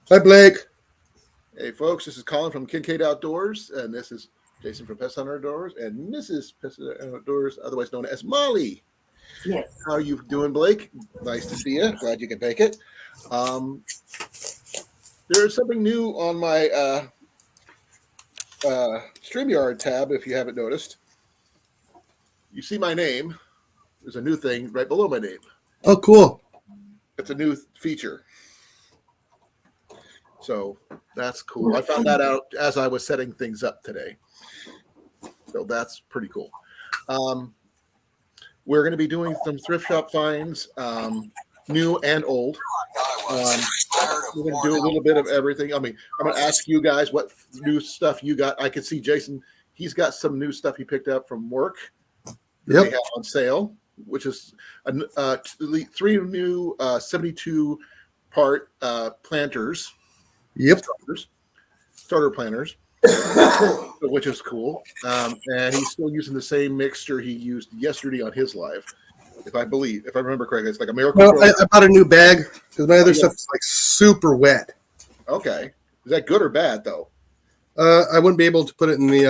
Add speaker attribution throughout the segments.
Speaker 1: Hi, Blake.
Speaker 2: Hey, folks, this is Colin from Kincaid Outdoors, and this is Jason from Pest Hunter Outdoors, and Mrs. Pest Hunter Outdoors, otherwise known as Molly.
Speaker 3: Yes.
Speaker 2: How are you doing, Blake? Nice to see you. Glad you can make it. Um, there's something new on my StreamYard tab, if you haven't noticed. You see my name. There's a new thing right below my name.
Speaker 1: Oh, cool.
Speaker 2: It's a new feature. So that's cool. I found that out as I was setting things up today. So that's pretty cool. We're going to be doing some thrift shop finds, new and old. We're going to do a little bit of everything. I mean, I'm going to ask you guys what new stuff you got. I can see Jason, he's got some new stuff he picked up from work. They have on sale, which is three new 72 part planters.
Speaker 1: Yep.
Speaker 2: Starter planters, which is cool. And he's still using the same mixture he used yesterday on his live. If I remember correctly, it's like a miracle.
Speaker 1: Well, I bought a new bag because my other stuff is like super wet.
Speaker 2: Okay. Is that good or bad though?
Speaker 1: I wouldn't be able to put it in the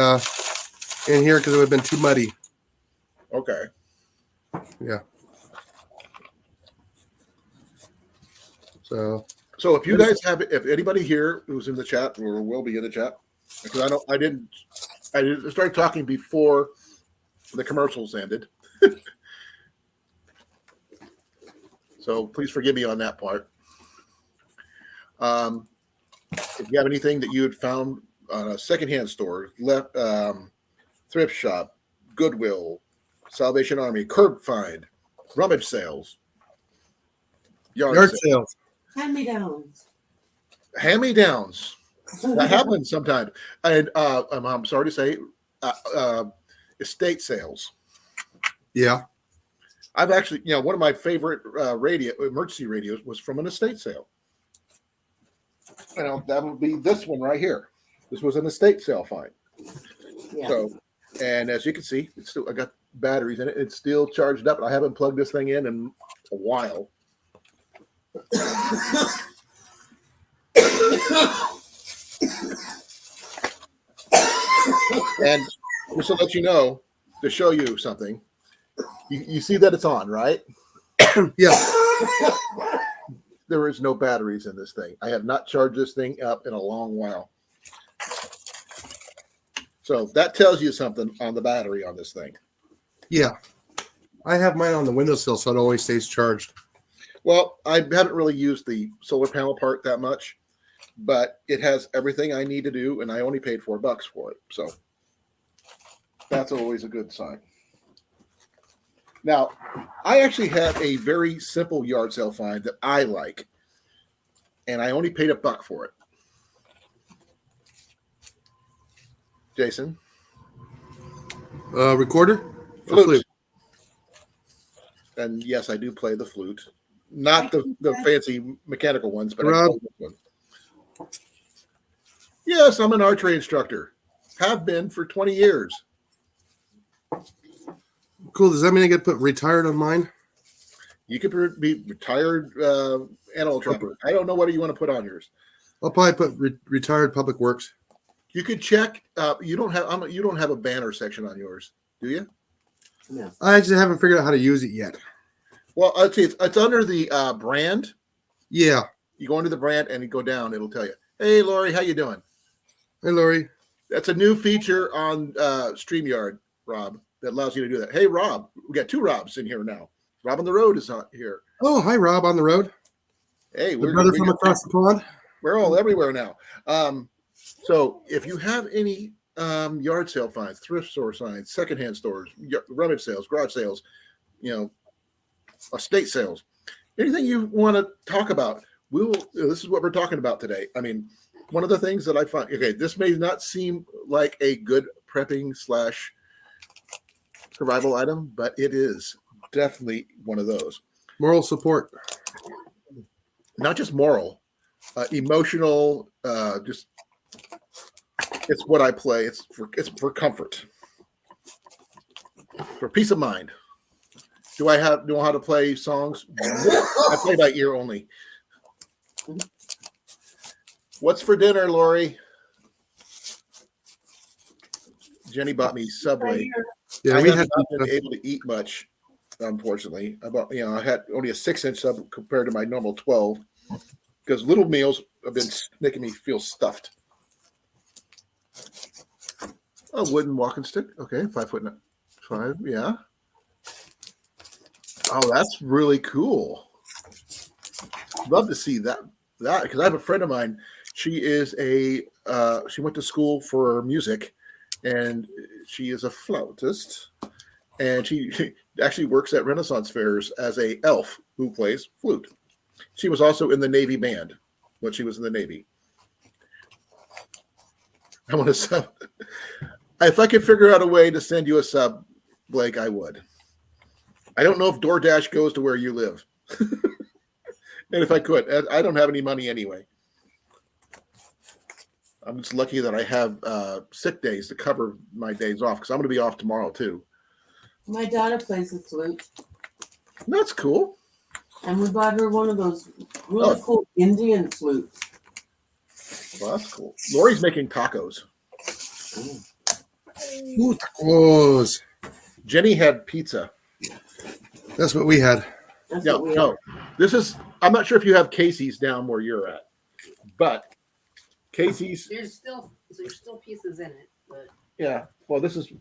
Speaker 1: in here because it would have been too muddy.
Speaker 2: Okay.
Speaker 1: Yeah.
Speaker 2: So if you guys if anybody here who's in the chat or will be in the chat, because I started talking before the commercials ended. So please forgive me on that part. If you have anything that you had found on a secondhand store, thrift shop, Goodwill, Salvation Army, curb find, rummage sales, yard sales.
Speaker 3: Hand-me-downs.
Speaker 2: Hand-me-downs. That happens sometimes. And I'm sorry to say, estate sales.
Speaker 1: Yeah.
Speaker 2: I've actually, one of my favorite emergency radios was from an estate sale. That would be this one right here. This was an estate sale find. Yeah. So, and as you can see, I got batteries in it. It's still charged up. I haven't plugged this thing in a while. And just to let you know, to show you something, you see that it's on, right?
Speaker 1: Yeah.
Speaker 2: There is no batteries in this thing. I have not charged this thing up in a long while. So that tells you something on the battery on this thing.
Speaker 1: Yeah. I have mine on the windowsill, so it always stays charged.
Speaker 2: Well, I haven't really used the solar panel part that much, but it has everything I need to do, and I only paid $4 for it. So that's always a good sign. Now, I actually have a very simple yard sale find that I like, and I only paid $1 for it. Jason?
Speaker 1: Recorder?
Speaker 2: Flute. And yes, I do play the flute. Not the fancy mechanical ones, but I play this one. Yes, I'm an archery instructor. Have been for 20 years.
Speaker 1: Cool. Does that mean I get put retired on mine?
Speaker 2: You could be retired animal trapper. I don't know what you want to put on yours.
Speaker 1: I'll probably put retired public works.
Speaker 2: You could check. You don't have a banner section on yours, do you?
Speaker 3: No.
Speaker 1: I actually haven't figured out how to use it yet.
Speaker 2: Well, I'd say it's under the brand.
Speaker 1: Yeah.
Speaker 2: You go into the brand and you go down. It'll tell you, "Hey, Lori, how you doing?"
Speaker 1: Hey, Lori.
Speaker 2: That's a new feature on StreamYard, Rob, that allows you to do that. Hey, Rob, we got 2 Robs in here now. Rob on the road is not here.
Speaker 1: Oh, hi, Rob on the road.
Speaker 2: Hey,
Speaker 1: we're brother from across the pond.
Speaker 2: We're all everywhere now. So if you have any yard sale finds, thrift store signs, secondhand stores, rummage sales, garage sales, estate sales, anything you want to talk about, this is what we're talking about today. I mean, one of the things that I find, this may not seem like a good prepping / survival item, but it is definitely one of those.
Speaker 1: Moral support.
Speaker 2: Not just moral, emotional, just it's what I play. It's for comfort, for peace of mind. Do I know how to play songs? I play by ear only. What's for dinner, Lori? Jenny bought me Subway.
Speaker 1: Yeah,
Speaker 2: I
Speaker 1: we
Speaker 2: have
Speaker 1: had
Speaker 2: not been able to eat much, unfortunately. I had only a 6-inch sub compared to my normal 12 because little meals have been making me feel stuffed. A wooden walking stick. Okay, 5'5". Yeah. Oh, that's really cool. Love to see that because I have a friend of mine. She is she went to school for music, and she is a flautist, and she actually works at Renaissance fairs as a elf who plays flute. She was also in the Navy band when she was in the Navy. I want to sub. If I could figure out a way to send you a sub, Blake, I would. I don't know if DoorDash goes to where you live. And if I could, I don't have any money anyway. I'm just lucky that I have sick days to cover my days off because I'm going to be off tomorrow too.
Speaker 3: My daughter plays the flute,
Speaker 2: That's cool.
Speaker 3: and we bought her one of those really cool Indian flutes.
Speaker 2: Well, that's cool. Lori's making tacos.
Speaker 1: Ooh, tacos.
Speaker 2: Jenny had pizza.
Speaker 1: That's what we had.
Speaker 3: That's
Speaker 2: No,
Speaker 3: what we
Speaker 2: no. This is. I'm not sure if you have Casey's down where you're at, but Casey's.
Speaker 4: There's still pieces in it, but
Speaker 2: Yeah. Well, this is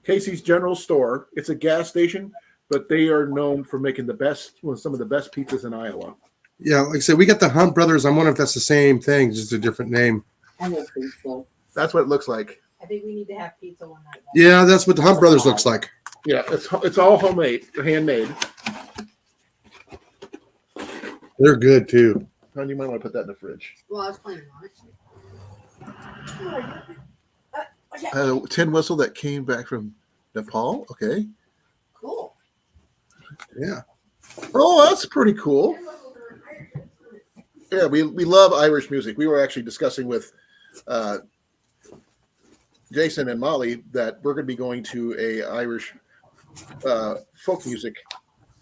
Speaker 2: Casey's General Store. It's a gas station, but they are known for making some of the best pizzas in Iowa.
Speaker 1: Yeah, like I said, we got the Hunt Brothers. I'm wondering if that's the same thing, just a different name.
Speaker 3: I don't think so.
Speaker 2: That's what it looks like.
Speaker 4: I think we need to have pizza one night.
Speaker 1: Yeah, that's what the Hunt Brothers looks like.
Speaker 2: Yeah, it's all homemade, handmade.
Speaker 1: They're good too.
Speaker 2: Hon, you might want to put that in the fridge.
Speaker 4: Well, I was planning on it.
Speaker 2: A tin whistle that came back from Nepal. Okay.
Speaker 4: Cool.
Speaker 1: Yeah.
Speaker 2: Oh, that's pretty cool. Yeah, we love Irish music. We were actually discussing with Jason and Molly that we're going to be going to a Irish folk music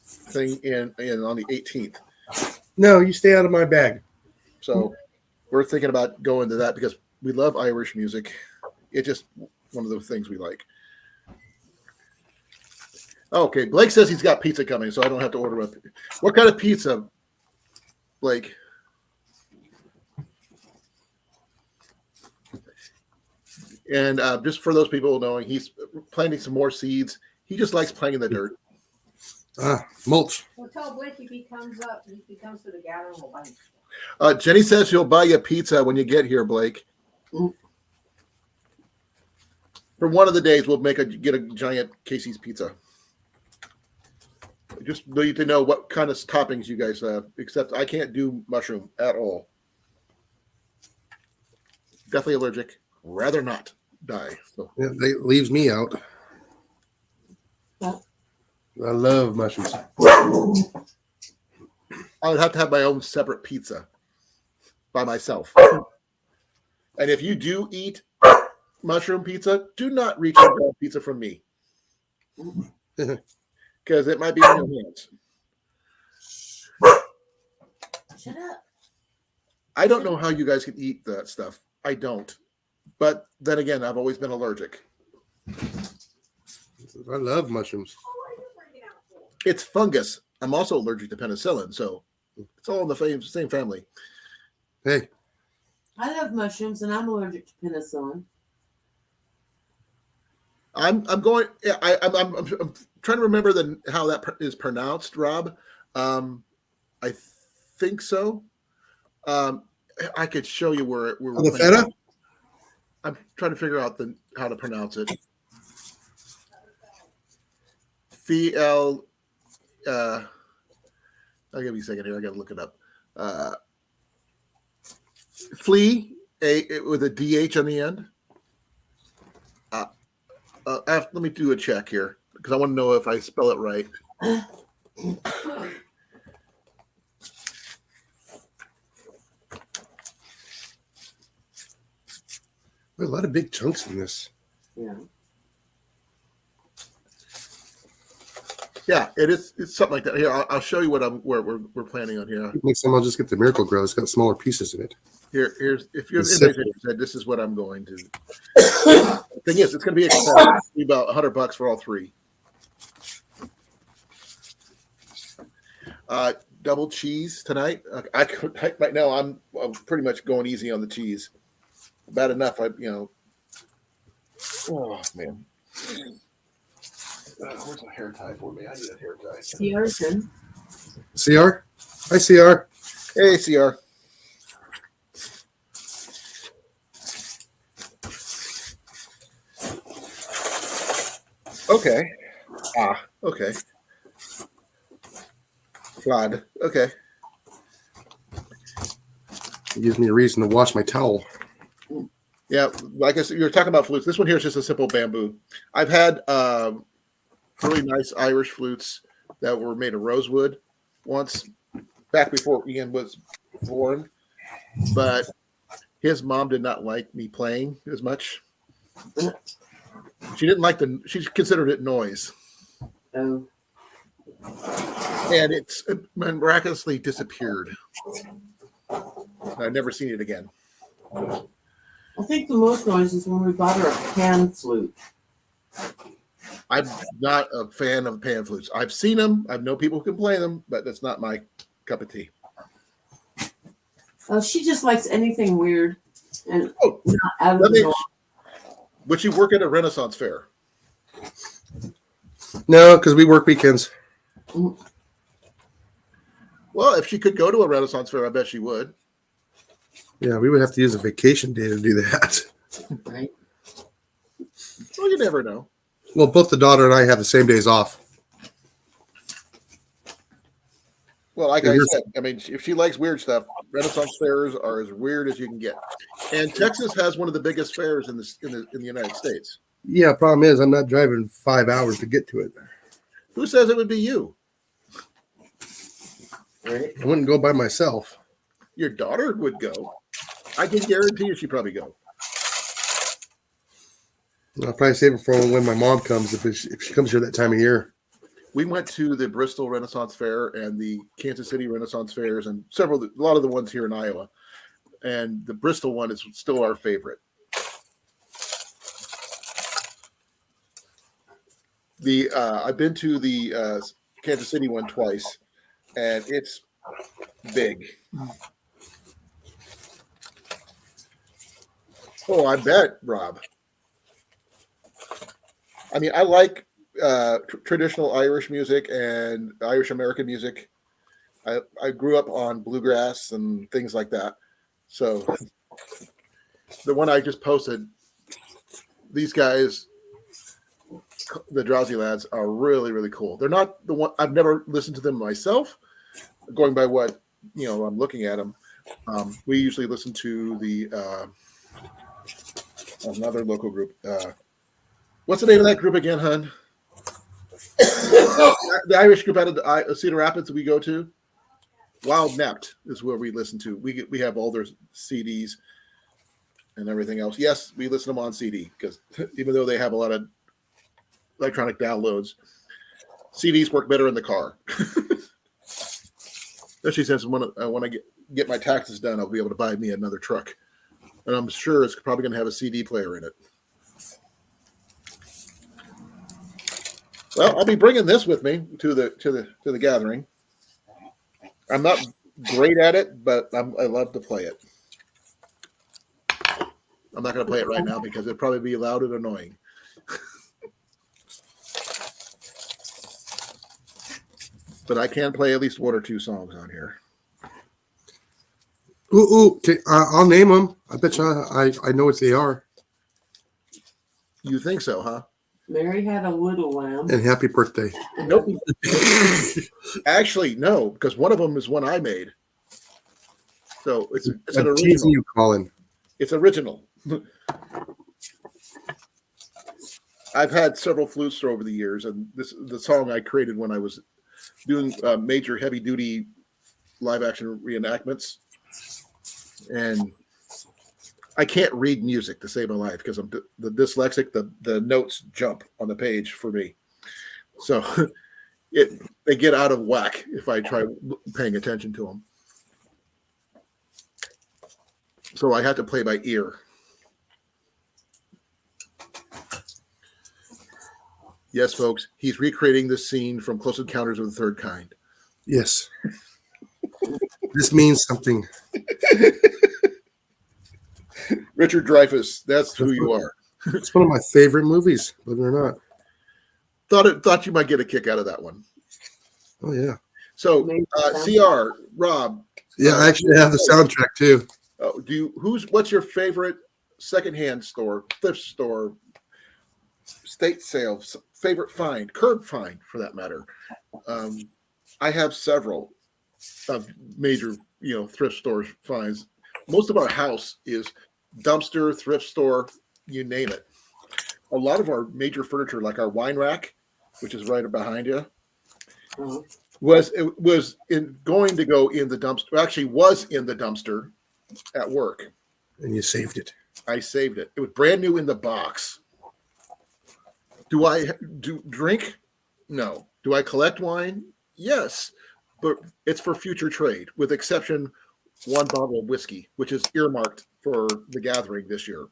Speaker 2: thing in on the 18th.
Speaker 1: No, you stay out of my bag.
Speaker 2: So we're thinking about going to that because we love Irish music. It's just one of the things we like. Okay, Blake says he's got pizza coming, so I don't have to order it. What kind of pizza, Blake? And just for those people knowing, he's planting some more seeds. He just likes playing in the dirt.
Speaker 1: Mulch.
Speaker 4: Well, tell Blake if he comes to the gathering, we'll buy him.
Speaker 2: Jenny says she'll buy you a pizza when you get here, Blake.
Speaker 3: Mm.
Speaker 2: For one of the days, we'll get a giant Casey's pizza. Just need to know what kind of toppings you guys have. Except I can't do mushroom at all. Definitely allergic. Rather not die. So.
Speaker 1: Yeah, they leaves me out.
Speaker 3: Well,
Speaker 1: I love mushrooms.
Speaker 2: I would have to have my own separate pizza by myself. And if you do eat mushroom pizza, do not reach and grab pizza from me. Because it might be in your hands.
Speaker 3: shut up.
Speaker 2: I don't know how you guys can eat that stuff. I don't. But then again, I've always been allergic.
Speaker 1: I love mushrooms.
Speaker 2: It's fungus. I'm also allergic to penicillin, so it's all in the same family.
Speaker 1: Hey,
Speaker 3: I love mushrooms, and I'm allergic to penicillin.
Speaker 2: I'm trying to remember how that is pronounced, Rob. I think so. I could show you where we were.
Speaker 1: the feta?
Speaker 2: I'm trying to figure out how to pronounce it. FL. I'll give you a second here. I got to look it up. Flea, with a DH on the end. Let me do a check here because I want to know if I spell it right.
Speaker 1: There's a lot of big chunks in this.
Speaker 3: Yeah.
Speaker 2: Yeah, it is. It's something like that. Here, I'll show you what we're planning on here.
Speaker 1: Next time I'll just get the Miracle Grow. It's got smaller pieces in it.
Speaker 2: Here's if you're
Speaker 1: It's
Speaker 2: anybody's
Speaker 1: simple.
Speaker 2: interested, this is what I'm going to. The thing is, it's going to be expensive. It's be about $100 for all three. Double cheese tonight. I could right now. I'm pretty much going easy on the cheese. Bad enough. Oh man. Where's my hair tie for me? I need a hair tie.
Speaker 3: Searson.
Speaker 1: CR? Hi, CR.
Speaker 2: Hey, CR. Okay. Okay. Flood. Okay.
Speaker 1: It gives me a reason to wash my towel.
Speaker 2: Yeah, like I said, you're talking about flutes. This one here is just a simple bamboo. I've had really nice Irish flutes that were made of rosewood once, back before Ian was born, but his mom did not like me playing as much. She didn't like she considered it noise.
Speaker 3: Oh.
Speaker 2: And it miraculously disappeared. I've never seen it again.
Speaker 3: I think the most noise is when we bought her a pan flute.
Speaker 2: I'm not a fan of pan flutes. I've seen them. I know people who can play them, but that's not my cup of tea.
Speaker 3: She just likes anything weird and
Speaker 2: Oh,
Speaker 3: not out of the norm.
Speaker 2: would you work at a Renaissance fair?
Speaker 1: No, because we work weekends.
Speaker 2: Well, if she could go to a Renaissance fair, I bet she would.
Speaker 1: Yeah, we would have to use a vacation day to do that.
Speaker 3: Right?
Speaker 2: Well, you never know.
Speaker 1: Well, both the daughter and I have the same days off.
Speaker 2: Well, like
Speaker 1: Yeah,
Speaker 2: I
Speaker 1: you're-
Speaker 2: said, I mean, if she likes weird stuff, Renaissance fairs are as weird as you can get. And Texas has one of the biggest fairs in the United States.
Speaker 1: Yeah, problem is I'm not driving 5 hours to get to it.
Speaker 2: Who says it would be you?
Speaker 3: Right?
Speaker 1: I wouldn't go by myself.
Speaker 2: Your daughter would go. I can guarantee you she'd probably go.
Speaker 1: I'll probably save it for when my mom comes, if she comes here that time of year.
Speaker 2: We went to the Bristol Renaissance Fair and the Kansas City Renaissance Fairs and a lot of the ones here in Iowa. And the Bristol one is still our favorite. I've been to the Kansas City one twice, and it's big. Oh, I bet, Rob. I mean, I like traditional Irish music and Irish American music. I grew up on bluegrass and things like that. So the one I just posted, these guys, the Drowsy Lads, are really, really cool. They're not the one, I've never listened to them myself, going by what, I'm looking at them. We usually listen to the another local group. What's the name of that group again, hun? The Irish group out of Cedar Rapids we go to. Wild Nept is where we listen to. We have all their CDs and everything else. Yes, we listen to them on CD because even though they have a lot of electronic downloads, CDs work better in the car. Especially since when I get my taxes done, I'll be able to buy me another truck, and I'm sure it's probably going to have a CD player in it. Well, I'll be bringing this with me to the gathering. I'm not great at it, but I love to play it. I'm not going to play it right now because it'd probably be loud and annoying. But I can play at least one or two songs on here.
Speaker 1: Ooh, okay, I'll name them. I bet you I know what they are.
Speaker 2: You think so, huh?
Speaker 3: Mary had a little lamb.
Speaker 1: And happy birthday.
Speaker 2: Nope. Actually, no, because one of them is one I made. So it's an
Speaker 1: I'm
Speaker 2: original.
Speaker 1: teasing you, Colin.
Speaker 2: It's original. I've had several flutes over the years, and this is the song I created when I was doing major heavy duty live action reenactments. And I can't read music to save my life because I'm the dyslexic. The notes jump on the page for me, so they get out of whack if I try paying attention to them. So I had to play by ear. Yes, folks, he's recreating the scene from Close Encounters of the Third Kind.
Speaker 1: Yes. This means something.
Speaker 2: Richard Dreyfuss, that's who you are.
Speaker 1: It's one of my favorite movies, believe it or not.
Speaker 2: Thought you might get a kick out of that one.
Speaker 1: Oh yeah.
Speaker 2: So, CR, Rob.
Speaker 1: Yeah, I actually have the soundtrack too.
Speaker 2: What's your favorite secondhand store, thrift store, state sales, favorite find, curb find for that matter? I have several major, thrift store finds. Most of our house is dumpster, thrift store, you name it. A lot of our major furniture, like our wine rack, which is right behind you, was going to go in the dumpster. Actually, was in the dumpster at work.
Speaker 1: And you saved it.
Speaker 2: I saved it. It was brand new in the box. Do I drink? No. Do I collect wine? Yes, but it's for future trade, with exception one bottle of whiskey, which is earmarked for the gathering this year.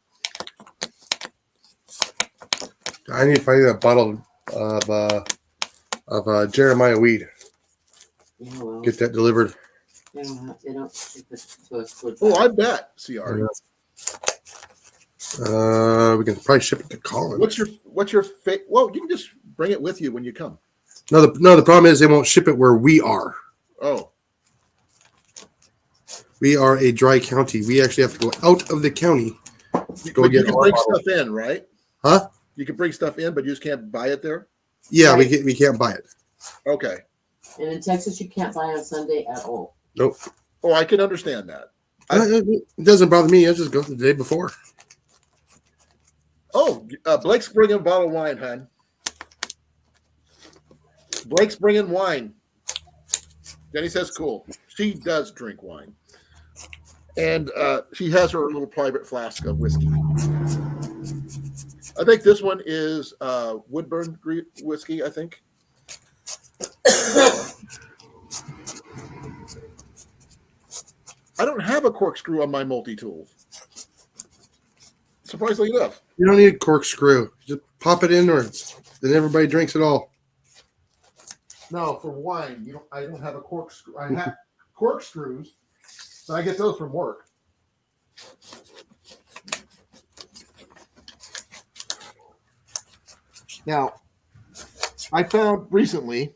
Speaker 1: I need to find a bottle of Jeremiah weed.
Speaker 3: Yeah, well,
Speaker 1: Get that delivered.
Speaker 3: they don't ship it to us.
Speaker 2: Oh, I bet, CR.
Speaker 1: We can probably ship it to Colan.
Speaker 2: What's your well, you can just bring it with you when you come.
Speaker 1: No, the problem is they won't ship it where we are.
Speaker 2: Oh,
Speaker 1: We are a dry county. We actually have to go out of the county. Go
Speaker 2: but you
Speaker 1: get
Speaker 2: can
Speaker 1: our
Speaker 2: bring
Speaker 1: bottle.
Speaker 2: stuff in, right?
Speaker 1: Huh?
Speaker 2: You can bring stuff in, but you just can't buy it there.
Speaker 1: Yeah,
Speaker 3: Right.
Speaker 1: we can't buy it.
Speaker 2: Okay.
Speaker 3: And in Texas, you can't buy on Sunday at all.
Speaker 1: Nope.
Speaker 2: Oh, I can understand that.
Speaker 1: It doesn't bother me. I just go the day before.
Speaker 2: Oh, Blake's bringing a bottle of wine, hon. Blake's bringing wine. Jenny says, cool. She does drink wine. And she has her little private flask of whiskey. I think this one is Woodburn whiskey, I think. I don't have a corkscrew on my multi-tool. Surprisingly enough.
Speaker 1: You don't need a corkscrew. Just pop it in, then everybody drinks it all.
Speaker 2: No, for wine, I don't have a corkscrew. I have corkscrews, but I get those from work. Now, I found recently,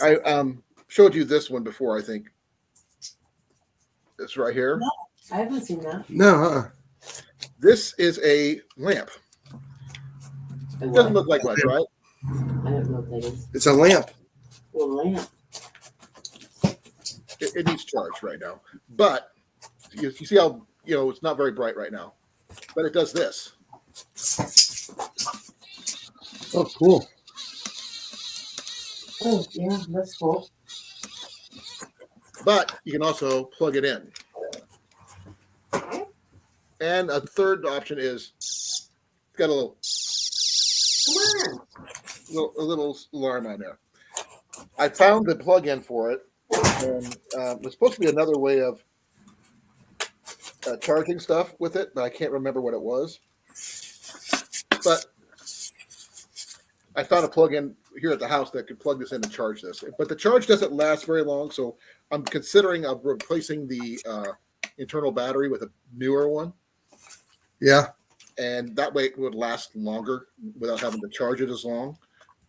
Speaker 2: I showed you this one before, I think. It's right here.
Speaker 3: I haven't seen that.
Speaker 1: No,
Speaker 2: This is a lamp. It doesn't look like much, right?
Speaker 3: I don't know what that is.
Speaker 1: it's a lamp.
Speaker 3: Well, lamp.
Speaker 2: It needs charge right now. But you see how, it's not very bright right now. But it does this.
Speaker 1: Oh, cool.
Speaker 3: Oh, yeah, that's cool.
Speaker 2: But you can also plug it in. And a third option is it's got a little alarm on there. I found the plug-in for it, and there's supposed to be another way of charging stuff with it, but I can't remember what it was. But I found a plug-in here at the house that could plug this in and charge this. But the charge doesn't last very long, so I'm considering replacing the internal battery with a newer one.
Speaker 1: Yeah.
Speaker 2: And that way it would last longer without having to charge it as long.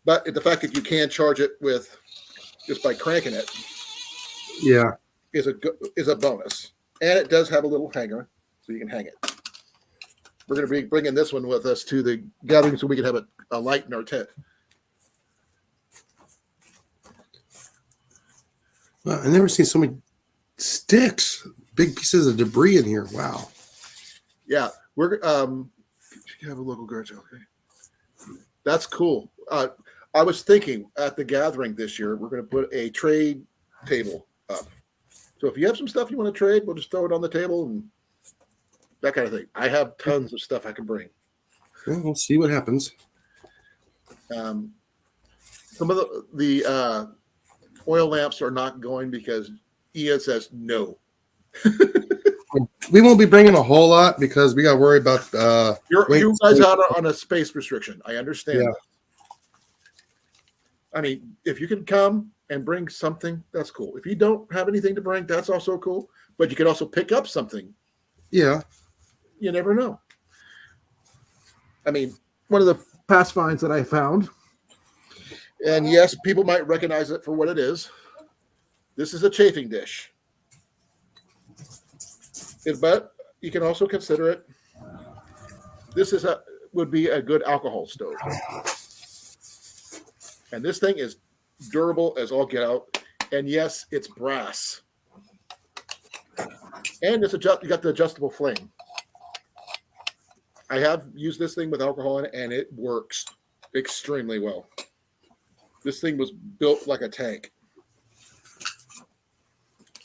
Speaker 2: But the fact that you can charge it with just by cranking it
Speaker 1: Yeah.
Speaker 2: is a bonus. And it does have a little hanger, so you can hang it. We're going to be bringing this one with us to the gathering so we can have a light in our tent.
Speaker 1: Well, I've never seen so many sticks, big pieces of debris in here. Wow.
Speaker 2: Yeah, we're you have a local garage. Okay, that's cool. I was thinking at the gathering this year, we're going to put a trade table up. So if you have some stuff you want to trade, we'll just throw it on the table and that kind of thing. I have tons of stuff I can bring.
Speaker 1: Well, we'll see what happens.
Speaker 2: Some of the oil lamps are not going because Ian says no.
Speaker 1: We won't be bringing a whole lot because we got to worry about. Wait,
Speaker 2: You guys are on a space restriction. I understand.
Speaker 1: Yeah.
Speaker 2: That. I mean, if you can come and bring something, that's cool. If you don't have anything to bring, that's also cool. But you can also pick up something.
Speaker 1: Yeah.
Speaker 2: You never know. I mean, one of the past finds that I found, and yes, people might recognize it for what it is. This is a chafing dish. But you can also consider it. This would be a good alcohol stove. And this thing is durable as all get out. And yes, it's brass. And you got the adjustable flame. I have used this thing with alcohol in it, and it works extremely well. This thing was built like a tank.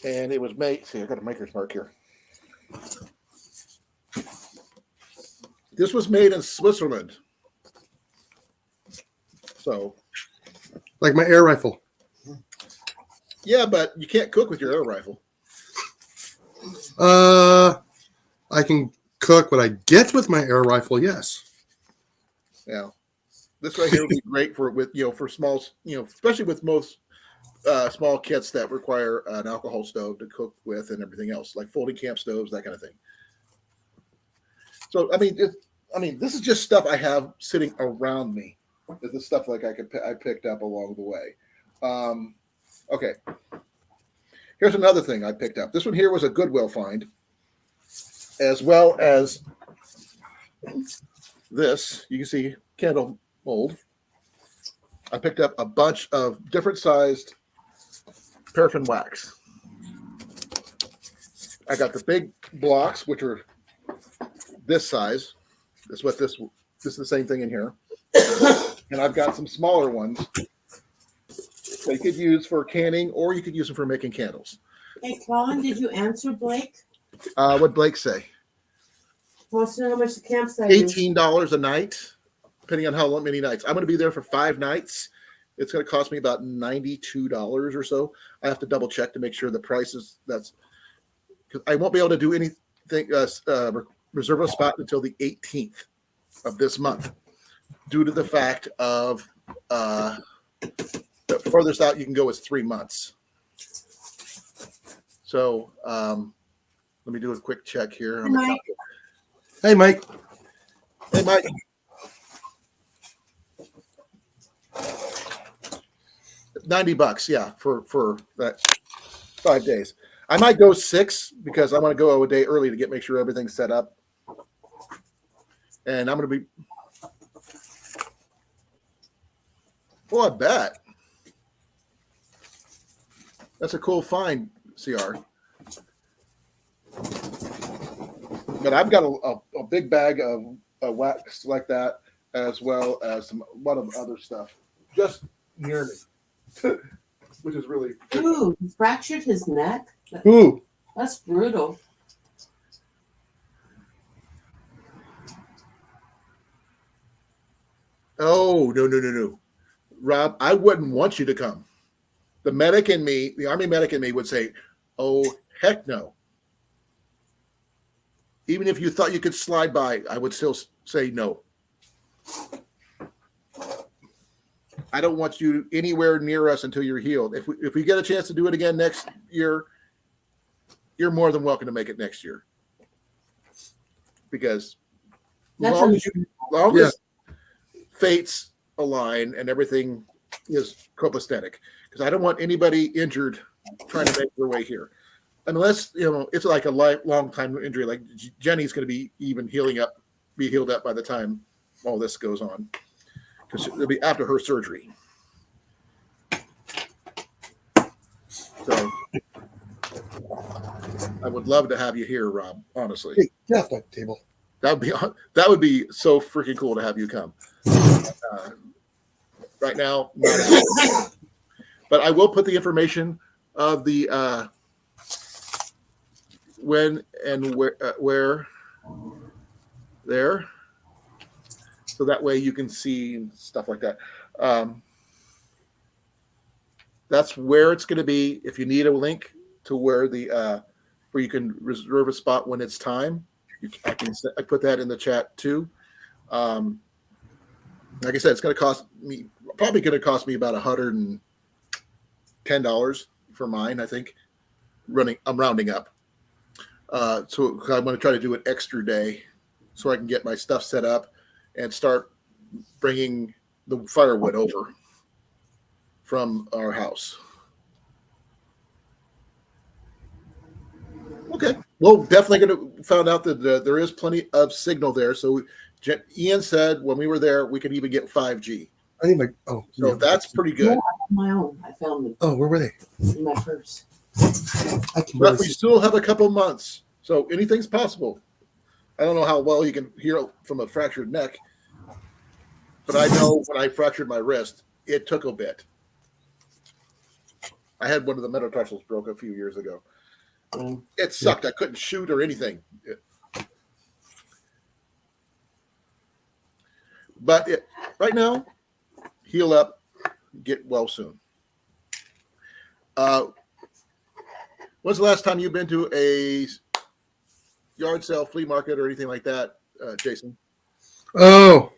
Speaker 2: And it was made, see, I got a maker's mark here. This was made in Switzerland. So.
Speaker 1: Like my air rifle.
Speaker 2: Yeah, but you can't cook with your air rifle.
Speaker 1: I can cook what I get with my air rifle, yes.
Speaker 2: Yeah. This right here would be great for small, especially with most small kits that require an alcohol stove to cook with and everything else, like folding camp stoves, that kind of thing. So, I mean, this is just stuff I have sitting around me. This is stuff like I picked up along the way. Okay. Here's another thing I picked up. This one here was a Goodwill find, as well as this. You can see candle mold. I picked up a bunch of different sized paraffin wax. I got the big blocks, which are this size. That's what this is the same thing in here. And I've got some smaller ones that you could use for canning, or you could use them for making candles.
Speaker 3: Hey, Colan, did you answer Blake?
Speaker 2: What'd Blake say?
Speaker 3: Wants to know how much the campsite is.
Speaker 2: $18 a night, depending on how many nights. I'm going to be there for 5 nights. It's going to cost me about $92 or so. I have to double check to make sure the price is because I won't be able to do anything reserve a spot until the 18th of this month, due to the fact of the furthest out you can go is 3 months. So let me do a quick check here.
Speaker 1: Hey, Mike.
Speaker 2: Hey, Mike. $90, yeah, for that 5 days. I might go 6 because I want to go a day early to make sure everything's set up. And I'm going to be. Well, I bet. That's a cool find, CR. But I've got a big bag of wax like that, as well as a lot of other stuff just near me, which is really.
Speaker 3: Ooh, he fractured his neck?
Speaker 1: Ooh.
Speaker 3: That's brutal.
Speaker 2: Oh, no. Rob, I wouldn't want you to come. The medic in me, the Army medic in me would say, oh, heck no. Even if you thought you could slide by, I would still say no. I don't want you anywhere near us until you're healed. If we get a chance to do it again next year, you're more than welcome to make it next year. Because as long as fates align and everything is copacetic, because I don't want anybody injured trying to make their way here. Unless, it's like a long time injury, like Jenny's going to be healed up by the time all this goes on, because it'll be after her surgery. So I would love to have you here, Rob, honestly.
Speaker 1: Hey, get off my table.
Speaker 2: That would be so freaking cool to have you come. Right now, but I will put the information of the when and where there, so that way you can see stuff like that. That's where it's going to be. If you need a link to where the where you can reserve a spot when it's time. I put that in the chat too. Like I said, it's going to cost me about $110 for mine. I think I'm rounding up. So I'm going to try to do an extra day so I can get my stuff set up and start bringing the firewood over from our house. Okay. Well, definitely going to find out that there is plenty of signal there. So Ian said when we were there, we could even get 5G.
Speaker 1: I need my.
Speaker 2: So that's pretty good.
Speaker 3: Yeah, I have my own. I found them
Speaker 1: Oh, where were they?
Speaker 3: in my purse.
Speaker 1: I can
Speaker 2: But
Speaker 1: barely
Speaker 2: we
Speaker 1: see.
Speaker 2: still have a couple months. So anything's possible. I don't know how well you can hear from a fractured neck, but I know when I fractured my wrist, it took a bit. I had one of the metatarsals broke a few years ago. It sucked. I couldn't shoot or anything. But right now, heal up, get well soon. When's the last time you've been to a yard sale, flea market, or anything like that, Jason?
Speaker 1: Oh,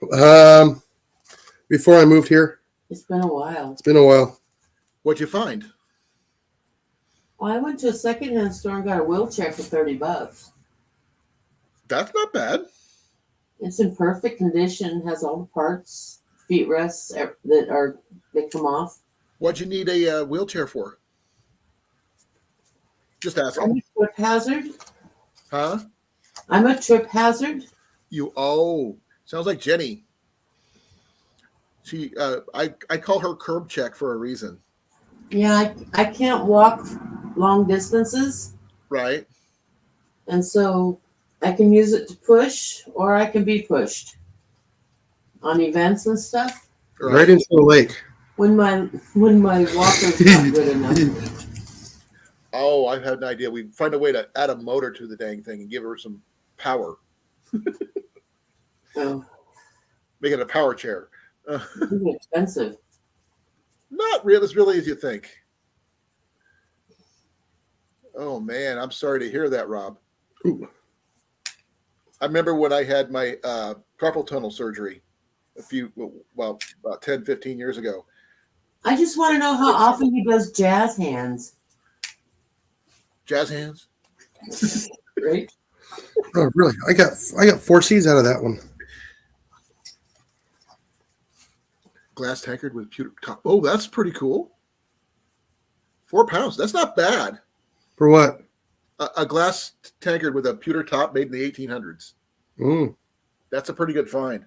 Speaker 1: before I moved here,
Speaker 3: It's been a while.
Speaker 1: it's been a while.
Speaker 2: What'd you find?
Speaker 3: Well, I went to a secondhand store and got a wheelchair for $30.
Speaker 2: That's not bad.
Speaker 3: It's in perfect condition, has all the parts, feet rests that come off.
Speaker 2: What'd you need a wheelchair for? Just
Speaker 3: I'm
Speaker 2: asking.
Speaker 3: a trip hazard.
Speaker 2: Huh?
Speaker 3: I'm a trip hazard.
Speaker 2: Sounds like Jenny. She, I call her curb check for a reason.
Speaker 3: Yeah, I can't walk long distances,
Speaker 2: Right?
Speaker 3: and so I can use it to push, or I can be pushed on events and stuff.
Speaker 1: Right into the lake.
Speaker 3: When my walker's not good enough.
Speaker 2: Oh, I've had an idea. We find a way to add a motor to the dang thing and give her some power.
Speaker 3: Oh,
Speaker 2: Make it a power chair.
Speaker 3: it's expensive.
Speaker 2: Not real as really as you think. Oh man, I'm sorry to hear that, Rob.
Speaker 1: Ooh.
Speaker 2: I remember when I had my carpal tunnel surgery about 10, 15 years ago.
Speaker 3: I just want to know how often he does jazz hands.
Speaker 2: Jazz hands?
Speaker 3: Right?
Speaker 1: Oh, really? I got 4 C's out of that one.
Speaker 2: Glass tankard with pewter top. Oh, that's pretty cool. 4 pounds. That's not bad.
Speaker 1: For what?
Speaker 2: A glass tankard with a pewter top made in the 1800s.
Speaker 1: Mm.
Speaker 2: That's a pretty good find.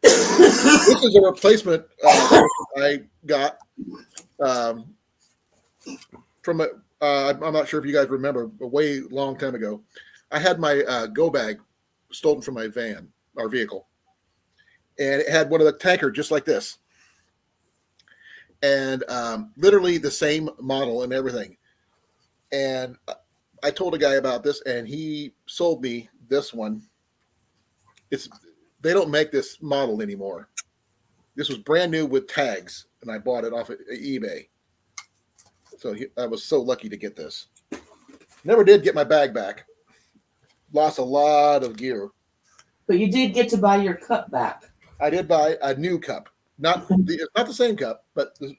Speaker 2: This is a replacement I got from I'm not sure if you guys remember, a way long time ago. I had my go bag stolen from my vehicle. And it had one of the tankard just like this. And literally the same model and everything. And I told a guy about this, and he sold me this one. They don't make this model anymore. This was brand new with tags, and I bought it off of eBay. So I was so lucky to get this. Never did get my bag back. Lost a lot of gear.
Speaker 3: But you did get to buy your cup back.
Speaker 2: I did buy a new cup. It's not the same cup, but the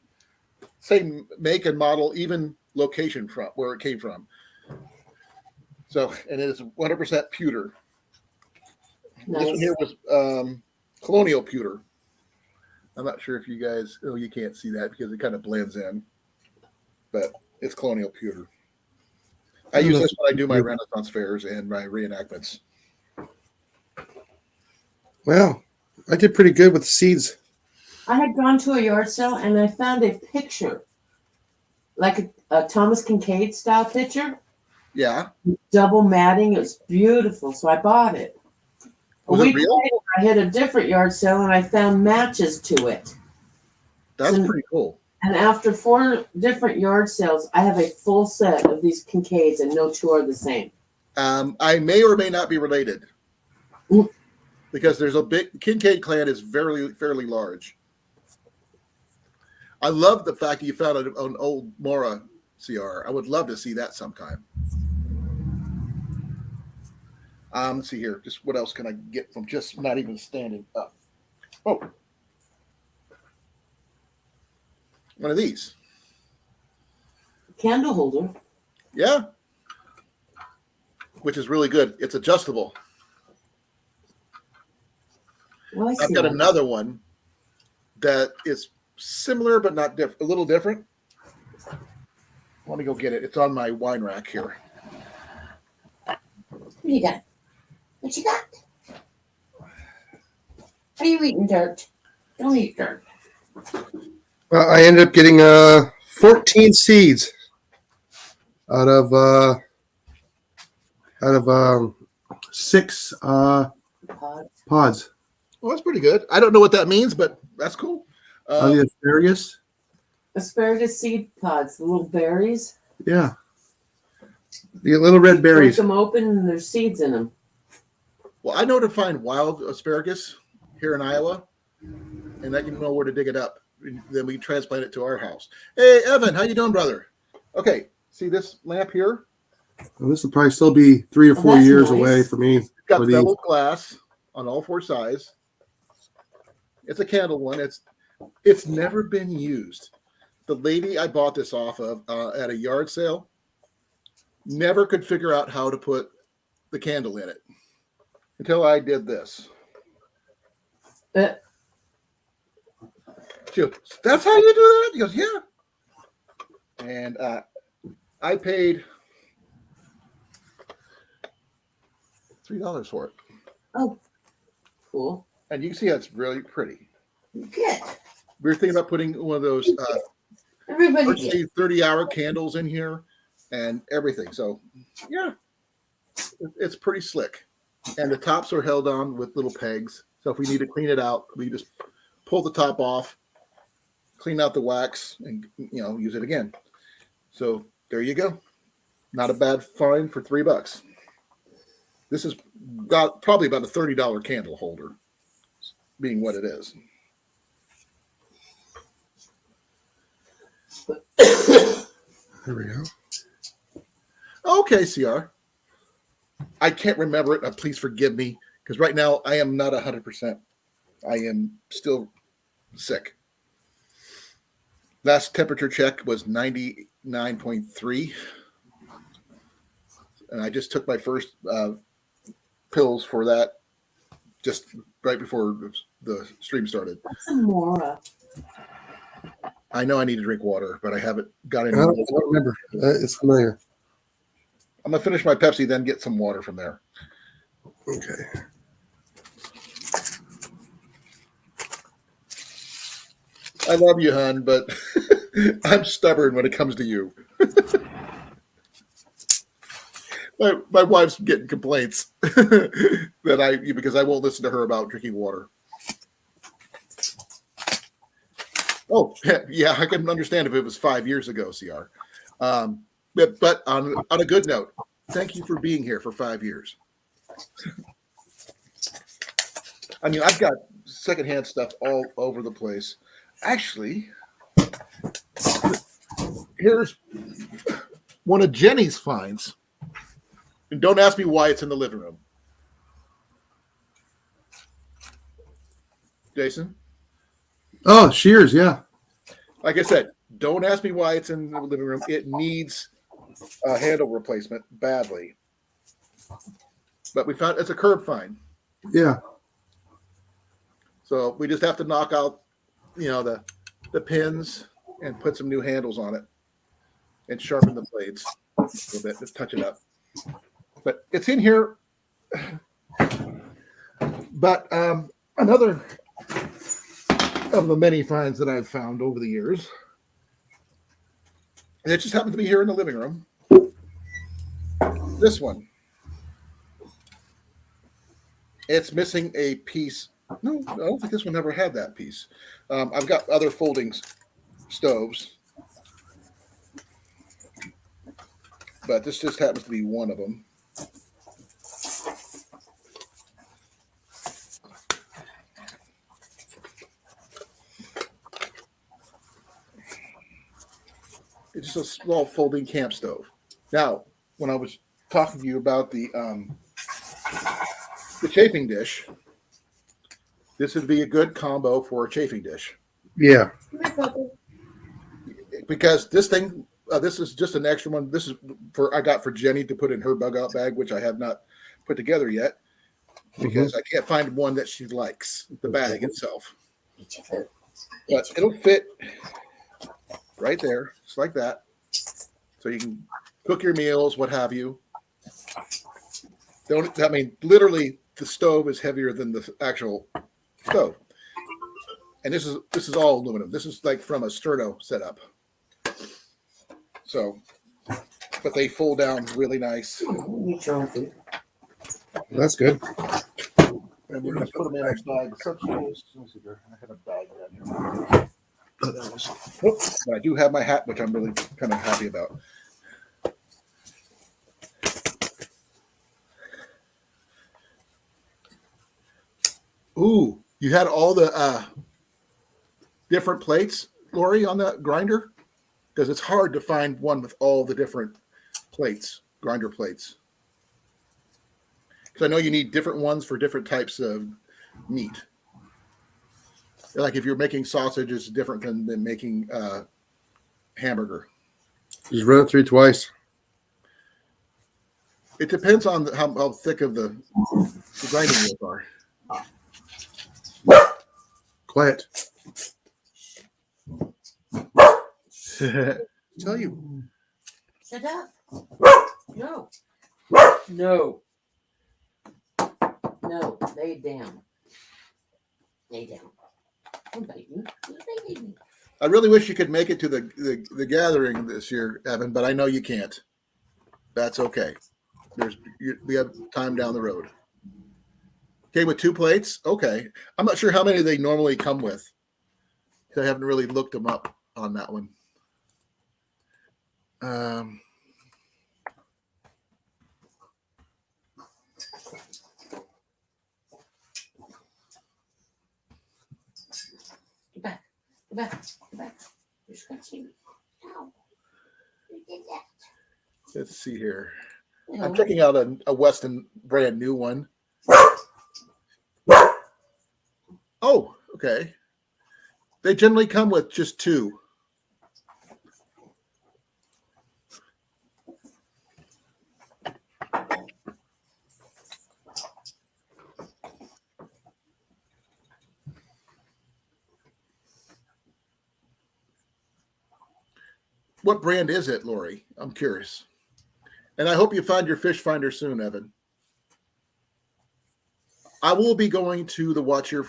Speaker 2: same make and model, even location from where it came from. So, and it is 100% pewter.
Speaker 3: Nice.
Speaker 2: This one here was colonial pewter. I'm not sure if you guys, you can't see that because it kind of blends in, but it's colonial pewter. I use this when I do my Renaissance fairs and my reenactments.
Speaker 1: Well, I did pretty good with the seeds.
Speaker 3: I had gone to a yard sale and I found a picture, like a Thomas Kincaid style picture,
Speaker 2: Yeah.
Speaker 3: double matting. It was beautiful, so I bought it. A
Speaker 2: Was it
Speaker 3: week
Speaker 2: real?
Speaker 3: later, I hit a different yard sale and I found matches to it.
Speaker 2: That's
Speaker 3: So-
Speaker 2: pretty cool.
Speaker 3: And after 4 different yard sales, I have a full set of these Kincaids, and no 2 are the same.
Speaker 2: I may or may not be related because there's a big Kincaid clan is fairly large. I love the fact that you found an old Mora CR. I would love to see that sometime. Let's see here. Just what else can I get from just not even standing up? Oh, one of these.
Speaker 3: Candle holder.
Speaker 2: Yeah. Which is really good. It's adjustable.
Speaker 3: Well, I
Speaker 2: I've
Speaker 3: see
Speaker 2: got
Speaker 3: that.
Speaker 2: another one that is similar but not different, a little different. Let me go get it. It's on my wine rack here.
Speaker 3: What you got? What you got? Are you eating dirt? Don't eat dirt.
Speaker 1: I ended up getting 14 seeds out of 6 pods.
Speaker 2: Well, that's pretty good. I don't know what that means, but that's cool.
Speaker 1: Of the asparagus.
Speaker 3: Asparagus seed pods, the little berries.
Speaker 1: Yeah. The little red berries.
Speaker 3: Break them open and there's seeds in them.
Speaker 2: Well, I know to find wild asparagus here in Iowa, and I can know where to dig it up. Then we transplant it to our house. Hey, Evan, how you doing, brother? Okay, see this lamp here?
Speaker 1: Well, this will probably still be 3 or 4
Speaker 3: that's
Speaker 1: years
Speaker 3: nice.
Speaker 1: away for me.
Speaker 2: It's got
Speaker 1: for these.
Speaker 2: beveled glass on all 4 sides. It's a candle one. It's never been used. The lady I bought this off of at a yard sale never could figure out how to put the candle in it until I did this. She goes, that's how you do that? He goes, yeah. And I paid $3 for it.
Speaker 3: Oh, cool.
Speaker 2: And you can see that's really pretty.
Speaker 3: Good.
Speaker 2: We were thinking about putting one of those
Speaker 3: Everybody get.
Speaker 2: 30-hour candles in here and everything. So, yeah, it's pretty slick. And the tops are held on with little pegs. So if we need to clean it out, we just pull the top off, clean out the wax, and use it again. So there you go. Not a bad find for $3. This is probably about a $30 candle holder, being what it is.
Speaker 1: There we go.
Speaker 2: Okay, CR. I can't remember it. Please forgive me, because right now I am not 100%. I am still sick. Last temperature check was 99.3. And I just took my first pills for that just right before the stream started.
Speaker 3: Some more.
Speaker 2: I know I need to drink water, but I haven't got
Speaker 1: I
Speaker 2: any.
Speaker 1: don't remember. It's familiar.
Speaker 2: I'm going to finish my Pepsi, then get some water from there.
Speaker 1: Okay.
Speaker 2: I love you, hon, but I'm stubborn when it comes to you. My wife's getting complaints because I won't listen to her about drinking water. Oh, yeah, I can understand if it was 5 years ago, CR. But on a good note, thank you for being here for 5 years. I mean, I've got secondhand stuff all over the place. Actually, here's one of Jenny's finds. And don't ask me why it's in the living room. Jason?
Speaker 1: Oh, shears, yeah.
Speaker 2: Like I said, don't ask me why it's in the living room. It needs a handle replacement badly. But we found it's a curb find.
Speaker 1: Yeah.
Speaker 2: So we just have to knock out, the pins and put some new handles on it and sharpen the blades a little bit. Just touch it up. But it's in here. But another of the many finds that I've found over the years, and it just happens to be here in the living room. This one. It's missing a piece. No, I don't think this one ever had that piece. I've got other folding stoves, but this just happens to be one of them. It's just a small folding camp stove. Now, when I was talking to you about the chafing dish, this would be a good combo for a chafing dish
Speaker 1: Yeah.
Speaker 2: because this thing, this is just an extra one. This is I got for Jenny to put in her bug out bag, which I have not put together yet because I can't find one that she likes, the bag itself. But it'll fit right there, just like that. So you can cook your meals, what have you. Literally, the stove is heavier than the actual stove. And this is all aluminum. This is like from a Sterno setup. So, but they fold down really nice.
Speaker 1: That's good.
Speaker 2: And we're going to put them in a bag. I have a bag down here. But I do have my hat, which I'm really kind of happy about. Ooh, you had all the different plates, Lori, on that grinder? Because it's hard to find one with all the different plates, grinder plates. Because I know you need different ones for different types of meat. Like if you're making sausage, it's different than making hamburger.
Speaker 1: Just run it through twice.
Speaker 2: It depends on how thick of the grinding wheels are.
Speaker 1: Quiet. Tell you.
Speaker 3: Shut up. No. No. No. Lay down. Lay down. Don't bite me. Don't bite me.
Speaker 2: I really wish you could make it to the gathering this year, Evan, but I know you can't. That's okay. We have time down the road. Okay, with 2 plates? Okay. I'm not sure how many they normally come with. I haven't really looked them up on that one.
Speaker 3: Get back. Get back. Get back. You're scratching me. Ow. You did that.
Speaker 2: Let's see here.
Speaker 3: No.
Speaker 2: I'm checking out a Weston brand new one. Oh, okay. They generally come with just 2. What brand is it, Lori? I'm curious. And I hope you find your fish finder soon, Evan. I will be going to the Watcher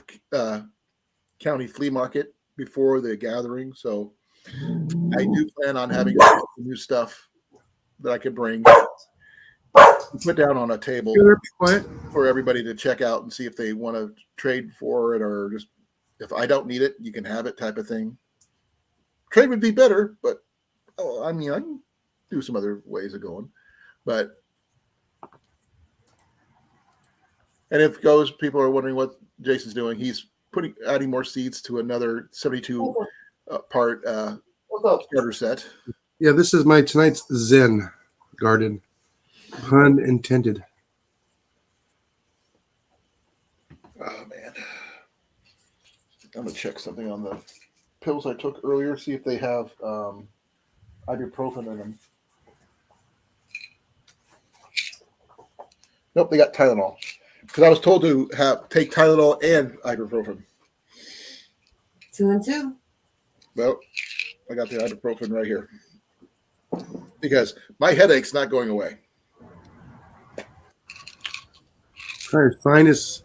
Speaker 2: County Flea Market before the gathering, so I do plan on having new stuff that I could bring, put down on a table for everybody to check out and see if they want to trade for it or just if I don't need it, you can have it type of thing. Trade would be better, but I can do some other ways of going. But and if it goes, people are wondering what Jason's doing. He's adding more seeds to another 72 part starter set.
Speaker 1: Yeah, this is my tonight's Zen garden. Pun intended.
Speaker 2: Oh man, I'm gonna check something on the pills I took earlier. See if they have ibuprofen in them. Nope, they got Tylenol. Because I was told to take Tylenol and ibuprofen.
Speaker 3: 2 and 2.
Speaker 2: Well, I got the ibuprofen right here. Because my headache's not going away.
Speaker 1: Try your finest.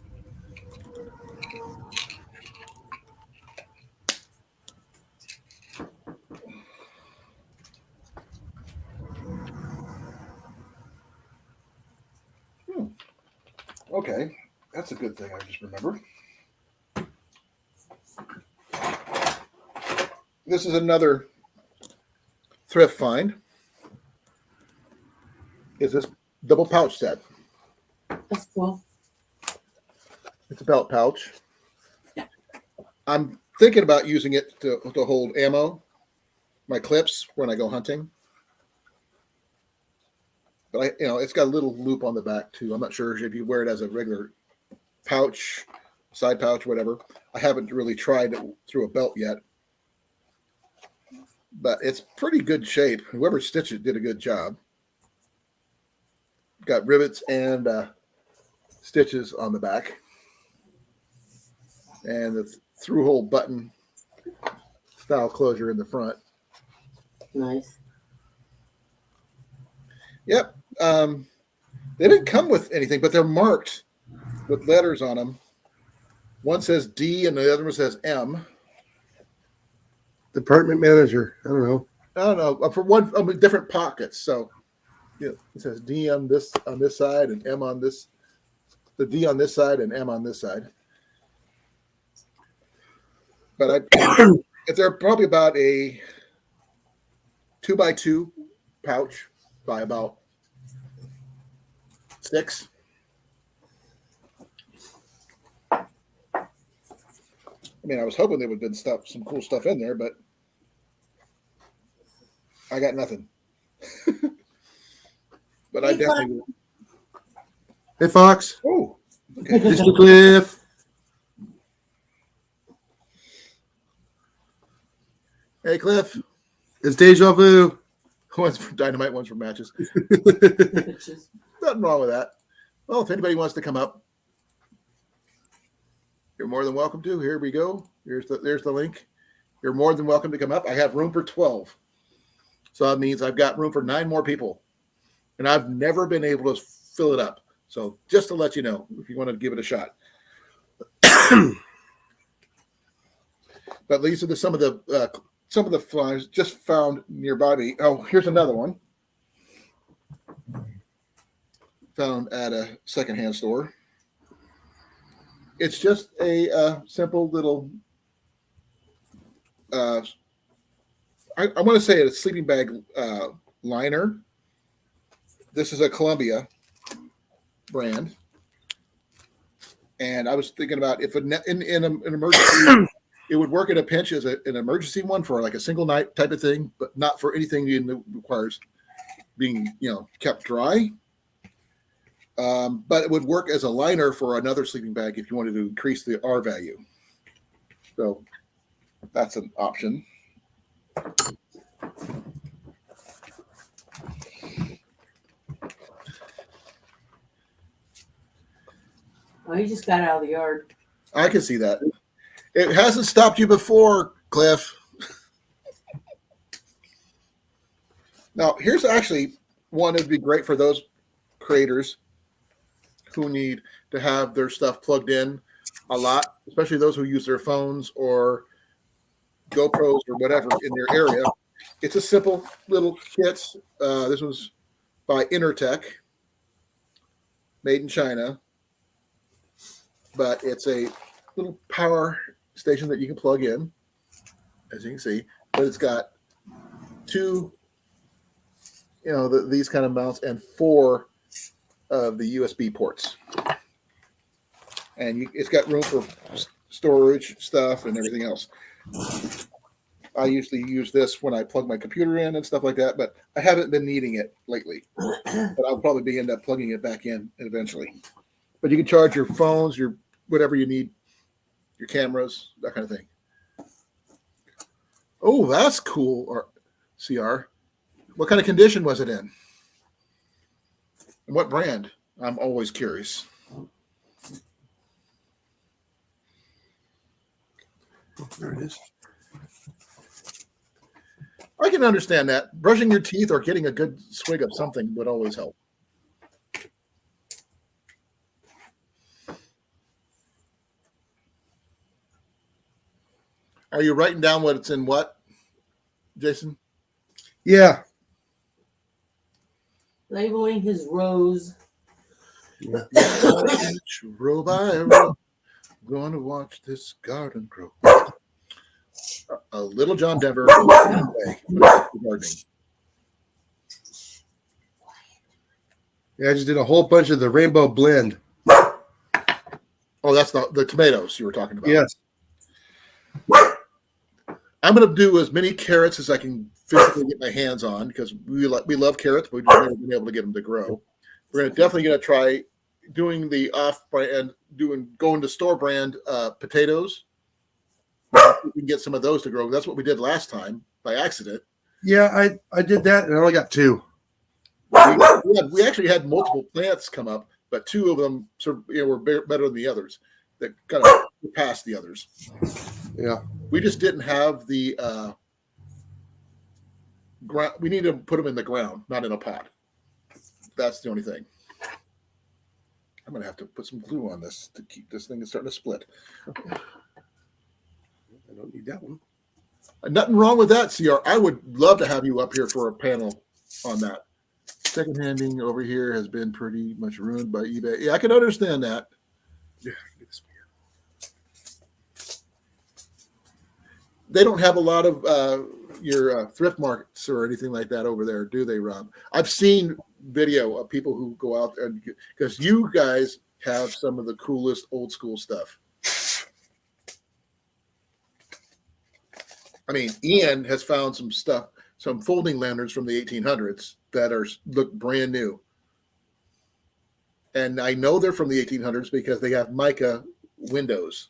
Speaker 2: Okay, that's a good thing I just remembered. This is another thrift find. Is this double pouch set?
Speaker 3: That's cool.
Speaker 2: It's a belt pouch. I'm thinking about using it to hold ammo. my clips when I go hunting. But it's got a little loop on the back too. I'm not sure if you wear it as a regular pouch, side pouch, whatever. I haven't really tried it through a belt yet, but it's pretty good shape. Whoever stitched it did a good job. Got rivets and stitches on the back, and the through-hole button style closure in the front.
Speaker 3: Nice.
Speaker 2: Yep. They didn't come with anything, but they're marked with letters on them. One says D and the other one says M.
Speaker 1: Department manager. I don't know.
Speaker 2: I don't know. For one, different pockets. So, it says D on this side and M on this. The D on this side and M on this side. But if they're probably about a 2x2 pouch by about 6. I mean, I was hoping there would have been some cool stuff in there, but I got nothing. But I definitely.
Speaker 1: Hey, Fox.
Speaker 2: Oh, okay.
Speaker 1: Mr. Cliff.
Speaker 2: Hey, Cliff.
Speaker 1: It's deja vu.
Speaker 2: One's for dynamite, one's for matches.
Speaker 3: Bitches.
Speaker 2: Nothing wrong with that. Well, if anybody wants to come up, you're more than welcome to. Here we go. There's the link. You're more than welcome to come up. I have room for 12. So that means I've got room for 9 more people. And I've never been able to fill it up. So just to let you know, if you want to give it a shot. But these are some of the flies just found nearby me. Oh, here's another one. Found at a secondhand store. It's just a simple little, I want to say it's a sleeping bag liner. This is a Columbia brand. And I was thinking about if in an emergency, it would work in a pinch as an emergency one for like a single night type of thing, but not for anything that requires being, kept dry. But it would work as a liner for another sleeping bag if you wanted to increase the R value. So that's an option.
Speaker 3: Oh, you just got out of the yard.
Speaker 2: I can see that. It hasn't stopped you before, Cliff. Now, here's actually one that would be great for those creators who need to have their stuff plugged in a lot, especially those who use their phones or GoPros or whatever in their area. It's a simple little kit. This was by Intertech, made in China. But it's a little power station that you can plug in, as you can see. But it's got 2, these kind of mounts and 4 of the USB ports. And it's got room for storage stuff and everything else. I usually use this when I plug my computer in and stuff like that, but I haven't been needing it lately. But I'll probably end up plugging it back in eventually. But you can charge your phones, your whatever you need, your cameras, that kind of thing. Oh, that's cool. Or CR. What kind of condition was it in? And what brand? I'm always curious.
Speaker 1: Oh, there it is.
Speaker 2: I can understand that. Brushing your teeth or getting a good swig of something would always help. Are you writing down what it's in what, Jason?
Speaker 1: Yeah.
Speaker 3: Labeling his rose.
Speaker 2: Row by row, going to watch this garden grow. A little John Denver gardening.
Speaker 1: Yeah, I just did a whole bunch of the rainbow blend.
Speaker 2: Oh, that's the tomatoes you were talking about.
Speaker 1: Yes.
Speaker 2: I'm going to do as many carrots as I can physically get my hands on because we love carrots, but we've never been able to get them to grow. We're definitely going to try doing the off-brand, going to store brand potatoes. We can get some of those to grow. That's what we did last time by accident.
Speaker 1: Yeah, I did that, and I only got 2.
Speaker 2: We actually had multiple plants come up, but 2 of them sort of were better than the others. That kind of passed the others.
Speaker 1: Yeah.
Speaker 2: We just didn't have the ground. We need to put them in the ground, not in a pot. That's the only thing. I'm going to have to put some glue on this to keep this thing starting to split.
Speaker 1: I don't need that one.
Speaker 2: Nothing wrong with that, CR. I would love to have you up here for a panel on that. Secondhanding over here has been pretty much ruined by eBay. Yeah, I can understand that.
Speaker 1: Yeah.
Speaker 2: They don't have a lot of your thrift markets or anything like that over there, do they, Rob? I've seen video of people who go out there because you guys have some of the coolest old school stuff. I mean, Ian has found some stuff, some folding lanterns from the 1800s that look brand new. And I know they're from the 1800s because they have mica windows,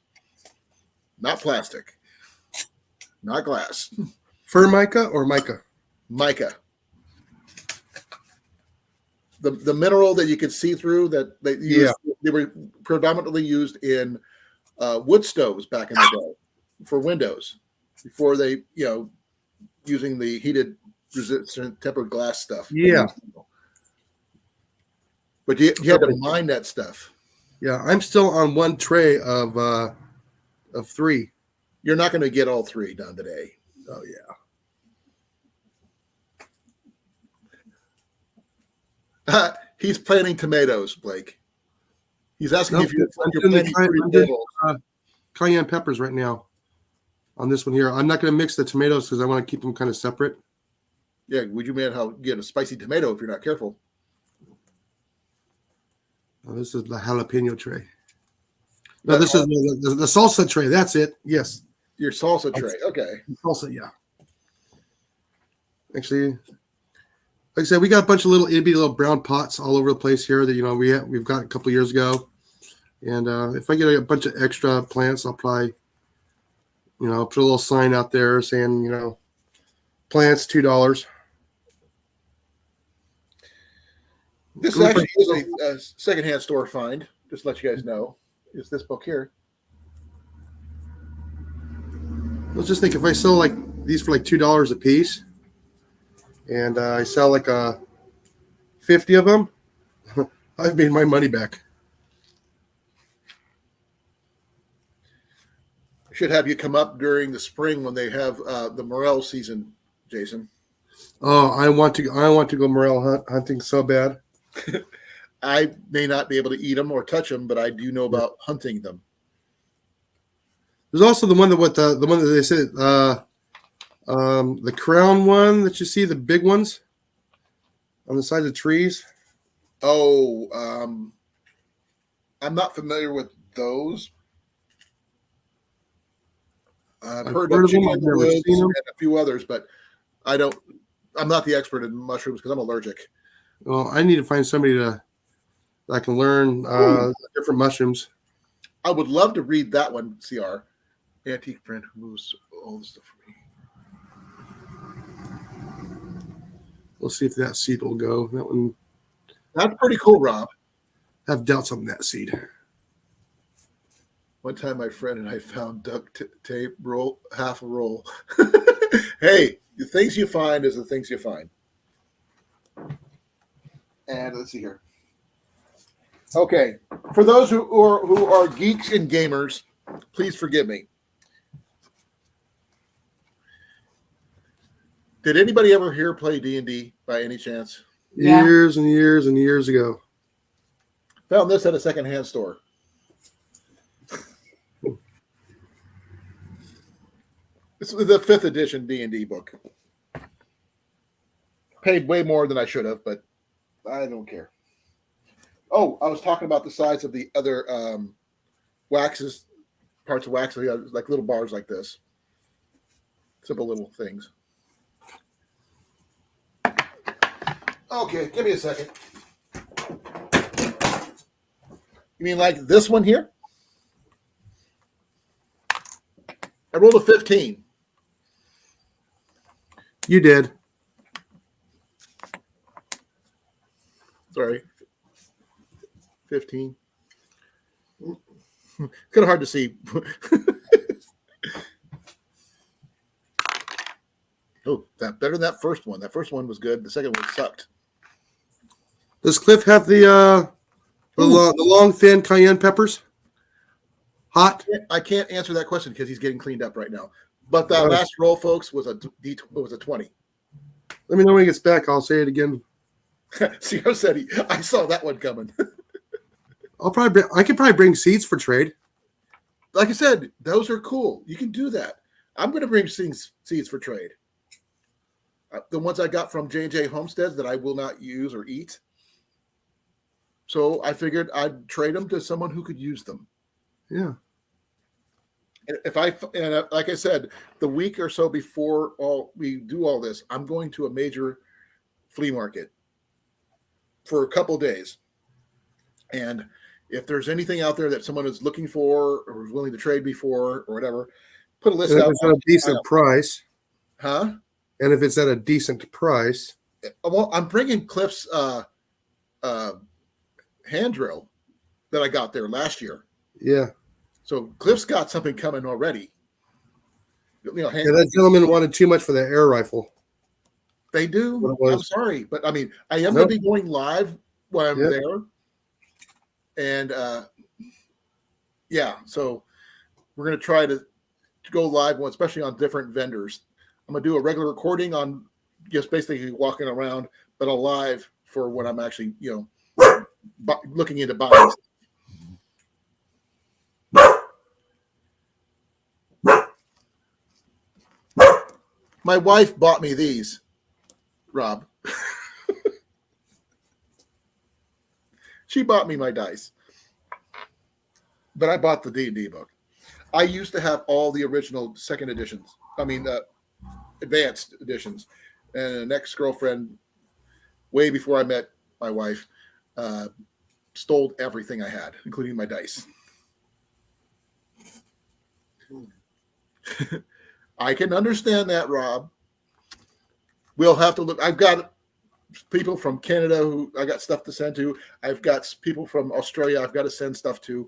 Speaker 2: not plastic, not glass.
Speaker 1: Formica or mica?
Speaker 2: Mica. The mineral that you could see through that they were predominantly used in wood stoves back in the day for windows before they, using the heated resistant tempered glass stuff.
Speaker 1: Yeah.
Speaker 2: But you had to mine that stuff.
Speaker 1: Yeah, I'm still on 1 tray of 3.
Speaker 2: You're not going to get all 3 done today.
Speaker 1: Oh yeah.
Speaker 2: He's planting tomatoes, Blake. He's asking if you're planting
Speaker 1: I'm doing cayenne peppers right now on this one here. I'm not going to mix the tomatoes because I want to keep them kind of separate.
Speaker 2: Yeah, would you get a spicy tomato if you're not careful?
Speaker 1: Oh, this is the jalapeno tray. No, this is the salsa tray. That's it. Yes.
Speaker 2: Your salsa tray. Okay.
Speaker 1: Salsa, yeah. Actually, like I said, we got a bunch of little itty bitty little brown pots all over the place here that we've got a couple of years ago. And if I get a bunch of extra plants, I'll probably put a little sign out there saying plants $2.
Speaker 2: This actually is a secondhand store find. Just to let you guys know, is this book here.
Speaker 1: Let's just think if I sell like these for like $2 a piece, and I sell like 50 of them, I've made my money back.
Speaker 2: I should have you come up during the spring when they have the morel season, Jason.
Speaker 1: Oh, I want to go morel hunting so bad.
Speaker 2: I may not be able to eat them or touch them, but I do know about hunting them.
Speaker 1: There's also the one that they said the crown one that you see, the big ones on the side of the trees.
Speaker 2: Oh, I'm not familiar with those. I've heard of them. I've never seen them. And a few others, but I'm not the expert in mushrooms because I'm allergic.
Speaker 1: Well, I need to find somebody that I can learn different mushrooms.
Speaker 2: I would love to read that one, CR. Antique friend who moves all the stuff for me.
Speaker 1: We'll see if that seed will go. That one.
Speaker 2: That's pretty cool, Rob.
Speaker 1: I have doubts on that seed.
Speaker 2: One time my friend and I found duct tape roll, half a roll. Hey, the things you find is the things you find. And let's see here. Okay, for those who are geeks and gamers, please forgive me. Did anybody ever here play D&D by any chance?
Speaker 3: Yeah.
Speaker 1: Years and years and years ago.
Speaker 2: Found this at a secondhand store. This is the 5th edition D&D book. Paid way more than I should have, but I don't care. Oh, I was talking about the size of the other waxes, parts of wax, like little bars like this. simple little things. Okay, give me a second. You mean like this one here? I rolled a 15.
Speaker 1: You did.
Speaker 2: Sorry. 15. Kind of hard to see. Oh, that better than that first one. That first one was good. The second one sucked.
Speaker 1: Does Cliff have the long, thin cayenne peppers? Hot?
Speaker 2: I can't answer that question because he's getting cleaned up right now. But that last roll, folks, was a 20.
Speaker 1: Let me know when he gets back. I'll say it again.
Speaker 2: Sierra said I saw that one coming.
Speaker 1: I could probably bring seeds for trade.
Speaker 2: Like I said, those are cool. You can do that. I'm going to bring seeds for trade. The ones I got from J&J Homesteads that I will not use or eat. So I figured I'd trade them to someone who could use them.
Speaker 1: Yeah.
Speaker 2: Like I said, the week or so before we do all this, I'm going to a major flea market for a couple days. And if there's anything out there that someone is looking for or is willing to trade me for or whatever, put a list
Speaker 1: And if
Speaker 2: out.
Speaker 1: it's at a decent price.
Speaker 2: Huh?
Speaker 1: And if it's at a decent price.
Speaker 2: Well, I'm bringing Cliff's hand drill that I got there last year.
Speaker 1: Yeah.
Speaker 2: So Cliff's got something coming already.
Speaker 1: That gentleman wanted too much for the air rifle.
Speaker 2: They do. I'm sorry, but I mean, I am going to be going live when I'm there. And so we're going to try to go live, especially on different vendors. I'm going to do a regular recording on just basically walking around, but a live for when I'm actually, looking into buying. My wife bought me these, Rob. She bought me my dice, but I bought the D&D book. I used to have all the original second editions. I mean, advanced editions. And an ex-girlfriend, way before I met my wife, stole everything I had, including my dice. I can understand that, Rob. We'll have to look. I've got people from Canada who I got stuff to send to. I've got people from Australia I've got to send stuff to.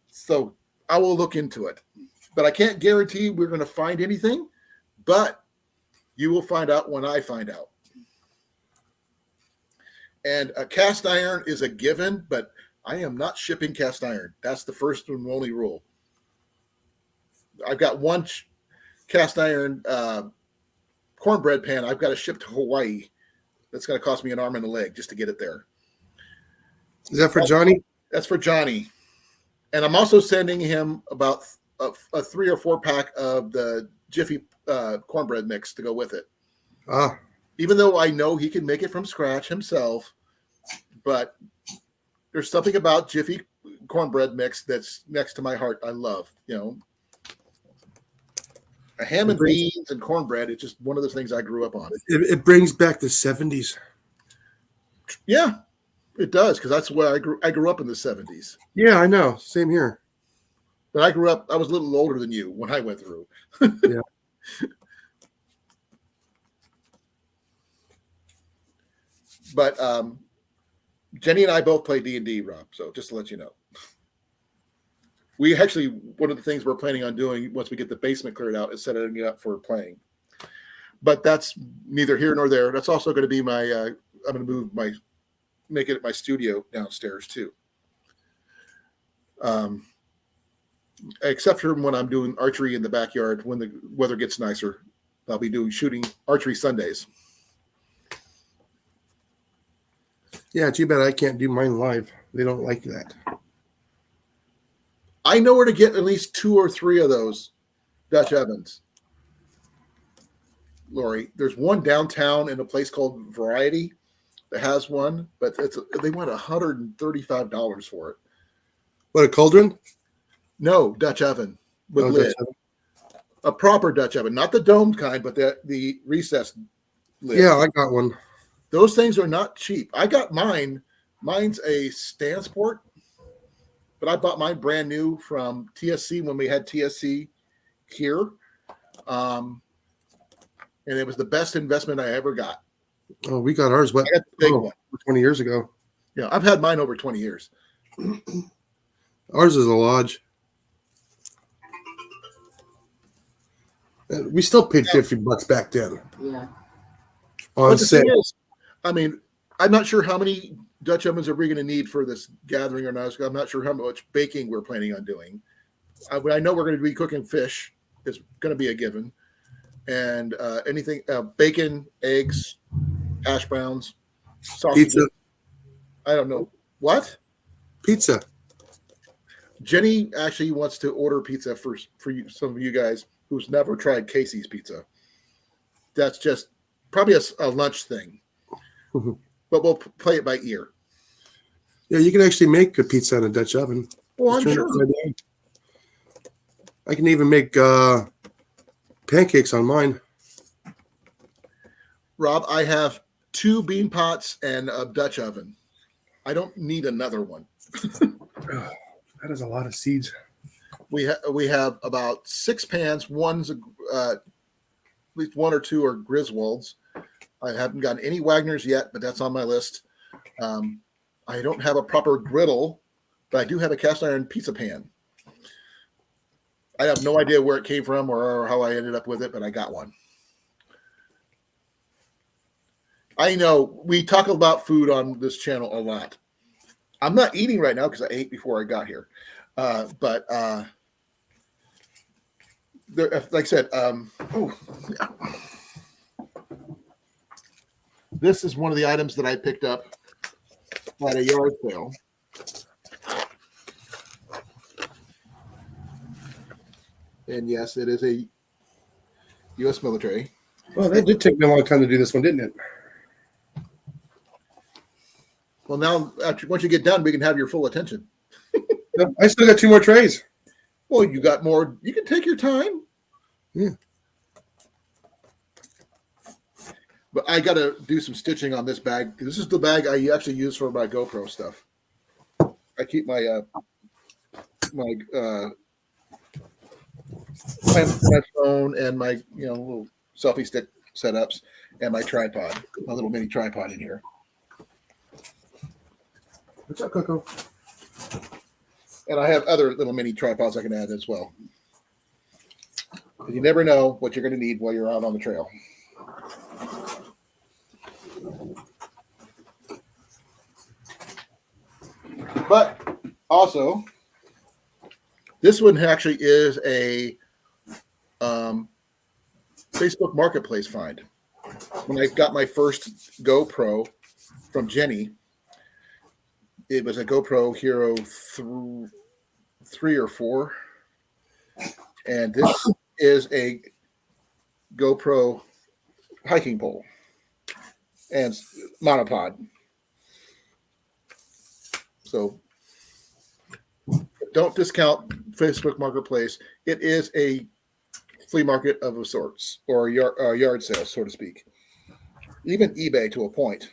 Speaker 2: So I will look into it. But I can't guarantee we're going to find anything. But you will find out when I find out. And a cast iron is a given, but I am not shipping cast iron. That's the first and only rule. I've got one cast iron cornbread pan I've got to ship to Hawaii. That's going to cost me an arm and a leg just to get it there.
Speaker 1: Is that for Johnny?
Speaker 2: That's for Johnny. And I'm also sending him about a 3 or 4 pack of the Jiffy cornbread mix to go with it. Even though I know he can make it from scratch himself, but there's something about Jiffy cornbread mix that's next to my heart. I love, a ham and beans and cornbread. It's just one of those things I grew up on.
Speaker 1: It brings back the 70s.
Speaker 2: Yeah, it does, because that's where I grew up in the 70s.
Speaker 1: Yeah, I know. Same here.
Speaker 2: But I was a little older than you when I went through.
Speaker 1: Yeah.
Speaker 2: But Jenny and I both play D&D, Rob, so just to let you know. We actually, one of the things we're planning on doing once we get the basement cleared out is setting it up for playing. But that's neither here nor there. That's also going to be my, I'm going to make it my studio downstairs too. Except for when I'm doing archery in the backyard, when the weather gets nicer, I'll be shooting archery Sundays.
Speaker 1: Yeah, too bad I can't do mine live. They don't like that.
Speaker 2: I know where to get at least 2 or 3 of those Dutch ovens. Lori, there's one downtown in a place called Variety that has one, but they want $135 for it.
Speaker 1: What, a cauldron?
Speaker 2: No, Dutch oven with lid. a proper Dutch oven, not the domed kind, but the recessed lid.
Speaker 1: Yeah, I got one.
Speaker 2: Those things are not cheap. I got mine. Mine's a Stansport, but I bought mine brand new from TSC when we had TSC here. And it was the best investment I ever got.
Speaker 1: Oh, we got ours. What?
Speaker 2: I got the big one.
Speaker 1: 20 years ago.
Speaker 2: Yeah, I've had mine over 20 years.
Speaker 1: Ours is a Lodge. We still paid $50 back then
Speaker 3: Yeah.
Speaker 1: on
Speaker 2: But the thing
Speaker 1: sale.
Speaker 2: is, I mean, I'm not sure how many Dutch ovens are we going to need for this gathering or not. I'm not sure how much baking we're planning on doing. I know we're going to be cooking fish. It's going to be a given. And anything, bacon, eggs, hash browns, sausages.
Speaker 1: Pizza.
Speaker 2: I don't know. What?
Speaker 1: Pizza.
Speaker 2: Jenny actually wants to order pizza for you, some of you guys who's never tried Casey's pizza. That's just probably a lunch thing.
Speaker 1: Mhm.
Speaker 2: But we'll play it by ear.
Speaker 1: Yeah, you can actually make a pizza in a Dutch oven.
Speaker 2: Well,
Speaker 1: Just
Speaker 2: I'm
Speaker 1: turn it
Speaker 2: sure.
Speaker 1: upside down. I can even make pancakes on mine.
Speaker 2: Rob, I have 2 bean pots and a Dutch oven. I don't need another one.
Speaker 1: That is a lot of seeds.
Speaker 2: We have about 6 pans. One's at least 1 or 2 are Griswolds. I haven't gotten any Wagner's yet, but that's on my list. I don't have a proper griddle, but I do have a cast iron pizza pan. I have no idea where it came from or how I ended up with it, but I got one. I know we talk about food on this channel a lot. I'm not eating right now because I ate before I got here. But there, like I said, this is one of the items that I picked up at a yard sale. And yes, it is a U.S. military.
Speaker 1: Well, that did take me a long time to do this one, didn't it?
Speaker 2: Well, now once you get done, we can have your full attention.
Speaker 1: No, I still got 2 more trays.
Speaker 2: Well, you got more. You can take your time.
Speaker 1: Yeah.
Speaker 2: But I got to do some stitching on this bag. This is the bag I actually use for my GoPro stuff. I keep my my phone and my little selfie stick setups and my tripod, my little mini tripod in here.
Speaker 1: What's up, Coco?
Speaker 2: And I have other little mini tripods I can add as well. You never know what you're going to need while you're out on the trail. But also, this one actually is a Facebook Marketplace find. When I got my first GoPro from Jenny, it was a GoPro Hero 3 or 4. And this is a GoPro hiking pole and monopod. So don't discount Facebook Marketplace. It is a flea market of sorts, or a yard sale, so to speak. Even eBay to a point.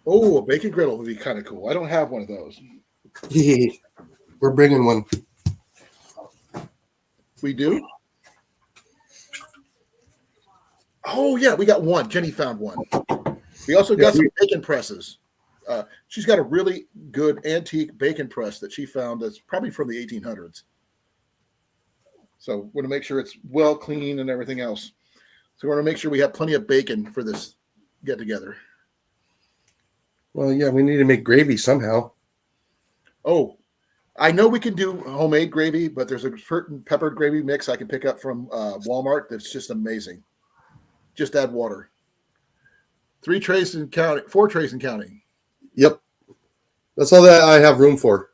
Speaker 2: Oh, a bacon griddle would be kind of cool. I don't have one of those.
Speaker 1: We're bringing one.
Speaker 2: We do? Oh, yeah, we got one. Jenny found one. We also got some bacon presses. She's got a really good antique bacon press that she found that's probably from the 1800s. So we want to make sure it's well clean and everything else. So we want to make sure we have plenty of bacon for this get together.
Speaker 1: Well, yeah, we need to make gravy somehow.
Speaker 2: Oh, I know we can do homemade gravy, but there's a certain peppered gravy mix I can pick up from Walmart that's just amazing. Just add water. 3 trays and counting, 4 trays and counting.
Speaker 1: Yep. That's all that I have room for.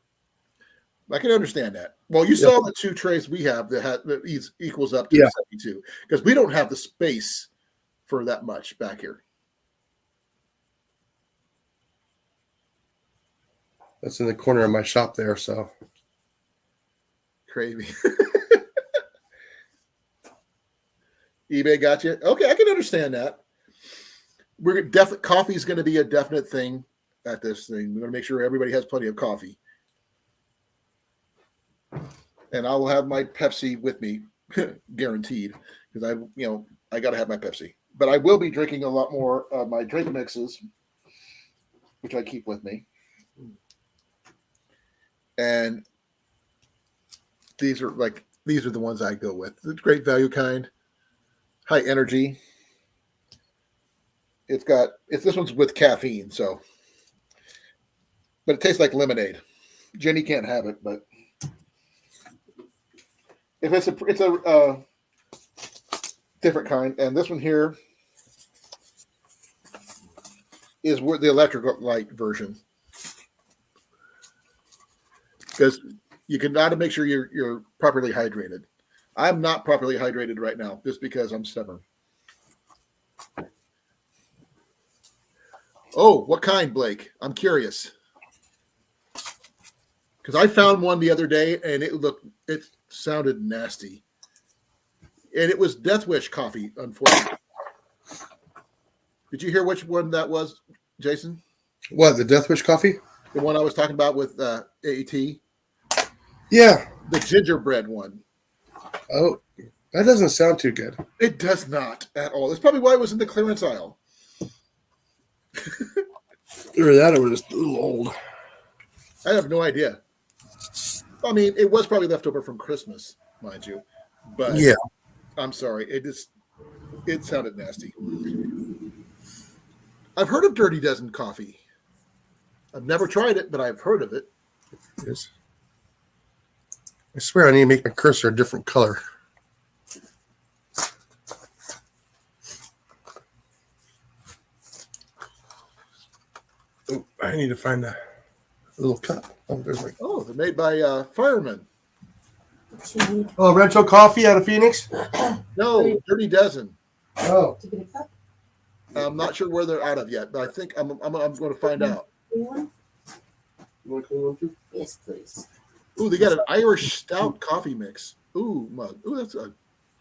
Speaker 2: I can understand that. Well, you saw the 2 trays we have that equals up to 72 because we don't have the space for that much back here.
Speaker 1: That's in the corner of my shop there. So
Speaker 2: Craving. eBay got you. Okay, I can understand that. We're definitely coffee is going to be a definite thing at this thing. We're going to make sure everybody has plenty of coffee, and I will have my Pepsi with me, guaranteed, because I got to have my Pepsi. But I will be drinking a lot more of my drink mixes, which I keep with me, and these are the ones I go with. The great value kind, high energy. This one's with caffeine, but it tastes like lemonade. Jenny can't have it, but if it's a different kind, and this one here is the electric light version, because you can got to make sure you're properly hydrated. I'm not properly hydrated right now, just because I'm stubborn. Oh, what kind, Blake? I'm curious. Because I found one the other day and it sounded nasty. And it was Death Wish coffee, unfortunately. Did you hear which one that was, Jason?
Speaker 1: What, the Death Wish coffee?
Speaker 2: The one I was talking about with AET?
Speaker 1: Yeah.
Speaker 2: The gingerbread one.
Speaker 1: Oh, that doesn't sound too good.
Speaker 2: It does not at all. That's probably why it was in the clearance aisle.
Speaker 1: Or that, or we're just a little old.
Speaker 2: I have no idea. I mean, it was probably left over from Christmas, mind you. But
Speaker 1: Yeah.
Speaker 2: I'm sorry. It sounded nasty. I've heard of Dirty Dozen coffee. I've never tried it, but I've heard of it.
Speaker 1: Yes. I swear I need to make my cursor a different color. Oh, I need to find a little cup. Oh, there's my.
Speaker 2: Oh, they're made by Fireman.
Speaker 1: Oh, Rancho Coffee out of Phoenix?
Speaker 2: No, Dirty Dozen.
Speaker 1: Oh.
Speaker 2: I'm not sure where they're out of yet, but I think I'm going to find out.
Speaker 1: You want to clean one too?
Speaker 3: Yes, please.
Speaker 2: Ooh, they got an Irish Stout coffee mix. Ooh, mug. Ooh, that's a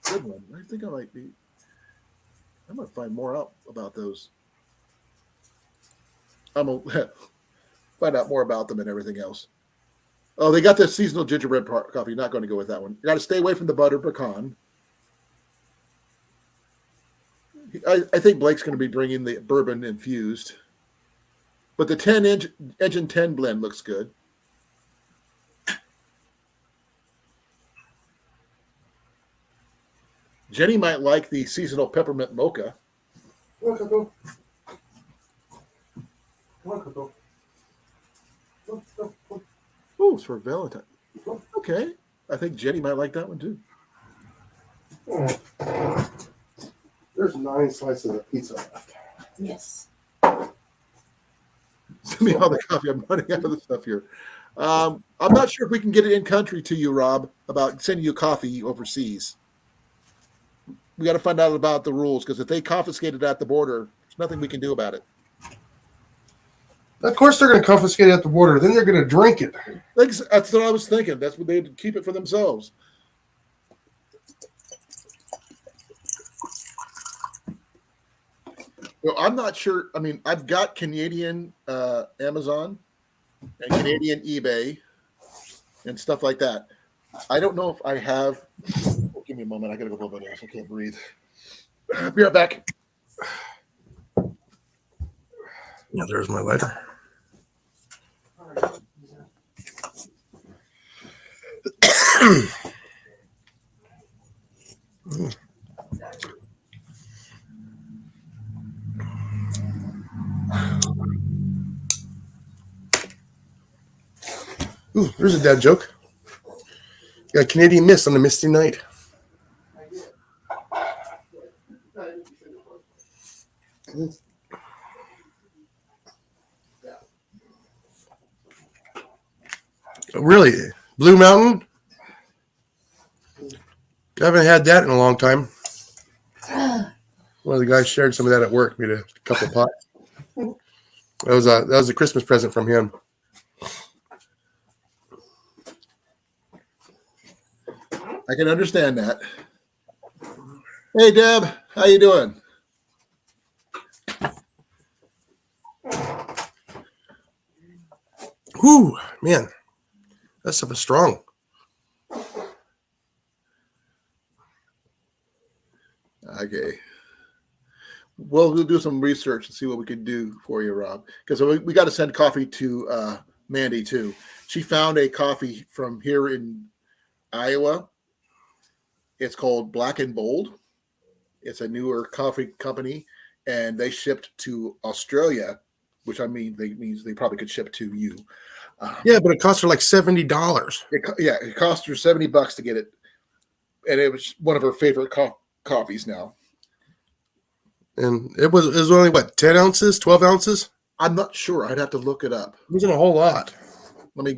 Speaker 2: good one. I think I'm going to find more out about those. I'm going to find out more about them and everything else. Oh, they got the seasonal gingerbread coffee. Not going to go with that one. You got to stay away from the butter pecan. I think Blake's going to be bringing the bourbon infused. But the Engine 10 blend looks good. Jenny might like the seasonal peppermint mocha.
Speaker 1: Come on, Coco. Come on, Coco. Come.
Speaker 2: Oh, it's for Valentine. Okay. I think Jenny might like that one too.
Speaker 1: Oh. There's 9 slices of pizza left.
Speaker 3: Yes.
Speaker 2: Send me all the coffee. I'm running out of the stuff here. I'm not sure if we can get it in country to you, Rob, about sending you coffee overseas. We got to find out about the rules, because if they confiscate it at the border, there's nothing we can do about it.
Speaker 1: Of course they're going to confiscate it at the border. Then they're going to drink it.
Speaker 2: That's what I was thinking. That's what they'd keep it for themselves. Well, I'm not sure. I mean, I've got Canadian Amazon and Canadian eBay and stuff like that. I don't know if I have. Oh, give me a moment. I got to go blow my nose. I can't breathe. Be right back.
Speaker 1: Yeah, there's my lighter. Ooh, there's a dad joke. Got Canadian Mist on a misty night. Really? Blue Mountain? I haven't had that in a long time. One of the guys shared some of that at work. Made a couple of pots. That was a Christmas present from him.
Speaker 2: I can understand that. Hey, Deb, how you doing?
Speaker 1: Whew, man, that stuff is strong.
Speaker 2: Okay. We'll do some research and see what we can do for you, Rob. Because we got to send coffee to Mandy too. She found a coffee from here in Iowa. It's called Black and Bold. It's a newer coffee company, and they shipped to Australia, which means they probably could ship to you.
Speaker 1: Yeah, but it costs her like $70.
Speaker 2: It cost her $70 to get it, and it was one of her favorite coffees now.
Speaker 1: And it was only what, 10 ounces, 12 ounces?
Speaker 2: I'm not sure. I'd have to look it up.
Speaker 1: It wasn't a whole lot.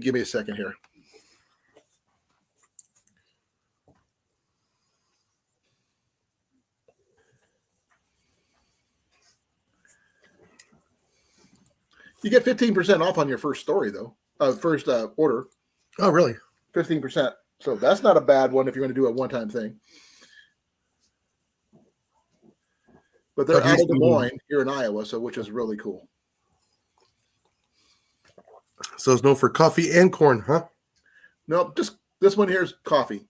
Speaker 2: Give me a second here. You get 15% off on your first story, though. First order.
Speaker 1: Oh, really?
Speaker 2: 15%. So that's not a bad one if you're going to do a one-time thing. But they're out of Des Moines here in Iowa, which is really cool.
Speaker 1: So it's known for coffee and corn, huh?
Speaker 2: No, just this one here is coffee.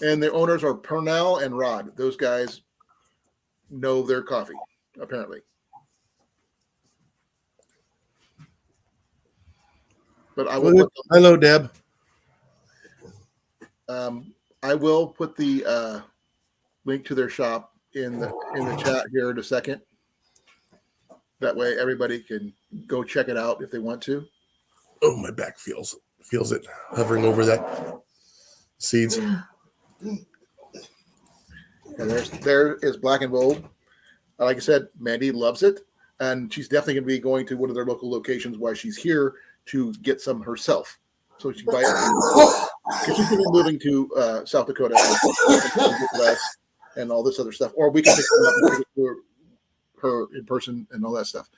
Speaker 2: And the owners are Purnell and Rod. Those guys know their coffee, apparently. But I will
Speaker 1: hello, Deb.
Speaker 2: I will put the link to their shop in the chat here in a second. That way everybody can go check it out if they want to.
Speaker 1: Oh, my back feels it hovering over that seeds.
Speaker 2: And there is Black and Bold. Like I said, Mandy loves it, and she's definitely going to be going to one of their local locations while she's here to get some herself. So she can buy it. Because she's going to be moving to South Dakota and all this other stuff. Or we can pick them up and take it to her in person and all that stuff.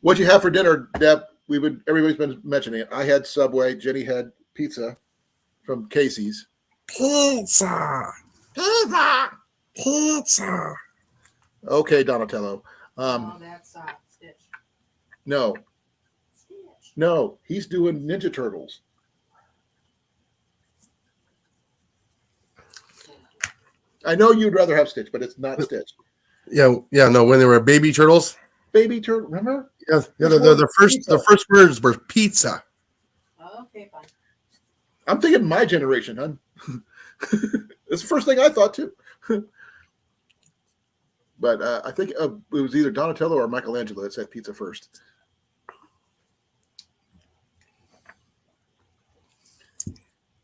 Speaker 2: What you have for dinner, Deb? Everybody's been mentioning it. I had Subway. Jenny had pizza from Casey's.
Speaker 1: Pizza.
Speaker 2: Okay, Donatello.
Speaker 4: That's Stitch.
Speaker 2: No, he's doing Ninja Turtles. I know you'd rather have Stitch, but it's not Stitch.
Speaker 1: Yeah, no. When they were baby turtles.
Speaker 2: Baby turtle, remember?
Speaker 1: Yeah. The first words were pizza.
Speaker 4: Okay, fine.
Speaker 2: I'm thinking my generation, huh? It's the first thing I thought too. But I think it was either Donatello or Michelangelo that said pizza first.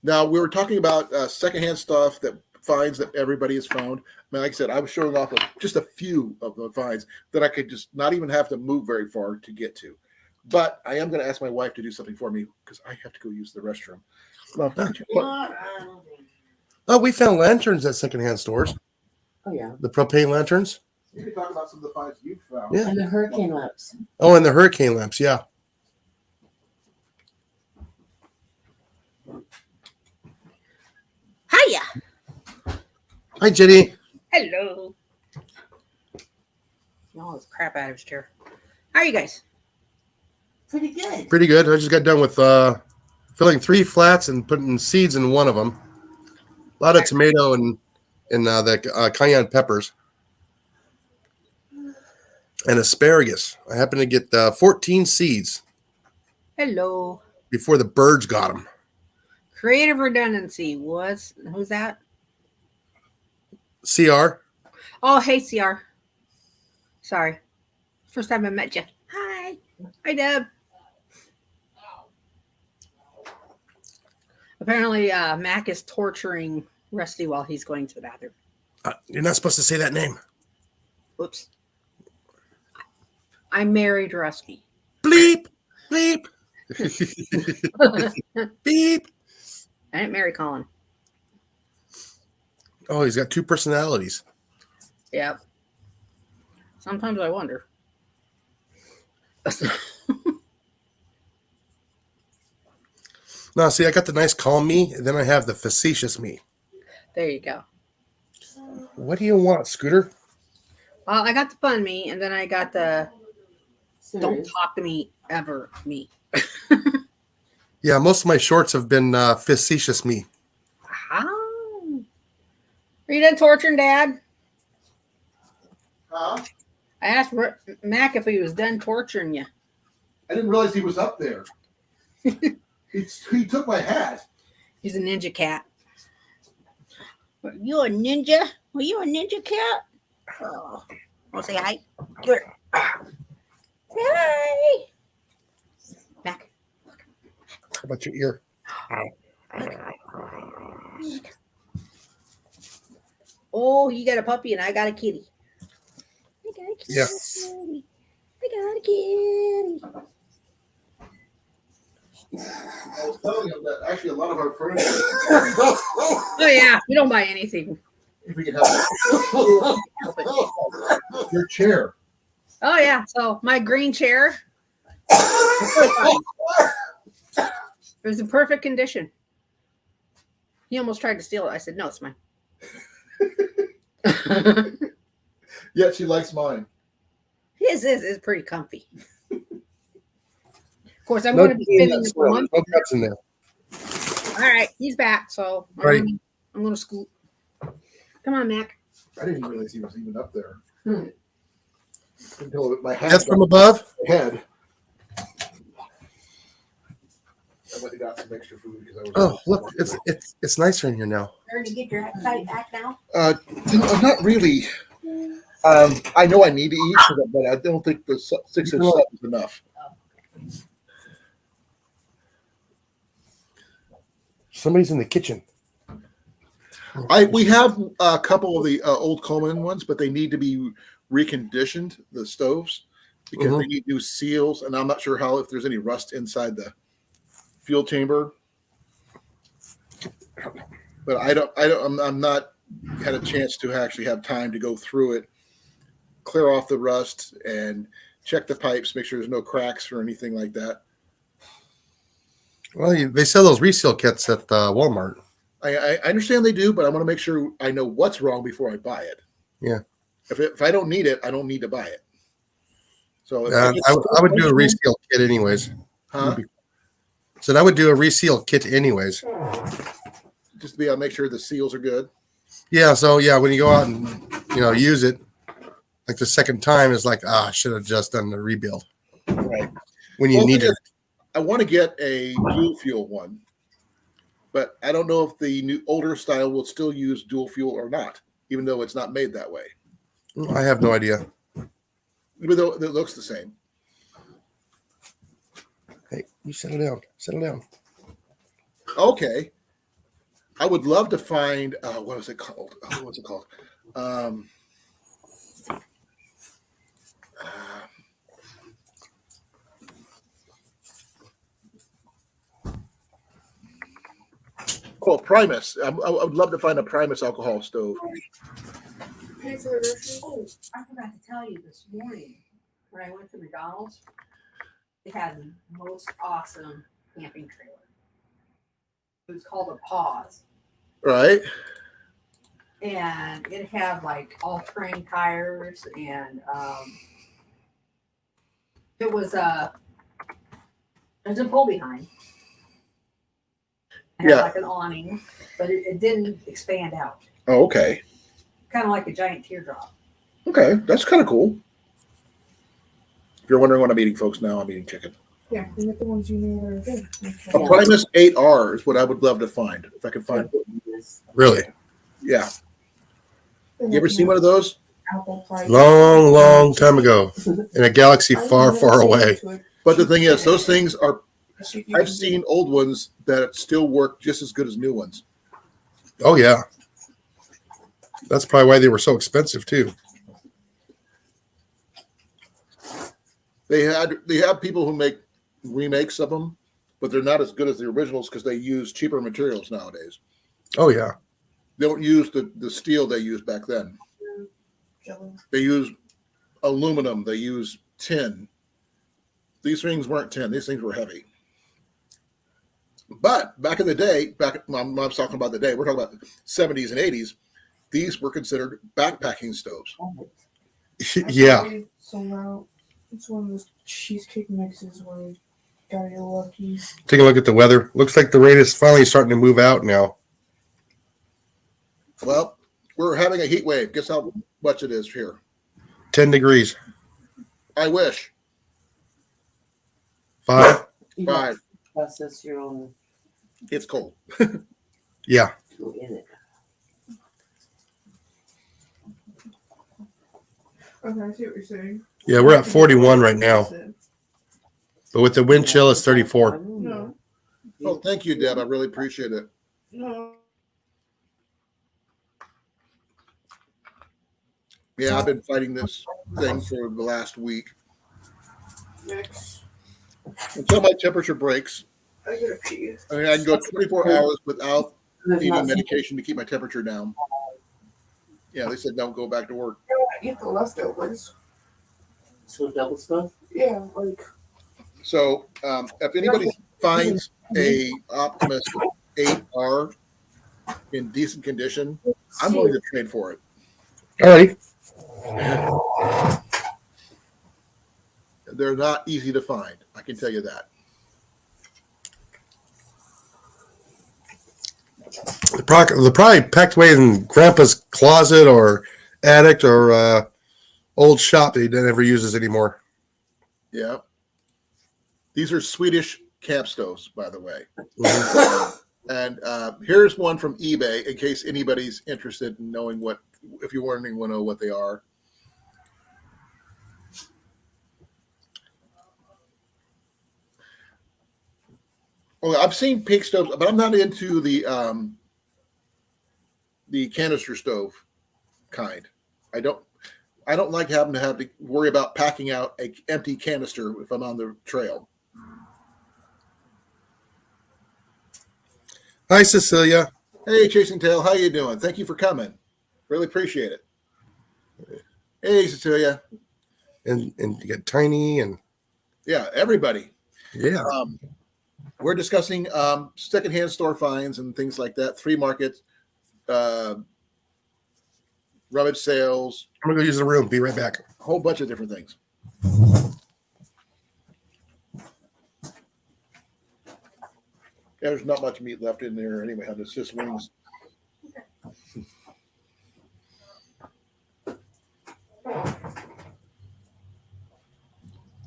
Speaker 2: Now, we were talking about secondhand stuff finds that everybody has found. I mean, like I said, I was showing off just a few of the finds that I could just not even have to move very far to get to. But I am going to ask my wife to do something for me because I have to go use the restroom.
Speaker 1: Oh, we found lanterns at secondhand stores.
Speaker 3: Oh, yeah.
Speaker 1: The propane lanterns.
Speaker 2: You can talk about some of the finds you've found.
Speaker 1: Yeah.
Speaker 3: And the hurricane lamps.
Speaker 1: Oh, and the hurricane lamps. Yeah.
Speaker 5: Hiya.
Speaker 1: Hi, Jenny.
Speaker 5: Hello. All this crap out of his chair. How are you guys?
Speaker 3: Pretty good.
Speaker 1: Pretty good. I just got done with filling 3 flats and putting seeds in one of them. A lot of tomato and the cayenne peppers. And asparagus. I happened to get 14 seeds
Speaker 5: Hello.
Speaker 1: before the birds got them.
Speaker 5: Creative redundancy. Who's that?
Speaker 1: CR.
Speaker 5: Oh, hey, CR. Sorry. First time I met you. Hi. Hi, Deb. Apparently, Mac is torturing Rusty while he's going to the bathroom.
Speaker 1: You're not supposed to say that name.
Speaker 5: Oops. I married Rusty.
Speaker 1: Bleep. Bleep. Beep.
Speaker 5: I didn't marry Colin.
Speaker 1: Oh, he's got 2 personalities.
Speaker 5: Yep. Sometimes I wonder.
Speaker 1: No, see, I got the nice calm me, and then I have the facetious me.
Speaker 5: There you go.
Speaker 1: What do you want, Scooter?
Speaker 5: Well, I got the fun me, and then I got the don't
Speaker 3: Serious.
Speaker 5: talk to me ever me.
Speaker 1: Yeah, most of my shorts have been facetious me.
Speaker 5: How? Are you done torturing Dad?
Speaker 2: Huh?
Speaker 5: I asked Mac if he was done torturing you.
Speaker 2: I didn't realize he was up there. He took my hat.
Speaker 5: He's a ninja cat. Are you a ninja? Were you a ninja cat? Oh, want to say hi? Here. Say hi. Mac.
Speaker 1: How about your ear?
Speaker 5: Oh, you got a puppy and I got a kitty. I got a kitty.
Speaker 1: Yes.
Speaker 5: I got a kitty.
Speaker 2: I was telling him that actually a lot of our furniture.
Speaker 5: Oh yeah, we don't buy anything.
Speaker 2: If we could have your chair.
Speaker 5: Oh yeah, so my green chair is in perfect condition. He almost tried to steal it. I said, no, it's mine.
Speaker 2: Yet she likes mine.
Speaker 5: His is pretty comfy. Of course, I'm going to be spending the month.
Speaker 1: No cuts in there.
Speaker 5: All right, he's back, so
Speaker 1: Right.
Speaker 5: I'm going to scoot. Come on, Mac.
Speaker 2: I didn't realize he was even up there. Until my hat
Speaker 1: That's from
Speaker 2: got
Speaker 1: above.
Speaker 2: my head. I went and got some extra food because I was.
Speaker 1: Oh, look, it's nicer in here now.
Speaker 5: Ready to get your appetite back now?
Speaker 2: Not really. I know I need to eat, but I don't think the 6-inch sub is enough.
Speaker 1: Somebody's in the kitchen.
Speaker 2: We have a couple of the old Colan ones, but they need to be reconditioned, the stoves, because they need new seals, and I'm not sure if there's any rust inside the fuel chamber. But I'm not had a chance to actually have time to go through it, clear off the rust, and check the pipes, make sure there's no cracks or anything like that.
Speaker 1: Well, they sell those reseal kits at Walmart.
Speaker 2: I understand they do, but I want to make sure I know what's wrong before I buy it.
Speaker 1: Yeah.
Speaker 2: If I don't need it, I don't need to buy it. So if
Speaker 1: I would do a reseal kit anyways.
Speaker 2: Huh?
Speaker 1: So I would do a reseal kit anyways.
Speaker 2: Just to be able to make sure the seals are good.
Speaker 1: Yeah. So yeah, when you go out and use it, like the second time is like, I should have just done the rebuild.
Speaker 2: Right.
Speaker 1: When you need it.
Speaker 2: I want to get a dual fuel one, but I don't know if the new older style will still use dual fuel or not, even though it's not made that way.
Speaker 1: I have no idea.
Speaker 2: Even though it looks the same.
Speaker 1: Hey, you settle down. Settle down.
Speaker 2: Okay. I would love to find what was it called? What's it called? Called Primus. I would love to find a Primus alcohol stove.
Speaker 4: Oh, I forgot to tell you this morning when I went to McDonald's, they had the most awesome camping trailer. It was called a Pause,
Speaker 2: Right?
Speaker 4: and it had like all-terrain tires, and it was there's a pull behind. It had like an awning, but it didn't expand out.
Speaker 2: Oh, okay.
Speaker 4: Kind of like a giant teardrop.
Speaker 2: Okay. That's kind of cool. If you're wondering what I'm eating, folks, now I'm eating chicken.
Speaker 4: Yeah, the ones you knew were good.
Speaker 2: A Primus 8R is what I would love to find, if I could find it.
Speaker 1: Really?
Speaker 2: Yeah. You ever seen one of those?
Speaker 1: Long, long time ago in a galaxy far, far away.
Speaker 2: But the thing is, those things are, I've seen old ones that still work just as good as new ones.
Speaker 1: Oh, yeah. That's probably why they were so expensive, too.
Speaker 2: They have people who make remakes of them, but they're not as good as the originals because they use cheaper materials nowadays.
Speaker 1: Oh, yeah.
Speaker 2: They don't use the steel they used back then. They use aluminum. They use tin. These things weren't tin. These things were heavy. But back in the day, mom's talking about the day, we're talking about the 70s and 80s, these were considered backpacking stoves.
Speaker 1: Yeah.
Speaker 6: So now it's one of those cheesecake mixes where you gotta get lucky.
Speaker 1: Take a look at the weather. Looks like the rain is finally starting to move out now.
Speaker 2: Well, we're having a heat wave. Guess how much it is here?
Speaker 1: 10 degrees.
Speaker 2: I wish.
Speaker 1: 5.
Speaker 3: You
Speaker 2: 5.
Speaker 3: process your own
Speaker 2: It's cold.
Speaker 1: Yeah.
Speaker 3: in it.
Speaker 6: Okay, I see what you're saying.
Speaker 1: Yeah, we're at 41 right now. But with the wind chill, it's 34.
Speaker 6: No,
Speaker 2: Oh, thank you, Deb. I really appreciate it.
Speaker 6: no.
Speaker 2: Yeah, I've been fighting this thing for the last week.
Speaker 6: Next,
Speaker 2: Until my temperature breaks,
Speaker 6: I gotta pee.
Speaker 2: I mean, I can go 24 hours without
Speaker 3: There's
Speaker 2: needing
Speaker 3: not
Speaker 2: medication to keep my temperature down. Yeah, they said don't go back to work.
Speaker 6: Eat the leftovers.
Speaker 3: so double stuff.
Speaker 6: Yeah, like
Speaker 2: So if anybody finds a Optimus 8R in decent condition, I'm willing to trade for it.
Speaker 1: Alrighty.
Speaker 2: They're not easy to find. I can tell you that.
Speaker 1: They're probably packed away in Grandpa's closet or attic or old shop that he never uses anymore.
Speaker 2: Yeah. These are Swedish camp stoves, by the way. And here's one from eBay in case anybody's interested in knowing what, if you're wondering what they are. Oh, I've seen pig stoves, but I'm not into the canister stove kind. I don't like having to have to worry about packing out an empty canister if I'm on the trail.
Speaker 1: Hi, Cecilia.
Speaker 2: Hey, Chasing Tail, how you doing? Thank you for coming. Really appreciate it. Hey, Cecilia.
Speaker 1: And you got Tiny and
Speaker 2: Yeah, everybody.
Speaker 1: yeah.
Speaker 2: We're discussing secondhand store finds and things like that, flea markets, rummage sales,
Speaker 1: I'm gonna go use the room. Be right back.
Speaker 2: a whole bunch of different things. Yeah, there's not much meat left in there anyway. It's just wings.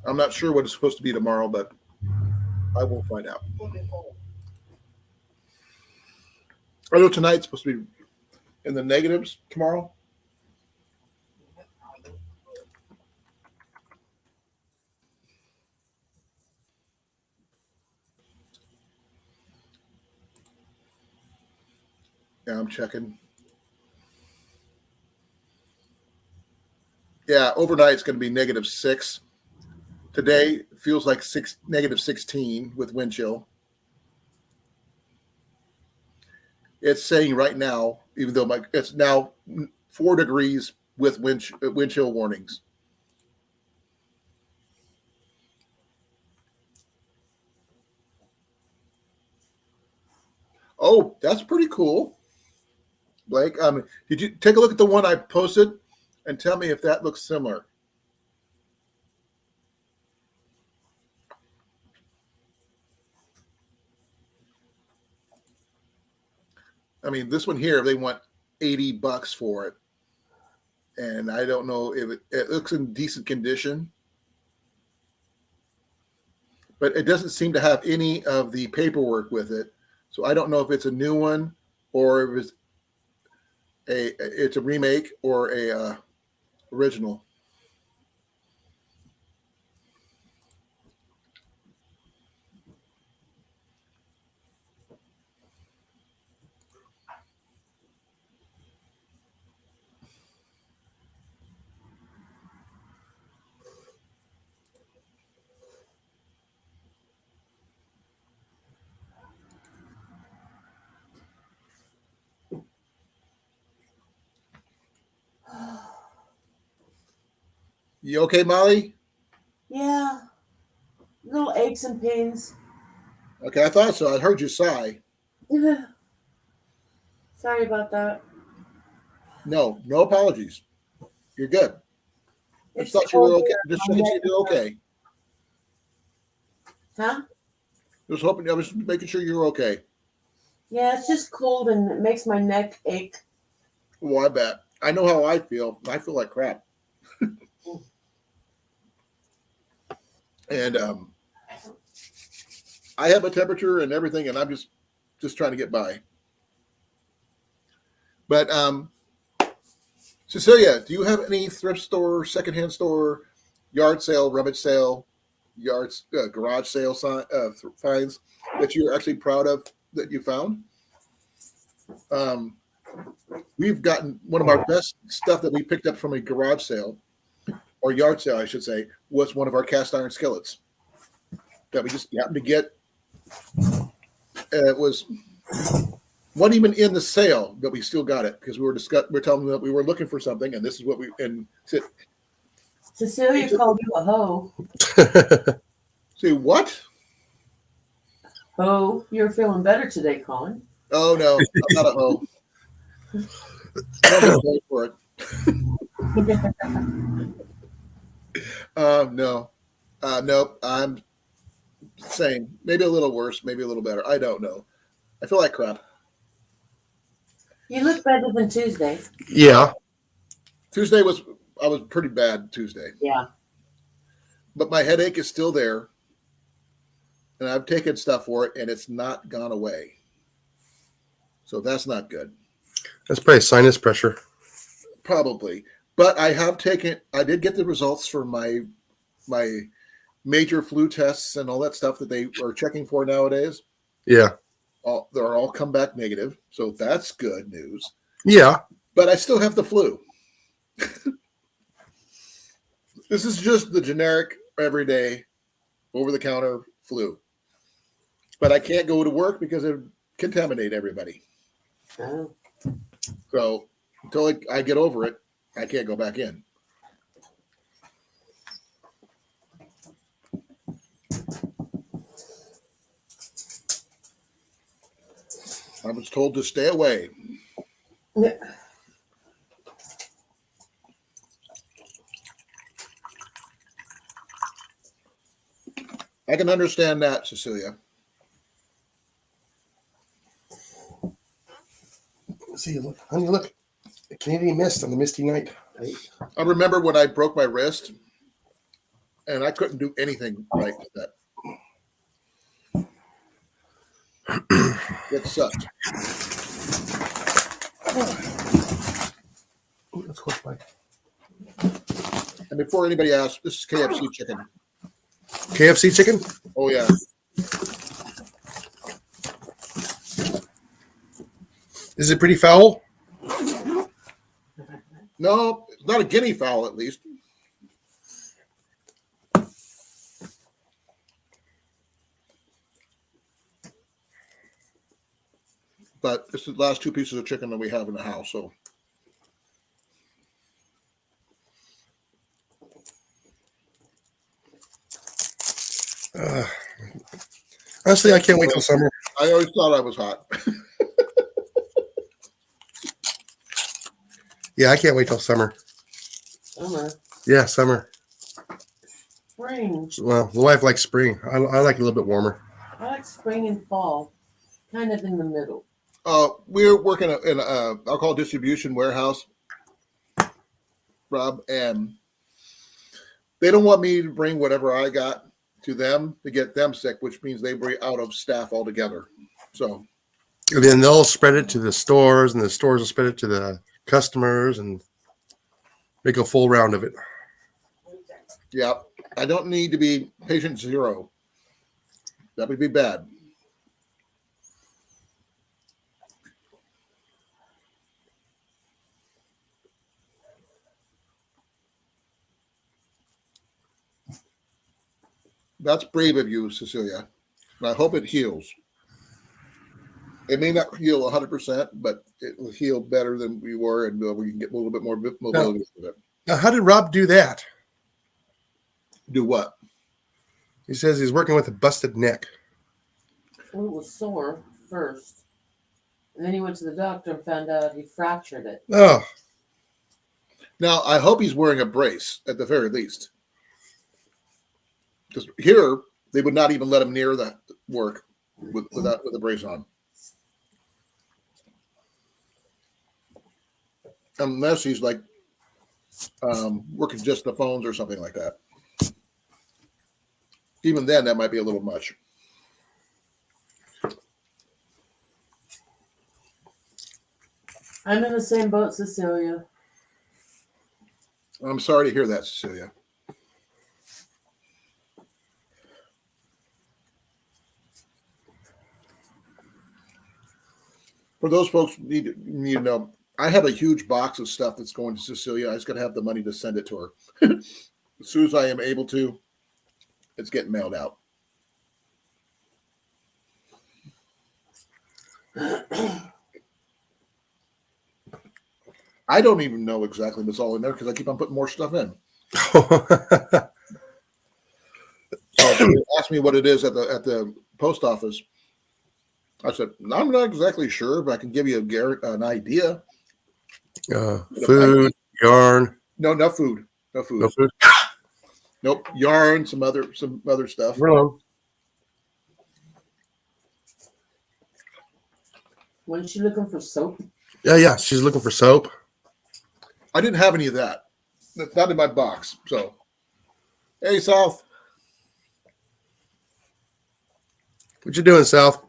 Speaker 2: I'm not sure what it's supposed to be tomorrow, but I will find out. I know tonight's supposed to be in the negatives tomorrow. Yeah, I'm checking. Yeah, overnight it's going to be -6. Today feels like -16 with wind chill. It's saying right now, even though it's now 4 degrees with wind chill warnings. Oh, that's pretty cool, Blake. Did you take a look at the one I posted and tell me if that looks similar? I mean, this one here, they want $80 for it. And I don't know if it looks in decent condition, but it doesn't seem to have any of the paperwork with it. So I don't know if it's a new one or if it's a remake or a original. You okay, Molly?
Speaker 3: Yeah. Little aches and pains.
Speaker 2: Okay, I thought so. I heard you sigh.
Speaker 3: Sorry about that.
Speaker 2: No apologies. You're good. I just
Speaker 3: It's
Speaker 2: thought you were
Speaker 3: cold
Speaker 2: okay.
Speaker 3: here.
Speaker 2: Just
Speaker 3: My
Speaker 2: checking
Speaker 3: neck
Speaker 2: you're okay.
Speaker 3: Huh?
Speaker 2: Just hoping. I was making sure you're okay.
Speaker 3: Yeah, it's just cold and it makes my neck ache.
Speaker 2: Well, I bet. I know how I feel. I feel like crap. And I have a temperature and everything, and I'm just trying to get by. But Cecilia, do you have any thrift store, secondhand store, yard sale, rummage sale, garage sale finds that you're actually proud of that you found? We've gotten one of our best stuff that we picked up from a garage sale or yard sale, I should say, was one of our cast iron skillets that we just happened to get. It was wasn't even in the sale, but we still got it because we we're telling them that we were looking for something, and this is what we and said,
Speaker 3: Cecilia called you a hoe.
Speaker 2: say what?
Speaker 3: Hoe, you're feeling better today, Colin.
Speaker 2: Oh no, I'm not a hoe. I'm going for it. No, nope. I'm same. Maybe a little worse. Maybe a little better. I don't know. I feel like crap.
Speaker 3: You look better than Tuesday.
Speaker 1: Yeah.
Speaker 2: Tuesday I was pretty bad Tuesday,
Speaker 3: Yeah.
Speaker 2: but my headache is still there, and I've taken stuff for it, and it's not gone away. So that's not good.
Speaker 1: That's probably sinus pressure.
Speaker 2: Probably, but I did get the results for my major flu tests and all that stuff that they are checking for nowadays.
Speaker 1: Yeah.
Speaker 2: They're all come back negative, so that's good news.
Speaker 1: Yeah.
Speaker 2: But I still have the flu. This is just the generic, everyday, over-the-counter flu. But I can't go to work because it would contaminate everybody.
Speaker 3: Oh.
Speaker 2: So until I get over it, I can't go back in. I was told to stay away.
Speaker 3: Yeah.
Speaker 2: I can understand that, Cecilia.
Speaker 1: See, look, honey, look. The Canadian mist on the misty night.
Speaker 2: I remember when I broke my wrist and I couldn't do anything right with that. It sucked.
Speaker 1: Ooh, that's close by.
Speaker 2: And before anybody asks, this is KFC chicken.
Speaker 1: KFC chicken?
Speaker 2: Oh, yeah.
Speaker 1: Is it pretty foul?
Speaker 2: No, it's not a guinea fowl, at least. But it's the last two pieces of chicken that we have in the house. So
Speaker 1: Honestly, I can't wait till summer.
Speaker 2: I always thought I was hot.
Speaker 1: Yeah, I can't wait till summer.
Speaker 3: Summer.
Speaker 1: Yeah, summer.
Speaker 3: Spring.
Speaker 1: Well, the wife likes spring. I like it a little bit warmer.
Speaker 3: I like spring and fall. Kind of in the middle.
Speaker 2: We're working in a alcohol distribution warehouse, Rob, and they don't want me to bring whatever I got to them to get them sick, which means they bring out of staff altogether. So
Speaker 1: And then they'll spread it to the stores, and the stores will spread it to the customers, and make a full round of it.
Speaker 2: yeah, I don't need to be patient zero. That would be bad. That's brave of you, Cecilia. And I hope it heals. It may not heal 100%, but it will heal better than we were, and we can get a little bit more mobility with it.
Speaker 1: Now, how did Rob do that?
Speaker 2: Do what?
Speaker 1: He says he's working with a busted neck.
Speaker 3: Well, it was sore first. And then he went to the doctor and found out he fractured it.
Speaker 1: Oh,
Speaker 2: Now, I hope he's wearing a brace at the very least. Because here, they would not even let him near that work with a brace on. Unless he's like working just the phones or something like that. Even then, that might be a little much.
Speaker 3: I'm in the same boat, Cecilia.
Speaker 2: I'm sorry to hear that, Cecilia. For those folks who need to know, I have a huge box of stuff that's going to Cecilia. I just got to have the money to send it to her. As soon as I am able to, it's getting mailed out. I don't even know exactly what's all in there because I keep on putting more stuff in. So if you ask me what it is at the post office, I said, I'm not exactly sure, but I can give you an idea.
Speaker 1: food, yarn.
Speaker 2: No, no food. No food.
Speaker 1: No food.
Speaker 2: Nope. Yarn, some other stuff.
Speaker 1: Wrong.
Speaker 3: Wasn't she looking for soap?
Speaker 1: Yeah. She's looking for soap.
Speaker 2: I didn't have any of that. That's not in my box. So, hey, South.
Speaker 1: What you doing, South?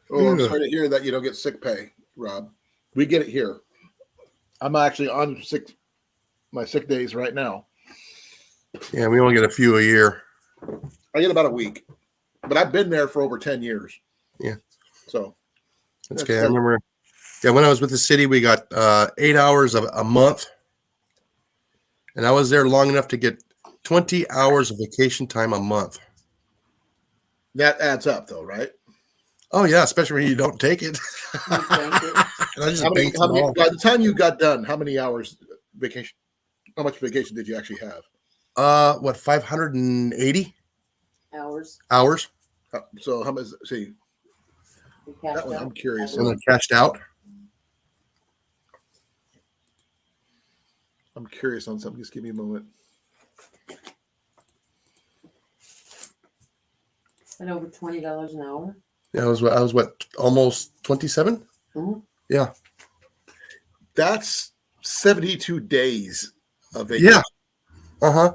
Speaker 2: Oh, I'm
Speaker 1: Yeah.
Speaker 2: sorry to hear that you don't get sick pay, Rob. We get it here. I'm actually on my sick days right now.
Speaker 1: Yeah, we only get a few a year.
Speaker 2: I get about a week, but I've been there for over 10 years.
Speaker 1: Yeah.
Speaker 2: So
Speaker 1: That's okay. I remember. Yeah, when I was with the city, we got 8 hours of a month, and I was there long enough to get 20 hours of vacation time a month.
Speaker 2: that adds up, though, right?
Speaker 1: Oh yeah, especially when you don't take it.
Speaker 3: You drank it.
Speaker 1: And I just
Speaker 2: How many,
Speaker 1: banked them all.
Speaker 2: by the time you got done, how many hours vacation? How much vacation did you actually have?
Speaker 1: What 580
Speaker 3: Hours.
Speaker 1: hours?
Speaker 2: So how much? See,
Speaker 3: We cashed
Speaker 2: that one
Speaker 3: out.
Speaker 2: I'm curious.
Speaker 1: And I cashed out.
Speaker 2: I'm curious on something. Just give me a moment.
Speaker 3: At over $20 an hour.
Speaker 1: Yeah, I was what, almost 27?
Speaker 3: Mhm.
Speaker 1: Yeah.
Speaker 2: That's 72 days of vacation.
Speaker 1: Yeah. Uh-huh.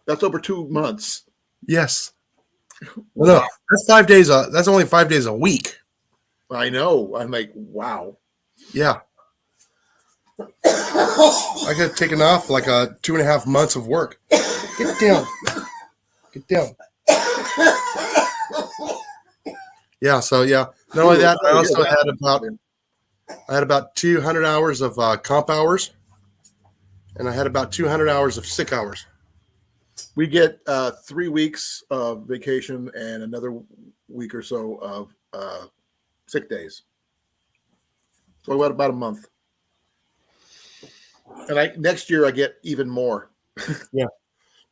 Speaker 2: That's over 2 months.
Speaker 1: Yes. Well, no, that's 5 days. That's only 5 days a week.
Speaker 2: I know. I'm like, wow.
Speaker 1: Yeah. I could have taken off like 2.5 months of work. Get down. Get down. Yeah. So yeah. Not only that, I also had about 200 hours of comp hours, and I had about 200 hours of sick hours.
Speaker 2: We get 3 weeks of vacation and another week or so of sick days. So what about a month? And next year I get even more.
Speaker 1: Yeah.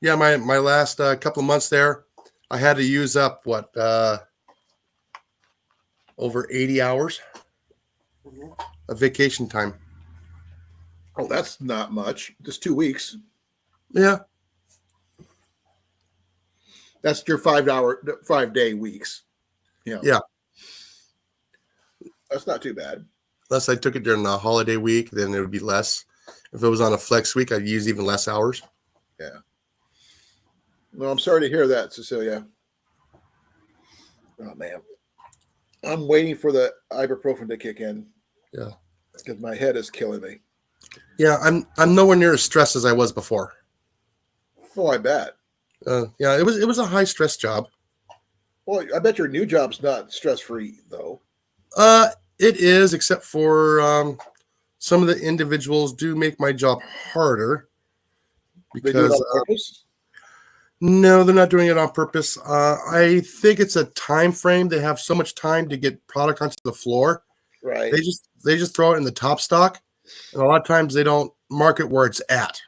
Speaker 1: My last couple of months there, I had to use up over 80 hours of vacation time.
Speaker 2: Oh, that's not much. Just 2 weeks.
Speaker 1: Yeah.
Speaker 2: That's your 5-day weeks. Yeah.
Speaker 1: Yeah.
Speaker 2: That's not too bad.
Speaker 1: Unless I took it during the holiday week, then it would be less. If it was on a flex week, I'd use even less hours.
Speaker 2: Yeah. Well, I'm sorry to hear that, Cecilia. Oh man. I'm waiting for the ibuprofen to kick in.
Speaker 1: Yeah.
Speaker 2: Because my head is killing me.
Speaker 1: Yeah, I'm nowhere near as stressed as I was before.
Speaker 2: Oh, I bet.
Speaker 1: Yeah, it was a high stress job.
Speaker 2: Well, I bet your new job's not stress free though.
Speaker 1: It is, except for some of the individuals do make my job harder.
Speaker 2: They do it
Speaker 1: Because
Speaker 2: on purpose.
Speaker 1: no, they're not doing it on purpose. I think it's a time frame. They have so much time to get product onto the floor.
Speaker 2: Right.
Speaker 1: They just throw it in the top stock, and a lot of times they don't mark it where it's at.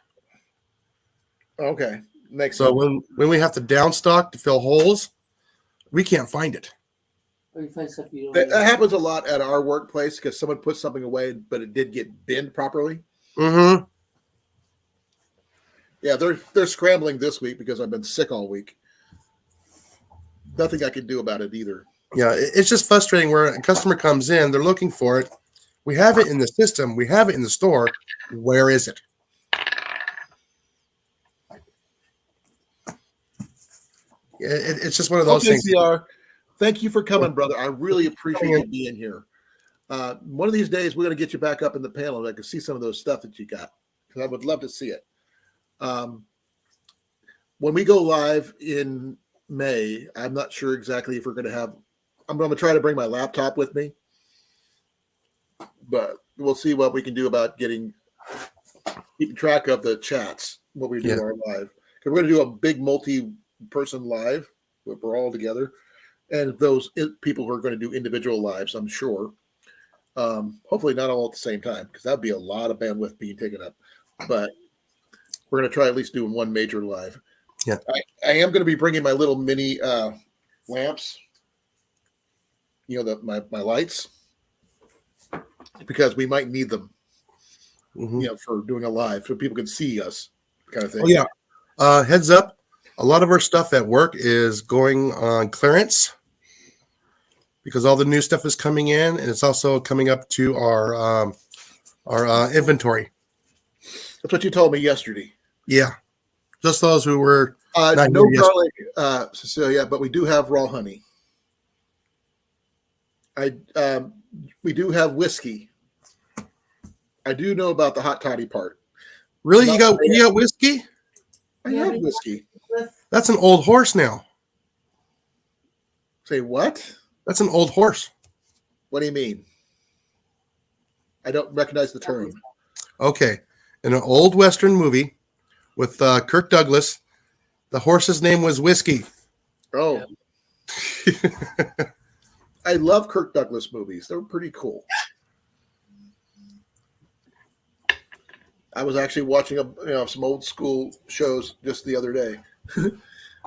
Speaker 2: Okay, makes
Speaker 1: So
Speaker 2: sense.
Speaker 1: when we have to downstock to fill holes, we can't find it.
Speaker 3: Or you find stuff you don't
Speaker 2: That
Speaker 3: need.
Speaker 2: happens a lot at our workplace because someone put something away, but it did get binned properly.
Speaker 1: Mm-hmm.
Speaker 2: Yeah, they're scrambling this week because I've been sick all week. Nothing I can do about it either.
Speaker 1: Yeah, it's just frustrating where a customer comes in, they're looking for it. We have it in the system. We have it in the store. Where is it? It's just one of those
Speaker 2: Okay,
Speaker 1: things.
Speaker 2: CR. Thank you for coming, brother. I really appreciate you being here. One of these days, we're going to get you back up in the panel and I can see some of those stuff that you got because I would love to see it. When we go live in May, I'm not sure exactly if we're going to have. I'm going to try to bring my laptop with me, but we'll see what we can do about keeping track of the chats. What we do
Speaker 1: Yeah.
Speaker 2: our live because we're going to do a big multi-person live. We're all together, and those people who are going to do individual lives, I'm sure. Hopefully not all at the same time because that'd be a lot of bandwidth being taken up. But we're going to try at least doing one major live.
Speaker 1: Yeah.
Speaker 2: I am going to be bringing my little mini lamps. You know, my lights because we might need them.
Speaker 1: Mm-hmm.
Speaker 2: You know, for doing a live so people can see us, kind of thing.
Speaker 1: Oh yeah. Heads up. A lot of our stuff at work is going on clearance because all the new stuff is coming in, and it's also coming up to our inventory.
Speaker 2: That's what you told me yesterday.
Speaker 1: Yeah, just those who were not
Speaker 2: No
Speaker 1: here yesterday.
Speaker 2: garlic, Cecilia, but we do have raw honey. We do have whiskey. I do know about the hot toddy part.
Speaker 1: Really, you got whiskey?
Speaker 2: I
Speaker 3: Yeah,
Speaker 2: have
Speaker 3: but-
Speaker 2: whiskey.
Speaker 1: That's an old horse now.
Speaker 2: Say what?
Speaker 1: That's an old horse.
Speaker 2: What do you mean? I don't recognize the term.
Speaker 1: Okay, in an old Western movie with Kirk Douglas, the horse's name was Whiskey.
Speaker 2: Oh, I love Kirk Douglas movies. They're pretty cool. I was actually watching some old school shows just the other day.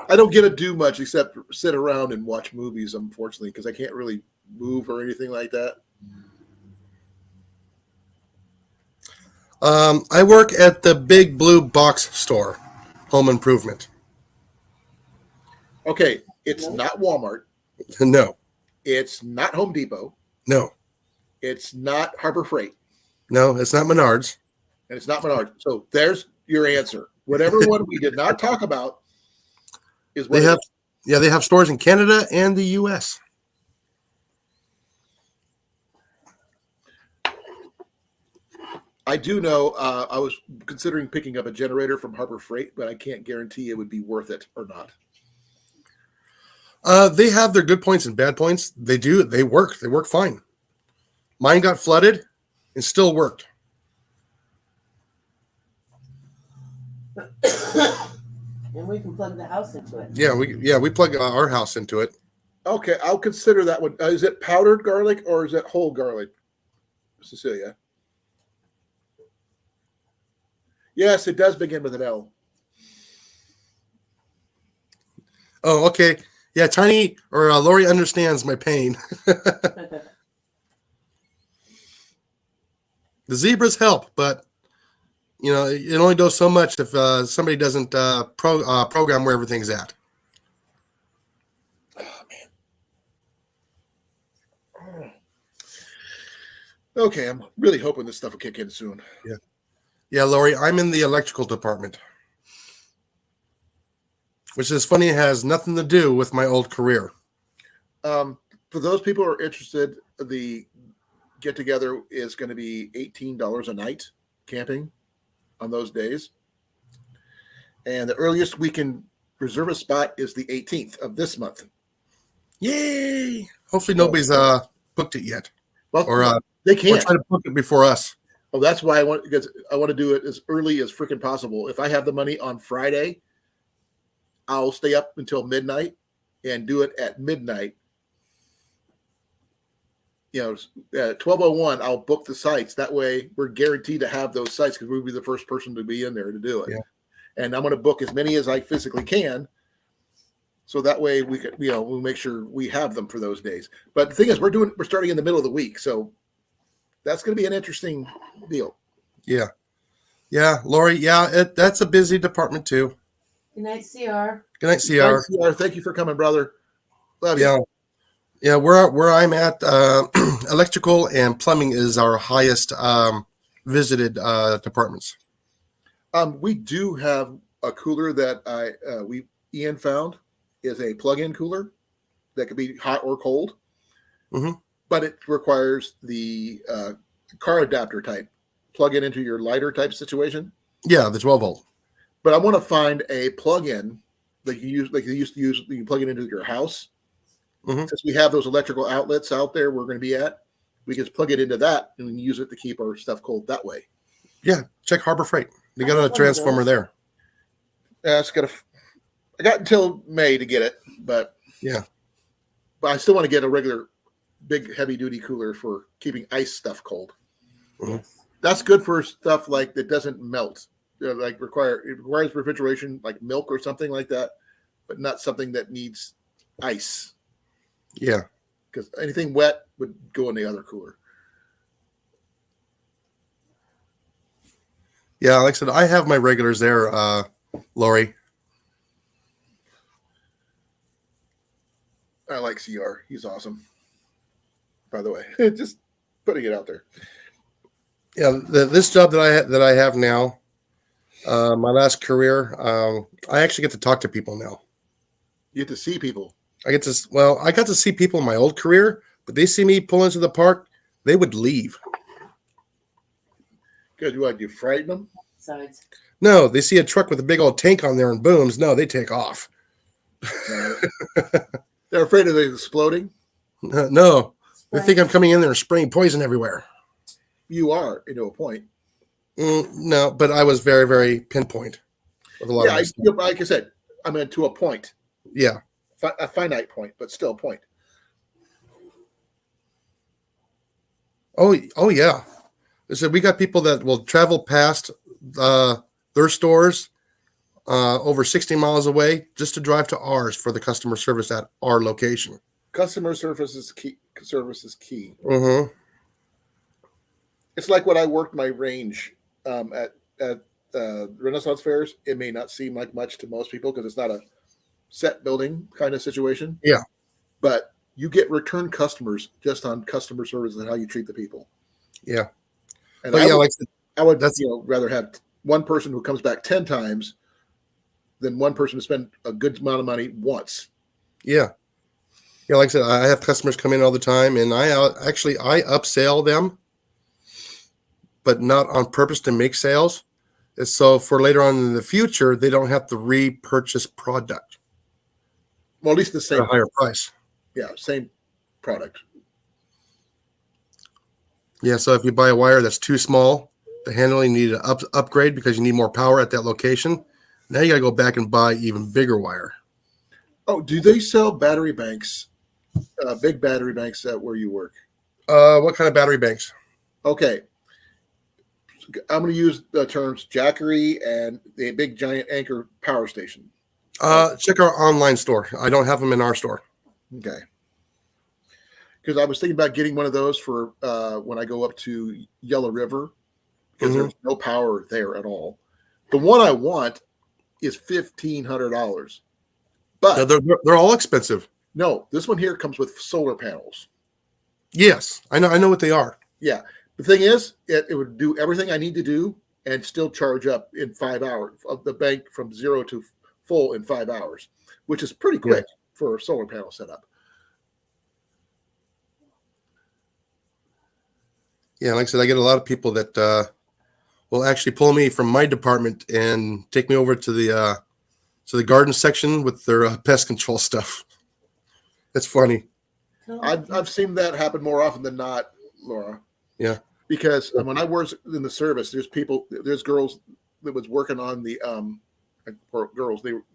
Speaker 2: I don't get to do much except sit around and watch movies, unfortunately, because I can't really move or anything like that.
Speaker 1: I work at the Big Blue Box Store, Home Improvement.
Speaker 2: Okay, it's not Walmart.
Speaker 1: No,
Speaker 2: It's not Home Depot.
Speaker 1: no,
Speaker 2: It's not Harbor Freight.
Speaker 1: no, it's not Menards.
Speaker 2: And it's not Menards. So there's your answer. Whatever one we did not talk about is what
Speaker 1: They
Speaker 2: it
Speaker 1: have,
Speaker 2: is.
Speaker 1: yeah, they have stores in Canada and the U.S.
Speaker 2: I do know I was considering picking up a generator from Harbor Freight, but I can't guarantee it would be worth it or not.
Speaker 1: They have their good points and bad points. They do. They work. They work fine. Mine got flooded and still worked.
Speaker 3: And we can plug the house into it.
Speaker 1: Yeah, we plug our house into it.
Speaker 2: Okay, I'll consider that one. Is it powdered garlic or is it whole garlic, Cecilia? Yes, it does begin with an L.
Speaker 1: Oh, okay. Yeah, Tiny or Lori understands my pain. The zebras help, but you know it only does so much if somebody doesn't program where everything's at.
Speaker 2: Oh, man. Okay, I'm really hoping this stuff will kick in soon.
Speaker 1: Yeah, Lori, I'm in the electrical department, which is funny. It has nothing to do with my old career.
Speaker 2: For those people who are interested, the get together is going to be $18 a night camping on those days. And the earliest we can reserve a spot is the 18th of this month.
Speaker 1: Yay! Hopefully nobody's booked it yet,
Speaker 2: Well,
Speaker 1: or
Speaker 2: they
Speaker 1: or
Speaker 2: can't.
Speaker 1: try to book it before us.
Speaker 2: Oh, that's why I want to do it as early as freaking possible. If I have the money on Friday, I'll stay up until midnight and do it at midnight. You know, at 12:01, I'll book the sites. That way, we're guaranteed to have those sites because we'll be the first person to be in there to do it.
Speaker 1: Yeah.
Speaker 2: and I'm going to book as many as I physically can. So that way we could, we'll make sure we have them for those days. But the thing is, we're starting in the middle of the week, so that's going to be an interesting deal.
Speaker 1: Yeah. Yeah, Lori. Yeah, that's a busy department too.
Speaker 3: Good night, CR.
Speaker 1: Good night, CR.
Speaker 2: Thanks, CR. Thank you for coming, brother. Love you.
Speaker 1: Yeah. Yeah, where I'm at, electrical and plumbing is our highest visited departments.
Speaker 2: We do have a cooler that Ian found is a plug-in cooler that could be hot or cold, but it requires the car adapter type, plug it into your lighter type situation.
Speaker 1: Yeah, the 12 volt.
Speaker 2: But I want to find a plug-in like you used to use. You can plug it into your house. Since we have those electrical outlets out there, we're going to be at. We can just plug it into that and we can use it to keep our stuff cold that way.
Speaker 1: Yeah, check Harbor Freight. They got a transformer there.
Speaker 2: I got until May to get it, but I still want to get a regular big heavy duty cooler for keeping ice stuff cold. That's good for stuff like that doesn't melt. It requires refrigeration, like milk or something like that, but not something that needs ice.
Speaker 1: Yeah,
Speaker 2: because anything wet would go in the other cooler.
Speaker 1: Yeah, like I said, I have my regulars there, Lori.
Speaker 2: I like CR. He's awesome. By the way, just putting it out there.
Speaker 1: Yeah, this job that I have now, my last career, I actually get to talk to people now.
Speaker 2: You get to see people.
Speaker 1: I got to see people in my old career, but they see me pull into the park, they would leave.
Speaker 2: Good. You frighten them?
Speaker 3: Sides.
Speaker 1: No, they see a truck with a big old tank on there and booms. No, they take off.
Speaker 2: They're afraid of it exploding?
Speaker 1: No, they think I'm coming in there and spraying poison everywhere.
Speaker 2: You are, to a point.
Speaker 1: No, but I was very, very pinpoint with a lot of stuff.
Speaker 2: Like I said, I mean, to a point.
Speaker 1: Yeah.
Speaker 2: A finite point, but still a point.
Speaker 1: Oh yeah. So we got people that will travel past their stores over 60 miles away just to drive to ours for the customer service at our location.
Speaker 2: Customer service is key.
Speaker 1: Mm-hmm.
Speaker 2: It's like when I worked my range at Renaissance fairs. It may not seem like much to most people because it's not a set building kind of situation.
Speaker 1: Yeah.
Speaker 2: But you get return customers just on customer service and how you treat the people.
Speaker 1: Yeah.
Speaker 2: And
Speaker 1: but
Speaker 2: I would rather have one person who comes back 10 times than one person who spend a good amount of money once.
Speaker 1: Yeah. Yeah. Like I said, I have customers come in all the time and I upsell them, but not on purpose to make sales. And so for later on in the future, they don't have to repurchase product.
Speaker 2: Well, at least the same.
Speaker 1: At a higher price.
Speaker 2: Yeah, same product.
Speaker 1: Yeah, so if you buy a wire that's too small, the handling need to upgrade because you need more power at that location. Now you got to go back and buy even bigger wire.
Speaker 2: Oh, do they sell battery banks, big battery banks at where you work?
Speaker 1: What kind of battery banks?
Speaker 2: Okay. I'm going to use the terms Jackery and the big giant anchor power station.
Speaker 1: Check our online store. I don't have them in our store.
Speaker 2: Okay. Because I was thinking about getting one of those for when I go up to Yellow River because there's no power there at all. The one I want is $1,500. But
Speaker 1: they're all expensive.
Speaker 2: No, this one here comes with solar panels.
Speaker 1: Yes, I know what they are.
Speaker 2: Yeah. The thing is, it would do everything I need to do and still charge up in 5 hours of the bank from 0 to full in 5 hours, which is pretty quick for a solar panel setup.
Speaker 1: Yeah, like I said, I get a lot of people that will actually pull me from my department and take me over to the garden section with their pest control stuff. It's funny.
Speaker 2: I've seen that happen more often than not, Laura.
Speaker 1: Yeah.
Speaker 2: Because when I worked in the service, there's girls that was working on the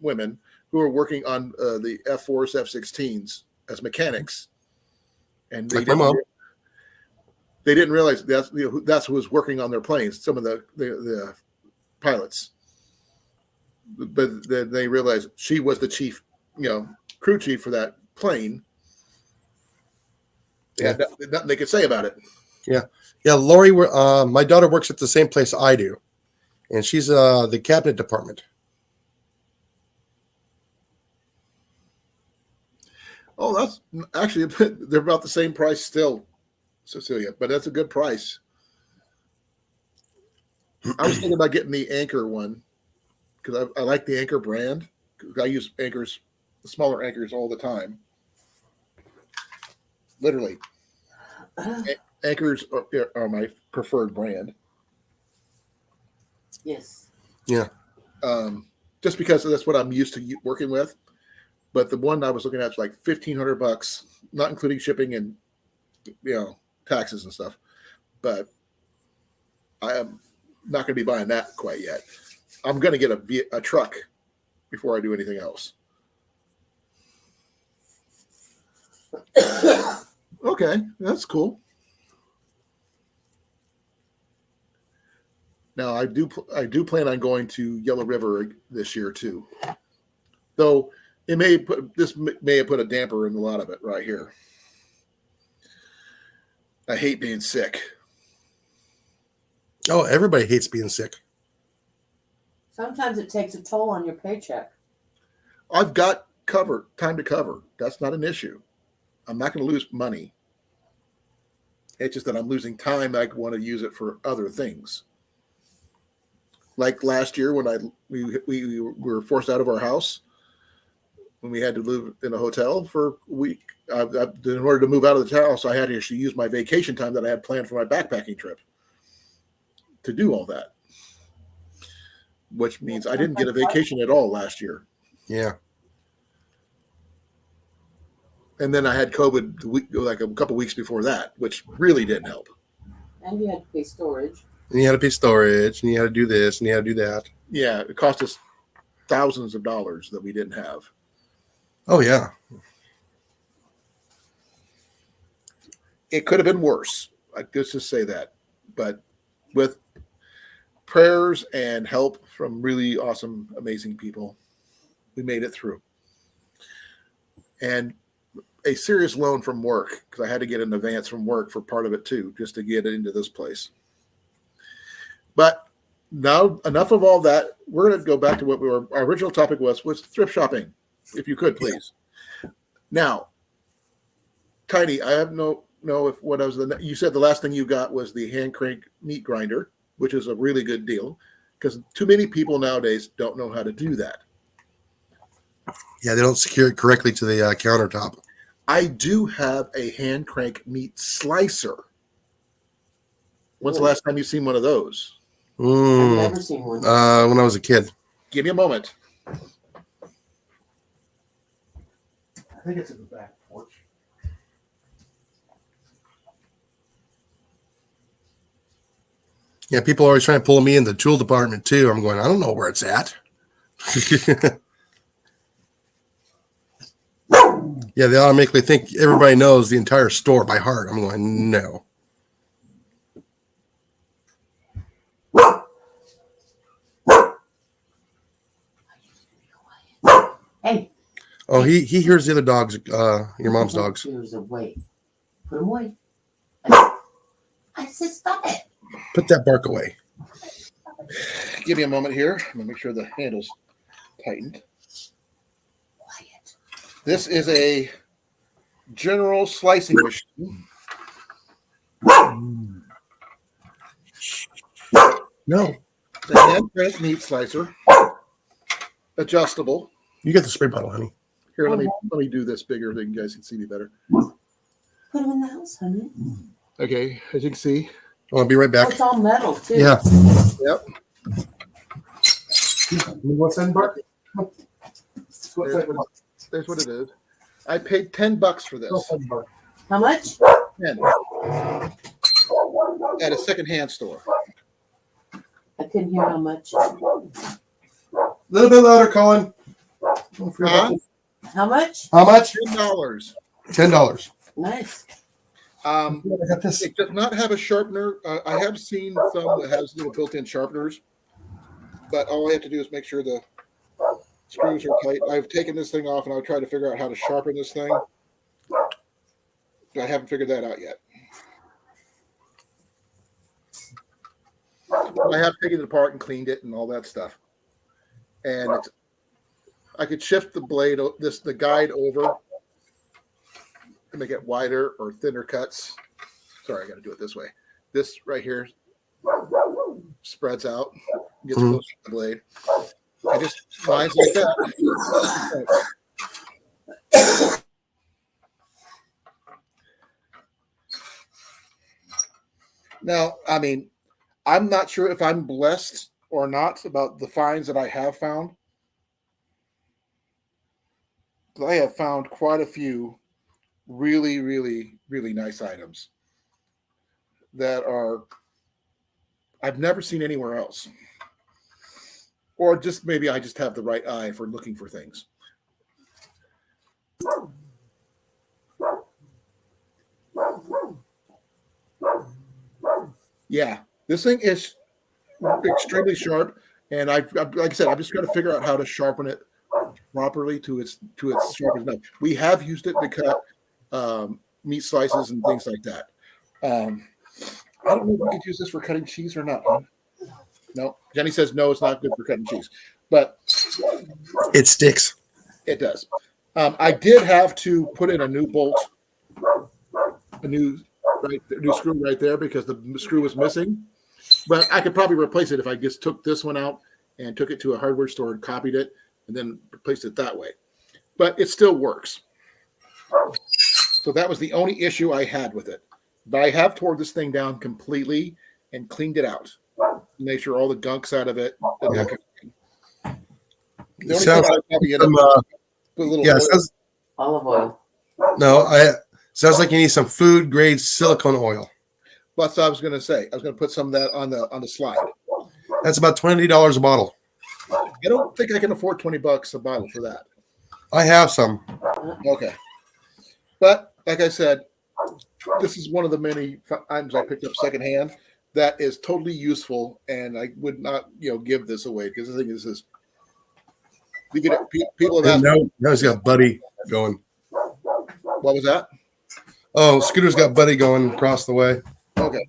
Speaker 2: women who were working on the F4s, F16s as mechanics, and they didn't realize that's who was working on their planes. Some of the pilots. but then they realized she was the chief, crew chief for that plane. They had nothing they could say about it.
Speaker 1: Yeah, Lori, my daughter works at the same place I do, and she's the cabinet department.
Speaker 2: Oh, that's actually they're about the same price still, Cecilia, but that's a good price. I was thinking about getting the Anchor one because I like the Anchor brand. I use Anchors, the smaller Anchors, all the time. Literally, Anchors are my preferred brand.
Speaker 3: Yes.
Speaker 1: Yeah.
Speaker 2: Just because that's what I'm used to working with. But the one I was looking at is like $1,500, not including shipping and taxes and stuff. But I am not going to be buying that quite yet. I'm going to get a truck before I do anything else. Okay, that's cool. Now I do plan on going to Yellow River this year too. Though it may have put a damper in a lot of it right here. I hate being sick.
Speaker 1: Oh, everybody hates being sick.
Speaker 3: Sometimes it takes a toll on your paycheck.
Speaker 2: I've got time to cover. That's not an issue. I'm not going to lose money. It's just that I'm losing time. I want to use it for other things. Like last year when we were forced out of our house, when we had to live in a hotel for a week. In order to move out of the house, I had to actually use my vacation time that I had planned for my backpacking trip to do all that. Which means I didn't get a vacation at all last year.
Speaker 1: Yeah.
Speaker 2: And then I had COVID like a couple weeks before that, which really didn't help.
Speaker 3: And you had to pay storage.
Speaker 1: And you had to pay storage, and you had to do this, and you had to do that.
Speaker 2: Yeah, it cost us thousands of dollars that we didn't have.
Speaker 1: Oh, yeah.
Speaker 2: It could have been worse. Let's just say that. But with prayers and help from really awesome, amazing people, we made it through. And a serious loan from work, because I had to get an advance from work for part of it too, just to get it into this place. But now, enough of all that. We're going to go back to what our original topic was thrift shopping, if you could, please. Yeah. Now, Tiny, I have know if what I was you said the last thing you got was the hand crank meat grinder, which is a really good deal, because too many people nowadays don't know how to do that.
Speaker 1: Yeah, they don't secure it correctly to the countertop.
Speaker 2: I do have a hand crank meat slicer. When's the last time you've seen one of those?
Speaker 3: I've never seen one.
Speaker 1: When I was a kid.
Speaker 2: Give me a moment. I think it's in the back porch.
Speaker 1: Yeah, people are always trying to pull me in the tool department too. I'm going, I don't know where it's at. Yeah, they automatically think everybody knows the entire store by heart. I'm going, no.
Speaker 3: Hey.
Speaker 1: Oh, he hears the other dogs, your mom's dogs.
Speaker 3: Here's away. Put them away. I said, stop it.
Speaker 1: Put that bark away.
Speaker 2: Give me a moment here. I'm going to make sure the handle's tightened.
Speaker 3: Quiet.
Speaker 2: This is a general slicing machine.
Speaker 1: No.
Speaker 2: The hand crank meat slicer. Adjustable.
Speaker 1: You got the spray bottle, honey.
Speaker 2: Here, let me do this bigger so you guys can see me better.
Speaker 3: Put them in the house, honey.
Speaker 2: Okay, as you can see.
Speaker 1: I'll be right
Speaker 3: Oh,
Speaker 1: back.
Speaker 3: it's all metal, too.
Speaker 1: Yeah.
Speaker 2: Yep.
Speaker 1: What's that bark?
Speaker 2: There's what it is. I paid $10 for this.
Speaker 3: How much?
Speaker 2: 10. At a secondhand store.
Speaker 3: I couldn't hear how much.
Speaker 1: A little bit louder, Colin.
Speaker 3: How much?
Speaker 1: How much?
Speaker 2: $10.
Speaker 1: $10.
Speaker 3: Nice.
Speaker 1: I got this.
Speaker 2: It does not have a sharpener. I have seen some that has little built-in sharpeners, but all I have to do is make sure the Screws are tight. I've taken this thing off and I've tried to figure out how to sharpen this thing. I haven't figured that out yet. I have taken it apart and cleaned it and all that stuff. And I could shift the blade, the guide over to make it wider or thinner cuts. Sorry, I got to do it this way. This right here spreads out, gets closer to the blade. I just lines like that. Now, I mean, I'm not sure if I'm blessed or not about the finds that I have found. But I have found quite a few really, really, really nice items that I've never seen anywhere else. Or just maybe I just have the right eye for looking for things. Yeah, this thing is extremely sharp, and like I said, I'm just trying to figure out how to sharpen it properly to its sharp enough. We have used it to cut meat slices and things like that. I don't know if we could use this for cutting cheese or not. Huh? No, Jenny says no, it's not good for cutting cheese, but
Speaker 1: It sticks.
Speaker 2: it does. I did have to put in a new bolt, a new screw right there because the screw was missing. But I could probably replace it if I just took this one out and took it to a hardware store and copied it and then replaced it that way. But it still works. So that was the only issue I had with it. But I have tore this thing down completely and cleaned it out. Make sure all the gunk's out of it. And that kind of thing. The only thing I probably end up put a little oil.
Speaker 3: Olive oil.
Speaker 1: Sounds like you need some food grade silicone oil.
Speaker 2: That's what I was going to say. I was going to put some of that on the slide.
Speaker 1: That's about $20 a bottle.
Speaker 2: I don't think I can afford $20 a bottle for that.
Speaker 1: I have some.
Speaker 2: Okay. But like I said, this is one of the many items I picked up secondhand that is totally useful, and I would not, give this away because the thing is this. People have asked.
Speaker 1: Now he's got Buddy going.
Speaker 2: What was that?
Speaker 1: Oh, Scooter's got Buddy going across the way.
Speaker 2: Okay.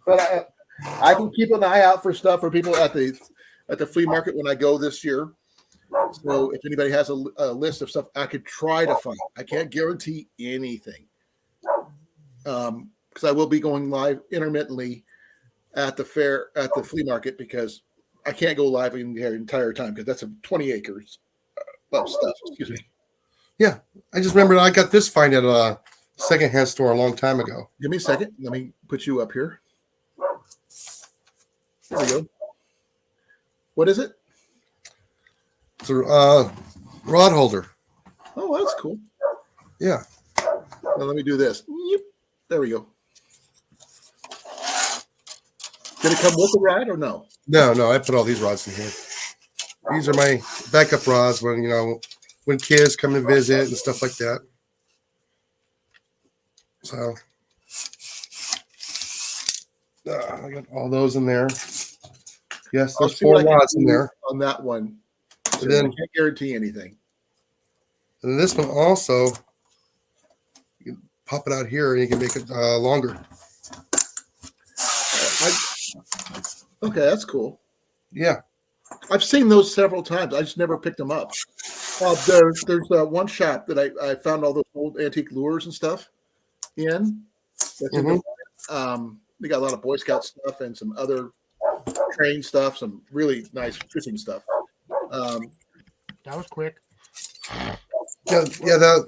Speaker 2: But I can keep an eye out for stuff for people at the flea market when I go this year. So if anybody has a list of stuff, I could try to find. I can't guarantee anything because I will be going live intermittently at the flea market because I can't go live in the entire time because that's 20 acres of stuff. Excuse me.
Speaker 1: Yeah, I just remembered I got this find at a secondhand store a long time ago.
Speaker 2: Give me a second. Let me put you up here. There we go. What is it?
Speaker 1: It's a rod holder.
Speaker 2: Oh, that's cool.
Speaker 1: Yeah.
Speaker 2: Now let me do this. Yep. There we go. Did it come with the rod or no?
Speaker 1: No, I put all these rods in here. These are my backup rods when kids come to visit and stuff like that. So I got all those in there. Yes, there's 4 rods in there.
Speaker 2: On that one. So
Speaker 1: Then-
Speaker 2: I can't guarantee anything.
Speaker 1: And this one also, you can pop it out here and you can make it longer.
Speaker 2: Okay, that's cool.
Speaker 1: Yeah.
Speaker 2: I've seen those several times. I just never picked them up. There's one shop that I found all those old antique lures and stuff in. They got a lot of Boy Scout stuff and some other train stuff, some really nice fishing stuff.
Speaker 7: That was quick.
Speaker 1: Yeah.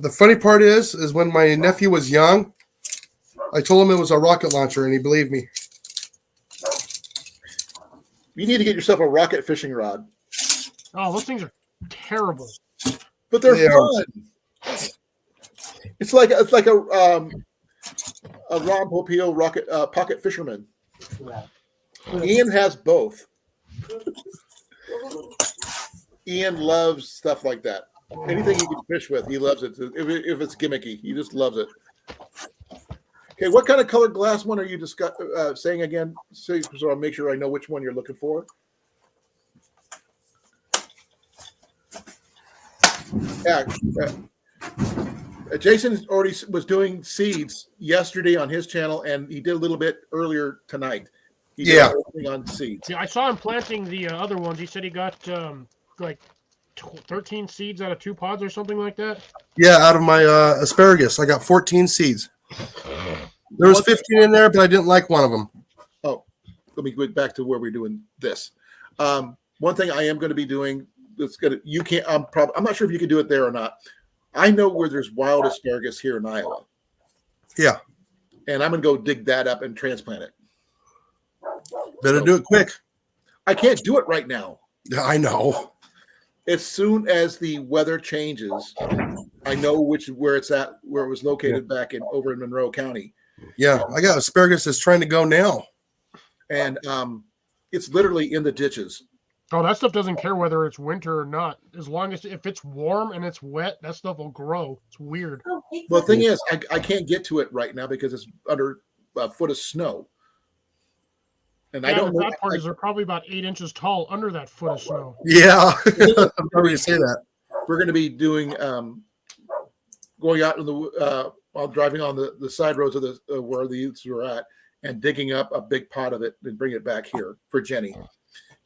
Speaker 1: The funny part is when my nephew was young, I told him it was a rocket launcher and he believed me.
Speaker 2: You need to get yourself a rocket fishing rod.
Speaker 7: Oh, those things are terrible.
Speaker 2: But they're
Speaker 1: Yeah.
Speaker 2: fun. It's like a Ron Popeil rocket pocket fisherman. Ian has both. Ian loves stuff like that. Anything you can fish with, he loves it. If it's gimmicky, he just loves it. Okay, what kind of colored glass one are you saying again? So I'll make sure I know which one you're looking for. Yeah. Jason already was doing seeds yesterday on his channel, and he did a little bit earlier tonight. He did
Speaker 1: Yeah.
Speaker 2: everything on seeds.
Speaker 7: Yeah, I saw him planting the other ones. He said he got like 13 seeds out of 2 pods or something like that.
Speaker 1: Yeah, out of my asparagus, I got 14 seeds. There was 15 in there, but I didn't like one of them.
Speaker 2: Oh, let me go back to where we're doing this. One thing I am going to be doing that's going to you can't. I'm not sure if you can do it there or not. I know where there's wild asparagus here in Iowa.
Speaker 1: Yeah.
Speaker 2: And I'm going to go dig that up and transplant it.
Speaker 1: Better do it quick.
Speaker 2: I can't do it right now.
Speaker 1: Yeah, I know.
Speaker 2: As soon as the weather changes, I know where it's at, where it was located back over in Monroe County.
Speaker 1: Yeah, I got asparagus that's trying to go now.
Speaker 2: And it's literally in the ditches.
Speaker 7: Oh, that stuff doesn't care whether it's winter or not. As long as if it's warm and it's wet, that stuff will grow. It's weird.
Speaker 2: Well, the thing is, I can't get to it right now because it's under a foot of snow. And
Speaker 7: Yeah,
Speaker 2: I don't
Speaker 7: the
Speaker 2: know.
Speaker 7: bad part is they're probably about 8 inches tall under that foot of snow.
Speaker 1: Yeah, I'm sorry to say that.
Speaker 2: We're going to be doing going out in the while driving on the side roads of the where the youths were at and digging up a big pot of it and bring it back here for Jenny,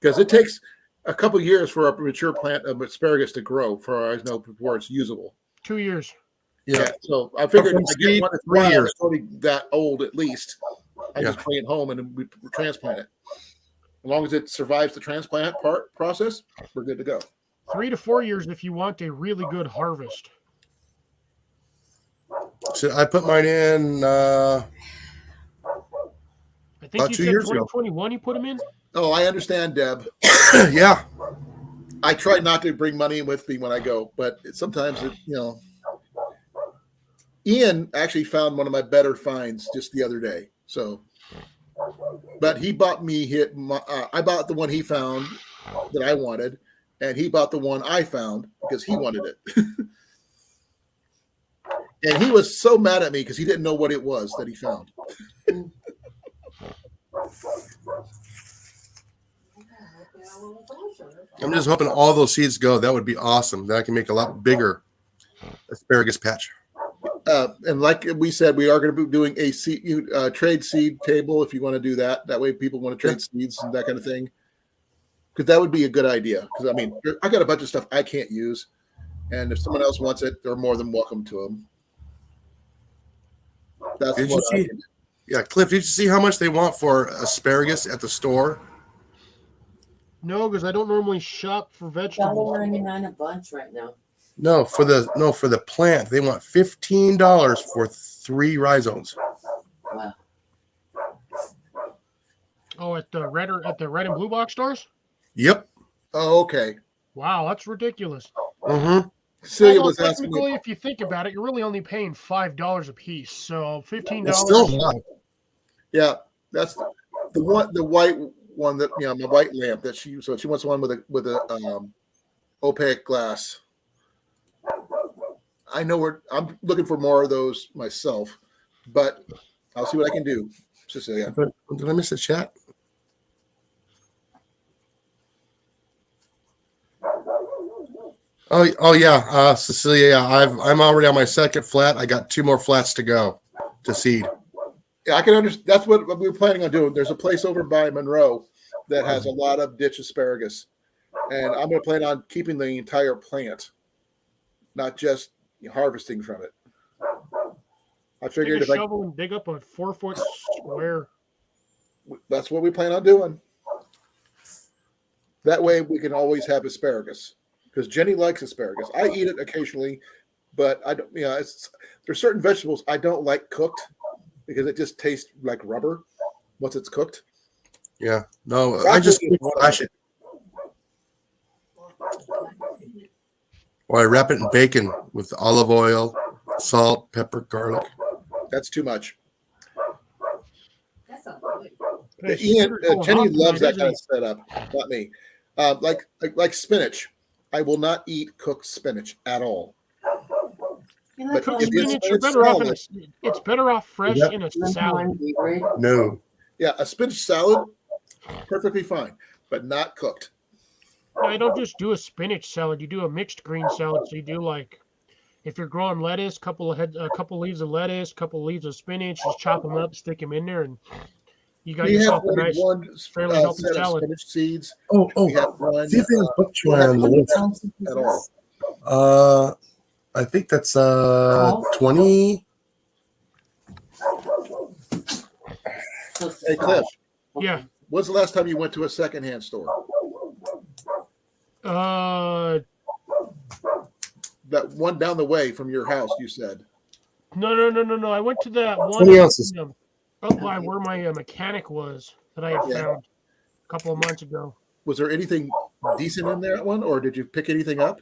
Speaker 2: because it takes a couple years for a mature plant of asparagus to grow for I know before it's usable.
Speaker 7: 2 years.
Speaker 1: Yeah.
Speaker 2: So I figured
Speaker 1: From
Speaker 2: if I
Speaker 1: seed,
Speaker 2: get one that's
Speaker 1: 3
Speaker 2: wild,
Speaker 1: years.
Speaker 2: it's already that old at least. I
Speaker 1: Yeah.
Speaker 2: just bring it home and we transplant it. As long as it survives the transplant process, we're good to go.
Speaker 7: 3 to 4 years if you want a really good harvest.
Speaker 1: So I put mine in.
Speaker 7: I think
Speaker 1: About
Speaker 7: you
Speaker 1: 2
Speaker 7: said
Speaker 1: years ago.
Speaker 7: 2021 you put them in?
Speaker 2: Oh, I understand, Deb.
Speaker 1: Yeah.
Speaker 2: I try not to bring money with me when I go, but sometimes Ian actually found one of my better finds just the other day. So, but he bought me I bought the one he found that I wanted, and he bought the one I found because he wanted it. And he was so mad at me because he didn't know what it was that he found.
Speaker 1: I'm just hoping all those seeds go. That would be awesome. Then I can make a lot bigger asparagus patch.
Speaker 2: And like we said, we are going to be doing a trade seed table if you want to do that. That way people want to trade seeds and that kind of thing. Because that would be a good idea. Because, I mean, I got a bunch of stuff I can't use. And if someone else wants it, they're more than welcome to them. That's
Speaker 1: Did
Speaker 2: what
Speaker 1: you
Speaker 2: I
Speaker 1: see?
Speaker 2: can do.
Speaker 1: Yeah, Cliff, did you see how much they want for asparagus at the store?
Speaker 7: No, because I don't normally shop for vegetables.
Speaker 3: $1.99 a bunch right now.
Speaker 1: No, for the plant. They want $15 for 3 rhizomes.
Speaker 3: Wow.
Speaker 7: Oh, at the red and blue box stores?
Speaker 1: Yep.
Speaker 2: Oh, okay.
Speaker 7: Wow, that's ridiculous.
Speaker 1: Mm-hmm.
Speaker 2: Celia
Speaker 7: Although
Speaker 2: was asking
Speaker 7: technically,
Speaker 2: me.
Speaker 7: if you think about it, you're really only paying $5 a piece. So $15.
Speaker 1: It's still a lot.
Speaker 2: Yeah, that's the white one that my white lamp that she wants one with a opaque glass. I know I'm looking for more of those myself, but I'll see what I can do, Cecilia.
Speaker 1: Did I miss a chat? Oh yeah, Cecilia. Yeah, I'm already on my second flat. I got 2 more flats to go to seed.
Speaker 2: Yeah, I can understand. That's what we were planning on doing. There's a place over by Monroe that has a lot of ditch asparagus, and I'm going to plan on keeping the entire plant, not just harvesting from it. I figured
Speaker 7: Take
Speaker 2: if
Speaker 7: a shovel and dig up a 4-foot square.
Speaker 2: that's what we plan on doing. That way we can always have asparagus because Jenny likes asparagus. I eat it occasionally, but I don't. There's certain vegetables I don't like cooked because it just tastes like rubber once it's cooked.
Speaker 1: Yeah. No, I just flash it. Or I wrap it in bacon with olive oil, salt, pepper, garlic.
Speaker 2: That's too much.
Speaker 4: That's not good.
Speaker 7: Hey,
Speaker 2: Ian,
Speaker 7: Scooter's going
Speaker 2: Jenny
Speaker 7: hot
Speaker 2: loves
Speaker 7: tonight,
Speaker 2: that kind of
Speaker 7: isn't
Speaker 2: setup. Not me. Like spinach. I will not eat cooked spinach at all.
Speaker 3: You
Speaker 2: But
Speaker 7: he? Cooked
Speaker 2: if it's
Speaker 7: spinach, you're
Speaker 2: spinach
Speaker 7: better off in
Speaker 2: salad-
Speaker 7: it's better off fresh
Speaker 1: Yep.
Speaker 7: in a salad.
Speaker 1: No.
Speaker 2: Yeah, a spinach salad, perfectly fine, but not cooked.
Speaker 7: No, I don't just do a spinach salad. You do a mixed green salad. So you do like, if you're growing lettuce, a couple leaves of lettuce, couple leaves of spinach, just chop them up, stick them in there, and you got
Speaker 2: We have
Speaker 7: yourself a nice,
Speaker 2: one
Speaker 7: fairly healthy
Speaker 2: set of
Speaker 7: salad.
Speaker 2: spinach seeds.
Speaker 1: Oh,
Speaker 2: We have one.
Speaker 1: see if there's book
Speaker 2: we have
Speaker 1: on the list.
Speaker 2: at all.
Speaker 1: I think that's 20.
Speaker 2: Hey, Cliff,
Speaker 7: Yeah.
Speaker 2: when's the last time you went to a secondhand store? That one down the way from your house, you said.
Speaker 7: No. I went to that one
Speaker 1: 20 ounces.
Speaker 7: Up by where my mechanic was that I had
Speaker 2: Yeah.
Speaker 7: found a couple of months ago.
Speaker 2: Was there anything decent in that one, or did you pick anything up?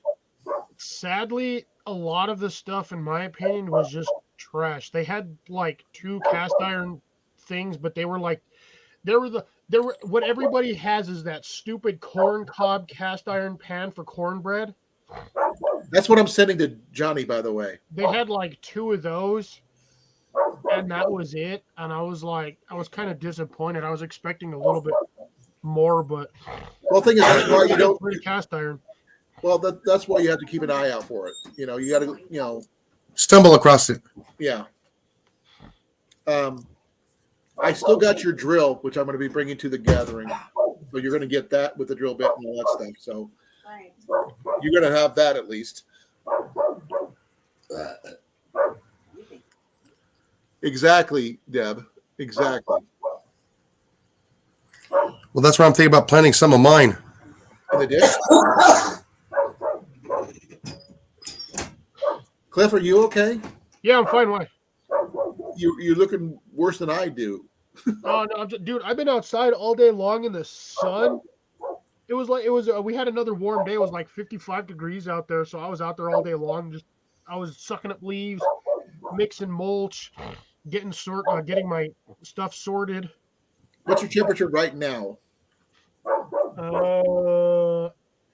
Speaker 7: Sadly, a lot of the stuff, in my opinion, was just trash. They had like 2 cast iron things, but they were like, there were what everybody has is that stupid corn cob cast iron pan for cornbread.
Speaker 2: That's what I'm sending to Johnny, by the way.
Speaker 7: They had like 2 of those, and that was it. And I was kind of disappointed. I was expecting a little bit more, but
Speaker 2: Well, the thing is, that's why you don't.
Speaker 7: pretty cast iron.
Speaker 2: Well, that's why you have to keep an eye out for it. You know, you got to,
Speaker 1: Stumble across it.
Speaker 2: yeah. I still got your drill, which I'm going to be bringing to the gathering. So you're going to get that with the drill bit and all that stuff. So
Speaker 4: Right.
Speaker 2: you're going to have that at least. Exactly, Deb. Exactly.
Speaker 1: Well, that's why I'm thinking about planting some of mine.
Speaker 2: In the dish. Cliff, are you okay?
Speaker 7: Yeah, I'm fine. Why?
Speaker 2: You're looking worse than I do.
Speaker 7: Oh no, dude! I've been outside all day long in the sun. We had another warm day. It was like 55 degrees out there, so I was out there all day long. I was sucking up leaves, mixing mulch, getting my stuff sorted.
Speaker 2: What's your temperature right now?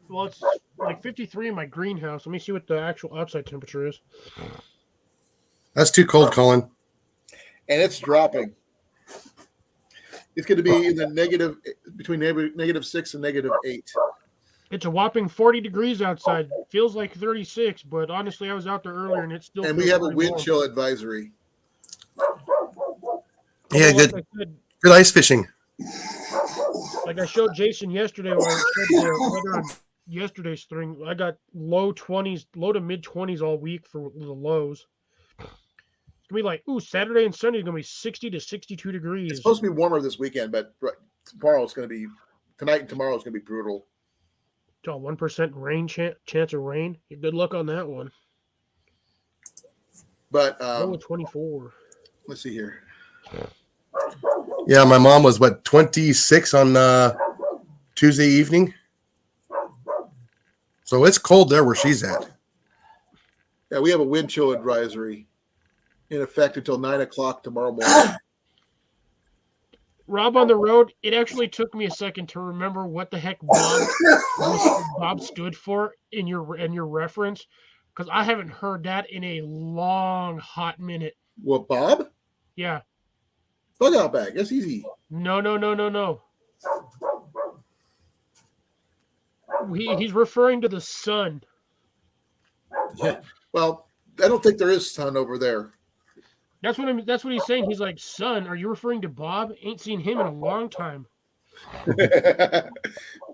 Speaker 7: Well, it's like 53 in my greenhouse. Let me see what the actual outside temperature is.
Speaker 1: That's too cold, Colin.
Speaker 2: And it's dropping. It's going to be in the negative, between -6 and -8.
Speaker 7: It's a whopping 40 degrees outside. Feels like 36, but honestly, I was out there earlier and it's still.
Speaker 2: And we
Speaker 7: feels
Speaker 2: have a
Speaker 7: pretty
Speaker 2: wind
Speaker 7: warm.
Speaker 2: chill advisory.
Speaker 1: Yeah,
Speaker 7: Although,
Speaker 1: good.
Speaker 7: like I said,
Speaker 1: Good ice fishing.
Speaker 7: like I showed Jason yesterday when I showed the weather on yesterday's string, I got low to mid 20s all week for the lows. It's gonna be like, Saturday and Sunday is gonna be 60 to 62 degrees.
Speaker 2: It's supposed to be warmer this weekend, but tonight and tomorrow is going to be brutal.
Speaker 7: 1% rain chance of rain. Good luck on that one.
Speaker 2: But
Speaker 7: Low of 24.
Speaker 2: let's see here.
Speaker 1: Yeah, my mom was 26 on Tuesday evening. So it's cold there where she's at.
Speaker 2: Yeah, we have a wind chill advisory in effect until 9 o'clock tomorrow morning.
Speaker 7: Rob on the road, it actually took me a second to remember what the heck Bob stood for in your reference, because I haven't heard that in a long hot minute.
Speaker 2: What, Bob?
Speaker 7: Yeah.
Speaker 2: Bug out bag. That's easy.
Speaker 7: No. He's referring to the sun.
Speaker 2: Yeah. Well, I don't think there is sun over there.
Speaker 7: That's what he's saying. He's like, son, are you referring to Bob? Ain't seen him in a long time.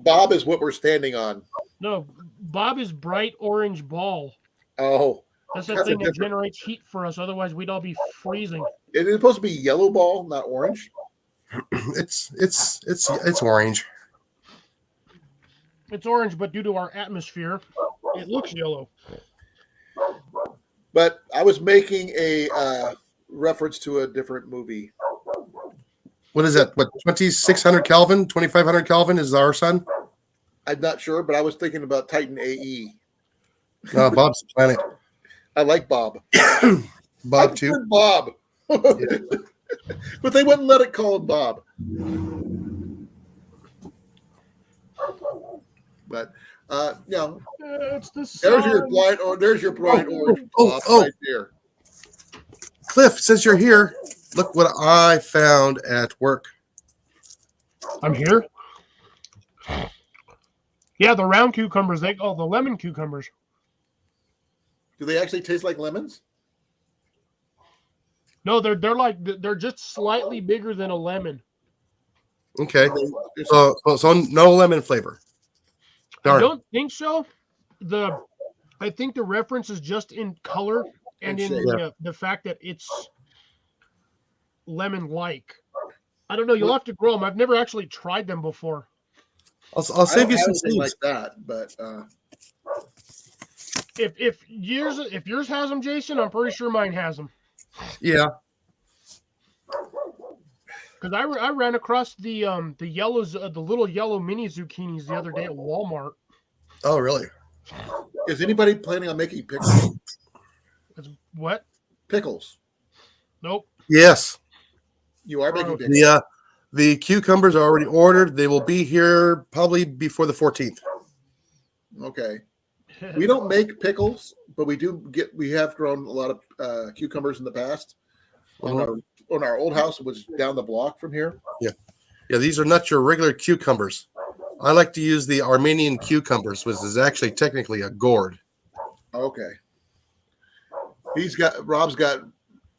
Speaker 2: Bob is what we're standing on.
Speaker 7: No, Bob is bright orange ball.
Speaker 2: Oh,
Speaker 7: That's the
Speaker 2: That's a
Speaker 7: thing that
Speaker 2: different-
Speaker 7: generates heat for us. Otherwise, we'd all be freezing.
Speaker 2: it is supposed to be yellow ball, not orange.
Speaker 1: It's orange.
Speaker 7: It's orange, but due to our atmosphere, it looks yellow.
Speaker 2: But I was making a reference to a different movie.
Speaker 1: What is that? What, 2600 Kelvin, 2500 Kelvin is our sun?
Speaker 2: I'm not sure, but I was thinking about Titan AE.
Speaker 1: No, Bob's planet.
Speaker 2: I like Bob.
Speaker 1: Bob
Speaker 2: I
Speaker 1: too.
Speaker 2: prefer Bob. But they wouldn't let it call him Bob. But
Speaker 7: It's the
Speaker 2: there's your
Speaker 7: sun.
Speaker 2: bright orange Bob
Speaker 1: oh.
Speaker 2: right there.
Speaker 1: Cliff, since you're here, look what I found at work.
Speaker 7: I'm here. Yeah, the round cucumbers. The lemon cucumbers.
Speaker 2: Do they actually taste like lemons?
Speaker 7: No, they're just slightly bigger than a lemon.
Speaker 1: Okay.
Speaker 2: They're
Speaker 1: So no lemon flavor.
Speaker 7: I
Speaker 1: Darn.
Speaker 7: don't think so. I think the reference is just in color and in
Speaker 2: shape.
Speaker 7: the fact that it's lemon-like. I don't know. You'll have to grow them. I've never actually tried them before.
Speaker 1: I'll
Speaker 2: I
Speaker 1: save
Speaker 2: don't
Speaker 1: you
Speaker 2: have
Speaker 1: some
Speaker 2: anything
Speaker 1: seeds.
Speaker 2: like that, but
Speaker 7: If yours has them, Jason, I'm pretty sure mine has them.
Speaker 1: Yeah.
Speaker 7: Because I ran across the yellows, the little yellow mini zucchinis the other day at Walmart.
Speaker 1: Oh, really?
Speaker 2: is anybody planning on making pickles?
Speaker 7: What?
Speaker 2: Pickles.
Speaker 7: Nope.
Speaker 1: Yes.
Speaker 2: You are making pickles.
Speaker 1: The cucumbers are already ordered. They will be here probably before the 14th.
Speaker 2: Okay. We don't make pickles, but we have grown a lot of cucumbers in the past. On our old house, it was down the block from here.
Speaker 1: Yeah, these are not your regular cucumbers. I like to use the Armenian cucumbers, which is actually technically a gourd.
Speaker 2: Okay. Rob's got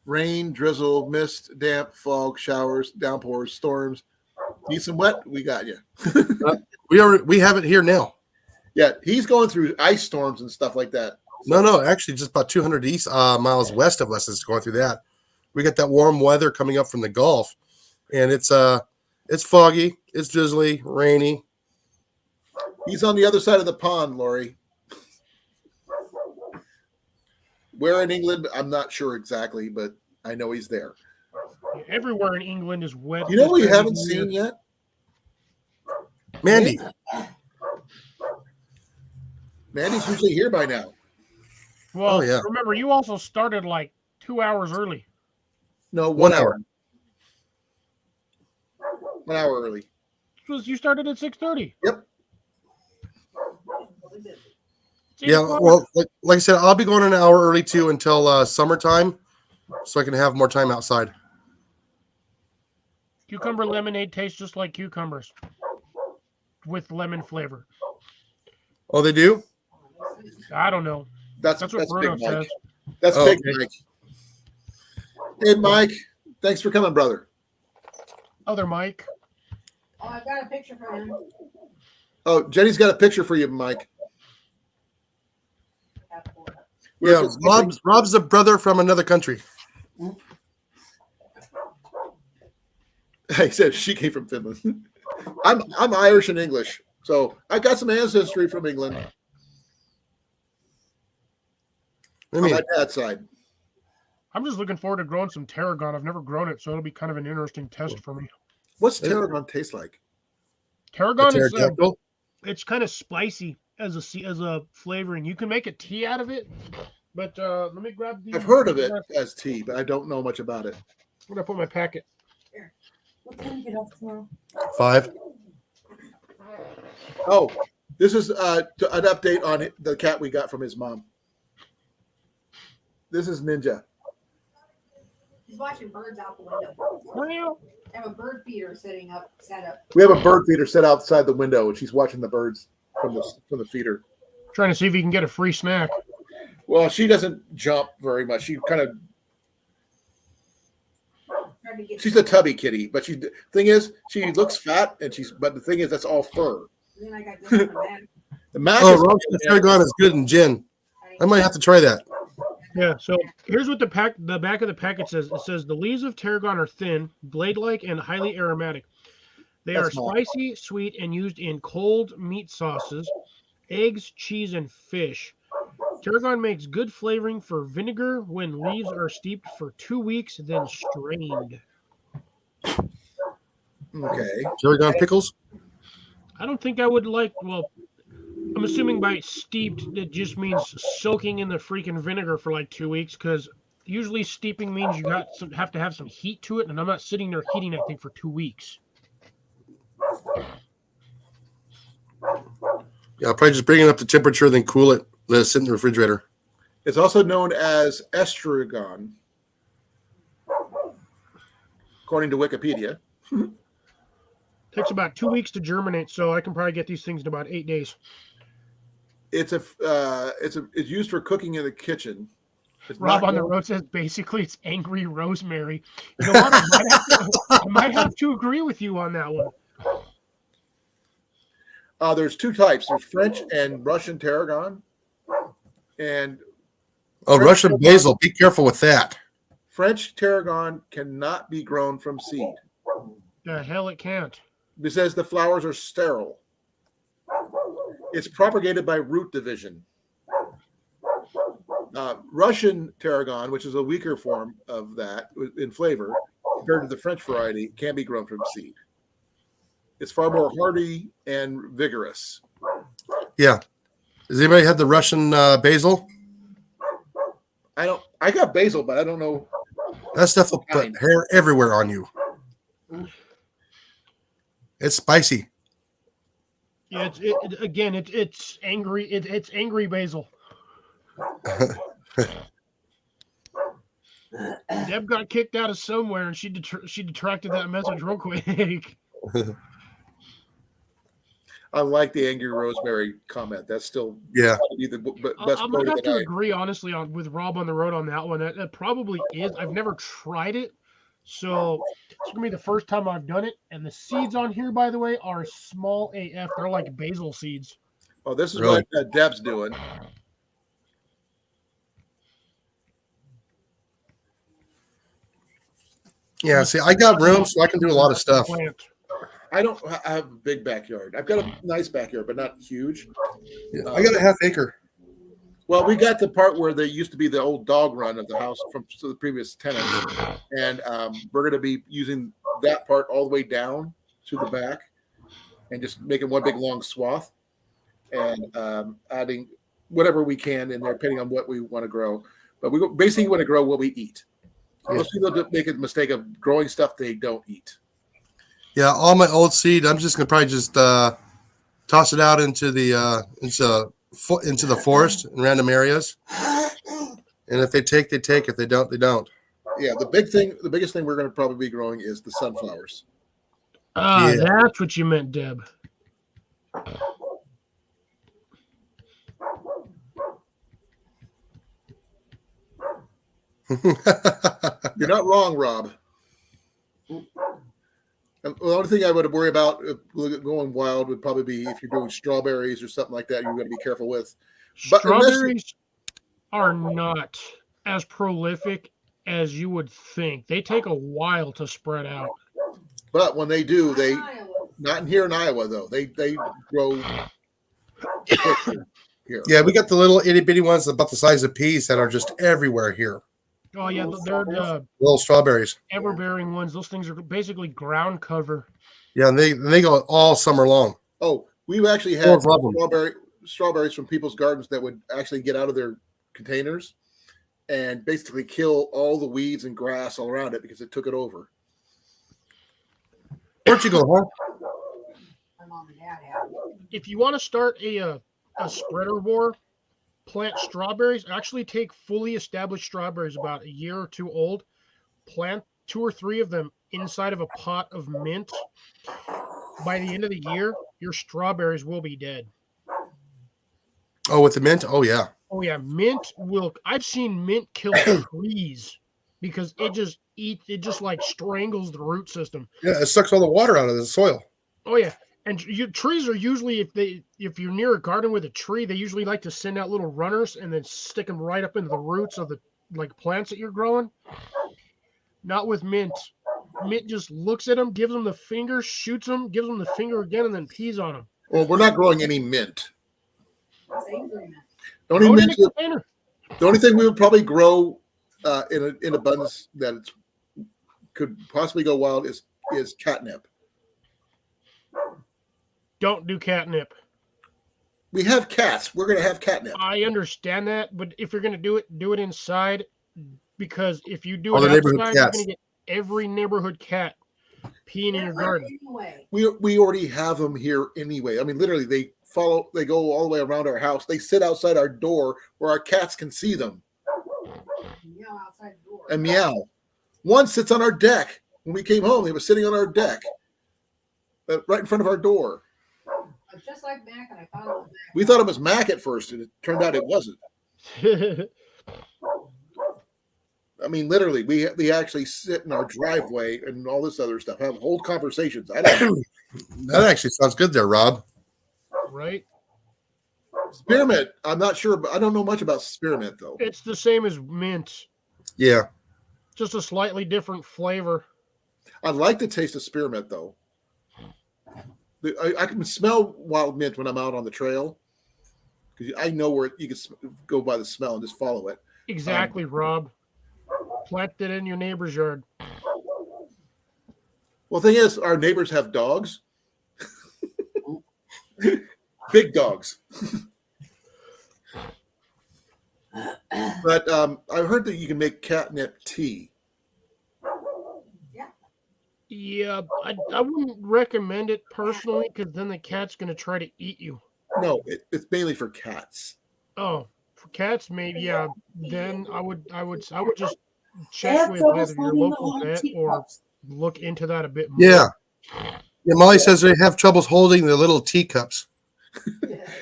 Speaker 2: rain, drizzle, mist, damp, fog, showers, downpours, storms. Need some wet? We got you.
Speaker 1: We have it here now.
Speaker 2: Yeah, he's going through ice storms and stuff like that.
Speaker 1: No, actually, just about 200 miles west of us is going through that. We got that warm weather coming up from the Gulf, and it's foggy, it's drizzly, rainy.
Speaker 2: He's on the other side of the pond, Lori. Where in England? I'm not sure exactly, but I know he's there.
Speaker 7: Everywhere in England is wet.
Speaker 2: You know what we haven't seen yet?
Speaker 1: Mandy.
Speaker 2: Mandy's usually here by now.
Speaker 7: Well,
Speaker 1: yeah.
Speaker 7: Remember, you also started like 2 hours early.
Speaker 2: No,
Speaker 1: 1 hour.
Speaker 2: 1 hour early.
Speaker 7: You started at 6:30.
Speaker 2: Yep.
Speaker 1: Yeah, well, like I said, I'll be going an hour early too until summertime, so I can have more time outside.
Speaker 7: Cucumber lemonade tastes just like cucumbers with lemon flavor.
Speaker 1: Oh, they do?
Speaker 7: I don't know.
Speaker 2: That's
Speaker 7: what Bruno
Speaker 2: Big Mike.
Speaker 7: says.
Speaker 2: That's
Speaker 1: Oh,
Speaker 2: Big
Speaker 1: okay.
Speaker 2: Mike. Hey, Mike. Thanks for coming, brother.
Speaker 7: Other Mike.
Speaker 4: Oh, I've got a picture for him.
Speaker 2: Oh, Jenny's got a picture for you, Mike.
Speaker 1: Yeah, Rob's a brother from another country.
Speaker 2: He said she came from Finland. I'm Irish and English, so I got some ancestry from England
Speaker 1: I
Speaker 2: on
Speaker 1: mean,
Speaker 2: my dad's side.
Speaker 7: I'm just looking forward to growing some tarragon. I've never grown it, so it'll be kind of an interesting test for me.
Speaker 2: What's tarragon taste like?
Speaker 7: Tarragon is
Speaker 1: pterodactyl?
Speaker 7: it's kind of spicy as a flavoring. You can make a tea out of it, but let me grab the.
Speaker 2: I've heard of it as tea, but I don't know much about it.
Speaker 7: I'm gonna put my packet.
Speaker 6: What time do you get off tomorrow?
Speaker 1: 5.
Speaker 2: Oh, this is an update on the cat we got from his mom. This is Ninja.
Speaker 4: He's watching birds out the window.
Speaker 7: Well,
Speaker 4: I have a bird feeder set up.
Speaker 2: We have a bird feeder set outside the window, and she's watching the birds from the feeder.
Speaker 7: trying to see if you can get a free snack.
Speaker 2: Well, she doesn't jump very much. She kind of
Speaker 4: Trying to get
Speaker 2: she's a tubby kitty, but thing is she looks fat, and but the thing is that's all fur.
Speaker 4: And then I got this on the back.
Speaker 2: The mac
Speaker 1: Oh,
Speaker 2: is
Speaker 1: Rob said tarragon is good in gin. I might have to try that.
Speaker 7: Yeah, so here's what the back of the packet says. It says the leaves of tarragon are thin, blade-like, and highly aromatic. They
Speaker 2: That's
Speaker 7: are
Speaker 2: mine.
Speaker 7: spicy, sweet, and used in cold meat sauces, eggs, cheese, and fish. Tarragon makes good flavoring for vinegar when leaves are steeped for 2 weeks, then strained.
Speaker 2: okay.
Speaker 1: Tarragon pickles?
Speaker 7: I don't think I would like, well, I'm assuming by steeped, it just means soaking in the freaking vinegar for like 2 weeks, because usually steeping means you have to have some heat to it, and I'm not sitting there heating that thing for 2 weeks.
Speaker 1: Yeah, I'll probably just bring it up to temperature, then cool it, let it sit in the refrigerator.
Speaker 2: It's also known as estragon, according to Wikipedia.
Speaker 7: Takes about 2 weeks to germinate, so I can probably get these things in about 8 days.
Speaker 2: It's used for cooking in the kitchen. It's
Speaker 7: Rob
Speaker 2: not
Speaker 7: on the
Speaker 2: grown-
Speaker 7: road says basically it's angry rosemary. You know what? I might have to agree with you on that one.
Speaker 2: There's two types. There's French and Russian tarragon. And
Speaker 1: Oh,
Speaker 2: French
Speaker 1: Russian
Speaker 2: tarragon-
Speaker 1: basil. Be careful with that.
Speaker 2: French tarragon cannot be grown from seed.
Speaker 7: The hell it can't.
Speaker 2: It says the flowers are sterile. It's propagated by root division. Russian tarragon, which is a weaker form of that in flavor compared to the French variety, can be grown from seed. It's far more hardy and vigorous.
Speaker 1: Yeah. Does anybody have the Russian basil?
Speaker 2: I got basil, but I don't know.
Speaker 1: That stuff will put
Speaker 2: Kind.
Speaker 1: hair everywhere on you. It's spicy.
Speaker 7: Yeah, it's angry. It's angry basil. Deb got kicked out of somewhere, and she detracted that message real quick.
Speaker 2: I like the angry rosemary comment. That's still
Speaker 1: Yeah.
Speaker 2: probably the best
Speaker 7: I'm
Speaker 2: part
Speaker 7: gonna
Speaker 2: of
Speaker 7: have
Speaker 2: the
Speaker 7: to
Speaker 2: night.
Speaker 7: agree honestly with Rob on the road on that one. That probably is. I've never tried it, so it's gonna be the first time I've done it. And the seeds on here, by the way, are small AF. They're like basil seeds.
Speaker 2: Oh, this is
Speaker 1: Really?
Speaker 2: what Deb's doing.
Speaker 1: Yeah. See, I got room, so I can do a lot of stuff.
Speaker 7: Plant.
Speaker 2: I don't have a big backyard. I've got a nice backyard, but not huge.
Speaker 1: Yeah, I got a half acre.
Speaker 2: Well, we got the part where there used to be the old dog run of the house from the previous tenants, and we're going to be using that part all the way down to the back, and just making one big long swath, and adding whatever we can in there, depending on what we want to grow. But we basically want to grow what we eat.
Speaker 1: Yeah.
Speaker 2: Most people make a mistake of growing stuff they don't eat.
Speaker 1: Yeah, all my old seed. I'm just gonna probably just toss it out into the forest in random areas. And if they take, they take. If they don't, they don't.
Speaker 2: Yeah, the biggest thing we're going to probably be growing is the sunflowers.
Speaker 7: Ah,
Speaker 1: Yeah.
Speaker 7: that's what you meant, Deb.
Speaker 2: You're not wrong, Rob. And the only thing I would worry about going wild would probably be if you're doing strawberries or something like that. You're going to be careful with. But
Speaker 7: Strawberries are not as prolific as you would think. They take a while to spread out.
Speaker 2: But when they do, they
Speaker 4: Iowa.
Speaker 2: not in here in Iowa though. They grow here.
Speaker 1: Yeah, we got the little itty bitty ones about the size of peas that are just everywhere here.
Speaker 7: Oh yeah, they're the
Speaker 1: Little strawberries.
Speaker 7: ever-bearing ones. Those things are basically ground cover.
Speaker 1: Yeah, and they go all summer long.
Speaker 2: Oh, we've actually
Speaker 1: Full
Speaker 2: had
Speaker 1: of them.
Speaker 2: strawberries from people's gardens that would actually get out of their containers and basically kill all the weeds and grass all around it because it took it over.
Speaker 1: Where'd you go, huh?
Speaker 4: My mom and dad have.
Speaker 7: If you want to start a spreader war, plant strawberries. Actually, take fully established strawberries about a year or two old. Plant 2 or 3 of them inside of a pot of mint. By the end of the year, your strawberries will be dead.
Speaker 1: Oh, with the mint? Oh, yeah.
Speaker 7: Oh yeah, mint will. I've seen mint kill trees because it just like strangles the root system.
Speaker 1: Yeah, it sucks all the water out of the soil.
Speaker 7: Oh yeah, and your trees are usually if you're near a garden with a tree, they usually like to send out little runners and then stick them right up into the roots of the like plants that you're growing. Not with mint. Mint just looks at them, gives them the finger, shoots them, gives them the finger again, and then pees on them.
Speaker 2: Well, we're not growing any mint.
Speaker 4: It's angry man.
Speaker 2: The only,
Speaker 7: Throw it in
Speaker 2: mint,
Speaker 7: a container.
Speaker 2: the only thing we would probably grow in abundance that could possibly go wild is catnip.
Speaker 7: Don't do catnip.
Speaker 2: We have cats. We're going to have catnip.
Speaker 7: I understand that, but if you're gonna do it inside, because if you do
Speaker 1: All
Speaker 7: it
Speaker 1: the neighborhood
Speaker 7: outside, you're
Speaker 1: cats.
Speaker 7: gonna get every neighborhood cat peeing in your garden.
Speaker 4: Anyway,
Speaker 2: We already have them here anyway. I mean, literally, they go all the way around our house. They sit outside our door where our cats can see them
Speaker 4: meow outside the door.
Speaker 2: and meow. One sits on our deck. When we came home, they were sitting on our deck. right in front of our door.
Speaker 4: Just like Mac, and I thought it was Mac.
Speaker 2: We thought it was Mac at first, and it turned out it wasn't. I mean, literally, we actually sit in our driveway and all this other stuff, have whole conversations. I don't
Speaker 1: That actually sounds good there, Rob.
Speaker 7: Right?
Speaker 2: Spearmint. I'm not sure, but I don't know much about spearmint though.
Speaker 7: It's the same as mint,
Speaker 1: Yeah.
Speaker 7: just a slightly different flavor.
Speaker 2: I like the taste of spearmint though. I can smell wild mint when I'm out on the trail because I know where you can go by the smell and just follow it.
Speaker 7: Exactly, Rob. Plant it in your neighbor's yard.
Speaker 2: Well, the thing is, our neighbors have dogs, big dogs. But I heard that you can make catnip tea.
Speaker 7: Yeah, I wouldn't recommend it personally because then the cat's gonna try to eat you.
Speaker 2: No, it's mainly for cats.
Speaker 7: Oh, for cats, maybe yeah. Then I would just
Speaker 3: They
Speaker 7: check
Speaker 3: have
Speaker 7: with
Speaker 3: trouble
Speaker 7: either your
Speaker 3: finding the
Speaker 7: local
Speaker 3: little
Speaker 7: vet or
Speaker 3: teacups.
Speaker 7: look into that a bit more.
Speaker 1: Yeah. Yeah. Molly says they have troubles holding the little teacups.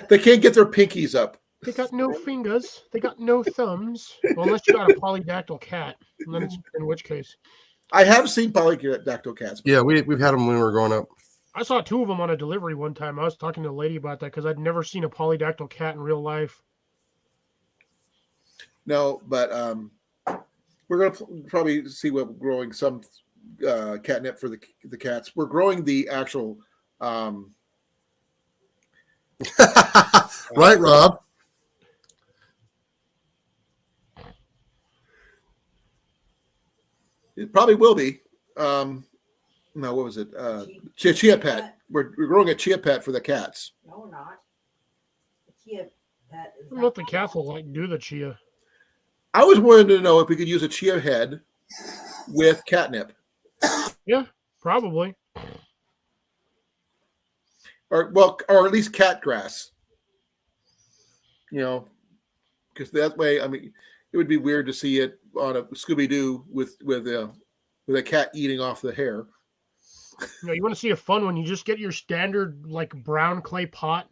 Speaker 2: They can't get their pinkies up.
Speaker 7: They got no fingers. They got no thumbs. Well, unless you got a polydactyl cat, and then it's in which case.
Speaker 2: I have seen polydactyl cats.
Speaker 1: Yeah, we've had them when we were growing up.
Speaker 7: I saw 2 of them on a delivery one time. I was talking to a lady about that because I'd never seen a polydactyl cat in real life.
Speaker 2: No, but we're going to probably see what growing some catnip for the cats. We're growing the actual.
Speaker 1: Right, Rob?
Speaker 2: It probably will be. No, what was it? Chia pet. We're growing a chia pet for the cats.
Speaker 4: No, we're not. The chia pet is
Speaker 7: I don't know if the cats will do the chia.
Speaker 2: I was wanting to know if we could use a chia head with catnip,
Speaker 7: Yeah, probably.
Speaker 2: or at least cat grass. Because that way, I mean, it would be weird to see it on a Scooby Doo with a cat eating off the hair.
Speaker 7: You want to see a fun one? You just get your standard like brown clay pot,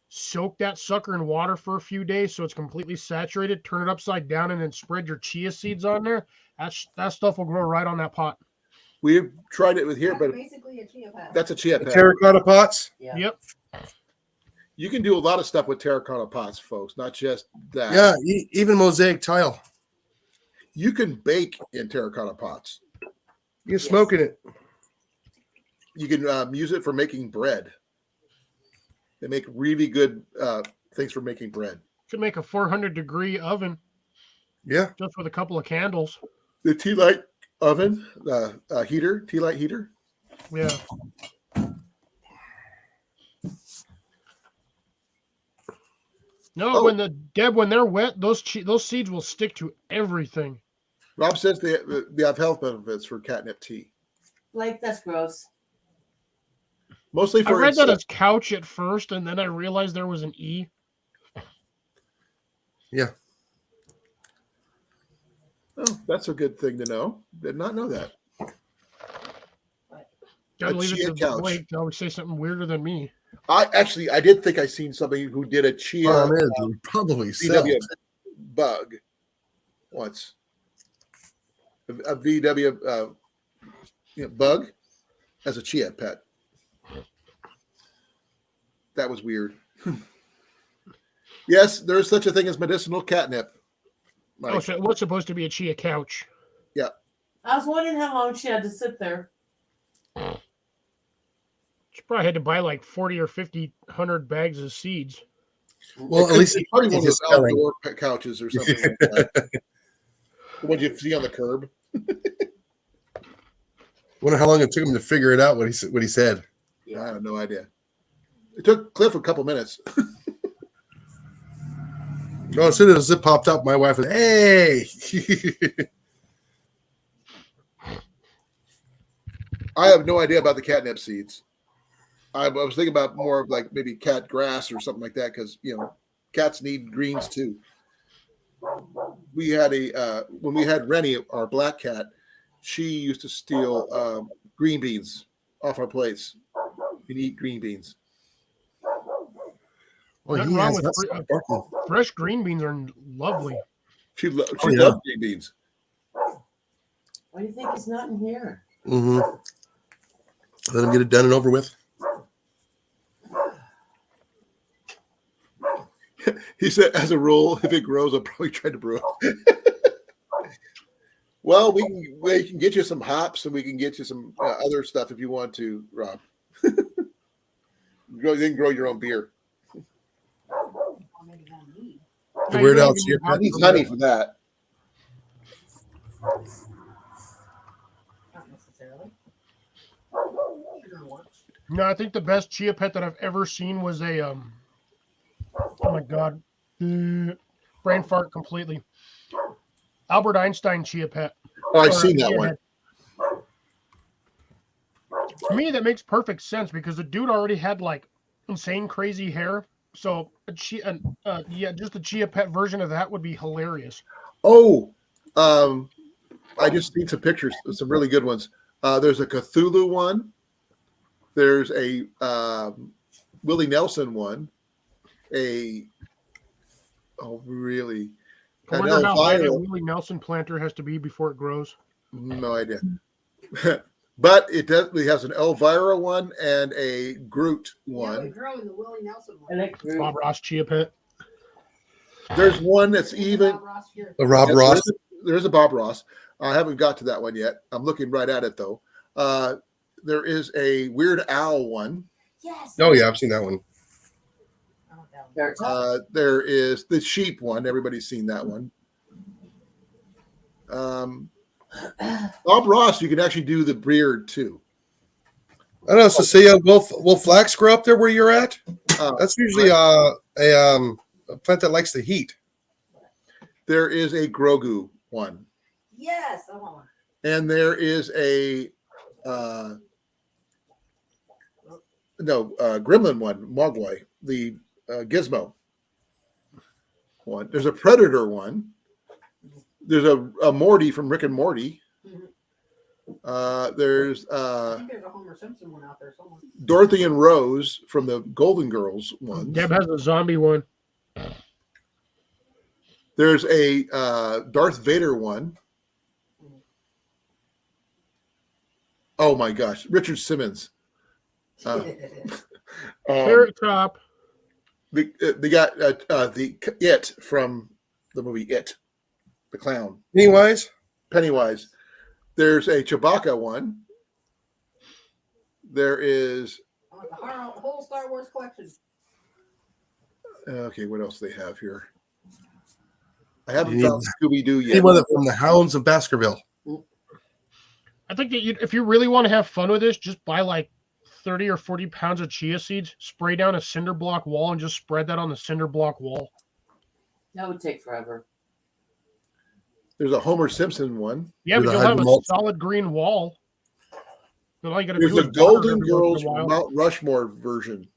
Speaker 7: soak that sucker in water for a few days so it's completely saturated. Turn it upside down and then spread your chia seeds on there. That stuff will grow right on that pot.
Speaker 2: We've tried it with here,
Speaker 4: That's
Speaker 2: but
Speaker 4: basically a chia pet.
Speaker 2: that's a chia
Speaker 1: The
Speaker 2: pet.
Speaker 1: terracotta pots?
Speaker 3: Yeah.
Speaker 7: Yep.
Speaker 2: You can do a lot of stuff with terracotta pots, folks, not just that.
Speaker 1: Yeah, even mosaic tile.
Speaker 2: You can bake in terracotta pots.
Speaker 1: You can smoke in it.
Speaker 2: You can use it for making bread. They make really good things for making bread.
Speaker 7: Could make a 400-degree oven
Speaker 1: Yeah.
Speaker 7: just with a couple of candles.
Speaker 2: The tea light oven, tea light heater.
Speaker 7: Yeah. No,
Speaker 2: Oh.
Speaker 7: when they're wet, those seeds will stick to everything.
Speaker 2: Rob says they have health benefits for catnip tea.
Speaker 3: Like, that's gross.
Speaker 2: Mostly
Speaker 7: I
Speaker 2: for
Speaker 7: read that as couch at first, and then I realized there was an E.
Speaker 1: Yeah.
Speaker 2: Oh, that's a good thing to know. Did not know that.
Speaker 7: Can't believe
Speaker 2: chia
Speaker 7: it's
Speaker 2: couch.
Speaker 7: Blake to always say something weirder than me.
Speaker 2: I did think I seen somebody who did a chia
Speaker 1: Problem is, we probably sell.
Speaker 2: VW bug once. A VW bug as a chia pet. That was weird. Yes, there is such a thing as medicinal catnip.
Speaker 7: Oh, so it was supposed to be a chia couch.
Speaker 3: I was wondering how long she had to sit there.
Speaker 7: She probably had to buy like 40 or 50, 100 bags of seeds.
Speaker 1: Well, at least
Speaker 2: it's probably one of
Speaker 1: he's
Speaker 2: those
Speaker 1: selling.
Speaker 2: outdoor couches or something like that. The ones you see on the curb.
Speaker 1: Wonder how long it took him to figure it out what he said.
Speaker 2: I have no idea. It took Cliff a couple minutes.
Speaker 1: Oh, as soon as it popped up, my wife was, "Hey!"
Speaker 2: I have no idea about the catnip seeds. I was thinking about more of like maybe cat grass or something like that because cats need greens too. We had when we had Rennie, our black cat, she used to steal green beans off our plates. can eat green beans.
Speaker 1: Well,
Speaker 7: Nothing
Speaker 1: he
Speaker 7: wrong
Speaker 1: has
Speaker 7: with
Speaker 1: that
Speaker 7: free-
Speaker 1: stuff, don't
Speaker 7: fresh green beans are lovely.
Speaker 2: She
Speaker 1: Oh, yeah.
Speaker 2: loves green beans.
Speaker 3: Why do you think he's not in here?
Speaker 1: he? Mm-hmm. Let him get it done and over with.
Speaker 2: He said, as a rule, if it grows, I'll probably try to brew it. Well, we can get you some hops and we can get you some other stuff if you want to, Rob. You can grow your own beer.
Speaker 4: Or maybe not me.
Speaker 1: The
Speaker 7: Yeah,
Speaker 1: Weird
Speaker 7: you don't
Speaker 1: Al
Speaker 7: even
Speaker 1: Chia
Speaker 7: need hops
Speaker 2: I need
Speaker 7: for
Speaker 2: honey
Speaker 7: that.
Speaker 2: for that.
Speaker 4: Not necessarily. Sugar works.
Speaker 7: No, I think the best chia pet that I've ever seen was a oh my god, brain fart completely. Albert Einstein chia pet.
Speaker 2: Oh, I've
Speaker 7: Or,
Speaker 2: seen that
Speaker 7: chia
Speaker 2: one.
Speaker 7: head. To me, that makes perfect sense because the dude already had like insane crazy hair. So just a chia pet version of that would be hilarious.
Speaker 2: Oh, I just need some pictures, some really good ones. There's a Cthulhu one. There's a Willie Nelson one. Really?
Speaker 7: I
Speaker 2: An
Speaker 7: wonder how high that
Speaker 2: Elvira.
Speaker 7: Willie Nelson planter has to be before it grows.
Speaker 2: No idea. But it definitely has an Elvira one and a Groot
Speaker 4: Yeah,
Speaker 2: one.
Speaker 4: we grow in the Willie Nelson
Speaker 3: I
Speaker 4: one.
Speaker 3: like fruit.
Speaker 7: Bob Ross chia pet.
Speaker 2: There's one that's even.
Speaker 4: Bob Ross here.
Speaker 1: The Rob
Speaker 2: Yes,
Speaker 1: Ross.
Speaker 2: there's a Bob Ross. I haven't got to that one yet. I'm looking right at it though. There is a Weird Al one.
Speaker 4: Yes.
Speaker 1: Oh yeah, I've seen that one.
Speaker 4: I want that one.
Speaker 3: Very tough.
Speaker 2: There is the sheep one. Everybody's seen that one. Bob Ross, you can actually do the beard too.
Speaker 1: I don't know, Cecilia. Will flax grow up there where you're at? That's usually a plant that likes the heat.
Speaker 2: There is a Grogu one,
Speaker 4: Yes, I want one.
Speaker 2: and there is a Gremlin one, Mogwai, the Gizmo one. There's a Predator one. There's a Morty from Rick and Morty. There's
Speaker 4: I think there's a Homer Simpson one out there somewhere.
Speaker 2: Dorothy and Rose from the Golden Girls ones.
Speaker 7: Deb has a zombie one.
Speaker 2: There's a Darth Vader one. Oh my gosh, Richard Simmons.
Speaker 7: Carrot top.
Speaker 2: They got the It from the movie It, the clown. Pennywise. There's a Chewbacca one. There is.
Speaker 4: I want the whole Star Wars collection.
Speaker 2: Okay, what else do they have here? I haven't
Speaker 1: You
Speaker 2: found Scooby Doo yet.
Speaker 1: Anyone from the Hounds of Baskerville.
Speaker 7: I think that if you really want to have fun with this, just buy like 30 or 40 pounds of chia seeds, spray down a cinder block wall, and just spread that on the cinder block wall.
Speaker 3: That would take forever.
Speaker 2: There's a Homer Simpson one.
Speaker 7: Yeah,
Speaker 1: With
Speaker 7: but
Speaker 1: a
Speaker 7: you'll have a
Speaker 1: hydromulch.
Speaker 7: solid green wall. Then all you gotta
Speaker 2: There's
Speaker 7: do
Speaker 2: the
Speaker 7: is water
Speaker 2: Golden
Speaker 7: every once
Speaker 2: Girls
Speaker 7: in a while.
Speaker 2: Mount Rushmore version.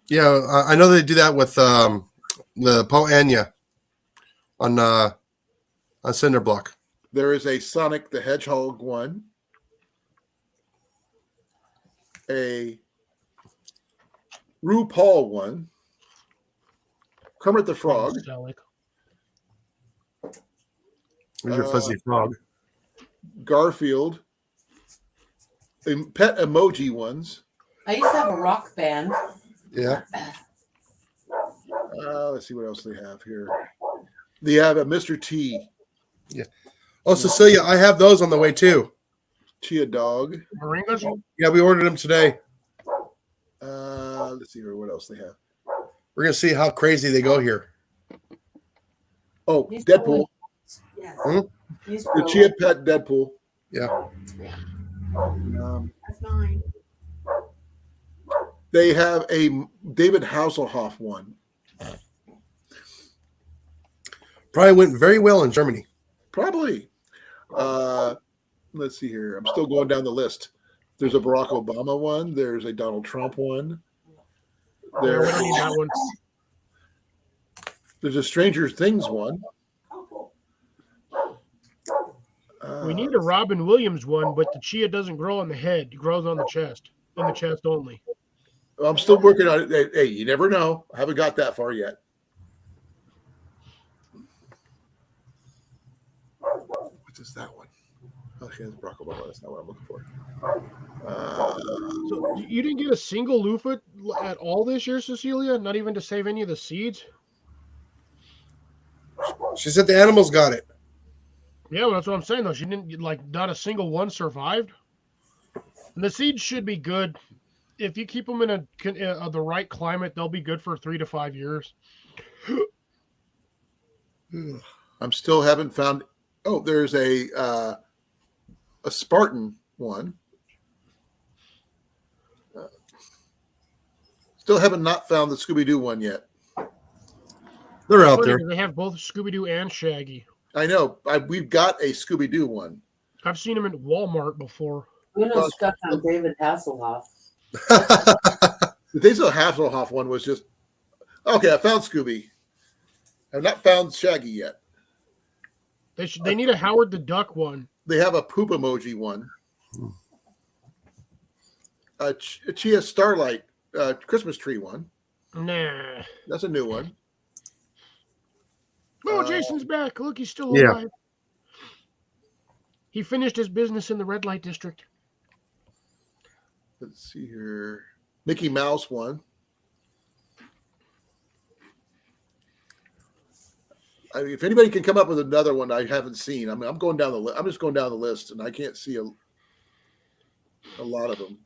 Speaker 1: Yeah, I know they do that with the Poe Anya on cinder block.
Speaker 2: There is a Sonic the Hedgehog one. A RuPaul one. Kermit the Frog.
Speaker 7: Selleck.
Speaker 1: There's your fuzzy frog.
Speaker 2: Garfield. Pet emoji ones.
Speaker 3: I used to have a rock band.
Speaker 1: Yeah.
Speaker 2: Let's see what else they have here. They have a Mr. T.
Speaker 1: Oh, Cecilia, I have those on the way too.
Speaker 2: Chia Dog.
Speaker 7: Moringas?
Speaker 1: Yeah, we ordered them today.
Speaker 2: Let's see here what else they have.
Speaker 1: We're gonna see how crazy they go here.
Speaker 2: Oh,
Speaker 3: These
Speaker 2: Deadpool.
Speaker 4: Yes.
Speaker 3: These
Speaker 2: The
Speaker 3: grow-
Speaker 2: Chia Pet Deadpool.
Speaker 1: Yeah.
Speaker 4: That's mine.
Speaker 2: They have a David Hasselhoff one.
Speaker 1: Probably went very well in Germany.
Speaker 2: Probably. Let's see here. I'm still going down the list. There's a Barack Obama one. There's a Donald Trump one.
Speaker 7: Yeah, we don't need that one.
Speaker 2: There's a Stranger Things one.
Speaker 4: Oh, cool.
Speaker 7: We need a Robin Williams one, but the chia doesn't grow on the head; it grows on the chest. in the chest only.
Speaker 2: I'm still working on it. Hey, you never know. I haven't got that far yet. What is that one? Okay, it's Barack Obama. That's not what I'm looking for.
Speaker 7: So you didn't get a single loofah at all this year, Cecilia? Not even to save any of the seeds?
Speaker 1: She said the animals got it.
Speaker 7: Yeah, well, that's what I'm saying, though. She didn't, like, not a single one survived. And the seeds should be good. If you keep them in the right climate, they'll be good for 3 to 5 years.
Speaker 2: I'm still haven't found. Oh, there's a Spartan one. Still haven't not found the Scooby-Doo one yet.
Speaker 1: They're out
Speaker 7: Funny,
Speaker 1: there.
Speaker 7: 'cause they have both Scooby-Doo and Shaggy.
Speaker 2: I know. We've got a Scooby-Doo one.
Speaker 7: I've seen them at Walmart before.
Speaker 3: Uno's stuck on David Hasselhoff.
Speaker 2: The Diesel Hasselhoff one was just okay. I found Scooby. I've not found Shaggy yet.
Speaker 7: They need a Howard the Duck one.
Speaker 2: They have a poop emoji one. A Chia Starlight Christmas tree one.
Speaker 7: Nah.
Speaker 2: That's a new one.
Speaker 7: Oh, Jason's back. Look, he's still
Speaker 1: Yeah.
Speaker 7: alive. He finished his business in the red light district.
Speaker 2: Let's see here. Mickey Mouse one. I mean, if anybody can come up with another one I haven't seen, I mean, I'm going down the list. I'm just going down the list, and I can't see a lot of them.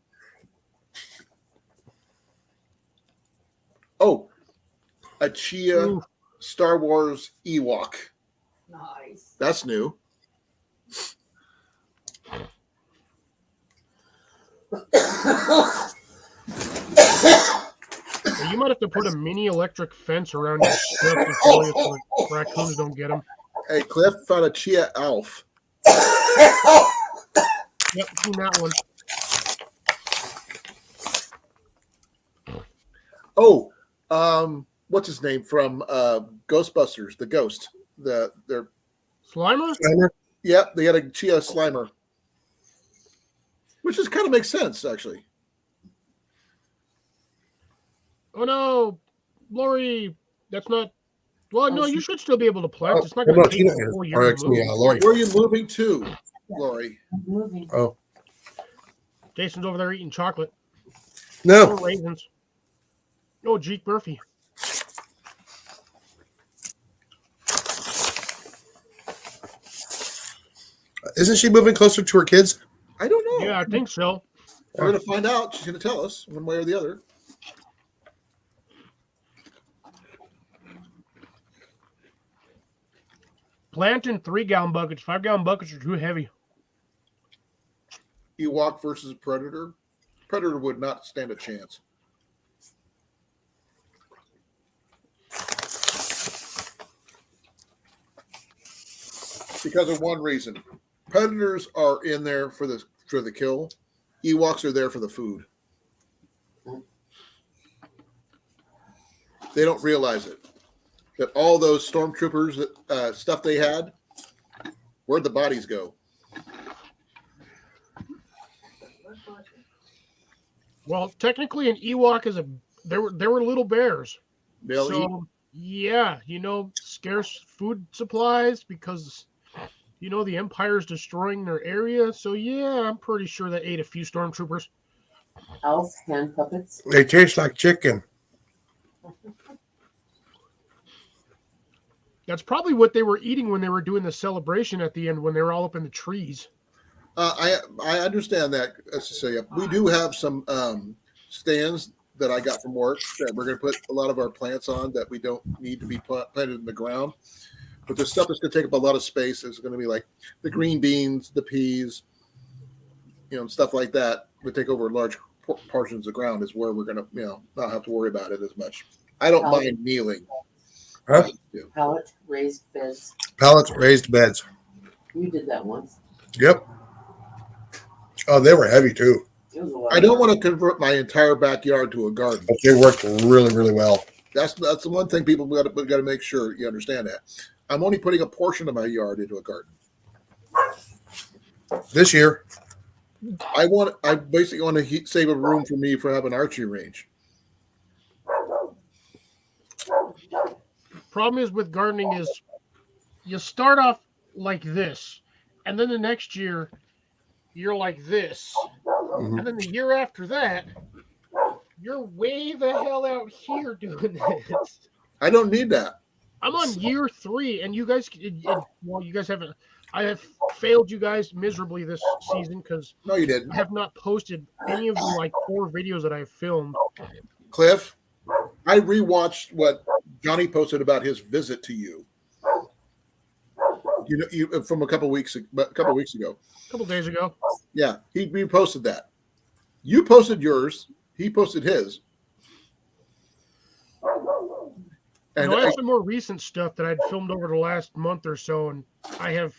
Speaker 2: Oh, a Chia
Speaker 7: Ooh.
Speaker 2: Star Wars Ewok.
Speaker 4: Nice.
Speaker 2: That's new.
Speaker 7: So you might have to put a mini electric fence around your stuff so the raccoons don't get them.
Speaker 2: Hey, Cliff found a Chia Alf.
Speaker 7: Yep, seen that one.
Speaker 2: Oh, what's his name from Ghostbusters? The Ghost. Their
Speaker 7: Slimer?
Speaker 2: Yep, they had a Chia Slimer, which just kind of makes sense actually.
Speaker 7: Oh no, Lori, that's not. Well, no, you should still be able to
Speaker 1: Oh,
Speaker 7: plant. It's not going to take
Speaker 1: Tina
Speaker 7: a
Speaker 1: is.
Speaker 7: full year
Speaker 1: Or
Speaker 7: to
Speaker 1: excuse me,
Speaker 7: move.
Speaker 1: Lori.
Speaker 2: Where are you moving to, Lori?
Speaker 3: Moving.
Speaker 1: Oh
Speaker 7: Jason's over there eating chocolate.
Speaker 1: no,
Speaker 7: Oh, raisins. Oh, Jeek Murphy.
Speaker 1: isn't she moving closer to her kids?
Speaker 2: I don't know.
Speaker 7: Yeah, I think so.
Speaker 2: We're going to find out. She's going to tell us one way or the other.
Speaker 7: Plant in 3-gallon buckets. 5-gallon buckets are too heavy.
Speaker 2: Ewok versus Predator. Predator would not stand a chance. Because of one reason. Predators are in there for the kill. Ewoks are there for the food. They don't realize it. That all those stormtroopers stuff they had, where'd the bodies go?
Speaker 7: Well, technically, an Ewok is they were little bears.
Speaker 2: They'll eat.
Speaker 7: So yeah, scarce food supplies because the Empire's destroying their area. So yeah, I'm pretty sure they ate a few stormtroopers.
Speaker 3: Elf hand puppets.
Speaker 1: They taste like chicken.
Speaker 7: That's probably what they were eating when they were doing the celebration at the end when they were all up in the trees.
Speaker 2: I understand that, Cecilia. We do have some stands that I got from work that we're going to put a lot of our plants on that we don't need to be planted in the ground. But the stuff that's going to take up a lot of space is going to be like the green beans, the peas, stuff like that. Would take over large portions of ground is where we're going to, not have to worry about it as much. I don't mind kneeling.
Speaker 1: Huh?
Speaker 3: Pallet raised beds.
Speaker 1: Pallets, raised beds.
Speaker 3: You did that once.
Speaker 1: Yep. Oh, they were heavy too,
Speaker 3: It was a lot.
Speaker 2: I don't want to convert my entire backyard to a garden.
Speaker 1: but they worked really, really well.
Speaker 2: That's the one thing people got to make sure you understand that. I'm only putting a portion of my yard into a garden.
Speaker 1: This year,
Speaker 2: I basically want to save a room for me for having an archery range.
Speaker 7: Problem is with gardening is you start off like this, and then the next year you're like this,
Speaker 1: Mhm.
Speaker 7: and then the year after that you're way the hell out here doing this.
Speaker 2: I don't need that.
Speaker 7: I'm on year 3, and you guys, well, you guys haven't. I have failed you guys miserably this season because
Speaker 2: No, you didn't.
Speaker 7: I have not posted any of the like 4 videos that I've filmed.
Speaker 2: Cliff, I rewatched what Johnny posted about his visit to you. You from a couple weeks ago.
Speaker 7: A couple days ago.
Speaker 2: Yeah, he reposted that. You posted yours. He posted his. And
Speaker 7: I have some more recent stuff that I'd filmed over the last month or so, and I have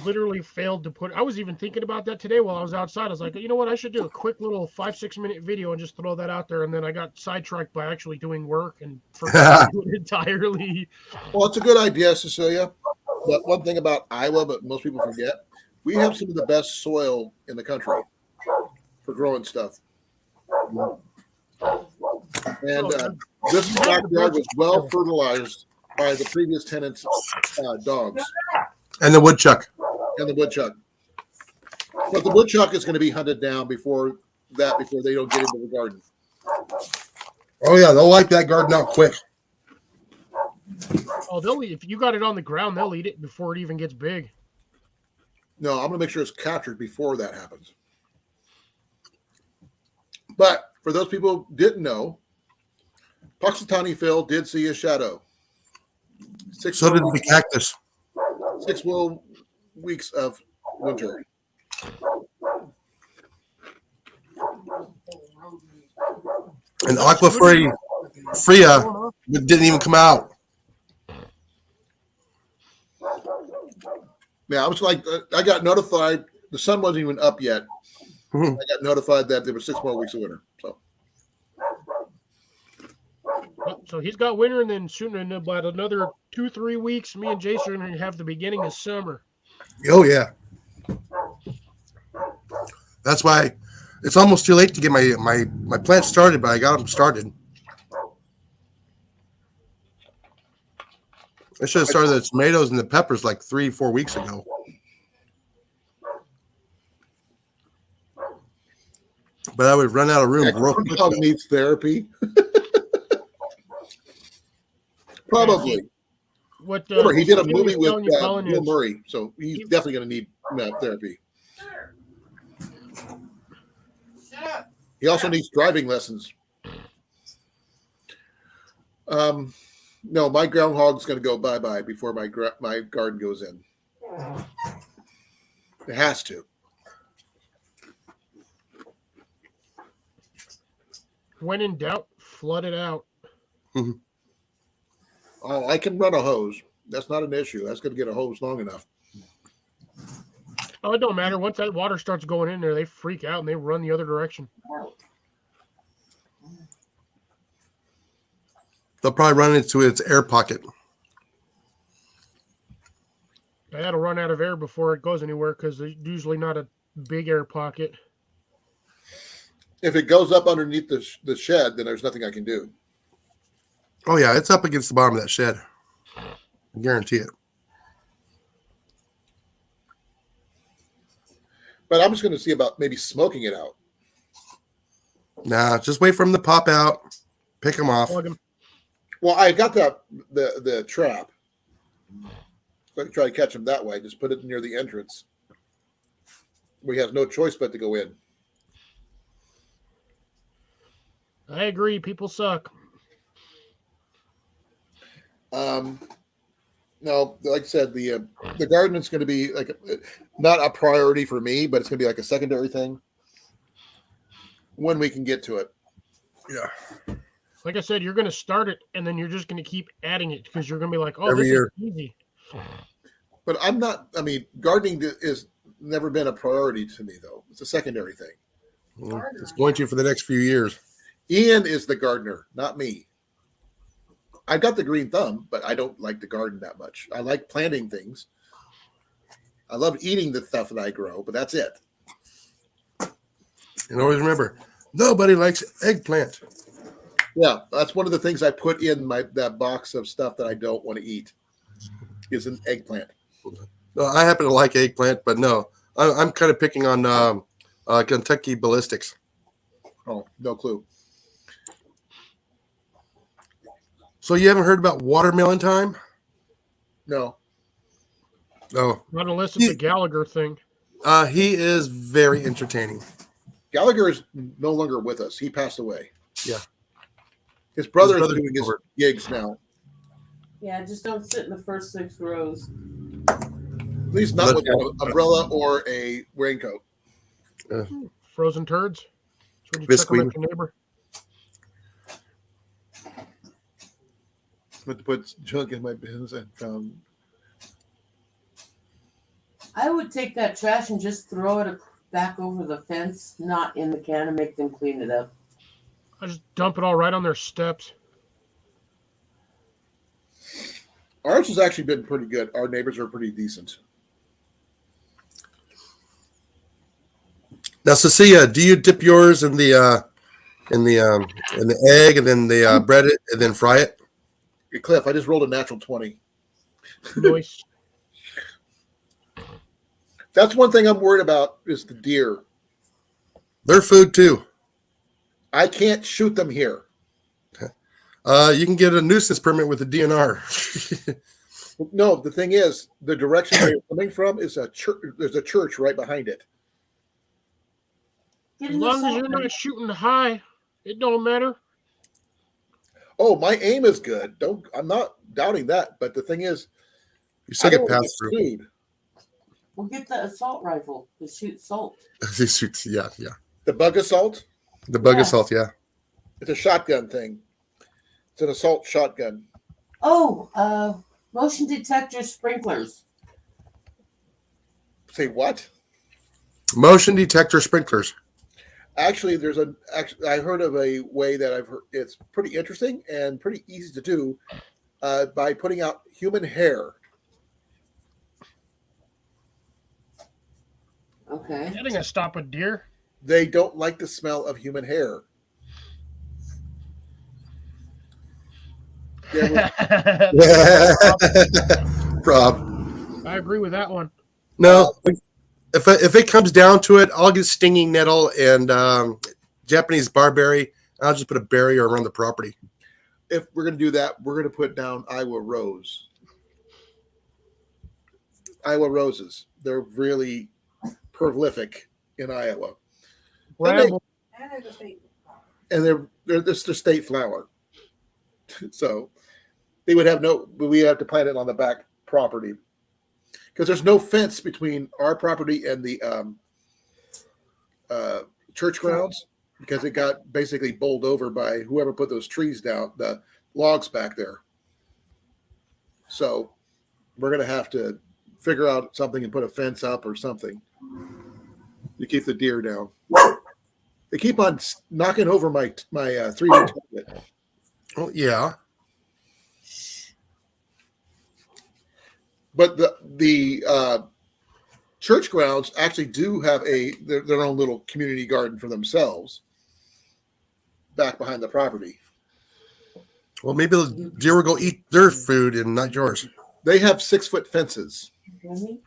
Speaker 7: literally failed to put. I was even thinking about that today while I was outside. I was like, you know what? I should do a quick little 5-6 minute video and just throw that out there. And then I got sidetracked by actually doing work and forgot to do it entirely.
Speaker 2: well, it's a good idea, Cecilia. But one thing about Iowa, but most people forget, we have some of the best soil in the country for growing stuff. And this backyard was well fertilized by the previous tenants' dogs
Speaker 1: And the woodchuck.
Speaker 2: and the woodchuck. But the woodchuck is going to be hunted down before they don't get into the garden.
Speaker 1: Oh yeah, they'll wipe that garden out quick.
Speaker 7: Oh, they'll eat. If you got it on the ground, they'll eat it before it even gets big.
Speaker 2: No, I'm going to make sure it's captured before that happens. But for those people who didn't know, Puxatawny Phil did see a shadow.
Speaker 1: So did the cactus.
Speaker 2: 6 full weeks of winter.
Speaker 1: And Aqua Freya didn't even come out.
Speaker 2: Yeah, I was like, I got notified. The sun wasn't even up yet.
Speaker 1: Mhm.
Speaker 2: I got notified that there were 6 more weeks of winter.
Speaker 7: So he's got winter, and then soon in about another 2-3 weeks, me and Jason are going to have the beginning of summer.
Speaker 1: Oh yeah. That's why it's almost too late to get my plants started, but I got them started. I should have started the tomatoes and the peppers like 3-4 weeks ago. But I would run out of room real quick.
Speaker 2: Dog needs therapy. Probably.
Speaker 7: What
Speaker 2: Remember, he did a
Speaker 7: Steve
Speaker 2: movie
Speaker 7: was
Speaker 2: with
Speaker 7: telling you, Colin,
Speaker 2: Bill
Speaker 7: is
Speaker 2: Murray, so he's definitely going to need therapy. He also needs driving lessons. No, my groundhog's going to go bye-bye before my garden goes in. It has to.
Speaker 7: when in doubt, flood it out.
Speaker 2: Oh, I can run a hose. That's not an issue. That's going to get a hose long enough.
Speaker 7: Oh, it don't matter. Once that water starts going in there, they freak out and they run the other direction.
Speaker 1: They'll probably run into its air pocket.
Speaker 7: That'll run out of air before it goes anywhere because there's usually not a big air pocket.
Speaker 2: If it goes up underneath the shed, then there's nothing I can do.
Speaker 1: Oh yeah, it's up against the bottom of that shed. I guarantee it.
Speaker 2: But I'm just going to see about maybe smoking it out.
Speaker 1: Nah, just wait for them to pop out, pick them off.
Speaker 7: Plug 'em.
Speaker 2: Well, I got the trap. So I can try to catch him that way. Just put it near the entrance. We have no choice but to go in.
Speaker 7: I agree. People suck.
Speaker 2: No, like I said, the garden is going to be like not a priority for me, but it's going to be like a secondary thing when we can get to it.
Speaker 1: Yeah.
Speaker 7: Like I said, you're going to start it, and then you're just going to keep adding it because you're going to be like, oh,
Speaker 1: Every
Speaker 7: this
Speaker 1: year.
Speaker 7: is easy.
Speaker 2: But I'm not. I mean, gardening is never been a priority to me, though. It's a secondary thing.
Speaker 1: Well, it's going to for the next few years.
Speaker 2: Ian is the gardener, not me. I've got the green thumb, but I don't like the garden that much. I like planting things. I love eating the stuff that I grow, but that's it.
Speaker 1: And always remember, nobody likes eggplant.
Speaker 2: Yeah, that's one of the things I put in that box of stuff that I don't want to eat is an eggplant.
Speaker 1: No, I happen to like eggplant, but no, I'm kind of picking on Kentucky ballistics.
Speaker 2: Oh, no clue.
Speaker 1: So you haven't heard about watermelon time?
Speaker 2: No.
Speaker 1: Oh,
Speaker 7: Not unless it's a Gallagher thing.
Speaker 1: he is very entertaining.
Speaker 2: Gallagher is no longer with us. He passed away.
Speaker 1: Yeah.
Speaker 2: His brother is
Speaker 1: brother
Speaker 2: doing his
Speaker 1: took over.
Speaker 2: gigs now.
Speaker 3: Yeah, just don't sit in the first 6 rows.
Speaker 2: At least not with an umbrella or a raincoat.
Speaker 7: Frozen turds. That's when you
Speaker 1: Biscuit.
Speaker 7: chuck 'em at your neighbor.
Speaker 2: But to put junk in my bins and found.
Speaker 3: I would take that trash and just throw it back over the fence, not in the can, and make them clean it up.
Speaker 7: I just dump it all right on their steps.
Speaker 2: Ours has actually been pretty good. Our neighbors are pretty decent.
Speaker 1: Now, Cecilia, do you dip yours in the egg and then the bread it and then fry it?
Speaker 2: Hey, Cliff, I just rolled a natural 20.
Speaker 7: Nice.
Speaker 2: That's one thing I'm worried about is the deer.
Speaker 1: They're food too.
Speaker 2: I can't shoot them here.
Speaker 1: You can get a nuisance permit with the DNR.
Speaker 2: No, the thing is, the direction they're coming from is a church. There's a church right behind it.
Speaker 3: Get
Speaker 7: As
Speaker 3: in the
Speaker 7: long as
Speaker 3: salt
Speaker 7: you're
Speaker 3: bin.
Speaker 7: not shooting high, it don't matter.
Speaker 2: Oh, my aim is good. I'm not doubting that. But the thing is,
Speaker 1: You still
Speaker 2: I don't
Speaker 1: get
Speaker 2: wanna
Speaker 1: passed
Speaker 2: get
Speaker 1: through.
Speaker 2: sued.
Speaker 3: We'll get the assault rifle to shoot salt.
Speaker 1: Yeah.
Speaker 2: The bug assault.
Speaker 1: The bug
Speaker 3: Yeah.
Speaker 1: assault, yeah.
Speaker 2: It's a shotgun thing. It's an assault shotgun.
Speaker 3: Oh, motion detector sprinklers.
Speaker 2: Say what?
Speaker 1: Motion detector sprinklers.
Speaker 2: Actually, I heard of a way that I've heard. It's pretty interesting and pretty easy to do by putting out human hair.
Speaker 3: Okay.
Speaker 7: That ain't gonna stop a deer.
Speaker 2: They don't like the smell of human hair. There was,
Speaker 1: Rob.
Speaker 7: I agree with that one.
Speaker 1: No, if it comes down to it, I'll get stinging nettle and Japanese barberry. I'll just put a barrier around the property.
Speaker 2: if we're going to do that, we're going to put down Iowa rose. Iowa roses. They're really prolific in Iowa.
Speaker 7: Bramble.
Speaker 4: And there's a state.
Speaker 2: And they're just the state flower. So they would have we have to plant it on the back property because there's no fence between our property and the church grounds because it got basically bowled over by whoever put those trees down, the logs back there. So we're going to have to figure out something and put a fence up or something to keep the deer down. They keep on knocking over my 3D tablet.
Speaker 1: Oh, yeah.
Speaker 2: But the church grounds actually do have their own little community garden for themselves back behind the property.
Speaker 1: Well, maybe the deer will go eat their food and not yours.
Speaker 2: They have 6-foot fences
Speaker 3: Really?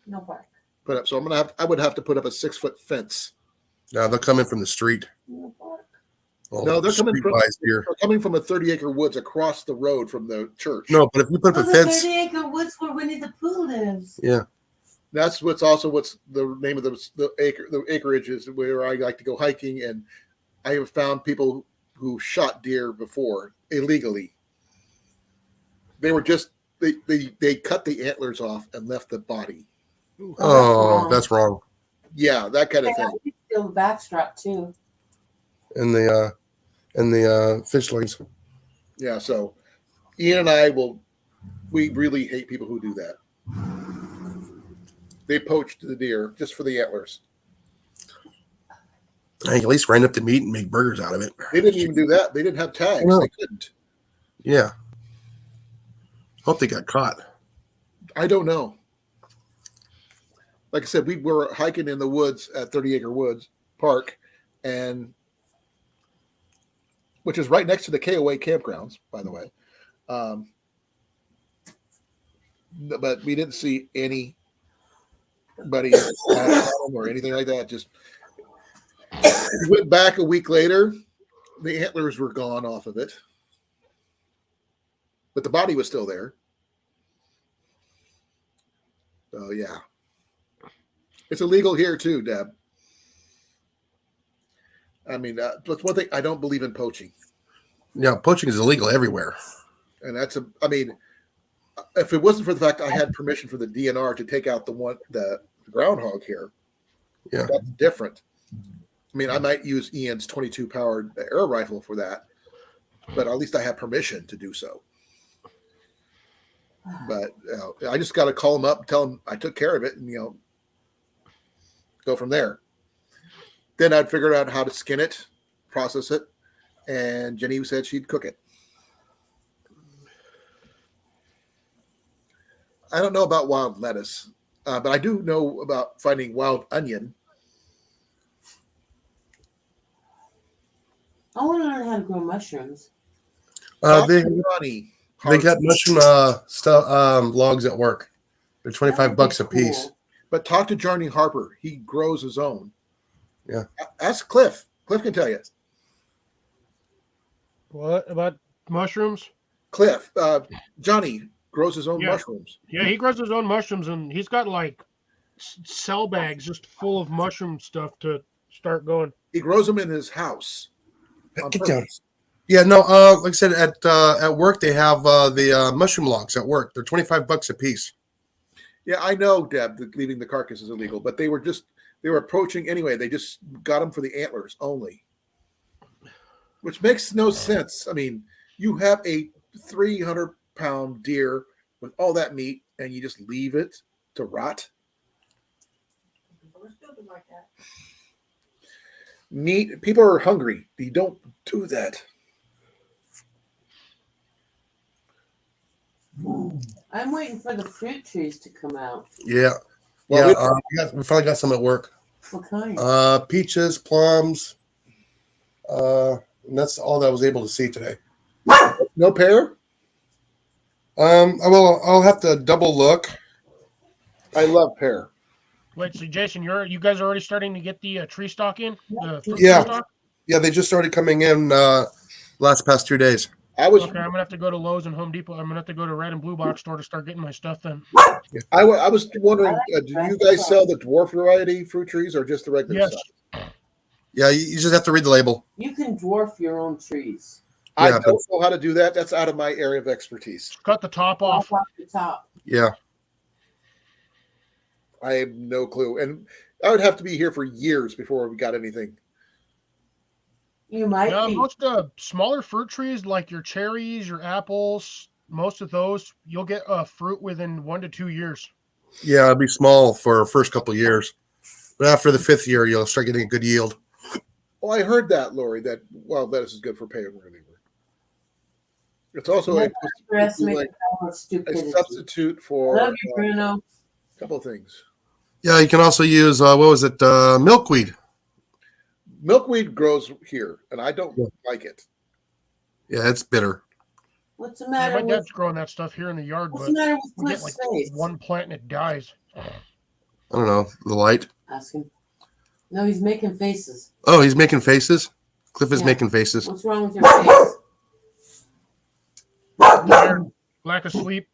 Speaker 3: No bark.
Speaker 2: put up, so I would have to put up a 6-foot fence.
Speaker 1: No, they'll come in from the street.
Speaker 3: No bark.
Speaker 1: Oh,
Speaker 2: No, they're coming from
Speaker 1: streetwise deer.
Speaker 2: they're coming from a 30-acre woods across the road from the church.
Speaker 1: No, but if you put
Speaker 3: Oh,
Speaker 1: up a
Speaker 3: the
Speaker 1: fence,
Speaker 3: 30-acre woods where Winnie the Pooh lives.
Speaker 1: yeah.
Speaker 2: That's what's the name of the acreage is where I like to go hiking, and I have found people who shot deer before illegally. They were just they cut the antlers off and left the body.
Speaker 1: Oh, that's wrong.
Speaker 2: Yeah, that kind of
Speaker 3: Yeah,
Speaker 2: thing.
Speaker 3: you steal the backstrap too.
Speaker 1: And the fishlings.
Speaker 2: Yeah, so Ian and I we really hate people who do that. They poached the deer just for the antlers.
Speaker 1: I at least grind up the meat and make burgers out of it.
Speaker 2: They didn't even do that. They didn't have tags.
Speaker 1: No.
Speaker 2: They couldn't.
Speaker 1: Yeah. Hope they got caught.
Speaker 2: I don't know. Like I said, we were hiking in the woods at 30-acre woods Park, and which is right next to the KOA campgrounds, by the way. But we didn't see anybody or anything like that. Just we went back a week later. The antlers were gone off of it, but the body was still there. So yeah, it's illegal here too, Deb. I mean, that's one thing. I don't believe in poaching,
Speaker 1: Yeah, poaching is illegal everywhere.
Speaker 2: and that's a. I mean, if it wasn't for the fact I had permission for the DNR to take out the groundhog here,
Speaker 1: Yeah.
Speaker 2: that's different. I mean, I might use Ian's 22 powered arrow rifle for that, but at least I have permission to do so. But I just got to call him up and tell him I took care of it, and go from there. Then I'd figure out how to skin it, process it, and Jenny said she'd cook it. I don't know about wild lettuce, but I do know about finding wild onion.
Speaker 3: I want to learn how to grow mushrooms.
Speaker 1: They
Speaker 2: Ronnie
Speaker 1: got mushroom logs at work. They're $25 a piece.
Speaker 2: But talk to Johnny Harper. He grows his own.
Speaker 1: Yeah.
Speaker 2: Ask Cliff. Cliff can tell you.
Speaker 7: What about mushrooms?
Speaker 2: Cliff, Johnny grows his own
Speaker 7: Yeah.
Speaker 2: mushrooms.
Speaker 7: Yeah, he grows his own mushrooms, and he's got like cell bags just full of mushroom stuff to start going.
Speaker 2: He grows them in his house. on
Speaker 1: Get down.
Speaker 2: purpose.
Speaker 1: Yeah, no. Like I said, at work they have the mushroom logs at work. They're $25 a piece.
Speaker 2: Yeah, I know, Deb, that leaving the carcass is illegal, but they were approaching anyway. They just got them for the antlers only, which makes no sense. I mean, you have a 300-pound deer with all that meat, and you just leave it to rot. Meat. People are hungry. You don't do that.
Speaker 3: I'm waiting for the fruit trees to come out.
Speaker 1: Yeah.
Speaker 2: Well,
Speaker 1: We finally got some at work.
Speaker 3: What kind?
Speaker 1: Peaches, plums. And that's all that I was able to see today.
Speaker 2: No pear.
Speaker 1: I'll have to double look.
Speaker 2: I love pear.
Speaker 7: Wait, so Jason, you guys are already starting to get the tree stock in? The fruit
Speaker 1: Yeah.
Speaker 7: tree stock?
Speaker 1: Yeah, they just started coming in past 2 days.
Speaker 2: I was
Speaker 7: Okay, I'm gonna have to go to Lowe's and Home Depot. I'm gonna have to go to Red and Blue Box store to start getting my stuff then.
Speaker 2: I was wondering, do you guys sell the dwarf variety fruit trees or just the regular
Speaker 7: Yes.
Speaker 2: stuff?
Speaker 1: Yeah, you just have to read the label.
Speaker 3: You can dwarf your own trees.
Speaker 2: I
Speaker 1: Yeah,
Speaker 2: don't know how to do that. That's out of my area of expertise.
Speaker 7: Cut the top off.
Speaker 3: Off the top.
Speaker 1: Yeah.
Speaker 2: I have no clue. And I would have to be here for years before we got anything.
Speaker 3: You might
Speaker 7: Yeah,
Speaker 3: be.
Speaker 7: most smaller fruit trees like your cherries, your apples, most of those you'll get fruit within 1 to 2 years.
Speaker 1: Yeah, it'll be small for the first couple of years. But after the 5th year, you'll start getting a good yield.
Speaker 2: Oh, I heard that, Lori, that wild lettuce is good for pain reliever. It's also
Speaker 3: Underestimate
Speaker 2: like
Speaker 3: the power of
Speaker 2: a
Speaker 3: stupidity.
Speaker 2: substitute for
Speaker 3: Love you, Bruno.
Speaker 2: a couple of things.
Speaker 1: Yeah, you can also use, milkweed.
Speaker 2: Milkweed grows here, and I don't
Speaker 1: Yeah.
Speaker 2: like it.
Speaker 1: Yeah, it's bitter.
Speaker 3: What's the
Speaker 7: Yeah,
Speaker 3: matter
Speaker 7: my
Speaker 3: with
Speaker 7: dad's growing that stuff here in the yard,
Speaker 3: what's
Speaker 7: but
Speaker 3: the matter with
Speaker 7: we get
Speaker 3: Cliff's
Speaker 7: like
Speaker 3: face?
Speaker 7: one plant and it dies.
Speaker 1: I don't know, the light.
Speaker 3: Ask him. No, he's making faces.
Speaker 1: Oh, he's making faces? Cliff is
Speaker 3: Yeah.
Speaker 1: making faces.
Speaker 3: What's wrong with your face?
Speaker 7: Tired, lack of sleep.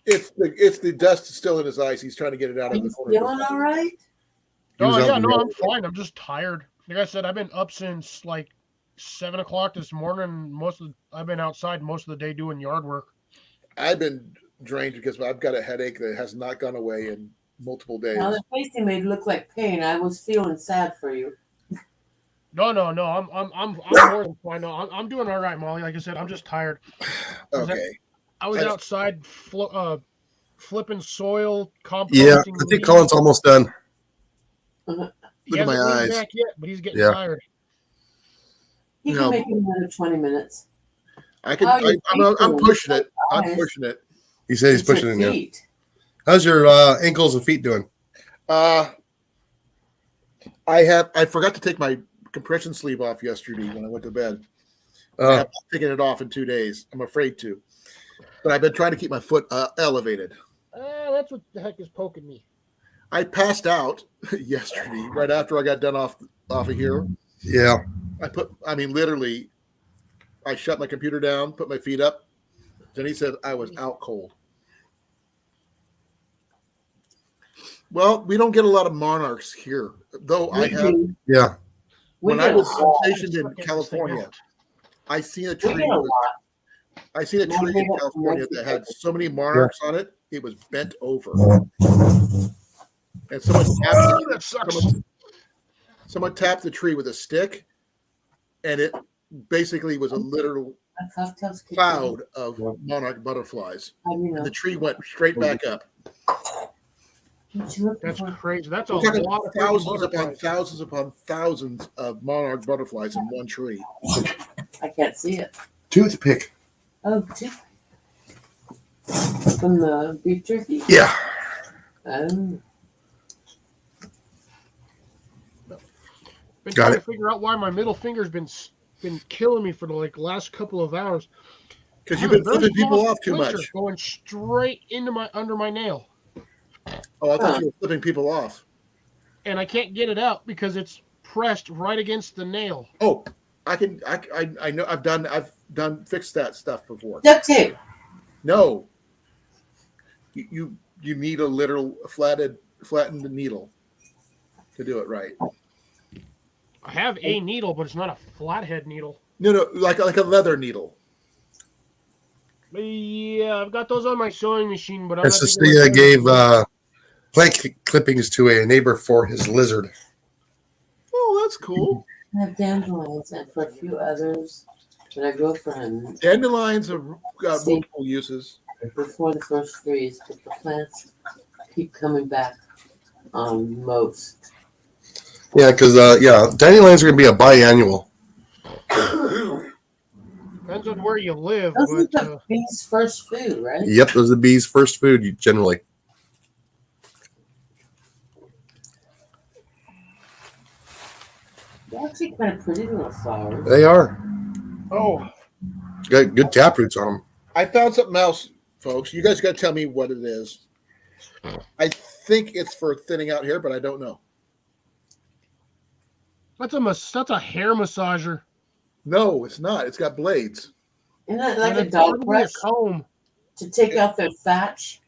Speaker 2: It's the dust still in his eyes. He's trying to get it out of the
Speaker 3: He's
Speaker 2: corner. of
Speaker 3: feeling
Speaker 2: his eye.
Speaker 3: all right?
Speaker 1: He was
Speaker 7: Oh
Speaker 1: out
Speaker 7: yeah,
Speaker 1: in the
Speaker 7: no,
Speaker 1: yard.
Speaker 7: I'm fine. I'm just tired. Like I said, I've been up since like 7 o'clock this morning. I've been outside most of the day doing yard work.
Speaker 2: I've been drained because I've got a headache that has not gone away in multiple days.
Speaker 3: Now the face he made look like pain. I was feeling sad for you.
Speaker 7: No, I'm more than fine. No, I'm doing all right, Molly. Like I said, I'm just tired.
Speaker 2: Okay.
Speaker 7: I was outside flipping soil, composting.
Speaker 1: Yeah, I think
Speaker 7: leaves.
Speaker 1: Colin's almost done.
Speaker 7: He
Speaker 2: Look at
Speaker 7: hasn't
Speaker 2: my
Speaker 7: leaned
Speaker 2: eyes.
Speaker 7: back yet, but he's getting
Speaker 1: Yeah.
Speaker 7: tired.
Speaker 3: He
Speaker 2: No.
Speaker 3: can make it another 20 minutes.
Speaker 2: I can.
Speaker 3: Oh, your
Speaker 2: I'm
Speaker 3: feet
Speaker 2: pushing it. I'm
Speaker 3: eyes.
Speaker 2: pushing it.
Speaker 1: He said he's
Speaker 3: It's your
Speaker 1: pushing it now.
Speaker 3: feet.
Speaker 1: How's your ankles and feet doing?
Speaker 2: I forgot to take my compression sleeve off yesterday when I went to bed. I have not taken it off in 2 days. I'm afraid to, but I've been trying to keep my foot elevated.
Speaker 7: That's what the heck is poking me.
Speaker 2: I passed out yesterday right after I got done off of here.
Speaker 1: Yeah.
Speaker 2: Literally, I shut my computer down, put my feet up. Then he said I was out cold. Well, we don't get a lot of monarchs here, though. I have.
Speaker 1: Yeah.
Speaker 2: When
Speaker 3: We
Speaker 2: I
Speaker 3: get a
Speaker 2: was
Speaker 3: lot.
Speaker 2: stationed in
Speaker 7: Get this thing
Speaker 2: California,
Speaker 7: out.
Speaker 2: I seen a
Speaker 3: We
Speaker 2: tree.
Speaker 3: get a lot.
Speaker 2: I seen a
Speaker 3: Mine
Speaker 2: tree in
Speaker 3: get up
Speaker 2: California
Speaker 3: from
Speaker 2: that had
Speaker 3: Mexico.
Speaker 2: so many monarchs on it, it was bent over. And
Speaker 7: Oh, that sucks.
Speaker 2: someone tapped the tree with a stick, and it basically was a literal
Speaker 3: My cocktails kick in.
Speaker 2: cloud of monarch butterflies.
Speaker 3: How do you know?
Speaker 2: And the tree went straight back up.
Speaker 3: What you looking
Speaker 7: That's
Speaker 3: for?
Speaker 7: crazy. That's a
Speaker 2: We're talking
Speaker 7: lot of
Speaker 2: thousands upon
Speaker 7: butterflies.
Speaker 2: thousands upon thousands of monarch butterflies in one tree.
Speaker 3: I can't see it.
Speaker 1: Toothpick.
Speaker 3: Oh, from the beef jerky.
Speaker 1: Yeah.
Speaker 3: Um,
Speaker 7: Been
Speaker 1: Got
Speaker 7: trying
Speaker 1: it.
Speaker 7: to figure out why my middle finger's been killing me for the last couple of hours.
Speaker 2: Because you've been
Speaker 7: Very
Speaker 2: flipping people
Speaker 7: small
Speaker 2: off too
Speaker 7: splinter
Speaker 2: much.
Speaker 7: going straight into under my nail,
Speaker 2: Oh, I thought you were flipping people off.
Speaker 7: and I can't get it out because it's pressed right against the nail.
Speaker 2: Oh, I know I've done fixed that stuff before.
Speaker 3: duct tape.
Speaker 2: No. You need a literal flattened needle to do it right.
Speaker 7: I have a needle, but it's not a flathead needle.
Speaker 2: No, like a leather needle.
Speaker 7: Yeah, I've got those on my sewing machine, but I'm
Speaker 1: That's
Speaker 7: not
Speaker 1: the
Speaker 7: thinking
Speaker 1: city
Speaker 7: about
Speaker 1: that
Speaker 7: them.
Speaker 1: gave plank clippings to a neighbor for his lizard.
Speaker 2: Oh, that's cool.
Speaker 3: I have dandelions and for a few others that I grow for him
Speaker 2: Dandelions have got
Speaker 3: See.
Speaker 2: multiple uses.
Speaker 3: before the first freeze, but the plants keep coming back on most.
Speaker 1: Yeah, because dandelions are going to be a biannual.
Speaker 7: Depends on where you live,
Speaker 3: Those are
Speaker 7: but
Speaker 3: the bees' first food, right?
Speaker 1: Yep, those are the bees' first food generally.
Speaker 3: They're actually kind of pretty little flowers.
Speaker 1: They are.
Speaker 2: Oh,
Speaker 1: Got good tap roots on them.
Speaker 2: I found something else, folks. You guys got to tell me what it is. I think it's for thinning out hair, but I don't know.
Speaker 7: that's a hair massager.
Speaker 2: No, it's not. It's got blades.
Speaker 3: Isn't that like
Speaker 7: And
Speaker 3: a
Speaker 7: it's
Speaker 3: dog
Speaker 7: probably
Speaker 3: brush
Speaker 7: a comb.
Speaker 3: to take out their thatch?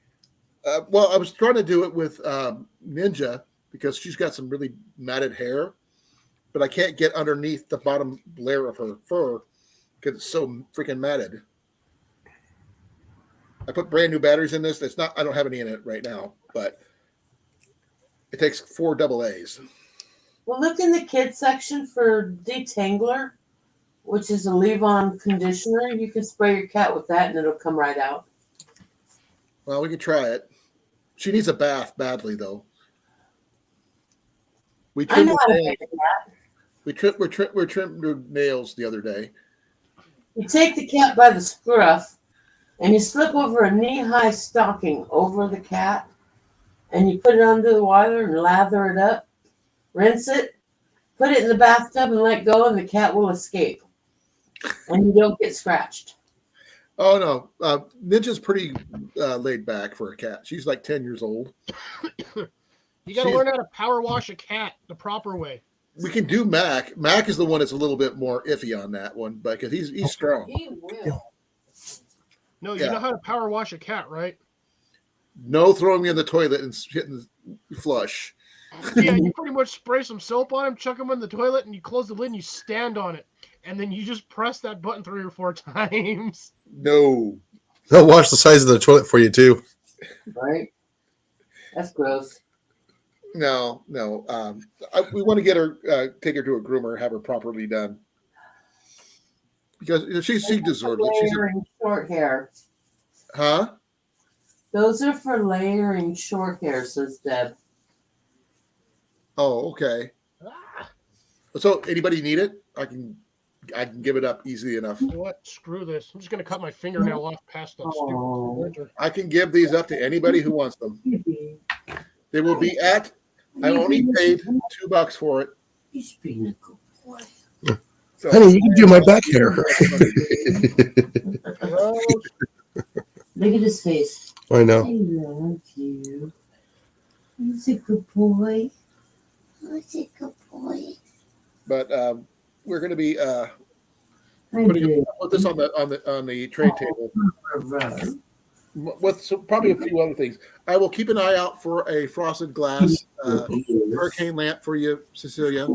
Speaker 2: Well, I was trying to do it with Ninja because she's got some really matted hair, but I can't get underneath the bottom layer of her fur because it's so freaking matted. I put brand new batteries in this. I don't have any in it right now, but it takes 4 AA's.
Speaker 3: Well, look in the kids section for detangler, which is a leave-on conditioner. You can spray your cat with that, and it'll come right out.
Speaker 2: Well, we can try it. She needs a bath badly, though. We
Speaker 3: I
Speaker 2: trimmed
Speaker 3: know how to
Speaker 2: her
Speaker 3: make
Speaker 2: nails.
Speaker 3: a cat.
Speaker 2: We trimmed her nails the other day.
Speaker 3: You take the cat by the scruff, and you slip over a knee-high stocking over the cat, and you put it under the water and lather it up, rinse it, put it in the bathtub and let go, and the cat will escape. And you don't get scratched.
Speaker 2: Oh no, Ninja's pretty laid back for a cat. She's like 10 years old.
Speaker 7: You got to
Speaker 2: She's-
Speaker 7: learn how to power wash a cat the proper way.
Speaker 2: We can do Mac. Mac is the one that's a little bit more iffy on that one, but because he's strong.
Speaker 4: He will.
Speaker 7: No,
Speaker 2: Yeah.
Speaker 7: you know how to power wash a cat, right?
Speaker 2: No throwing me in the toilet and hitting the flush.
Speaker 7: Yeah, you pretty much spray some soap on him, chuck him in the toilet, and you close the lid and you stand on it. And then you just press that button 3 or 4 times.
Speaker 2: No.
Speaker 1: They'll wash the sides of the toilet for you too.
Speaker 3: Right? That's gross.
Speaker 2: No. We want to get her, take her to a groomer, have her properly done. Because she deserves it. She's
Speaker 3: Layering short hair.
Speaker 2: huh?
Speaker 3: Those are for layering short hair, says Deb.
Speaker 2: Oh, okay. So anybody need it? I can give it up easily enough.
Speaker 7: You know what? Screw this. I'm just going to cut my fingernail off past that
Speaker 3: Oh.
Speaker 7: stupid splinter.
Speaker 2: I can give these up to anybody who wants them. They will be at I only paid $2 for it.
Speaker 3: He's being a good boy.
Speaker 2: So,
Speaker 1: Honey, you can do my back hair.
Speaker 2: well,
Speaker 3: Look at his face.
Speaker 1: I
Speaker 3: I
Speaker 1: know.
Speaker 3: love you. He's a good boy. He's a good boy.
Speaker 2: but we're going to be
Speaker 3: I
Speaker 2: put
Speaker 3: do.
Speaker 2: this on the trade table with probably a few other things. I will keep an eye out for a frosted glass hurricane lamp for you, Cecilia.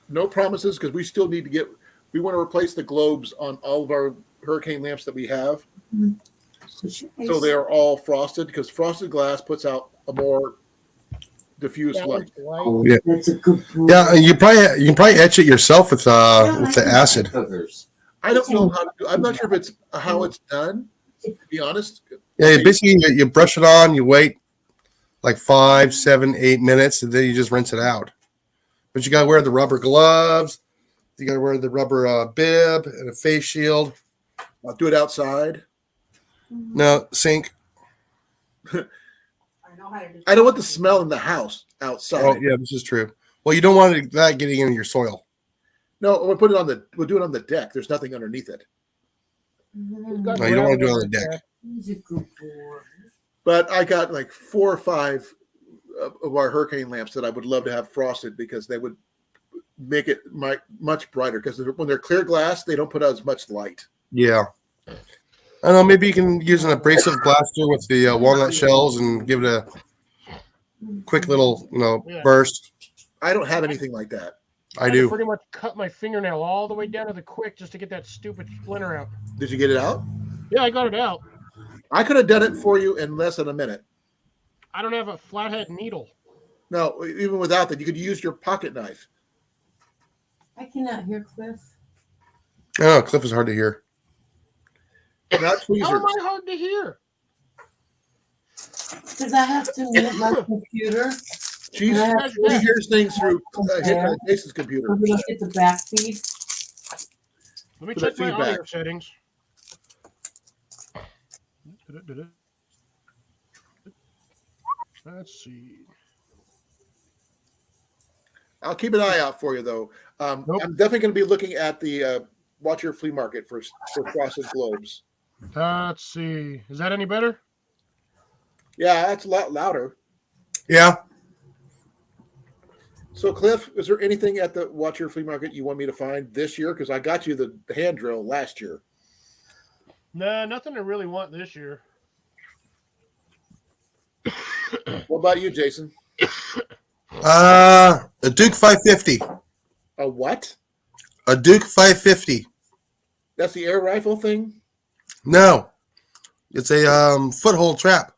Speaker 2: No promises because we still need to get. We want to replace the globes on all of our hurricane lamps that we have, so they are all frosted because frosted glass puts out a more diffuse light.
Speaker 3: Oh,
Speaker 1: Yeah.
Speaker 3: that's a good boy.
Speaker 1: Yeah, you can probably etch it yourself with the acid.
Speaker 2: I don't know how to do. I'm not sure if it's how it's done. To be honest,
Speaker 1: Yeah, basically you brush it on, you wait like 5, 7, 8 minutes, and then you just rinse it out. But you gotta wear the rubber gloves, you gotta wear the rubber bib and a face shield.
Speaker 2: I'll do it outside.
Speaker 1: No, sink.
Speaker 4: I know how to do
Speaker 2: I don't want the smell in the house outside.
Speaker 1: Oh yeah, this is true. Well, you don't want that getting into your soil.
Speaker 2: No, we'll put it on the. We'll do it on the deck. There's nothing underneath it.
Speaker 1: No, you don't want to do it on the deck.
Speaker 3: He's a good boy.
Speaker 2: But I got like 4 or 5 of our hurricane lamps that I would love to have frosted because they would make it much brighter. Because when they're clear glass, they don't put out as much light.
Speaker 1: Yeah. I don't know. Maybe you can use an abrasive blaster with the walnut shells and give it a quick little, burst.
Speaker 2: I don't have anything like that.
Speaker 1: I
Speaker 7: had
Speaker 1: do.
Speaker 7: to pretty much cut my fingernail all the way down to the quick just to get that stupid splinter out.
Speaker 2: Did you get it out?
Speaker 7: Yeah, I got it out.
Speaker 2: I could have done it for you in less than a minute.
Speaker 7: I don't have a flathead needle.
Speaker 2: No, even without that, you could use your pocket knife.
Speaker 3: I cannot hear Cliff.
Speaker 1: Oh, Cliff is hard to hear.
Speaker 2: Not
Speaker 7: How
Speaker 2: tweezers.
Speaker 7: am I hard to hear?
Speaker 3: Because I have to mute my computer.
Speaker 2: She hears things through Jason's computer.
Speaker 3: Let me look at the back feed.
Speaker 7: Let me
Speaker 2: For the
Speaker 7: check my
Speaker 2: feedback.
Speaker 7: audio settings. Let's see.
Speaker 2: I'll keep an eye out for you, though.
Speaker 7: Nope.
Speaker 2: I'm definitely going to be looking at the Watch Your Flea Market for frosted globes.
Speaker 7: Let's see. Is that any better?
Speaker 2: Yeah, that's a lot louder.
Speaker 1: Yeah.
Speaker 2: So, Cliff, is there anything at the Watch Your Flea Market you want me to find this year? Because I got you the hand drill last year.
Speaker 7: Nah, nothing I really want this year.
Speaker 2: What about you, Jason?
Speaker 1: A Duke 550.
Speaker 2: A what?
Speaker 1: A Duke 550.
Speaker 2: That's the air rifle thing?
Speaker 1: No. It's a foothold trap.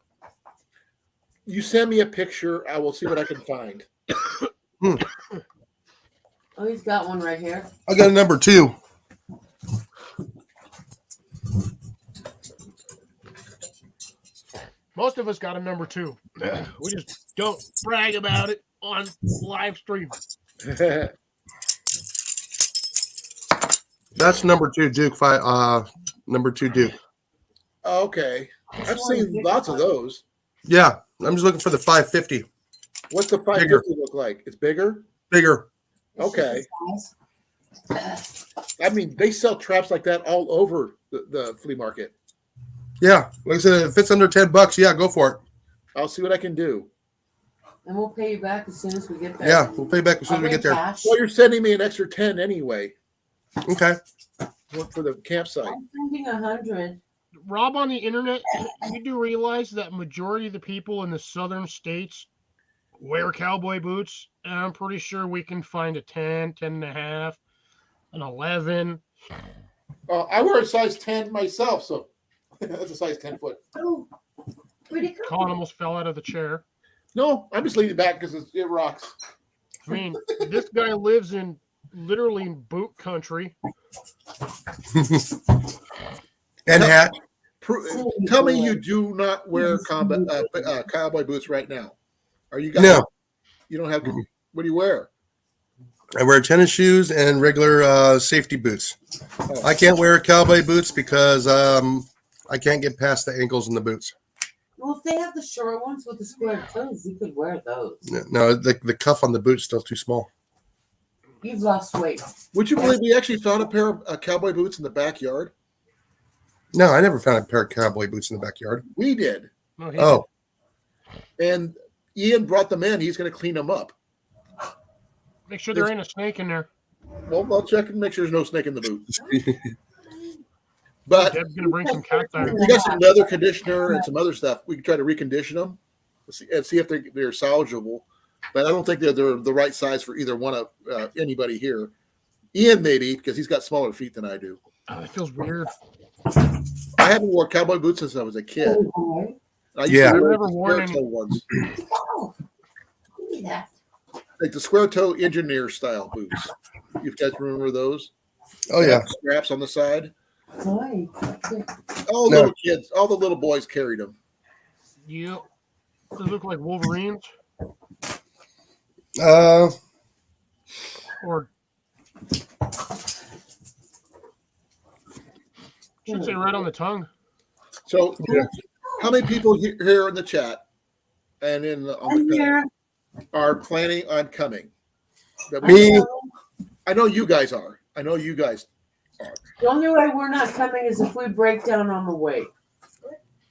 Speaker 2: You send me a picture. I will see what I can find.
Speaker 3: Oh, he's got one right here.
Speaker 1: I got a number 2.
Speaker 7: Most of us got a number 2. We just don't brag about it on live stream.
Speaker 1: That's number 2 Duke 5 number 2 Duke.
Speaker 2: Okay. I've seen lots of those.
Speaker 1: Yeah, I'm just looking for the 550.
Speaker 2: What's the 550 look like? It's bigger?
Speaker 1: Bigger.
Speaker 2: Okay. I mean, they sell traps like that all over the flea market.
Speaker 1: Yeah, like I said, if it's under $10, yeah, go for it.
Speaker 2: I'll see what I can do.
Speaker 3: And we'll pay you back as soon as we get there.
Speaker 1: Yeah, we'll pay back as soon as we get there.
Speaker 3: Cash.
Speaker 2: Well, you're sending me an extra 10 anyway
Speaker 1: Okay.
Speaker 2: for the campsite.
Speaker 3: I'm sending 100.
Speaker 7: Rob, on the internet, you do realize that majority of the people in the southern states wear cowboy boots, and I'm pretty sure we can find a 10, 10 and a half, an 11.
Speaker 2: I wear a size 10 myself, so that's a size 10 foot.
Speaker 3: Oh, where'd it go?
Speaker 7: Colin almost fell out of the chair.
Speaker 2: No, I'm just leaning back because it rocks.
Speaker 7: I mean, this guy lives in literally in boot country.
Speaker 1: And hat.
Speaker 2: Tell me you do not wear cowboy boots right now. Are you guys?
Speaker 1: No.
Speaker 2: You don't have. What do you wear?
Speaker 1: I wear tennis shoes and regular safety boots. I can't wear cowboy boots because I can't get past the ankles in the boots.
Speaker 3: Well, if they have the short ones with the square toes, you could wear those.
Speaker 1: No, the cuff on the boot's still too small.
Speaker 3: You've lost weight.
Speaker 2: Would you believe we actually found a pair of cowboy boots in the backyard?
Speaker 1: No, I never found a pair of cowboy boots in the backyard.
Speaker 2: We did.
Speaker 7: No, he
Speaker 1: Oh,
Speaker 2: And Ian brought them in. He's going to clean them up.
Speaker 7: make sure there ain't a snake in there.
Speaker 2: Well, I'll check and make sure there's no snake in the boot. But
Speaker 7: Deb's gonna bring some cat iron.
Speaker 2: we got some leather conditioner and some other stuff. We can try to recondition them and see if they're salvageable. But I don't think they're the right size for either one of anybody here. Ian maybe, because he's got smaller feet than I do.
Speaker 7: Oh, it feels weird.
Speaker 2: I haven't worn cowboy boots since I was a kid. I used
Speaker 1: Yeah.
Speaker 2: to wear
Speaker 7: I've never
Speaker 2: the
Speaker 7: worn
Speaker 2: square
Speaker 7: any.
Speaker 2: toe ones,
Speaker 3: Oh, give me that.
Speaker 2: like the square toe engineer style boots. You guys remember those?
Speaker 1: oh yeah.
Speaker 2: Straps on the side.
Speaker 3: Boy,
Speaker 2: All
Speaker 1: No.
Speaker 2: little kids, all the little boys carried them.
Speaker 7: Yeah. Those look like Wolverines or should say right on the tongue.
Speaker 2: So,
Speaker 1: Yeah.
Speaker 2: how many people here in the chat and on the
Speaker 3: I'm here.
Speaker 2: are planning on coming? That
Speaker 1: Me.
Speaker 2: I know you guys are. I know you guys are.
Speaker 3: The only way we're not coming is if we break down on the way.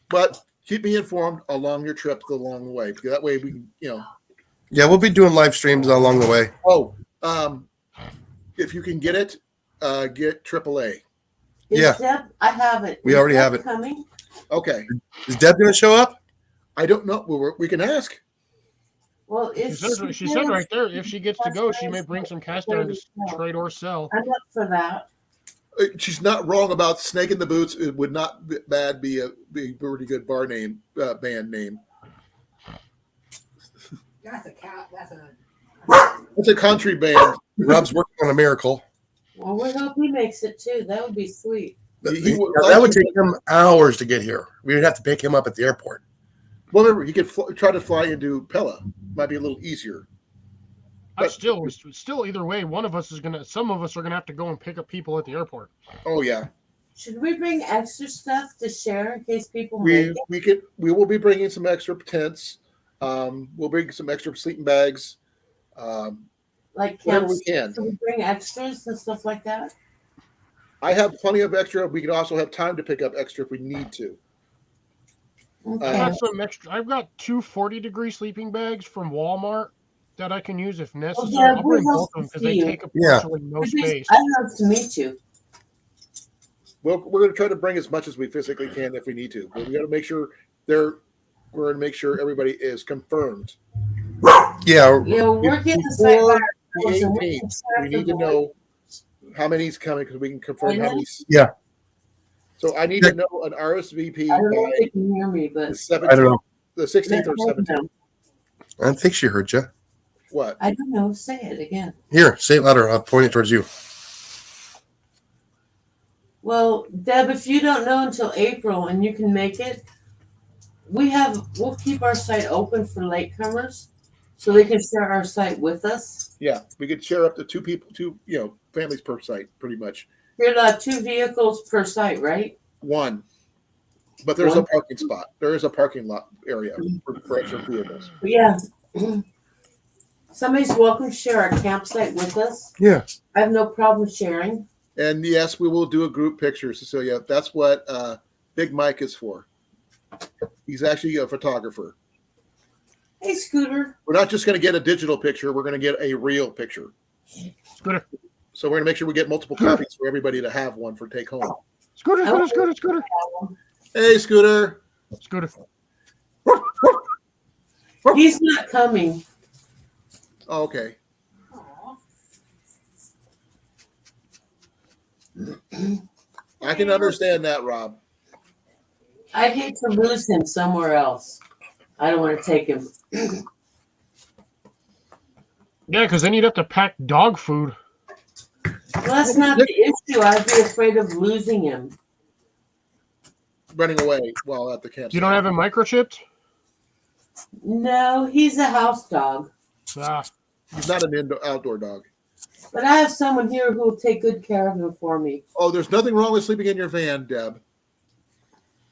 Speaker 2: But keep me informed along your trip along the way. Because that way we can,
Speaker 1: Yeah, we'll be doing live streams along the way.
Speaker 2: Oh, if you can get it, get AAA.
Speaker 3: Is
Speaker 1: Yeah.
Speaker 3: Deb, I have it.
Speaker 1: We
Speaker 3: Is
Speaker 1: already
Speaker 3: Deb
Speaker 1: have it.
Speaker 3: Coming?
Speaker 2: Okay.
Speaker 1: Is Deb going to show up?
Speaker 2: I don't know. We can ask.
Speaker 3: Well, if
Speaker 7: She said right there, if she gets to go, she may bring some cast iron to trade or sell.
Speaker 3: I'm up for that.
Speaker 2: She's not wrong about Snake in the Boots. It would not be a pretty good band name.
Speaker 4: That's a cat. That's a.
Speaker 2: It's a country band.
Speaker 1: Rob's working on a miracle.
Speaker 3: Well, we hope he makes it too. That would be sweet.
Speaker 1: That would take him hours to get here. We would have to pick him up at the airport.
Speaker 2: Well, remember, he could try to fly into Pella. Might be a little easier.
Speaker 7: Still, either way, some of us are gonna have to go and pick up people at the airport.
Speaker 2: Oh yeah,
Speaker 3: Should we bring extra stuff to share in case people make it?
Speaker 2: we will be bringing some extra tents. We'll bring some extra sleeping bags.
Speaker 3: Like
Speaker 2: Whatever
Speaker 3: camps?
Speaker 2: we can.
Speaker 3: Should we bring extras and stuff like that?
Speaker 2: I have plenty of extra. We can also have time to pick up extra if we need to.
Speaker 3: Okay.
Speaker 7: I've got two 40-degree sleeping bags from Walmart that I can use if necessary.
Speaker 3: yeah,
Speaker 7: I'll bring
Speaker 3: we'll
Speaker 7: both of them because they
Speaker 3: see.
Speaker 7: take up
Speaker 1: Yeah.
Speaker 7: virtually no space.
Speaker 3: I'd love to meet you.
Speaker 2: Well, we're going to try to bring as much as we physically can if we need to. But we got to make sure we're going to make sure everybody is confirmed.
Speaker 1: Yeah.
Speaker 3: You know, we're getting the site
Speaker 2: Before
Speaker 3: by
Speaker 2: the
Speaker 3: ourselves, and we
Speaker 2: 18th,
Speaker 3: can
Speaker 2: we need to know how many's coming because we can confirm how many.
Speaker 1: Yeah.
Speaker 2: So I need to know an RSVP
Speaker 3: I don't know
Speaker 2: by
Speaker 3: if they can hear me,
Speaker 2: the
Speaker 3: but
Speaker 2: 17th,
Speaker 1: I don't know.
Speaker 2: the 16th or 17th.
Speaker 1: I don't think she heard you.
Speaker 2: What?
Speaker 3: I don't know. Say it again.
Speaker 1: Here, say it louder. I'll point it towards you.
Speaker 3: Well, Deb, if you don't know until April and you can make it, we'll keep our site open for latecomers so they can share our site with us.
Speaker 2: Yeah, we could share up to two families per site, pretty much.
Speaker 3: You're allowed 2 vehicles per site, right?
Speaker 2: One. But there's a
Speaker 3: One?
Speaker 2: parking spot. There is a parking lot area for extra vehicles.
Speaker 3: But yeah. Somebody's welcome to share our campsite with us.
Speaker 1: Yeah.
Speaker 3: I have no problem sharing.
Speaker 2: And yes, we will do a group picture, Cecilia. That's what Big Mike is for. He's actually a photographer.
Speaker 3: Hey, Scooter.
Speaker 2: We're not just going to get a digital picture. We're going to get a real picture.
Speaker 7: Scooter.
Speaker 2: So we're going to make sure we get multiple copies for everybody to have one for take home.
Speaker 7: Scooter.
Speaker 2: Hey, Scooter.
Speaker 7: Scooter.
Speaker 3: He's not coming.
Speaker 2: Oh, okay.
Speaker 4: Aw.
Speaker 2: I can understand that, Rob.
Speaker 3: I'd hate to lose him somewhere else. I don't want to take him.
Speaker 7: Yeah, because then you'd have to pack dog food.
Speaker 3: Well, that's not the issue. I'd be afraid of losing him.
Speaker 2: Running away while at the campsite.
Speaker 7: You don't have him microchipped?
Speaker 3: No, he's a house dog.
Speaker 7: Ah,
Speaker 2: He's not an outdoor dog.
Speaker 3: But I have someone here who will take good care of him for me.
Speaker 2: Oh, there's nothing wrong with sleeping in your van, Deb.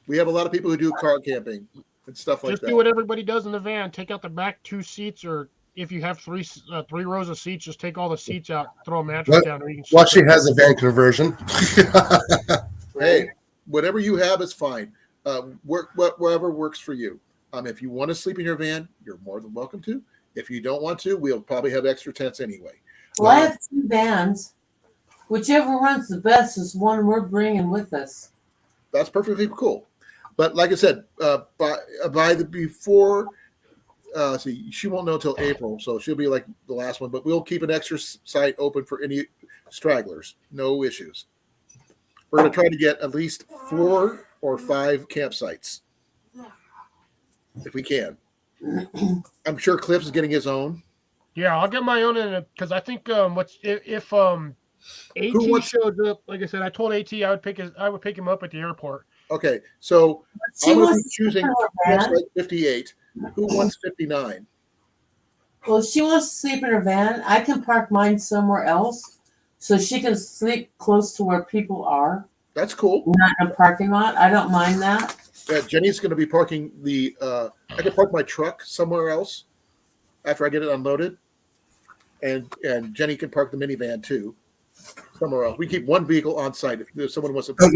Speaker 2: We have a lot of people who do car camping. and stuff like
Speaker 7: Just
Speaker 2: that.
Speaker 7: do what everybody does in the van. Take out the back 2 seats, or if you have three rows of seats, just take all the seats out, throw a mattress
Speaker 1: What?
Speaker 7: down, or you can
Speaker 1: Well,
Speaker 7: sleep
Speaker 1: she has a van conversion.
Speaker 2: Hey, whatever you have is fine. Wherever works for you. If you want to sleep in your van, you're more than welcome to. If you don't want to, we'll probably have extra tents anyway.
Speaker 3: Well, I have 2 vans. Whichever runs the best is one we're bringing with us.
Speaker 2: That's perfectly cool. But like I said, by the before, see, she won't know until April, so she'll be like the last one. But we'll keep an extra site open for any stragglers. No issues. We're going to try to get at least 4 or 5 campsites if we can. I'm sure Cliff's is getting his own.
Speaker 7: Yeah, I'll get my own in because I think if AT
Speaker 2: wants-
Speaker 7: shows up, like I said, I told AT I would pick him up at the airport.
Speaker 2: Okay, so
Speaker 3: She
Speaker 2: I'm going to
Speaker 3: wants
Speaker 2: be
Speaker 3: to sleep
Speaker 2: choosing
Speaker 3: in her van.
Speaker 2: campsite 58. Who wants 59?
Speaker 3: Well, if she wants to sleep in her van, I can park mine somewhere else so she can sleep close to where people are,
Speaker 2: That's cool.
Speaker 3: not in a parking lot. I don't mind that.
Speaker 2: Yeah, Jenny's going to be parking the. I can park my truck somewhere else after I get it unloaded, and Jenny can park the minivan too somewhere else. We keep one vehicle on site if someone wants to park.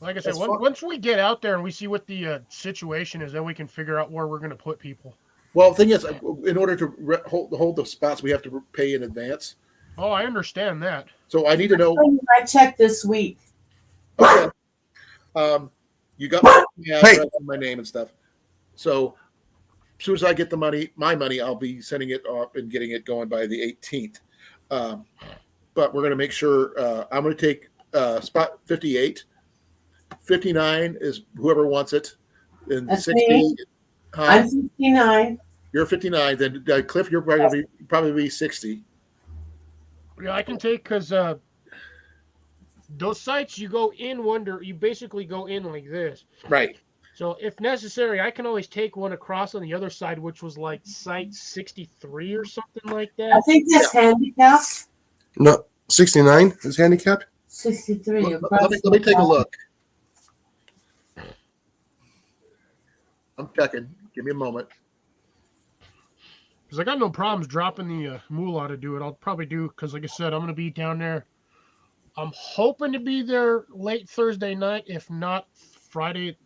Speaker 7: Like I said,
Speaker 2: That's fine.
Speaker 7: once we get out there and we see what the situation is, then we can figure out where we're going to put people.
Speaker 2: Well, the thing is, in order to hold the spots, we have to pay in advance.
Speaker 7: Oh, I understand that.
Speaker 2: So I need to know.
Speaker 3: I checked this week.
Speaker 2: Okay. You got my address and my name and stuff. So as soon as I get the money, my money, I'll be sending it up and getting it going by the 18th. But we're going to make sure I'm going to take spot 58. 59 is whoever wants it. And
Speaker 3: That's
Speaker 2: 60.
Speaker 3: me. I'm 59.
Speaker 2: You're 59. Then Cliff, you're probably be 60.
Speaker 7: Yeah, I can take because those sites you go in you basically go in like this.
Speaker 2: Right.
Speaker 7: So if necessary, I can always take one across on the other side, which was like site 63 or something like
Speaker 3: I
Speaker 7: that.
Speaker 3: think that's handicapped.
Speaker 1: No, 69 is handicapped.
Speaker 3: 63.
Speaker 2: Let me take a look. I'm checking. Give me a moment.
Speaker 7: Because I got no problems dropping the moolah to do it. I'll probably do because, like I said, I'm going to be down there. I'm hoping to be there late Thursday night, if not Friday.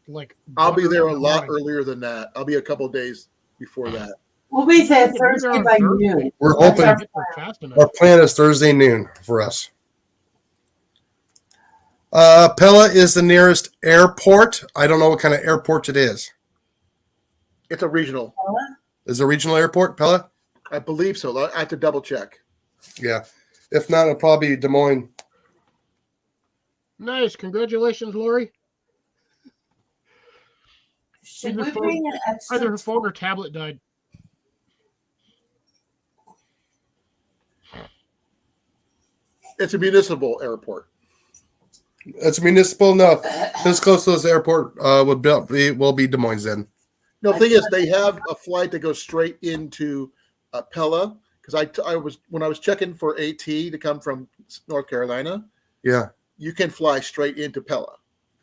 Speaker 2: I'll be there a lot earlier than that. I'll be a couple of days before that.
Speaker 3: We'll be there
Speaker 7: We'll be there
Speaker 3: Thursday
Speaker 7: on
Speaker 3: by
Speaker 7: Thursday.
Speaker 3: noon.
Speaker 1: We're
Speaker 3: That's
Speaker 1: open.
Speaker 3: our
Speaker 7: Get there fast enough.
Speaker 1: Our plan is Thursday noon for us. Pella is the nearest airport. I don't know what kind of airport it is.
Speaker 2: It's a regional.
Speaker 1: Is it a regional airport, Pella?
Speaker 2: I believe so. I have to double check.
Speaker 1: Yeah. If not, it'll probably be Des Moines.
Speaker 7: Nice. Congratulations, Lori.
Speaker 3: Should we bring an extra?
Speaker 7: Either her phone or tablet died.
Speaker 2: It's a municipal airport.
Speaker 1: It's municipal. No, this close to this airport will be Des Moines then.
Speaker 2: No, the thing is, they have a flight that goes straight into Pella. Because I was when I was checking for AT to come from North Carolina,
Speaker 1: Yeah.
Speaker 2: you can fly straight into Pella.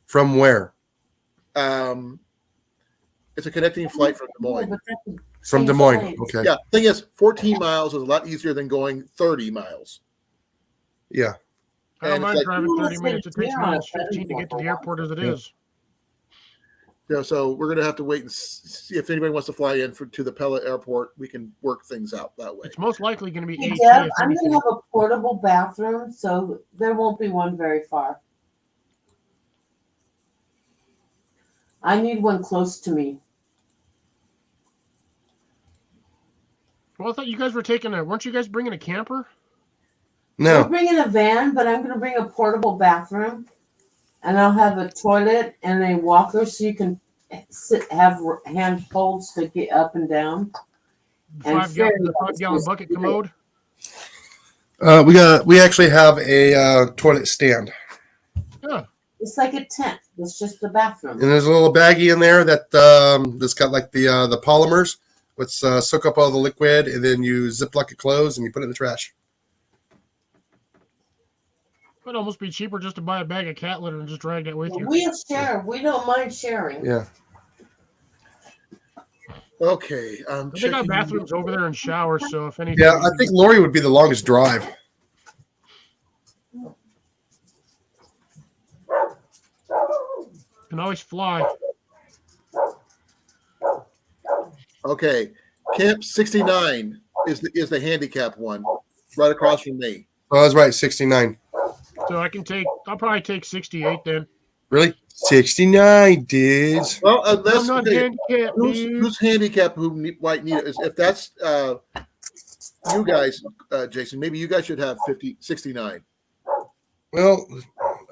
Speaker 1: From where?
Speaker 2: It's a connecting flight from Des Moines.
Speaker 1: From Des Moines. Okay.
Speaker 2: Yeah, thing is, 14 miles is a lot easier than going 30 miles.
Speaker 1: Yeah.
Speaker 7: I don't
Speaker 2: And
Speaker 7: mind
Speaker 2: it's like-
Speaker 7: driving 30 minutes. It takes minus 15 to get to the airport as it is.
Speaker 2: Yeah, so we're gonna have to wait and see if anybody wants to fly in to the Pella Airport. We can work things out that way.
Speaker 7: It's most likely going to be
Speaker 3: Hey,
Speaker 7: 18.
Speaker 3: Deb,
Speaker 7: if
Speaker 3: I'm going
Speaker 7: anything.
Speaker 3: to have a portable bathroom, so there won't be one very far. I need one close to me.
Speaker 7: Well, I thought you guys were weren't you guys bringing a camper?
Speaker 3: I'm
Speaker 1: No.
Speaker 3: bringing a van, but I'm going to bring a portable bathroom, and I'll have a toilet and a walker so you can have hand holds to get up and down. And
Speaker 7: 5-gallon bucket commode.
Speaker 1: We actually have a toilet stand,
Speaker 7: Yeah.
Speaker 3: It's like a tent. It's just the bathroom.
Speaker 1: and there's a little baggie in there that's got like the polymers, which soak up all the liquid, and then you ziplock it closed and you put it in the trash.
Speaker 7: It'd almost be cheaper just to buy a bag of cat litter and just drag that with you.
Speaker 3: We'll share. We don't mind sharing.
Speaker 1: Yeah.
Speaker 2: Okay,
Speaker 7: But they got
Speaker 2: checking.
Speaker 7: bathrooms over there and showers, so if anything,
Speaker 1: Yeah, I think Lori would be the longest drive.
Speaker 7: can always fly.
Speaker 2: Okay, Camp 69 is the handicap one, right across from me.
Speaker 1: Oh, I was right, 69.
Speaker 7: So I'll probably take 68 then.
Speaker 1: Really? 69, dudes.
Speaker 2: Well,
Speaker 7: I'm
Speaker 2: unless
Speaker 7: not
Speaker 2: okay,
Speaker 7: handicapped, dude.
Speaker 2: who's handicap might need it? If that's you guys, Jason, maybe you guys should have 69.
Speaker 1: Well,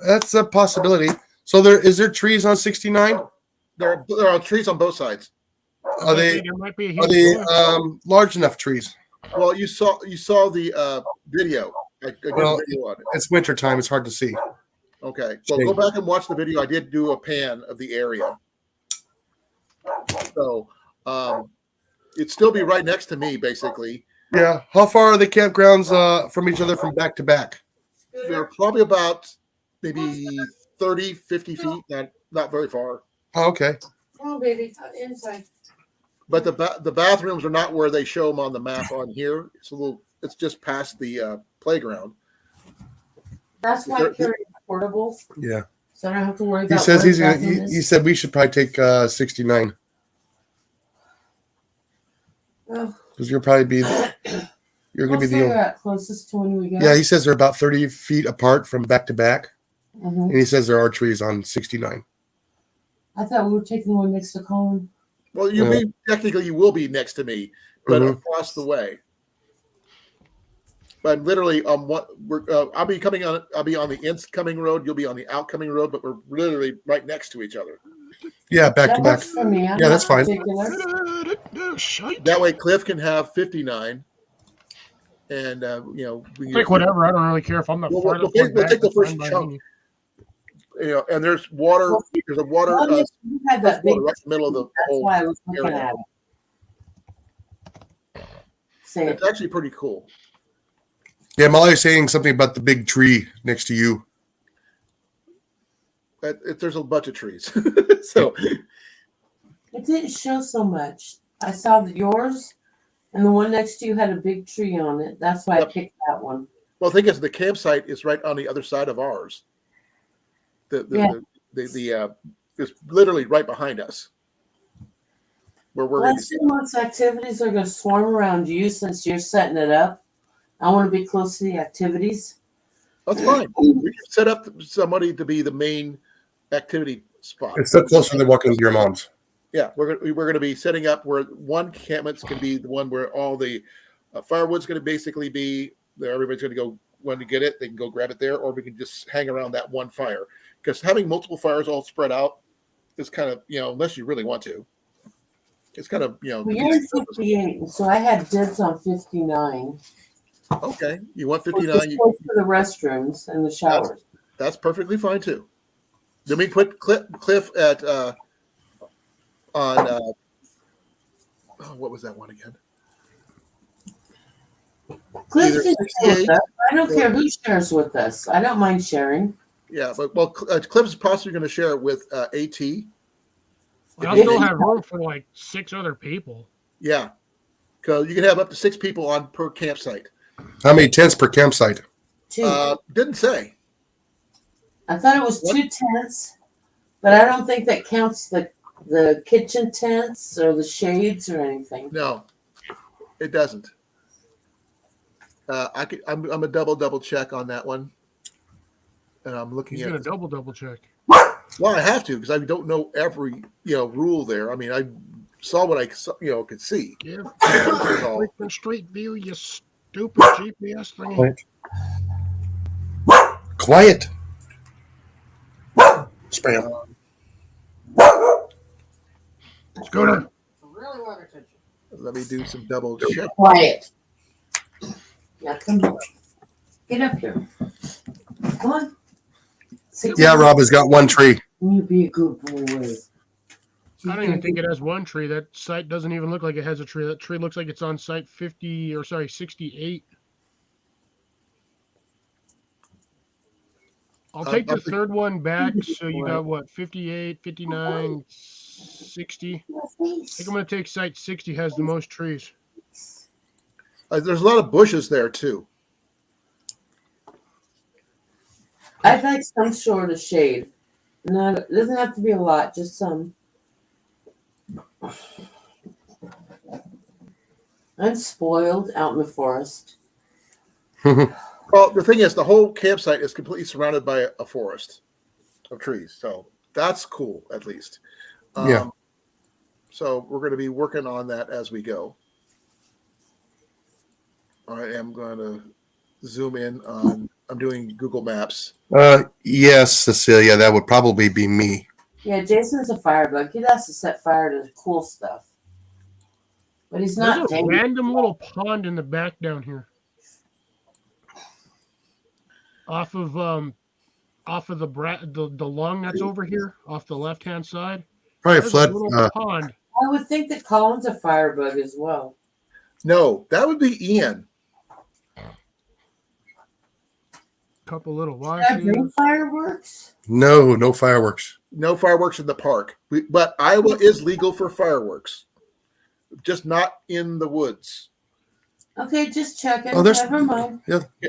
Speaker 1: that's a possibility. So is there trees on 69?
Speaker 2: There are trees on both sides.
Speaker 1: Are they
Speaker 7: There might be a
Speaker 1: are
Speaker 7: huge
Speaker 1: they
Speaker 7: one.
Speaker 1: large enough trees?
Speaker 2: Well, you saw the video. I did
Speaker 1: Well,
Speaker 2: a video on it.
Speaker 1: It's winter time. It's hard to see.
Speaker 2: Okay, well, go back and watch the video. I did do a pan of the area, so it'd still be right next to me, basically.
Speaker 1: Yeah. How far are the campgrounds from each other from back to back?
Speaker 2: They're probably about maybe 30, 50 feet, not very far.
Speaker 1: Oh, okay.
Speaker 3: Oh, baby, inside.
Speaker 2: But the bathrooms are not where they show them on the map on here. It's just past the playground.
Speaker 3: That's why I carry portable,
Speaker 1: Yeah.
Speaker 3: so I don't have to worry
Speaker 1: He
Speaker 3: about.
Speaker 1: says
Speaker 3: where
Speaker 1: he's
Speaker 3: the
Speaker 1: gonna.
Speaker 3: bathroom is.
Speaker 1: He said we should probably take 69
Speaker 3: Oh,
Speaker 1: because you'll probably be. You're
Speaker 3: we'll
Speaker 1: gonna be
Speaker 3: figure
Speaker 1: the.
Speaker 3: out closest to when we go.
Speaker 1: Yeah, he says they're about 30 feet apart from back to back,
Speaker 3: Mhm.
Speaker 1: and he says there are trees on 69.
Speaker 3: I thought we were taking the one next to Colan.
Speaker 2: Well, you will be next to me, but
Speaker 1: Mhm.
Speaker 2: across the way. But literally, I'll be on the incoming road. You'll be on the outcoming road, but we're literally right next to each other.
Speaker 1: Yeah, back to
Speaker 3: That
Speaker 1: back.
Speaker 3: works for me. I'm
Speaker 1: Yeah,
Speaker 3: not
Speaker 1: that's fine.
Speaker 3: particular.
Speaker 7: Shite.
Speaker 2: That way, Cliff can have 59, and we
Speaker 7: Take whatever. I don't really care if I'm not
Speaker 2: We'll
Speaker 7: farthest
Speaker 2: take
Speaker 7: one back,
Speaker 2: the
Speaker 7: that's
Speaker 2: first
Speaker 7: fine by
Speaker 2: chunk.
Speaker 7: me.
Speaker 2: And there's water.
Speaker 3: Well,
Speaker 2: There's a water.
Speaker 3: Well, yes, you had that big.
Speaker 2: water right in the middle of the
Speaker 3: That's
Speaker 2: whole
Speaker 3: why I was looking
Speaker 2: area.
Speaker 3: at it. Say
Speaker 2: It's actually pretty cool.
Speaker 1: Yeah, Molly's saying something about the big tree next to you.
Speaker 2: There's a bunch of trees, so
Speaker 3: it didn't show so much. I saw yours, and the one next to you had a big tree on it. That's why I picked that one.
Speaker 2: well, the thing is, the campsite is right on the other side of ours. It's literally right behind us. Where we're going to
Speaker 3: Let's see most activities are going to swarm around you since you're setting it up. I want to be close to the activities.
Speaker 2: That's fine. We can set up somebody to be the main activity spot.
Speaker 1: It's still closer than walking to your mom's.
Speaker 2: Yeah, we're going to be setting up where one encampment's going to be the one where all the firewood's going to basically be there. Everybody's going to go when to get it. They can go grab it there, or we can just hang around that one fire. Because having multiple fires all spread out is kind of, unless you really want to, it's kind of,
Speaker 3: Well, you're in 58, so I had dibs on 59.
Speaker 2: Okay, you want
Speaker 3: Which
Speaker 2: 59?
Speaker 3: is close to the restrooms and the showers.
Speaker 2: That's perfectly fine too. Then we put Cliff at on what was that one again?
Speaker 3: Cliff
Speaker 2: Either
Speaker 3: can share
Speaker 2: 68
Speaker 3: with us. I don't care who shares with us. I don't mind sharing.
Speaker 2: Yeah, but Cliff is possibly going to share it with AT.
Speaker 7: I still have room for like 6 other people.
Speaker 2: Yeah, because you can have up to 6 people on per campsite.
Speaker 1: How many tents per campsite?
Speaker 3: 2.
Speaker 2: Didn't say.
Speaker 3: I thought it was 2 tents, but I don't think that counts the kitchen tents or the shades or anything.
Speaker 2: No, it doesn't. I'm a double check on that one, and I'm looking
Speaker 7: He's
Speaker 2: at.
Speaker 7: gonna double check.
Speaker 2: Well, I have to because I don't know every rule there. I mean, I saw what I could see.
Speaker 7: Give
Speaker 2: all.
Speaker 7: the street view, you stupid GPS thing.
Speaker 1: Quiet. Spam.
Speaker 7: Scooter.
Speaker 4: Really want attention.
Speaker 2: Let me do some double check.
Speaker 3: Quiet. Yeah, come on. Get up here. Come on. Sit
Speaker 1: Yeah,
Speaker 3: down.
Speaker 1: Rob has got one tree.
Speaker 3: You be a good boy.
Speaker 7: I don't even think it has one tree. That site doesn't even look like it has a tree. That tree looks like it's on site 68. I'll take the
Speaker 2: I'm-
Speaker 7: third one back. So you got what, 58, 59, 60. I think I'm going to take site 60 has the most trees.
Speaker 2: There's a lot of bushes there too.
Speaker 3: I'd like some sort of shade. No, it doesn't have to be a lot, just some. I'm spoiled out in the forest.
Speaker 2: Well, the thing is, the whole campsite is completely surrounded by a forest of trees, so that's cool at least.
Speaker 1: Yeah.
Speaker 2: So we're going to be working on that as we go. I am going to zoom in on. I'm doing Google Maps.
Speaker 1: Yes, Cecilia, that would probably be me.
Speaker 3: Yeah, Jason's a firebug. He has to set fire to cool stuff. But he's
Speaker 7: There's
Speaker 3: not
Speaker 7: a
Speaker 3: dangerous.
Speaker 7: random little pond in the back down here. Off of the lung that's over here, off the left-hand side.
Speaker 1: Probably
Speaker 7: There's
Speaker 1: flood.
Speaker 7: a little pond.
Speaker 3: I would think that Colin's a firebug as well.
Speaker 2: No, that would be Ian.
Speaker 7: Couple little
Speaker 3: Should I bring
Speaker 7: washes.
Speaker 3: fireworks?
Speaker 1: No fireworks.
Speaker 2: No fireworks in the park, but Iowa is legal for fireworks, just not in the woods.
Speaker 3: Okay, just checking.
Speaker 1: Oh, there's-
Speaker 3: Never mind.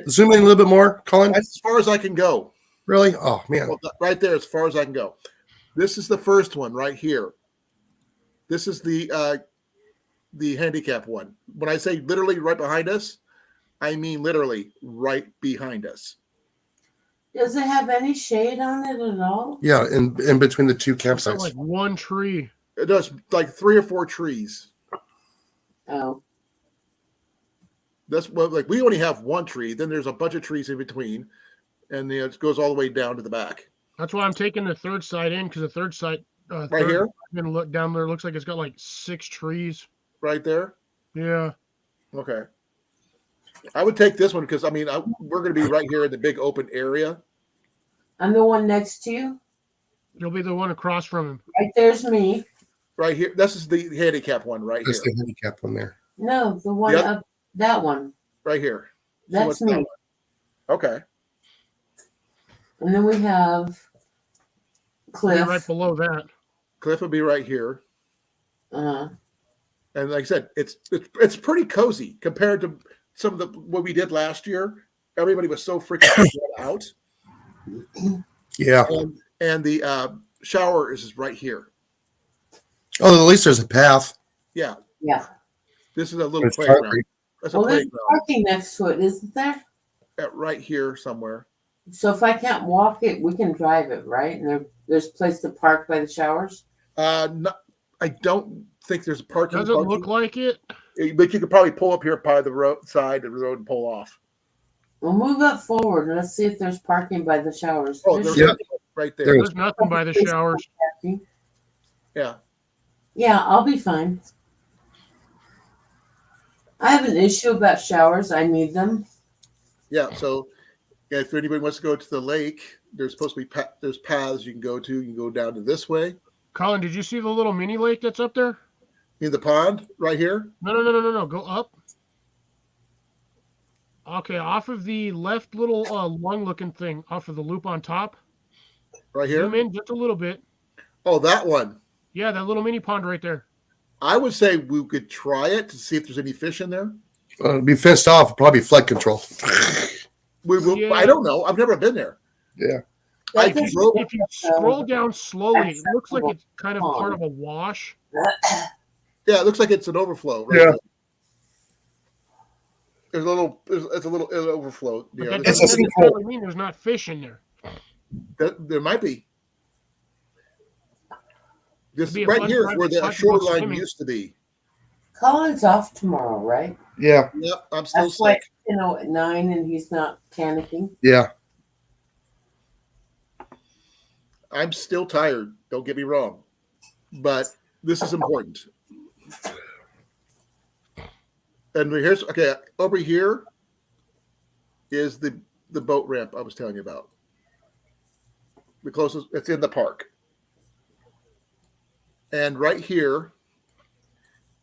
Speaker 1: Zoom in a little bit more, Colin.
Speaker 2: That's as far as I can go.
Speaker 1: Really? Oh man.
Speaker 2: Well, right there, as far as I can go. This is the first one right here. This is the handicap one. When I say literally right behind us, I mean literally right behind us.
Speaker 3: Does it have any shade on it at all?
Speaker 1: Yeah, in between the two
Speaker 7: It's got
Speaker 1: campsites.
Speaker 7: like one tree.
Speaker 2: It does like 3 or 4 trees.
Speaker 3: Oh,
Speaker 2: That's what, like, we only have one tree. Then there's a bunch of trees in between, and it goes all the way down to the back.
Speaker 7: That's why I'm taking the third side in, because the third side
Speaker 2: Right here,
Speaker 7: I'm gonna look down there. Looks like it's got like 6 trees.
Speaker 2: right there.
Speaker 7: Yeah.
Speaker 2: Okay. I would take this one because we're going to be right here in the big open area.
Speaker 3: I'm the one next to you.
Speaker 7: You'll be the one across from him.
Speaker 3: Right there's me.
Speaker 2: Right here. This is the handicap one right
Speaker 1: That's
Speaker 2: here.
Speaker 1: the handicap one there.
Speaker 3: No, the one
Speaker 2: Yep.
Speaker 3: up. That one.
Speaker 2: Right here. So
Speaker 3: That's
Speaker 2: what's that
Speaker 3: me.
Speaker 2: one? Okay.
Speaker 3: And then we have
Speaker 7: You're
Speaker 3: Cliff.
Speaker 7: right below that.
Speaker 2: Cliff will be right here.
Speaker 3: Uh,
Speaker 2: And like I said, it's pretty cozy compared to some of the what we did last year. Everybody was so freaking spread out.
Speaker 1: Yeah.
Speaker 2: And the shower is right here.
Speaker 1: Oh, at least there's a path.
Speaker 2: Yeah.
Speaker 3: yeah.
Speaker 2: This is a little
Speaker 1: It's
Speaker 2: playground.
Speaker 1: concrete.
Speaker 2: That's a
Speaker 3: Well, there's
Speaker 2: playground
Speaker 3: parking next to it, isn't there?
Speaker 2: right here somewhere.
Speaker 3: So if I can't walk it, we can drive it, right? And there's a place to park by the showers.
Speaker 2: No, I don't think there's parking.
Speaker 7: Doesn't look like it.
Speaker 2: But you could probably pull up here by the side of the road and pull off.
Speaker 3: We'll move up forward and let's see if there's parking by the showers.
Speaker 2: Oh,
Speaker 3: There's
Speaker 2: there's
Speaker 1: Yeah.
Speaker 2: right there.
Speaker 1: There
Speaker 7: There's nothing by the showers.
Speaker 3: parking.
Speaker 2: Yeah.
Speaker 3: Yeah, I'll be fine. I have an issue about showers. I need them.
Speaker 2: Yeah. So if anybody wants to go to the lake, there's supposed to be there's paths you can go to. You can go down to this way.
Speaker 7: Colin, did you see the little mini lake that's up there?
Speaker 2: In the pond right here.
Speaker 7: No. Go up. Okay, off of the left little lung-looking thing, off of the loop on top.
Speaker 2: Right here.
Speaker 7: Zoom in just a little bit.
Speaker 2: Oh, that one.
Speaker 7: Yeah, that little mini pond right there.
Speaker 2: I would say we could try it to see if there's any fish in there.
Speaker 1: It'll be fenced off. Probably flood control.
Speaker 2: We will.
Speaker 7: Yeah.
Speaker 2: I don't know. I've never been there.
Speaker 1: Yeah.
Speaker 2: I
Speaker 3: That's
Speaker 2: drove.
Speaker 7: If you scroll down slowly, it looks like it's kind of part of a wash.
Speaker 2: Yeah, it looks like it's an overflow. Right
Speaker 1: Yeah.
Speaker 2: there. There's a little. It's a little overflow.
Speaker 7: But
Speaker 2: You
Speaker 7: that
Speaker 2: know,
Speaker 1: It's
Speaker 7: doesn't
Speaker 1: a
Speaker 7: necessarily mean there's not fish in there.
Speaker 2: there might be. This
Speaker 7: It'd be a
Speaker 2: right
Speaker 7: fun
Speaker 2: here is
Speaker 7: time
Speaker 2: where
Speaker 7: to
Speaker 2: the
Speaker 7: talk about
Speaker 2: shoreline
Speaker 7: swimming.
Speaker 2: used to be.
Speaker 3: Colin's off tomorrow, right?
Speaker 1: Yeah.
Speaker 2: Yep, I'm still
Speaker 3: That's why
Speaker 2: sick.
Speaker 3: at 9 and he's not panicking.
Speaker 1: Yeah.
Speaker 2: I'm still tired. Don't get me wrong, but this is important. And here's okay. Over here is the boat ramp I was telling you about. The closest. It's in the park. And right here,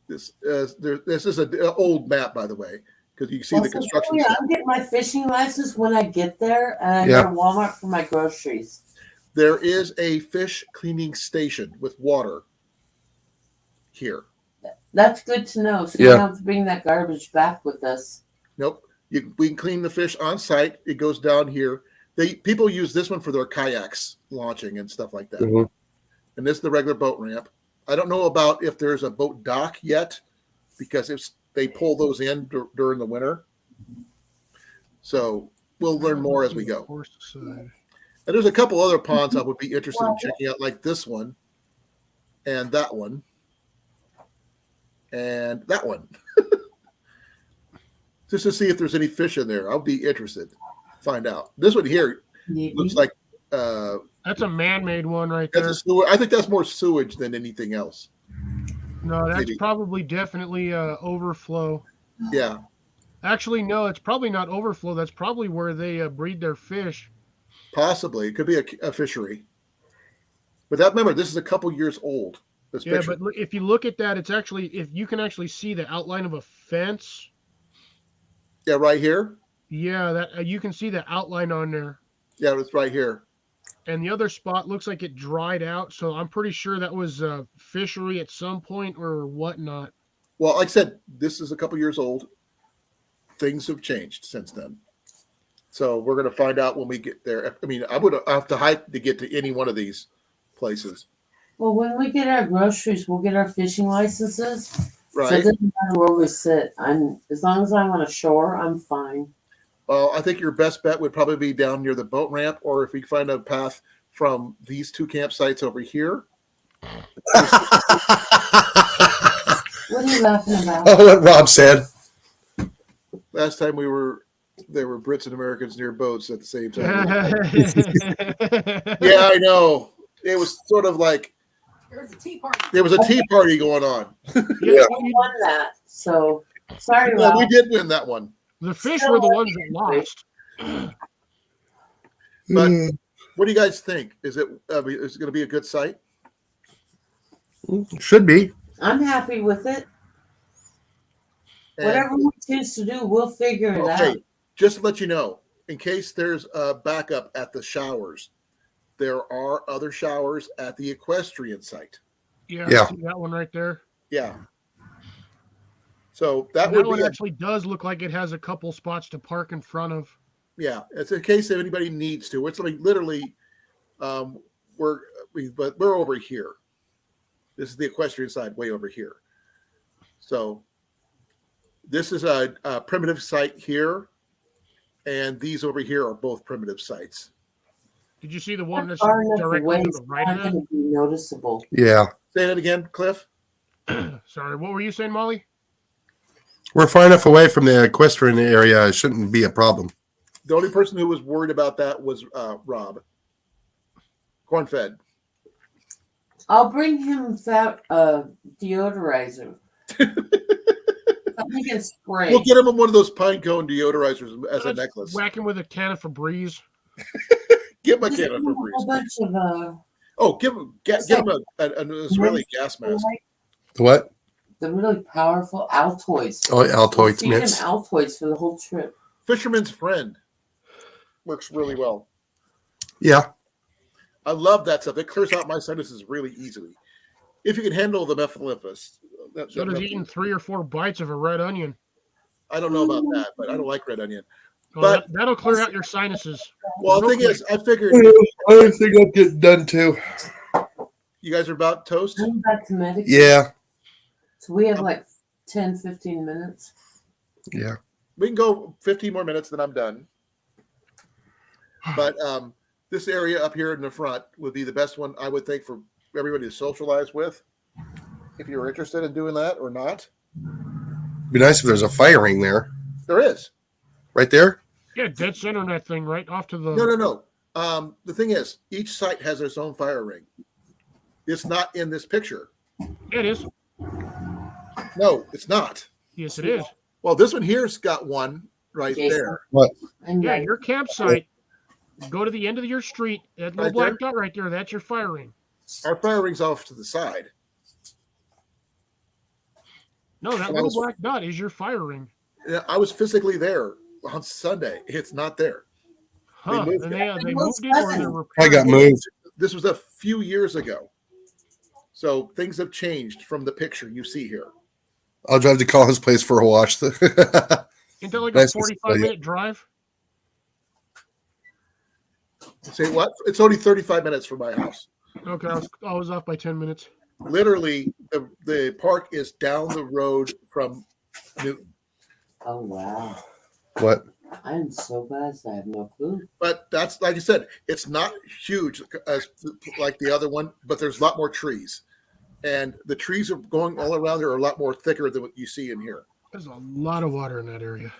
Speaker 2: this is an old map, by the way. because you can see the construction.
Speaker 3: I'm getting my fishing license when I get there, and I
Speaker 1: Yeah.
Speaker 3: go to Walmart for my groceries.
Speaker 2: There is a fish cleaning station with water here.
Speaker 3: That's good to know. So
Speaker 1: Yeah.
Speaker 3: we don't have to bring that garbage back with us.
Speaker 2: Nope. We can clean the fish on site. It goes down here. People use this one for their kayaks launching and stuff like that.
Speaker 1: Mhm.
Speaker 2: And this is the regular boat ramp. I don't know about if there's a boat dock yet, because if they pull those in during the winter. So we'll learn more as we go. And there's a couple other ponds I would be interested in checking out, like this one and that one and that one. Just to see if there's any fish in there. I'll be interested. Find out. This one here looks like
Speaker 7: that's a man-made one right there.
Speaker 2: I think that's more sewage than anything else.
Speaker 7: No, that's
Speaker 2: Maybe.
Speaker 7: probably definitely overflow.
Speaker 2: Yeah.
Speaker 7: Actually, no, it's probably not overflow. That's probably where they breed their fish.
Speaker 2: Possibly. It could be a fishery. But remember, this is a couple years old. This
Speaker 7: Yeah,
Speaker 2: picture.
Speaker 7: but if you look at that, it's actually, if you can actually see the outline of a fence.
Speaker 2: Yeah, right here.
Speaker 7: Yeah, that you can see the outline on there.
Speaker 2: Yeah, it's right here.
Speaker 7: And the other spot looks like it dried out, so I'm pretty sure that was a fishery at some point or whatnot.
Speaker 2: Well, like I said, this is a couple years old. Things have changed since then. So we're going to find out when we get there. I mean, I would have to hike to get to any one of these places.
Speaker 3: Well, when we get our groceries, we'll get our fishing licenses. So
Speaker 2: Right.
Speaker 3: it doesn't matter where we sit. As long as I'm on a shore, I'm fine.
Speaker 2: Well, I think your best bet would probably be down near the boat ramp, or if we find a path from these two campsites over here.
Speaker 3: What are you laughing about?
Speaker 1: Oh, what Rob said.
Speaker 2: Last time there were Brits and Americans near boats at the same time. Yeah, I know. It was sort of like
Speaker 4: There was a tea party.
Speaker 2: there was a tea party going on.
Speaker 7: Yeah,
Speaker 3: We won that. So sorry,
Speaker 2: Yeah,
Speaker 3: Rob.
Speaker 2: we did win that one.
Speaker 7: the fish were the ones that lost.
Speaker 2: But what do you guys think? Is it going to be a good site?
Speaker 1: Should be.
Speaker 3: I'm happy with it.
Speaker 2: And-
Speaker 3: Whatever we choose to do, we'll figure it out.
Speaker 2: Okay, just to let you know, in case there's a backup at the showers, there are other showers at the equestrian site.
Speaker 7: Yeah,
Speaker 1: Yeah.
Speaker 7: see that one right there.
Speaker 2: Yeah. So that
Speaker 7: That
Speaker 2: would
Speaker 7: one
Speaker 2: be,
Speaker 7: actually does look like it has a couple spots to park in front of.
Speaker 2: yeah, it's in case if anybody needs to. It's like literally, we're over here. This is the equestrian side, way over here. So this is a primitive site here, and these over here are both primitive sites.
Speaker 7: Did you see the one that's
Speaker 3: Far enough
Speaker 7: directly
Speaker 3: away,
Speaker 7: to
Speaker 3: it's
Speaker 7: the right
Speaker 3: not
Speaker 7: of
Speaker 3: going to be noticeable.
Speaker 1: Yeah.
Speaker 2: Say that again, Cliff.
Speaker 7: that? Sorry, what were you saying, Molly?
Speaker 1: We're far enough away from the equestrian area. It shouldn't be a problem.
Speaker 2: The only person who was worried about that was Rob. Corn-fed.
Speaker 3: I'll bring him that deodorizer. Something can spray.
Speaker 2: We'll get him one of those pine cone deodorizers as a
Speaker 7: Let's
Speaker 2: necklace.
Speaker 7: Whack him with a can of Febreze.
Speaker 2: Give him a
Speaker 3: Just
Speaker 2: can of
Speaker 3: give him a whole
Speaker 2: Febreze.
Speaker 3: bunch of
Speaker 2: Oh, give him an Israeli gas mask.
Speaker 1: What?
Speaker 3: the really powerful Altoids.
Speaker 1: Oh, Altoids
Speaker 3: Feed him
Speaker 1: mitts.
Speaker 3: Altoids for the whole trip.
Speaker 2: Fisherman's Friend works really well.
Speaker 1: Yeah.
Speaker 2: I love that stuff. It clears out my sinuses really easily. If you can handle the methylipus.
Speaker 7: So does eating 3 or 4 bites of a red onion.
Speaker 2: I don't know about that, but I don't like red onion.
Speaker 7: Well,
Speaker 2: But-
Speaker 7: that'll clear out your sinuses.
Speaker 2: Well, the thing is, I figured
Speaker 1: I think I'll get done too.
Speaker 2: you guys are about toast.
Speaker 3: I'm back to medic.
Speaker 1: Yeah.
Speaker 3: So we have like 10, 15 minutes.
Speaker 1: Yeah.
Speaker 2: We can go 15 more minutes, then I'm done. But this area up here in the front would be the best one, I would think, for everybody to socialize with. If you're interested in doing that or not.
Speaker 1: Be nice if there's a fire ring there.
Speaker 2: There is.
Speaker 1: Right there?
Speaker 7: Yeah, dead center in that thing, right off to the.
Speaker 2: No. The thing is, each site has its own fire ring. It's not in this picture.
Speaker 7: It is.
Speaker 2: No, it's not.
Speaker 7: Yes, it is.
Speaker 2: Well, this one here's got one right
Speaker 3: Jason.
Speaker 2: there.
Speaker 3: And
Speaker 7: Yeah, your campsite. Go to the end of your street. That little
Speaker 2: Right
Speaker 7: black
Speaker 2: there?
Speaker 7: dot right there. That's your fire ring.
Speaker 2: Our fire ring's off to the side.
Speaker 7: No, that
Speaker 2: And I
Speaker 7: little
Speaker 2: was-
Speaker 7: black dot is your fire ring.
Speaker 2: I was physically there on Sunday. It's not there.
Speaker 7: Huh?
Speaker 2: moved
Speaker 7: And
Speaker 2: it.
Speaker 7: they moved it, or they're
Speaker 1: I got
Speaker 7: repairing it?
Speaker 1: moved.
Speaker 2: This was a few years ago. So things have changed from the picture you see here.
Speaker 1: I'll drive to Colin's place for a wash.
Speaker 7: Ain't that like a
Speaker 1: Nice to
Speaker 7: 45-minute drive?
Speaker 2: Say what? It's only 35 minutes from my house.
Speaker 7: Okay, I was off by 10 minutes.
Speaker 2: Literally, the park is down the road from Newton.
Speaker 3: Oh wow.
Speaker 1: What?
Speaker 3: I'm so blessed. I have no clue.
Speaker 2: But that's like I said, it's not huge as like the other one, but there's a lot more trees. And the trees are going all around there are a lot more thicker than what you see in here.
Speaker 7: There's a lot of water in that area.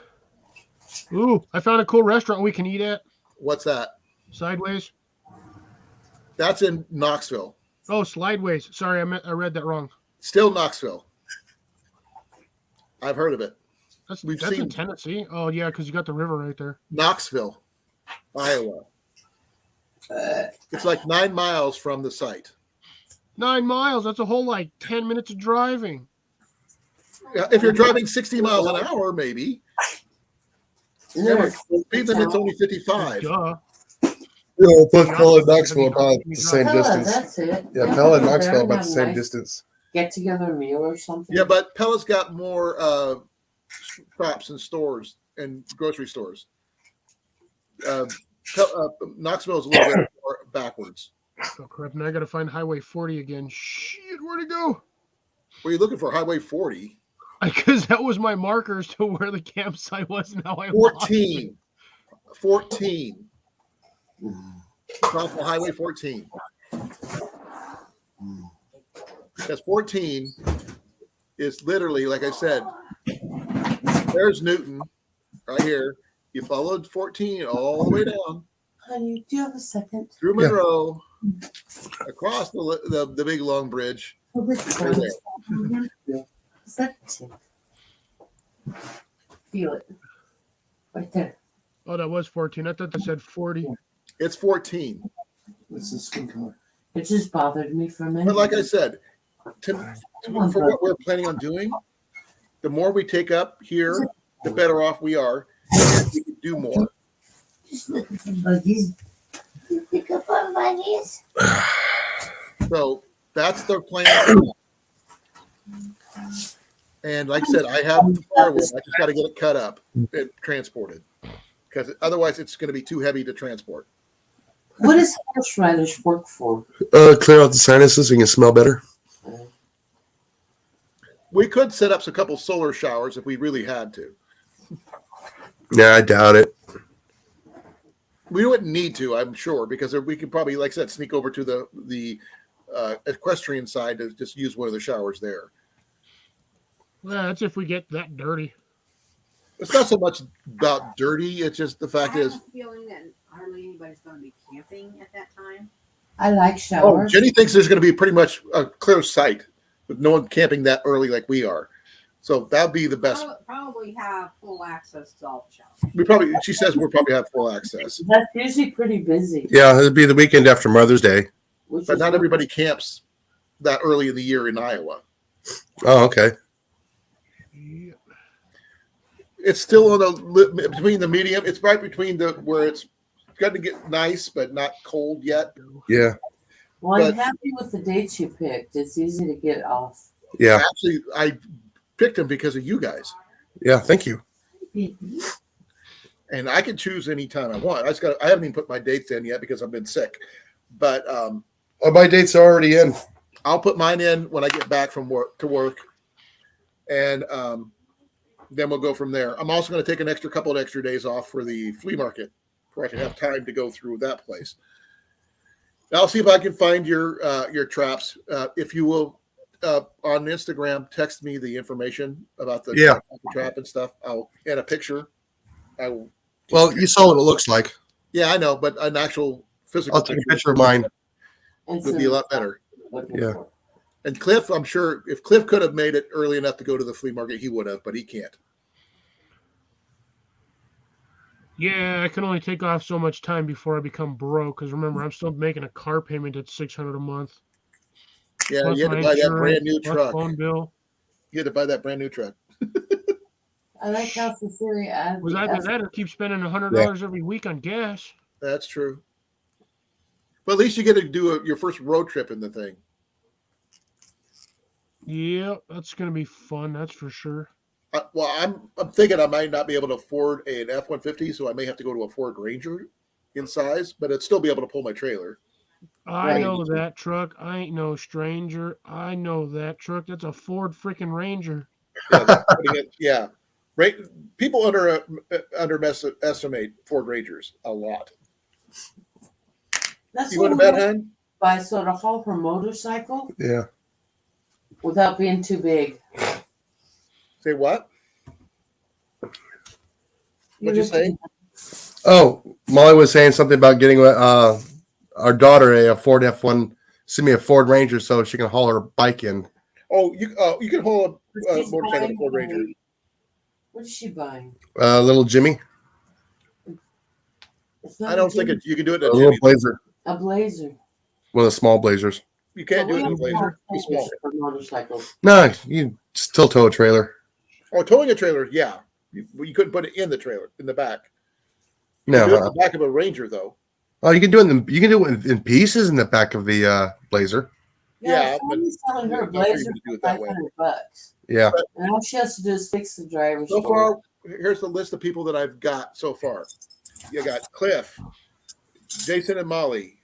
Speaker 7: Ooh, I found a cool restaurant we can eat at.
Speaker 2: What's that?
Speaker 7: Sideways.
Speaker 2: That's in Knoxville.
Speaker 7: Oh, Slideways. Sorry, I read that wrong.
Speaker 2: Still Knoxville. I've heard of it.
Speaker 7: That's
Speaker 2: We've
Speaker 7: in
Speaker 2: seen-
Speaker 7: Tennessee. Oh yeah, because you got the river right there.
Speaker 2: Knoxville, Iowa. It's like 9 miles from the site.
Speaker 7: 9 miles. That's a whole like 10 minutes of driving.
Speaker 2: If you're driving 60 miles an hour, maybe.
Speaker 3: Isn't there a
Speaker 2: Speed limit's only 55.
Speaker 7: Duh.
Speaker 1: Yeah, both Pella and Knoxville about the same
Speaker 3: Pella,
Speaker 1: distance.
Speaker 3: that's it.
Speaker 1: Yeah, Pella and
Speaker 3: Go there
Speaker 1: Knoxville
Speaker 3: and
Speaker 1: about
Speaker 3: have
Speaker 1: the
Speaker 3: a
Speaker 1: same
Speaker 3: nice
Speaker 1: distance.
Speaker 3: Get together meal or something.
Speaker 2: Yeah, but Pella's got more shops and stores and grocery stores. Knoxville is a little bit more backwards.
Speaker 7: Oh crap! Now I got to find Highway 40 again. Shit, where'd it go?
Speaker 2: Were you looking for Highway 40?
Speaker 7: Because that was my markers to where the campsite was. And how I lost it.
Speaker 2: 14. Cross the Highway 14. Because 14 is literally, like I said, there's Newton right here. You followed 14 all the way down
Speaker 3: Honey, do you have a second?
Speaker 2: through Monroe, across the big long bridge.
Speaker 3: Oh, this
Speaker 2: Right
Speaker 3: one.
Speaker 2: there.
Speaker 3: Is that it? Feel it. Right there.
Speaker 7: Oh, that was 14. I thought that said 40.
Speaker 2: It's 14.
Speaker 1: What's the skin color?
Speaker 3: It just bothered me for a minute.
Speaker 2: But like I said, for what we're planning on doing, the more we take up here, the better off we are. And we can do more.
Speaker 3: Just looking for buggies. You pick up on buggies?
Speaker 2: So that's the plan. And like I said, I have the firewood. I just got to get it cut up and transported. Because otherwise it's going to be too heavy to transport.
Speaker 3: What does horseradish work for?
Speaker 1: Clear out the sinuses so you can smell better.
Speaker 2: We could set up a couple solar showers if we really had to.
Speaker 1: Yeah, I doubt it.
Speaker 2: We wouldn't need to, I'm sure, because we could probably, like I said, sneak over to the equestrian side to just use one of the showers there.
Speaker 7: Well, that's if we get that dirty.
Speaker 2: It's not so much about dirty. It's just the fact
Speaker 4: I have
Speaker 2: is,
Speaker 4: a feeling that hardly anybody's going to be camping at that time.
Speaker 3: I like
Speaker 2: oh,
Speaker 3: showers.
Speaker 2: Jenny thinks there's going to be pretty much a clear site with no one camping that early like we are. So that'd be the best.
Speaker 4: Probably have full access to all the showers.
Speaker 2: She says we'll probably have full access,
Speaker 3: That's usually pretty busy.
Speaker 1: Yeah, it'd be the weekend after Mother's Day.
Speaker 3: Which
Speaker 2: but
Speaker 3: is
Speaker 2: not everybody camps that early in the year in Iowa.
Speaker 1: Oh, okay.
Speaker 7: Yeah.
Speaker 2: It's still on the between the medium. It's right between the where it's going to get nice but not cold yet.
Speaker 1: Yeah.
Speaker 3: Well, I'm
Speaker 2: but-
Speaker 3: happy with the dates you picked. It's easy to get off.
Speaker 1: Yeah.
Speaker 2: Actually, I picked them because of you guys,
Speaker 1: Yeah. Thank you.
Speaker 2: and I can choose any time I want. I haven't even put my dates in yet because I've been sick, but
Speaker 1: Oh, my dates are already in.
Speaker 2: I'll put mine in when I get back from work, and then we'll go from there. I'm also going to take a couple of extra days off for the flea market, where I can have time to go through that place. I'll see if I can find your traps. If you will, on Instagram, text me the information about the trap and stuff. I'll add a picture. I will.
Speaker 1: Well, you saw what it looks like.
Speaker 2: Yeah, I know, but an actual physical
Speaker 1: I'll take a picture of mine.
Speaker 2: would be a lot better.
Speaker 1: Yeah.
Speaker 2: And Cliff, I'm sure if Cliff could have made it early enough to go to the flea market, he would have, but he can't.
Speaker 7: Yeah, I can only take off so much time before I become broke. Because remember, I'm still making a car payment at $600 a month.
Speaker 2: Yeah,
Speaker 7: Plus
Speaker 2: you had to
Speaker 7: my
Speaker 2: buy that
Speaker 7: insurance,
Speaker 2: brand new
Speaker 7: plus
Speaker 2: truck.
Speaker 7: phone bill.
Speaker 2: You had to buy that brand new truck.
Speaker 3: I I like how Cecilia added
Speaker 7: Was
Speaker 3: the
Speaker 7: either
Speaker 3: F.
Speaker 7: that or keep spending $100 every week on gas.
Speaker 2: That's true. But at least you get to do your first road trip in the thing.
Speaker 7: Yeah, that's gonna be fun. That's for sure.
Speaker 2: Well, I'm thinking I might not be able to afford an F-150, so I may have to go to a Ford Ranger in size, but I'd still be able to pull my trailer.
Speaker 7: I
Speaker 3: Right.
Speaker 7: know that truck. I ain't no stranger. I know that truck. That's a Ford freaking Ranger.
Speaker 2: Yeah. People underestimate Ford Rangers a lot.
Speaker 3: That's
Speaker 2: You want to
Speaker 3: what we
Speaker 2: bet,
Speaker 3: want
Speaker 2: hun?
Speaker 3: to buy, so to haul her motorcycle
Speaker 1: Yeah.
Speaker 3: without being too big.
Speaker 2: Say what? What'd you say?
Speaker 1: Oh, Molly was saying something about getting our daughter a Ford F1, send me a Ford Ranger so she can haul her bike in.
Speaker 2: Oh, you can haul a
Speaker 3: She's
Speaker 2: motorcycle
Speaker 3: buying
Speaker 2: to Ford Ranger.
Speaker 3: What is she buying?
Speaker 1: Little Jimmy,
Speaker 3: It's not
Speaker 2: I don't think you can do it in
Speaker 1: a
Speaker 2: a
Speaker 1: little
Speaker 2: Jimmy.
Speaker 1: Blazer,
Speaker 3: a Blazer.
Speaker 1: one of the small Blazers.
Speaker 2: You can't
Speaker 3: But
Speaker 2: do it
Speaker 3: we
Speaker 2: in a
Speaker 3: don't
Speaker 2: Blazer.
Speaker 3: have
Speaker 2: Too small.
Speaker 3: tankers for motorcycles.
Speaker 1: No, you still tow a trailer.
Speaker 2: Oh, towing a trailer, yeah. You couldn't put it in the trailer, in the back. You
Speaker 1: No,
Speaker 2: can do it in the back of a Ranger, though.
Speaker 1: Oh, you can do it. You can do it in pieces in the back of the Blazer.
Speaker 2: Yeah, but
Speaker 3: Family's selling her a
Speaker 2: not sure
Speaker 3: Blazer
Speaker 2: you can do
Speaker 3: for
Speaker 2: it that way.
Speaker 3: $500.
Speaker 1: Yeah.
Speaker 3: And all she has to do is fix the driver's
Speaker 2: So
Speaker 3: door.
Speaker 2: far, here's the list of people that I've got so far. You got Cliff, Jason and Molly,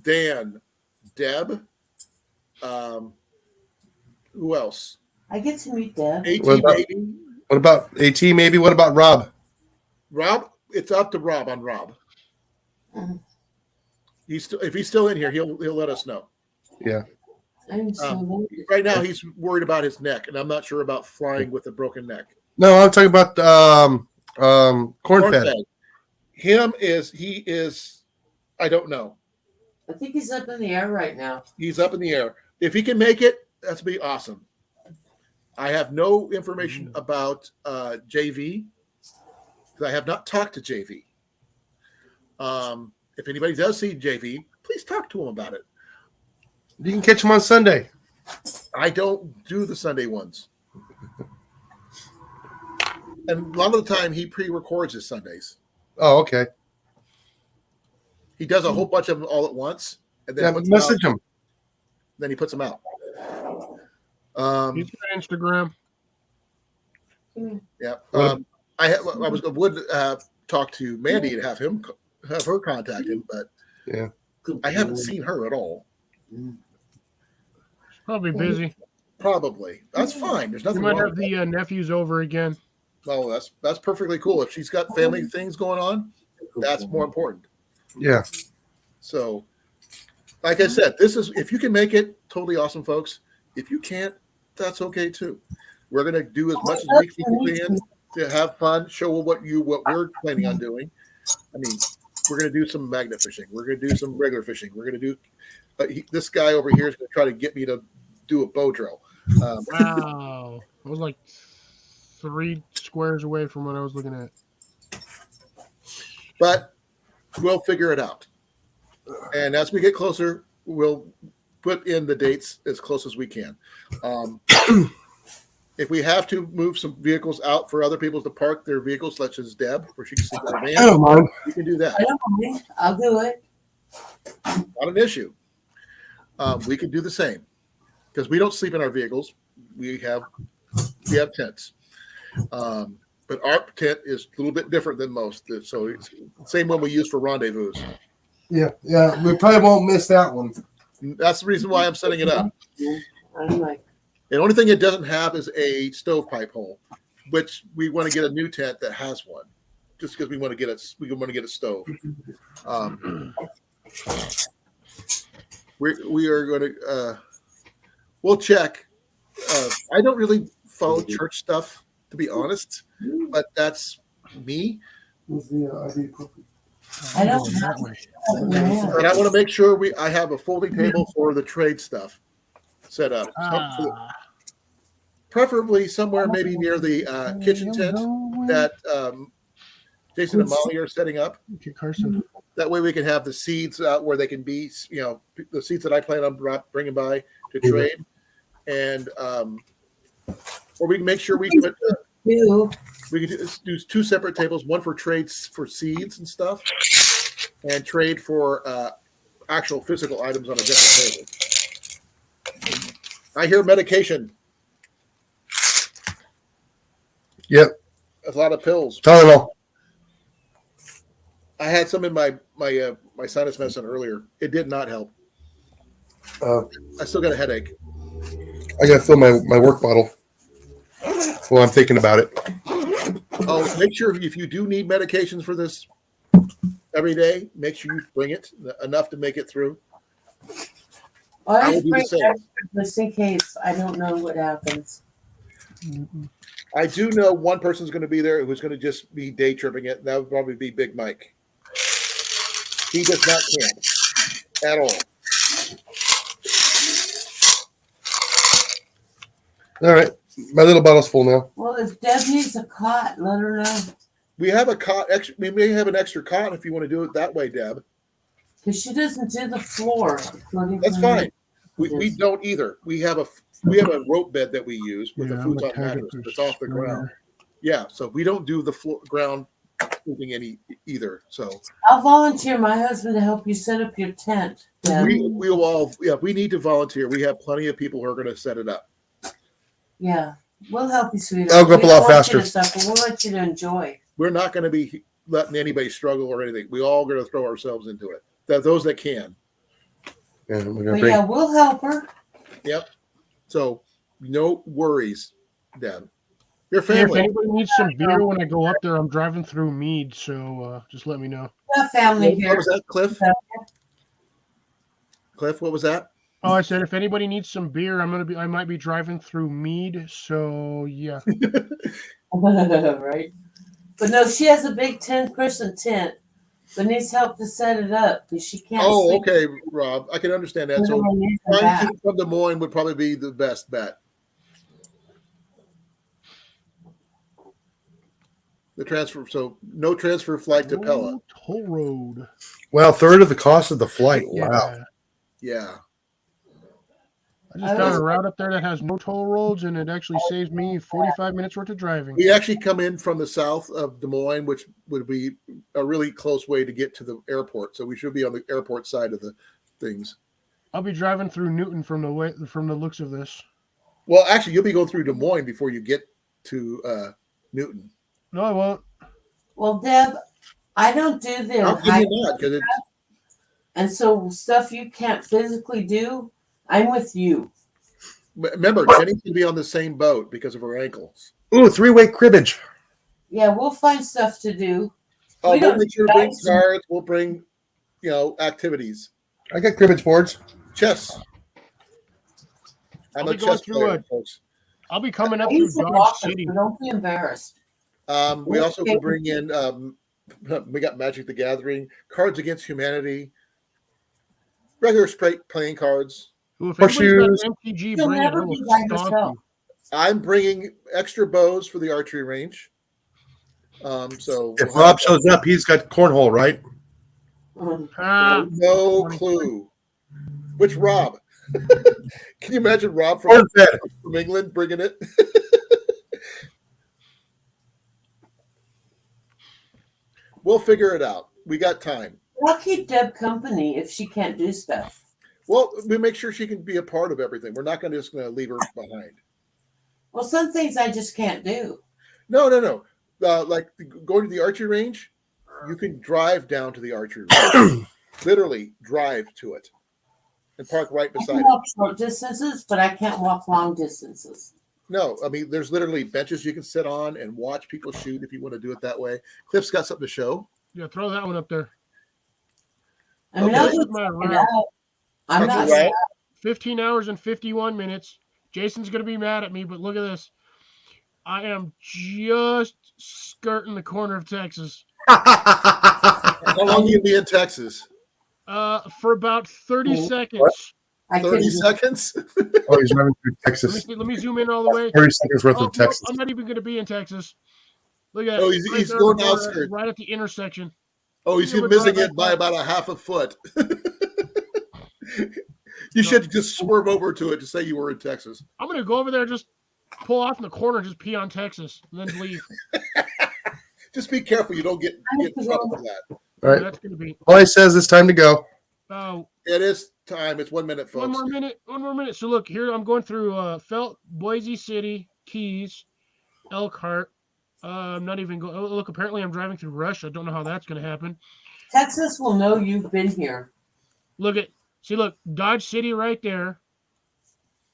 Speaker 2: Dan, Deb. Who else?
Speaker 3: I get to meet Deb.
Speaker 2: AT
Speaker 1: What about-
Speaker 2: maybe.
Speaker 1: What about AT? Maybe. What about Rob?
Speaker 2: Rob. It's up to Rob on Rob.
Speaker 3: Mhm.
Speaker 2: If he's still in here, he'll let us know.
Speaker 1: Yeah.
Speaker 3: I'm so
Speaker 2: Right now, he's worried about his neck, and I'm not sure about flying with a broken neck.
Speaker 1: No, I'm talking about corn fed.
Speaker 2: He is. I don't know.
Speaker 3: I think he's up in the air right now.
Speaker 2: He's up in the air. If he can make it, that's be awesome. I have no information about JV because I have not talked to JV. If anybody does see JV, please talk to him about it.
Speaker 1: You can catch him on Sunday.
Speaker 2: I don't do the Sunday ones. And a lot of the time, he pre-records his Sundays.
Speaker 1: Oh, okay.
Speaker 2: He does a whole bunch of them all at once, and then
Speaker 1: Yeah,
Speaker 2: puts them out.
Speaker 1: message him.
Speaker 2: Then he puts them out.
Speaker 7: He's got Instagram.
Speaker 2: Yeah. I would talk to Mandy and have her contact him, but
Speaker 1: Yeah.
Speaker 2: I haven't seen her at all.
Speaker 7: Probably busy.
Speaker 2: Probably. That's fine. There's
Speaker 7: We
Speaker 2: nothing
Speaker 7: might
Speaker 2: wrong
Speaker 7: have
Speaker 2: with
Speaker 7: the nephews over again.
Speaker 2: that. Oh, that's perfectly cool. If she's got family things going on, that's more important.
Speaker 1: Yeah.
Speaker 2: So, like I said, this is if you can make it, totally awesome, folks. If you can't, that's okay too. We're gonna do as much as we can to have fun, show what we're planning on doing. I mean, we're gonna do some magnet fishing. We're gonna do some regular fishing. We're gonna do. This guy over here is gonna try to get me to do a bow drill.
Speaker 7: Wow. I was like 3 squares away from what I was looking at.
Speaker 2: But we'll figure it out. And as we get closer, we'll put in the dates as close as we can. If we have to move some vehicles out for other people to park their vehicles, such as Deb, where she can sleep in her
Speaker 1: I
Speaker 2: van,
Speaker 1: don't mind.
Speaker 2: we can do that.
Speaker 3: I don't mind. I'll do it.
Speaker 2: Not an issue. We can do the same because we don't sleep in our vehicles. We have tents. But our tent is a little bit different than most. So it's the same one we use for rendezvous.
Speaker 1: Yeah. We probably won't miss that one.
Speaker 2: That's the reason why I'm setting it up.
Speaker 3: I'm like,
Speaker 2: The only thing it doesn't have is a stovepipe hole, which we want to get a new tent that has one, just because we want to get a stove. We are going to we'll check. I don't really follow church stuff, to be honest, but that's me.
Speaker 3: I don't
Speaker 7: That
Speaker 3: know.
Speaker 7: way.
Speaker 2: And I want to make sure I have a folding table for the trade stuff set up. Preferably somewhere maybe near the kitchen tent that Jason and Molly are setting up.
Speaker 7: Okay, Carson.
Speaker 2: That way we can have the seeds out where they can be, the seeds that I plan on bringing by to trade. And or we can make sure we put
Speaker 3: do.
Speaker 2: We could do 2 separate tables, one for trades for seeds and stuff, and trade for actual physical items on a different table. I hear medication.
Speaker 1: Yep.
Speaker 2: A lot of pills.
Speaker 1: Tylenol.
Speaker 2: I had some in my sinus medicine earlier. It did not help. I still got a headache.
Speaker 1: I gotta fill my work bottle. Well, I'm thinking about it.
Speaker 2: Oh, make sure if you do need medications for this every day, make sure you bring it enough to make it through.
Speaker 3: I
Speaker 2: I will
Speaker 3: always
Speaker 2: do the
Speaker 3: bring
Speaker 2: same.
Speaker 3: extra just in case. I don't know what happens.
Speaker 2: I do know one person's going to be there who's going to just be day tripping it. That would probably be Big Mike. He does not camp at all.
Speaker 1: All right. My little bottle's full now.
Speaker 3: Well, if Deb needs a cot, let her know.
Speaker 2: We have a cot. We may have an extra cot if you want to do it that way, Deb.
Speaker 3: Because she doesn't do the floor.
Speaker 2: That's fine. We don't either. We have a rope bed that we use with a futon mattress that's off the ground. Yeah, so we don't do the ground moving any either. So
Speaker 3: I'll volunteer my husband to help you set up your tent. Deb.
Speaker 2: we need to volunteer. We have plenty of people who are going to set it up.
Speaker 3: Yeah, we'll help you, sweetheart.
Speaker 1: I'll go up a lot faster.
Speaker 3: We want you to enjoy.
Speaker 2: We're not going to be letting anybody struggle or anything. We all going to throw ourselves into it. Those that can.
Speaker 1: Yeah, we're gonna
Speaker 3: But
Speaker 1: bring.
Speaker 3: yeah, we'll help her.
Speaker 2: Yep. So no worries, Deb. Your
Speaker 7: Hey, if
Speaker 2: family.
Speaker 7: anybody needs some beer when I go up there, I'm driving through Mead, so just let me know.
Speaker 3: We got family
Speaker 2: What
Speaker 3: here.
Speaker 2: was that, Cliff? Cliff, what was that?
Speaker 7: Oh, I said if anybody needs some beer, I might be driving through Mead, so yeah.
Speaker 3: Right. But no, she has a big 10-person tent, but needs help to set it up because she can't.
Speaker 2: Oh,
Speaker 3: sleep.
Speaker 2: okay, Rob. I can understand that. So
Speaker 3: Everyone needs her
Speaker 2: trying
Speaker 3: back.
Speaker 2: to from Des Moines would probably be the best bet. The transfer, so no transfer flight to Pella.
Speaker 7: Oh, toll road.
Speaker 1: Well, third of the cost of the flight.
Speaker 7: Yeah.
Speaker 1: Wow.
Speaker 2: Yeah.
Speaker 7: I just found a route up there that has no toll roads, and it actually saves me 45 minutes worth of driving.
Speaker 2: We actually come in from the south of Des Moines, which would be a really close way to get to the airport. So we should be on the airport side of the things.
Speaker 7: I'll be driving through Newton from the looks of this.
Speaker 2: Well, actually, you'll be going through Des Moines before you get to Newton.
Speaker 7: No, I won't.
Speaker 3: Well, Deb, I don't do the
Speaker 2: How can you not? Because
Speaker 3: and so stuff you can't physically do, I'm with you.
Speaker 2: remember, Jenny can be on the same boat because of her ankles.
Speaker 1: Ooh, 3-way cribbage.
Speaker 3: Yeah, we'll find stuff to do.
Speaker 2: Oh,
Speaker 3: We
Speaker 2: we'll
Speaker 3: don't
Speaker 2: make sure to bring
Speaker 3: dice.
Speaker 2: cards. We'll bring, activities.
Speaker 1: I got cribbage boards.
Speaker 2: Chess. I'm
Speaker 7: I'll
Speaker 2: a
Speaker 7: be going
Speaker 2: chess
Speaker 7: through
Speaker 2: player,
Speaker 7: it.
Speaker 2: folks.
Speaker 7: I'll be coming up
Speaker 3: I
Speaker 7: through
Speaker 3: use the
Speaker 7: Dodge
Speaker 3: walkers,
Speaker 7: City.
Speaker 3: so don't be embarrassed.
Speaker 2: We also can bring in. We got Magic the Gathering, Cards Against Humanity, regular straight playing cards.
Speaker 7: Ooh, if
Speaker 1: Horseshoes.
Speaker 7: anybody's got MTG,
Speaker 3: You'll
Speaker 7: bring it.
Speaker 3: never
Speaker 7: I will
Speaker 3: be by
Speaker 7: stomp
Speaker 3: yourself.
Speaker 7: you.
Speaker 2: I'm bringing extra bows for the archery range. So
Speaker 1: If Rob shows up, he's got cornhole, right?
Speaker 7: Ah,
Speaker 2: no
Speaker 7: funny.
Speaker 2: clue. Which Rob? Can you imagine Rob from
Speaker 1: Corn-fed.
Speaker 2: England bringing it? We'll figure it out. We got time.
Speaker 3: I'll keep Deb company if she can't do stuff.
Speaker 2: Well, we make sure she can be a part of everything. We're not just going to leave her behind.
Speaker 3: Well, some things I just can't do.
Speaker 2: No. Like going to the archery range, you can drive down to the archery range. Literally drive to it and park right
Speaker 3: I
Speaker 2: beside
Speaker 3: can
Speaker 2: it.
Speaker 3: walk short distances, but I can't walk long distances.
Speaker 2: No, I mean, there's literally benches you can sit on and watch people shoot if you want to do it that way. Cliff's got something to show.
Speaker 7: yeah, throw that one up there.
Speaker 3: I mean,
Speaker 2: Okay.
Speaker 3: I'll
Speaker 7: This
Speaker 3: just
Speaker 7: is my
Speaker 3: check it
Speaker 7: route.
Speaker 3: out. I'm
Speaker 2: That's
Speaker 3: not
Speaker 2: all right.
Speaker 7: 15 hours and 51 minutes. Jason's going to be mad at me, but look at this. I am just skirting the corner of Texas.
Speaker 2: How long will you be in Texas?
Speaker 7: For about 30
Speaker 1: What?
Speaker 7: seconds.
Speaker 3: I
Speaker 2: 30
Speaker 3: couldn't.
Speaker 2: seconds?
Speaker 1: Oh, he's running through
Speaker 7: Let me,
Speaker 1: Texas.
Speaker 7: see, let me zoom in all the way.
Speaker 1: 30 seconds worth
Speaker 7: Oh,
Speaker 1: of Texas.
Speaker 7: no, I'm not even going to be in Texas. Look at
Speaker 2: Oh,
Speaker 7: it.
Speaker 2: he's
Speaker 7: there
Speaker 2: going
Speaker 7: on the border,
Speaker 2: outskirts.
Speaker 7: right at the intersection.
Speaker 2: Oh, he's
Speaker 7: You would
Speaker 2: missing
Speaker 7: drive
Speaker 2: it by
Speaker 7: like
Speaker 2: about a half a foot. You should just swerve over to it to say you were in Texas.
Speaker 7: I'm going to go over there just pull off in the corner, just pee on Texas, and then leave.
Speaker 2: Just be careful you don't get in trouble for that.
Speaker 1: All right.
Speaker 7: That's gonna be.
Speaker 1: All he says it's time to go.
Speaker 7: Oh,
Speaker 2: It is time. It's 1 minute, folks.
Speaker 7: one more minute. So look here, I'm going through Felt, Boise City, Keys, Elkhart. I'm not even going. Oh, look, apparently I'm driving through Rush. I don't know how that's gonna happen.
Speaker 3: Texas will know you've been here.
Speaker 7: Look, Dodge City right there.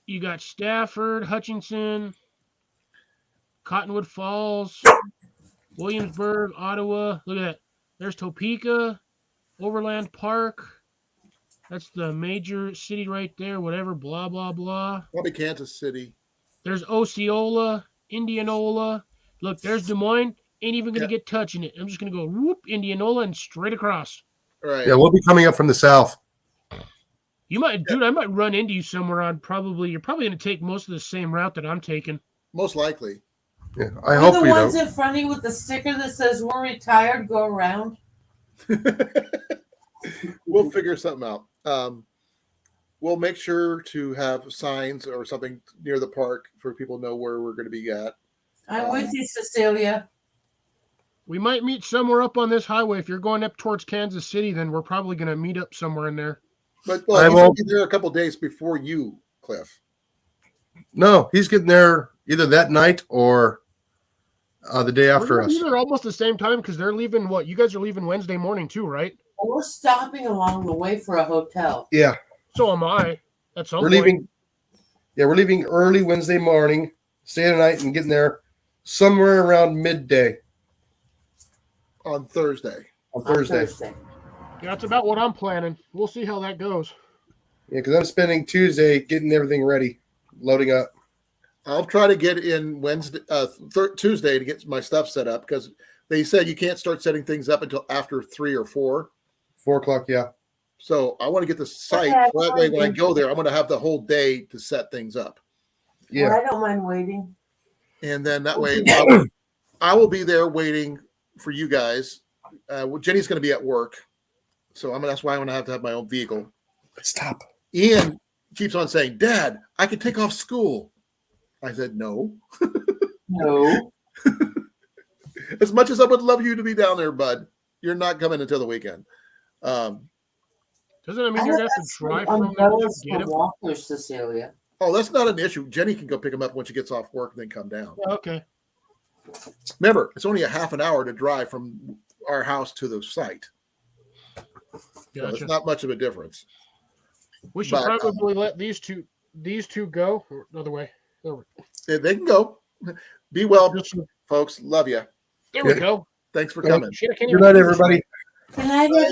Speaker 7: You got Stafford, Hutchinson, Cottonwood Falls, Williamsburg, Ottawa. Look at that. There's Topeka, Overland Park. That's the major city right there. Whatever, blah, blah, blah.
Speaker 2: Probably Kansas City.
Speaker 7: There's Osceola, Indianola. Look, there's Des Moines. Ain't even going to get touching it. I'm just going to go whoop, Indianola, and straight across.
Speaker 2: All right.
Speaker 1: Yeah, we'll be coming up from the south.
Speaker 7: You might, dude, I might run into you somewhere on probably, you're probably going to take most of the same route that I'm taking.
Speaker 2: Most likely.
Speaker 1: Yeah, I
Speaker 3: We're
Speaker 1: hope
Speaker 3: the
Speaker 1: we
Speaker 3: ones
Speaker 1: don't.
Speaker 3: in front of you with the sticker that says we're retired, go around.
Speaker 2: We'll figure something out. We'll make sure to have signs or something near the park for people to know where we're going to be at.
Speaker 3: I'm with you, Cecilia.
Speaker 7: We might meet somewhere up on this highway. If you're going up towards Kansas City, then we're probably going to meet up somewhere in there.
Speaker 2: But
Speaker 1: I
Speaker 2: he's
Speaker 1: won't-
Speaker 2: be there a couple days before you, Cliff.
Speaker 1: No, he's getting there either that night or the day after
Speaker 7: We're
Speaker 1: us.
Speaker 7: either almost the same time because they're leaving. What, you guys are leaving Wednesday morning too, right?
Speaker 3: We're stopping along the way for a hotel.
Speaker 1: Yeah,
Speaker 7: So am I. At some
Speaker 1: we're
Speaker 7: point.
Speaker 1: leaving. Yeah, we're leaving early Wednesday morning, staying the night, and getting there somewhere around midday
Speaker 2: On Thursday.
Speaker 1: on
Speaker 3: On
Speaker 1: Thursday.
Speaker 7: Yeah, that's about what I'm planning. We'll see how that goes.
Speaker 1: Yeah, because I'm spending Tuesday getting everything ready, loading up.
Speaker 2: I'll try to get in Tuesday to get my stuff set up because they said you can't start setting things up until after 3 or 4.
Speaker 1: 4 o'clock. Yeah.
Speaker 2: So I want to get the site.
Speaker 3: Okay,
Speaker 2: So that way, when I go there, I'm going to have the whole day to set things up,
Speaker 1: Yeah.
Speaker 3: Well, I don't mind waiting.
Speaker 2: and then that way I will be there waiting for you guys. Jenny's going to be at work, so that's why I'm going to have my own vehicle.
Speaker 1: Stop.
Speaker 2: Ian keeps on saying, "Dad, I can take off school." I said, "No."
Speaker 3: No.
Speaker 2: As much as I would love you to be down there, bud, you're not coming until the weekend.
Speaker 7: Doesn't that mean you're going to have to drive from there to
Speaker 3: umbrellas
Speaker 7: get
Speaker 3: for
Speaker 7: him?
Speaker 3: walkers, Cecilia.
Speaker 2: Oh, that's not an issue. Jenny can go pick him up when she gets off work and then come down.
Speaker 7: Yeah, okay.
Speaker 2: Remember, it's only a half an hour to drive from our house to the site. So it's
Speaker 7: Gotcha.
Speaker 2: not much of a difference.
Speaker 7: We should
Speaker 2: but,
Speaker 7: probably let these two go. Or another way.
Speaker 2: They can go. Be well,
Speaker 7: Just-
Speaker 2: folks. Love you.
Speaker 7: There we
Speaker 1: Yeah.
Speaker 7: go.
Speaker 2: Thanks for
Speaker 1: Well,
Speaker 2: coming.
Speaker 7: Shit, I can't
Speaker 1: Good
Speaker 7: even
Speaker 1: night,
Speaker 7: do this.
Speaker 1: everybody.
Speaker 3: Good night,
Speaker 2: Night, Molly.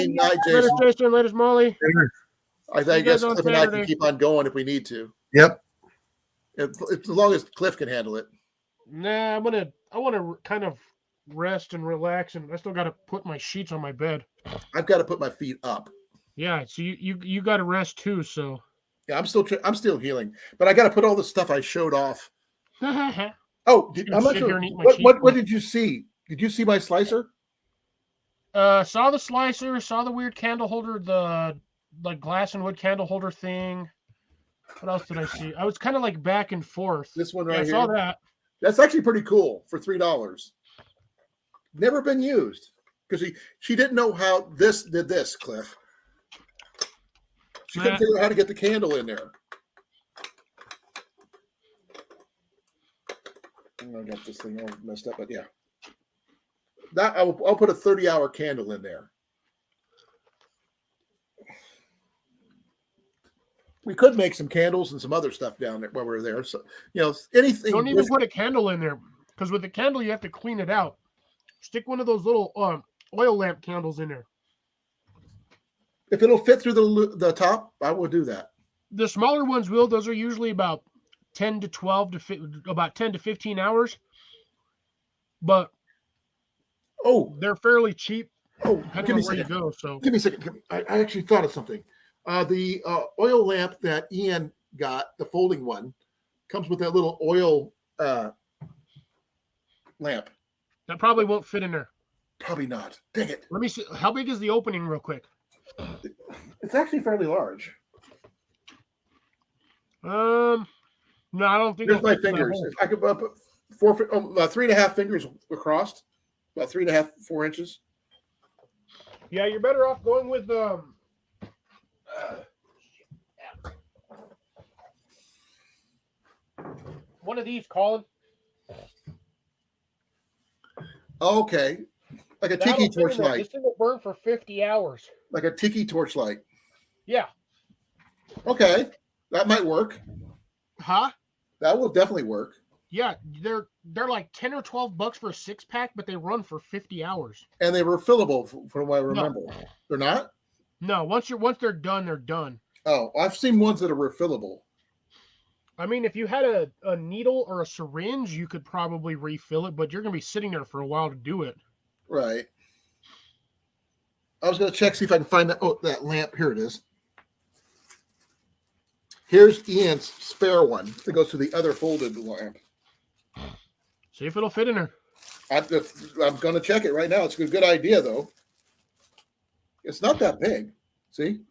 Speaker 3: everybody.
Speaker 2: Night,
Speaker 7: Later,
Speaker 2: Jason.
Speaker 7: Jason. Later, Molly.
Speaker 2: I
Speaker 7: See you
Speaker 2: guess
Speaker 7: guys on
Speaker 2: Cliff and I can
Speaker 7: Saturday.
Speaker 2: keep on going if we need to.
Speaker 1: Yep.
Speaker 2: As long as Cliff can handle it.
Speaker 7: Nah, I want to kind of rest and relax, and I still got to put my sheets on my bed.
Speaker 2: I've got to put my feet up.
Speaker 7: Yeah, so you got to rest too. So
Speaker 2: Yeah, I'm still healing, but I got to put all the stuff I showed off.
Speaker 7: saw
Speaker 2: Oh,
Speaker 7: Gonna
Speaker 2: I'm not
Speaker 7: sit
Speaker 2: sure.
Speaker 7: here and eat my
Speaker 2: What
Speaker 7: cheese.
Speaker 2: did you see? Did you see my slicer?
Speaker 7: the slicer, saw the weird candle holder, the like glass and wood candle holder thing. What else did I see? I was kind of like back and forth.
Speaker 2: This one
Speaker 7: Yeah,
Speaker 2: right
Speaker 7: I
Speaker 2: here.
Speaker 7: saw that.
Speaker 2: That's actually pretty cool for $3. Never been used because she didn't know how this did this, Cliff. She couldn't
Speaker 7: Nah.
Speaker 2: figure out how to get the candle in there. I got this thing all messed up, but yeah. I'll put a 30-hour candle in there. We could make some candles and some other stuff down there while we're there. So, anything.
Speaker 7: Don't even put a candle in there because with the candle you have to clean it out. Stick one of those little oil lamp candles in there.
Speaker 2: If it'll fit through the top, I will do that.
Speaker 7: The smaller ones will. Those are usually about 10 to 15 hours. But they're fairly cheap depending on where you go. So
Speaker 2: Give me a second. I actually thought of something. The oil lamp that Ian got, the folding one, comes with that little oil lamp.
Speaker 7: that probably won't fit in there.
Speaker 2: Probably not. Dang it.
Speaker 7: Let me see. How big is the opening real quick?
Speaker 2: It's actually fairly large.
Speaker 7: No, I don't think
Speaker 2: Here's
Speaker 7: it'll
Speaker 2: my
Speaker 7: fit through that
Speaker 2: fingers.
Speaker 7: hole.
Speaker 2: If I could put about 3.5 fingers across, about 3.5, 4 inches.
Speaker 7: Yeah, you're better off going with one of these, Colin.
Speaker 2: Okay, like a
Speaker 7: That'll
Speaker 2: tiki
Speaker 7: fit in there.
Speaker 2: torchlight,
Speaker 7: This thing will burn for 50 hours.
Speaker 2: like a tiki torchlight.
Speaker 7: Yeah.
Speaker 2: Okay, that might work.
Speaker 7: Huh?
Speaker 2: That will definitely work.
Speaker 7: Yeah, they're like 10 or 12 bucks for a 6-pack, but they run for 50 hours.
Speaker 2: And they were fillable, from what I
Speaker 7: No.
Speaker 2: remember. They're not.
Speaker 7: No, once they're done, they're done.
Speaker 2: Oh, I've seen ones that are refillable.
Speaker 7: I mean, if you had a needle or a syringe, you could probably refill it, but you're gonna be sitting there for a while to do it.
Speaker 2: Right. I was going to check, see if I can find that. Oh, that lamp. Here it is. Here's Ian's spare one that goes to the other folded lamp.
Speaker 7: See if it'll fit in there.
Speaker 2: I'm going to check it right now. It's a good idea, though. It's not that big. See?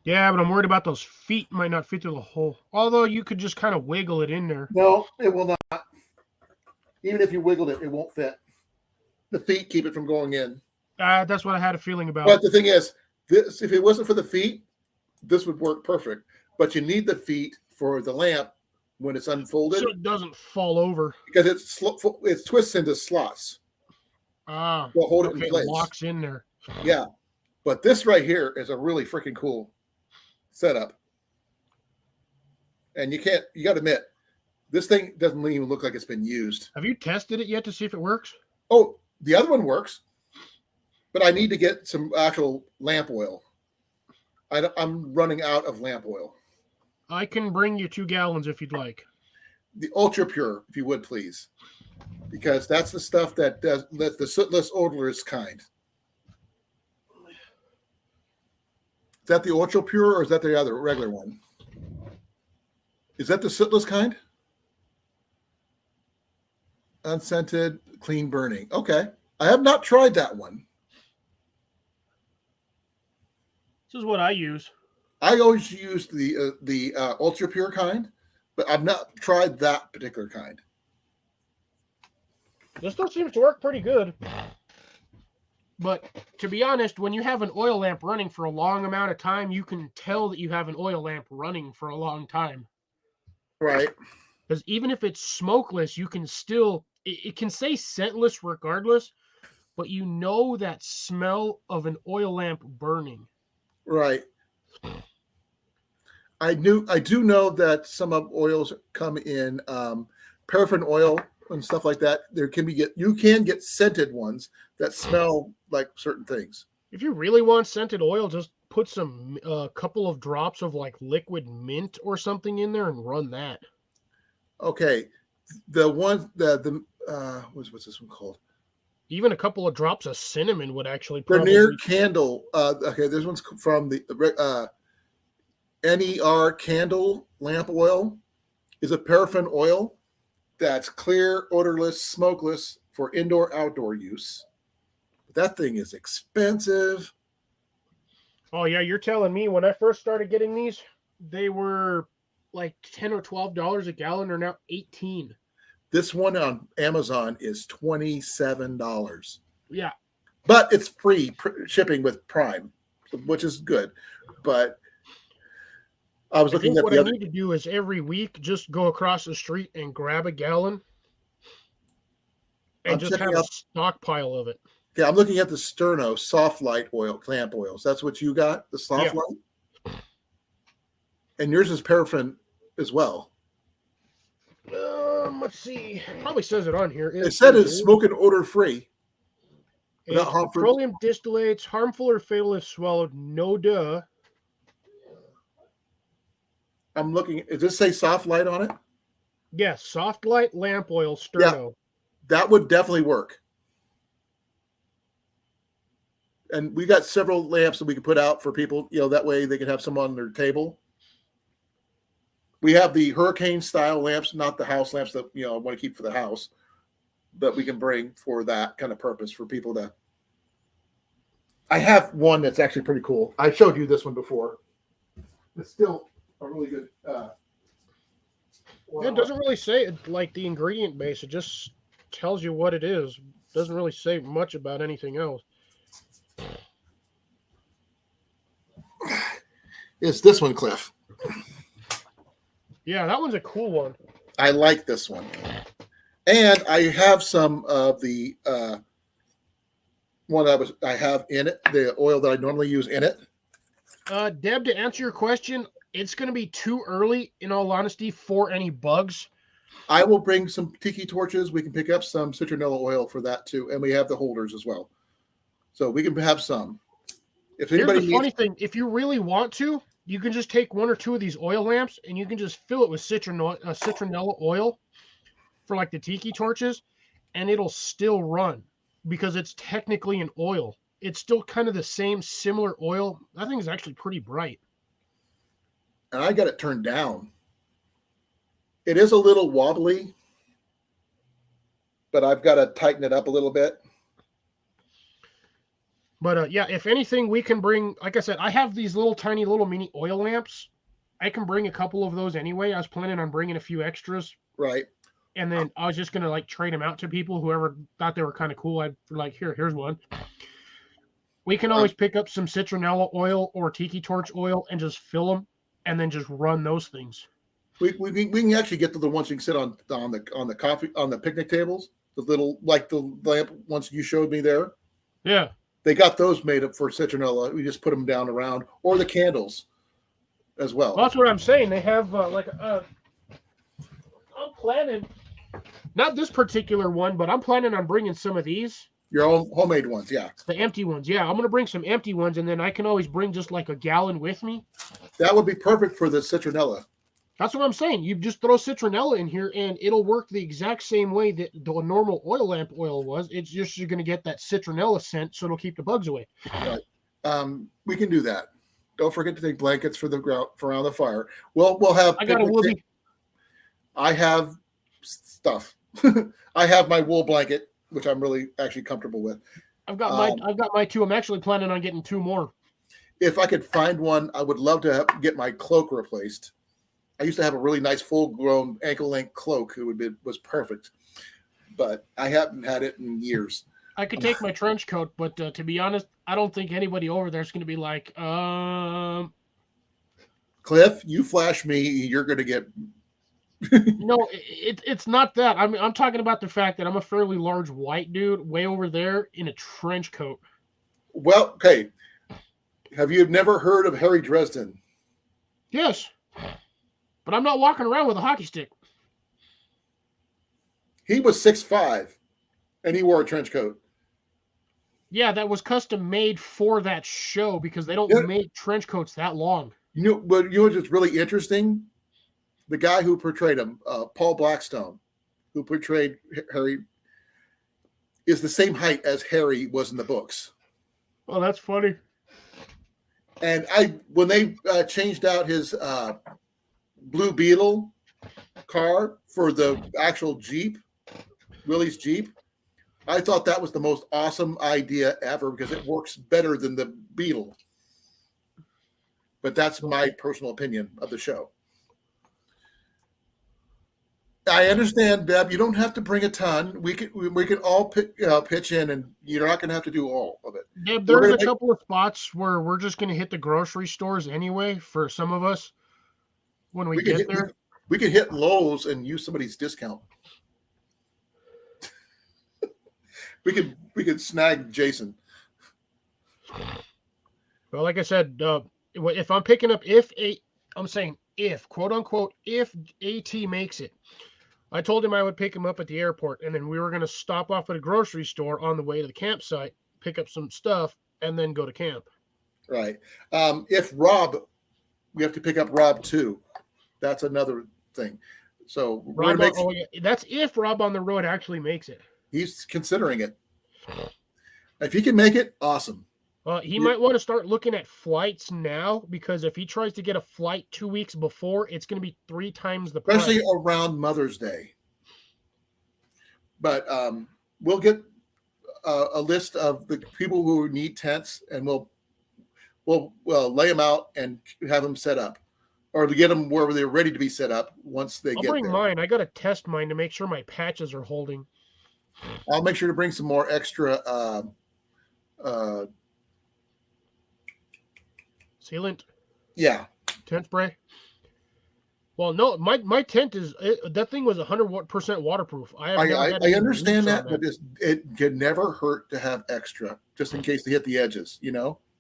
Speaker 7: Yeah, but I'm worried about those feet might not fit through the hole. Although you could just kind of wiggle it in there.
Speaker 2: No, it will not. Even if you wiggled it, it won't fit. The feet keep it from going in.
Speaker 7: That's what I had a feeling about.
Speaker 2: But the thing is, this, if it wasn't for the feet, this would work perfect. But you need the feet for the lamp when it's unfolded.
Speaker 7: So it doesn't fall over.
Speaker 2: Because it twists into slots.
Speaker 7: Ah,
Speaker 2: Will hold it
Speaker 7: okay,
Speaker 2: in place.
Speaker 7: it locks in there.
Speaker 2: Yeah. But this right here is a really freaking cool setup. And you got to admit, this thing doesn't even look like it's been used.
Speaker 7: Have you tested it yet to see if it works?
Speaker 2: Oh, the other one works. But I need to get some actual lamp oil. I'm running out of lamp oil.
Speaker 7: I can bring you 2 gallons if you'd like.
Speaker 2: The ultra pure, if you would, please. Because that's the stuff that does the sootless, odorless kind. Is that the ultra pure or is that the other regular one? Is that the sootless kind? Unscented, clean burning. Okay. I have not tried that one.
Speaker 7: This is what I use.
Speaker 2: I always use the ultra pure kind, but I've not tried that particular kind.
Speaker 7: This still seems to work pretty good. But to be honest, when you have an oil lamp running for a long amount of time, you can tell that you have an oil lamp running for a long time.
Speaker 2: Right.
Speaker 7: Because even if it's smokeless, you can still, it can say scentless regardless, but you know that smell of an oil lamp burning.
Speaker 2: Right. I do know that some of oils come in paraffin oil and stuff like that. You can get scented ones that smell like certain things.
Speaker 7: If you really want scented oil, just put a couple of drops of like liquid mint or something in there and run that.
Speaker 2: Okay, the one what's this one called?
Speaker 7: Even a couple of drops of cinnamon would actually
Speaker 2: Bernier Candle. Okay, this one's from the NER Candle Lamp Oil. Is a paraffin oil that's clear, odorless, smokeless for indoor-outdoor use. But that thing is expensive.
Speaker 7: Oh yeah, you're telling me. When I first started getting these, they were like $10 or $12 a gallon. They're now $18.
Speaker 2: This one on Amazon is $27.
Speaker 7: Yeah.
Speaker 2: But it's free shipping with Prime, which is good. But I was looking at
Speaker 7: what I need to do is every week just go across the street and grab a gallon and just have a stockpile of it.
Speaker 2: Yeah, I'm looking at the Sterno soft light oil, lamp oils. That's what you got, the soft light? And yours is paraffin as well.
Speaker 7: Let's see. It probably says it on here.
Speaker 2: It said it's smoke and odor free.
Speaker 7: Petroleum distillates, harmful or fatal if swallowed. No duh.
Speaker 2: I'm looking. Does this say soft light on it?
Speaker 7: Yes, soft light lamp oil, Sterno.
Speaker 2: Yeah, that would definitely work. And we got several lamps that we could put out for people. That way they could have some on their table. We have the hurricane style lamps, not the house lamps that I want to keep for the house, but we can bring for that kind of purpose for people to. I have one that's actually pretty cool. I showed you this one before. It's still a really good.
Speaker 7: It doesn't really say like the ingredient base. It just tells you what it is. Doesn't really say much about anything else.
Speaker 2: It's this one, Cliff.
Speaker 7: Yeah, that one's a cool one.
Speaker 2: I like this one. And I have some of the one I have in it, the oil that I normally use in it.
Speaker 7: Deb, to answer your question, it's going to be too early, in all honesty, for any bugs.
Speaker 2: I will bring some tiki torches. We can pick up some citronella oil for that too, and we have the holders as well, so we can have some. If
Speaker 7: Here's
Speaker 2: anybody
Speaker 7: the funny thing: if you really want to, you can just take 1 or 2 of these oil lamps, and you can just fill it with citronella oil for like the tiki torches, and it'll still run because it's technically an oil. It's still kind of the same, similar oil. That thing is actually pretty bright.
Speaker 2: and I got it turned down. It is a little wobbly, but I've got to tighten it up a little bit.
Speaker 7: But yeah, if anything, we can bring, like I said, I have these little tiny little mini oil lamps. I can bring a couple of those anyway. I was planning on bringing a few extras.
Speaker 2: Right.
Speaker 7: And then I was just going to like trade them out to people, whoever thought they were kind of cool. I'd like, here's one. We can always pick up some citronella oil or tiki torch oil and just fill them and then just run those things.
Speaker 2: We can actually get to the ones you can sit on the coffee on the picnic tables, the little like the lamp ones you showed me there.
Speaker 7: Yeah.
Speaker 2: They got those made up for citronella. We just put them down around, or the candles as well.
Speaker 7: Well, that's what I'm saying. They have I'm planning, not this particular one, but I'm planning on bringing some of these.
Speaker 2: Your own homemade ones, yeah.
Speaker 7: The empty ones, yeah. I'm going to bring some empty ones, and then I can always bring just like a gallon with me.
Speaker 2: That would be perfect for the citronella.
Speaker 7: That's what I'm saying. You just throw citronella in here, and it'll work the exact same way that the normal oil lamp oil was. It's just you're going to get that citronella scent, so it'll keep the bugs away.
Speaker 2: Right. We can do that. Don't forget to take blankets for the ground for around the fire. We'll have.
Speaker 7: I got a woolly.
Speaker 2: I have stuff. I have my wool blanket, which I'm really actually comfortable with.
Speaker 7: I've got my 2. I'm actually planning on getting 2 more.
Speaker 2: If I could find one, I would love to get my cloak replaced. I used to have a really nice full-grown ankle-length cloak. Was perfect, but I haven't had it in years.
Speaker 7: I could take my trench coat, but to be honest, I don't think anybody over there is going to be like,
Speaker 2: Cliff, you flash me, you're going to get.
Speaker 7: No, it's not that. I'm talking about the fact that I'm a fairly large white dude way over there in a trench coat.
Speaker 2: Well, okay. Have you never heard of Harry Dresden?
Speaker 7: Yes. But I'm not walking around with a hockey stick.
Speaker 2: He was 6'5", and he wore a trench coat.
Speaker 7: Yeah, that was custom made for that show because they don't make trench coats that long.
Speaker 2: But you know what's really interesting? The guy who portrayed him, Paul Blackstone, who portrayed Harry, is the same height as Harry was in the books.
Speaker 7: Oh, that's funny.
Speaker 2: And when they changed out his Blue Beetle car for the actual Jeep, Willie's Jeep, I thought that was the most awesome idea ever because it works better than the Beetle. But that's my personal opinion of the show. I understand, Deb. You don't have to bring a ton. We can all pitch in, and you're not going to have to do all of it.
Speaker 7: Deb, there's a couple of spots where we're just going to hit the grocery stores anyway for some of us when we get there.
Speaker 2: We could hit Lowe's and use somebody's discount. we could snag Jason.
Speaker 7: Well, like I said, if I'm picking up, I'm saying if, quote unquote, if AT makes it. I told him I would pick him up at the airport, and then we were going to stop off at a grocery store on the way to the campsite, pick up some stuff, and then go to camp.
Speaker 2: Right. If Rob, we have to pick up Rob too. That's another thing. So
Speaker 7: that's if Rob on the road actually makes it.
Speaker 2: He's considering it. If he can make it, awesome.
Speaker 7: He might want to start looking at flights now because if he tries to get a flight 2 weeks before, it's going to be 3 times the price.
Speaker 2: Especially around Mother's Day. But we'll get a list of the people who need tents, and we'll lay them out and have them set up or to get them where they're ready to be set up once they
Speaker 7: I'll
Speaker 2: get
Speaker 7: bring
Speaker 2: there.
Speaker 7: mine. I gotta test mine to make sure my patches are holding.
Speaker 2: I'll make sure to bring some more extra
Speaker 7: Sealant,
Speaker 2: yeah.
Speaker 7: tent spray. Well, no, my tent is that thing was 100% waterproof. I have never had
Speaker 2: I
Speaker 7: any
Speaker 2: understand
Speaker 7: leaks on
Speaker 2: that, but it can never hurt to have extra just in case they hit the edges,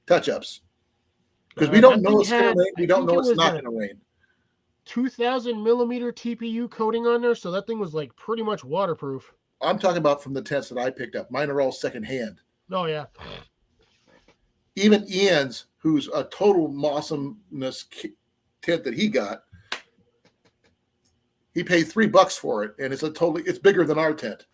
Speaker 2: touch-ups. Because we don't
Speaker 7: That
Speaker 2: know
Speaker 7: thing
Speaker 2: it's going
Speaker 7: had,
Speaker 2: to rain. We
Speaker 7: I
Speaker 2: don't
Speaker 7: think
Speaker 2: know
Speaker 7: it
Speaker 2: it's
Speaker 7: was
Speaker 2: not
Speaker 7: a
Speaker 2: going to rain.
Speaker 7: 2000 millimeter TPU coating on there, so that thing was like pretty much waterproof.
Speaker 2: I'm talking about from the tents that I picked up. Mine are all secondhand.
Speaker 7: Oh yeah,
Speaker 2: Even Ian's, who's a total awesomeness tent that he got, he paid $3 for it, and it's bigger than our tent.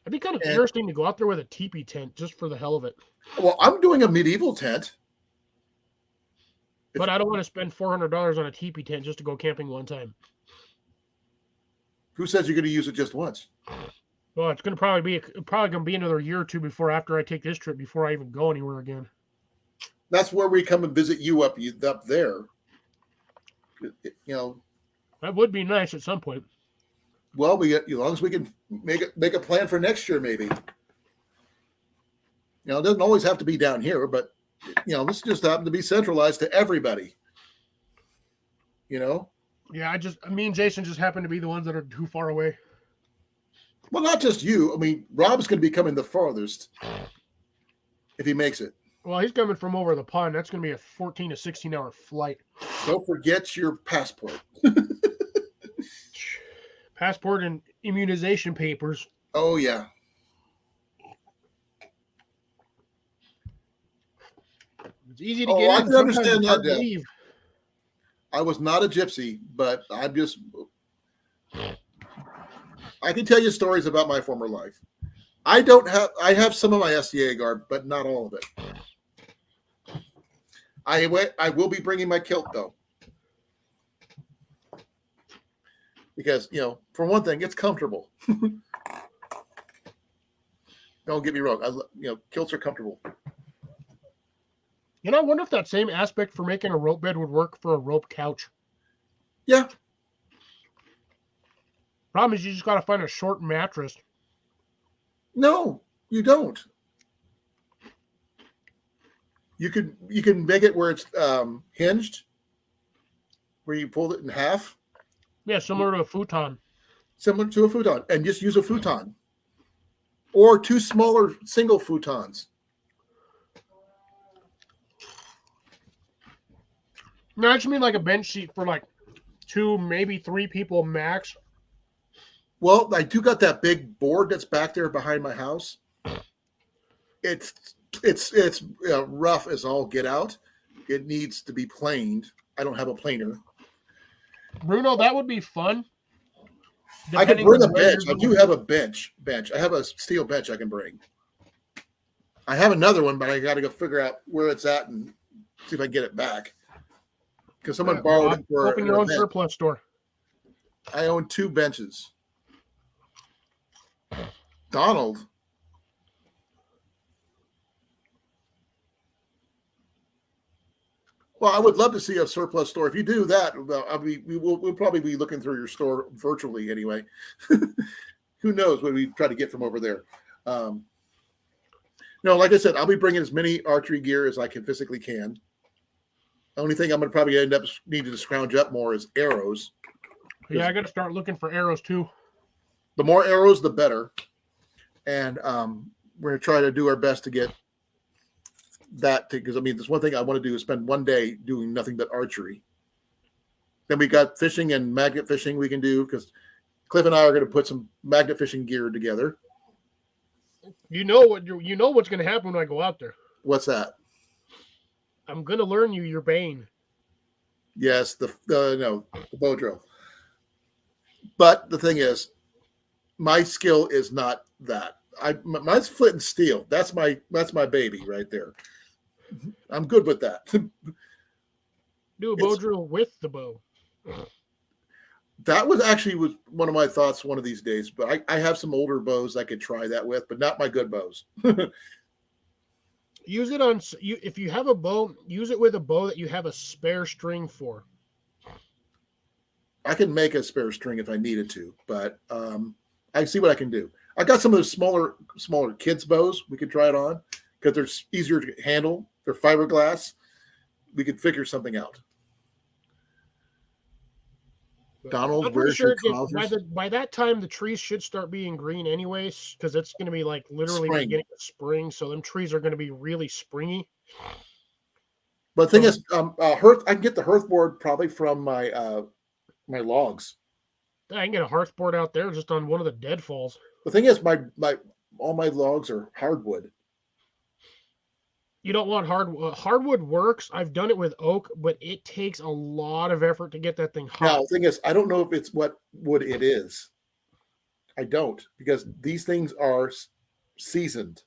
Speaker 7: it'd be kind of interesting to go out there with a teepee tent just for the hell of it.
Speaker 2: Well, I'm doing a medieval tent.
Speaker 7: But I don't want to spend $400 on a teepee tent just to go camping one time.
Speaker 2: Who says you're going to use it just once?
Speaker 7: Well, it's probably gonna be another year or two before after I take this trip before I even go anywhere again.
Speaker 2: That's where we come and visit you up there.
Speaker 7: That would be nice at some point.
Speaker 2: Well, as long as we can make a plan for next year, maybe. It doesn't always have to be down here, but this just happened to be centralized to everybody.
Speaker 7: Yeah, me and Jason just happen to be the ones that are too far away.
Speaker 2: Well, not just you. I mean, Rob's going to be coming the farthest if he makes it.
Speaker 7: Well, he's coming from over the pond. That's going to be a 14 to 16-hour flight.
Speaker 2: Don't forget your passport.
Speaker 7: Passport and immunization papers.
Speaker 2: Oh, yeah.
Speaker 7: It's easy to get in.
Speaker 2: I can understand
Speaker 7: Sometimes it's hard
Speaker 2: that,
Speaker 7: to
Speaker 2: Deb.
Speaker 7: leave.
Speaker 2: I was not a gypsy, but I can tell you stories about my former life. I have some of my SCA garb, but not all of it. I will be bringing my kilt though. Because, for one thing, it's comfortable. Don't get me wrong. Kilts are comfortable.
Speaker 7: I wonder if that same aspect for making a rope bed would work for a rope couch.
Speaker 2: Yeah.
Speaker 7: Problem is you just got to find a short mattress.
Speaker 2: No, you don't. You can make it where it's hinged, where you pull it in half.
Speaker 7: Yeah, similar to a futon.
Speaker 2: Similar to a futon, and just use a futon. Or 2 smaller single futons.
Speaker 7: No, I just mean like a bench seat for like 2, maybe 3 people max.
Speaker 2: Well, I do got that big board that's back there behind my house. It's rough as all get out. It needs to be planed. I don't have a planer.
Speaker 7: Bruno, that would be fun.
Speaker 2: I could bring a bench. I do have a bench. I have a steel bench I can bring. I have another one, but I got to go figure out where it's at and see if I can get it back. Because someone borrowed it for
Speaker 7: open your own surplus store.
Speaker 2: I own 2 benches. Donald. Well, I would love to see a surplus store. If you do that, we'll probably be looking through your store virtually anyway. Who knows what we try to get from over there? No, like I said, I'll be bringing as many archery gear as I physically can. The only thing I'm going to probably end up needing to scrounge up more is arrows.
Speaker 7: Yeah, I got to start looking for arrows too.
Speaker 2: The more arrows, the better. And we're going to try to do our best to get that, because there's one thing I want to do is spend one day doing nothing but archery. Then we got fishing and magnet fishing we can do, because Cliff and I are going to put some magnet fishing gear together.
Speaker 7: You know what's going to happen when I go out there.
Speaker 2: What's that?
Speaker 7: I'm going to learn you your bane.
Speaker 2: Yes, the bow drill. But the thing is, my skill is not that. Mine's flint and steel. That's my baby right there. I'm good with that.
Speaker 7: Do a bow drill with the bow.
Speaker 2: That was one of my thoughts one of these days. But I have some older bows I could try that with, but not my good bows.
Speaker 7: Use it on you if you have a bow. Use it with a bow that you have a spare string for.
Speaker 2: I can make a spare string if I needed to, but I see what I can do. I got some of those smaller kids bows. We could try it on because they're easier to handle. They're fiberglass. We could figure something out. Donald,
Speaker 7: I'm pretty
Speaker 2: where's your
Speaker 7: sure
Speaker 2: trousers?
Speaker 7: by that time the trees should start being green anyways, because it's going to be like literally
Speaker 2: Spring.
Speaker 7: beginning of spring. So them trees are going to be really springy.
Speaker 2: But the thing is, hearth. I can get the hearth board probably from my logs.
Speaker 7: I can get a hearth board out there just on one of the deadfalls.
Speaker 2: The thing is, all my logs are hardwood.
Speaker 7: You don't want hardwood works. I've done it with oak, but it takes a lot of effort to get that thing hot.
Speaker 2: Now, the thing is, I don't know if it's what wood it is. I don't, because these things are seasoned.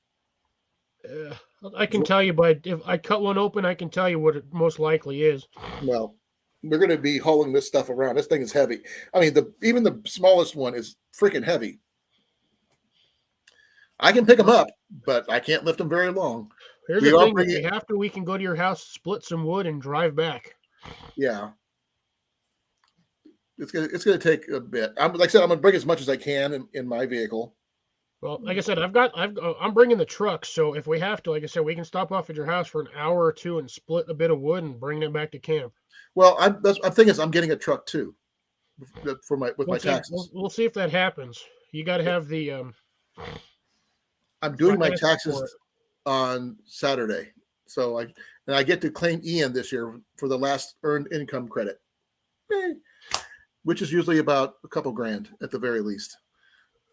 Speaker 7: I can tell you if I cut one open, I can tell you what it most likely is.
Speaker 2: Well, we're going to be hauling this stuff around. This thing is heavy. I mean, even the smallest one is freaking heavy. I can pick them up, but I can't lift them very long.
Speaker 7: Here's the thing: we can go to your house, split some wood, and drive back.
Speaker 2: Yeah, it's gonna take a bit. Like I said, I'm gonna bring as much as I can in my vehicle.
Speaker 7: Well, like I said, I'm bringing the truck, so if we have to, like I said, we can stop off at your house for an hour or two and split a bit of wood and bring it back to camp.
Speaker 2: Well, I'm thinking I'm getting a truck too, for my taxes.
Speaker 7: We'll see if that happens. You got to have the.
Speaker 2: I'm doing my taxes on Saturday, so I get to claim Ian this year for the last earned income credit, which is usually about a couple grand at the very least.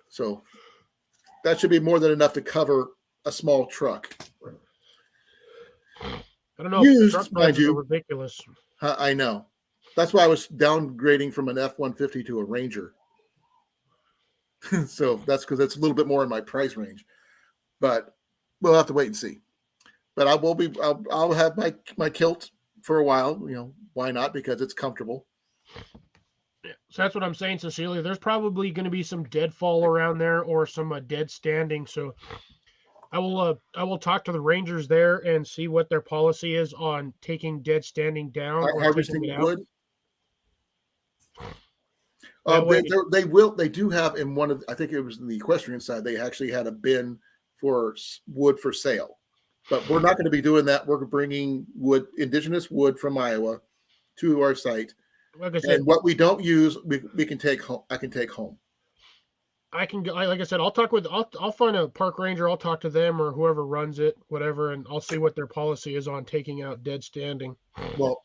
Speaker 2: So that should be more than enough to cover a small truck.
Speaker 7: I don't know.
Speaker 2: Used,
Speaker 7: truck
Speaker 2: mind
Speaker 7: prices
Speaker 2: you.
Speaker 7: are ridiculous.
Speaker 2: I know. That's why I was downgrading from an F-150 to a Ranger. So that's because it's a little bit more in my price range. But we'll have to wait and see. But I'll have my kilt for a while. You know, why not? Because it's comfortable.
Speaker 7: Yeah. So that's what I'm saying, Cecilia. There's probably going to be some deadfall around there or some dead standing. So I will talk to the rangers there and see what their policy is on taking dead standing down or
Speaker 2: harvesting wood. They do have in one of, I think it was in the equestrian side, they actually had a bin for wood for sale, but we're not going to be doing that. We're bringing indigenous wood from Iowa to our site.
Speaker 7: Like I said,
Speaker 2: and what we don't use, we can take home. I can take home.
Speaker 7: I can go. Like I said, I'll find a park ranger. I'll talk to them or whoever runs it, whatever, and I'll see what their policy is on taking out dead standing.
Speaker 2: Well,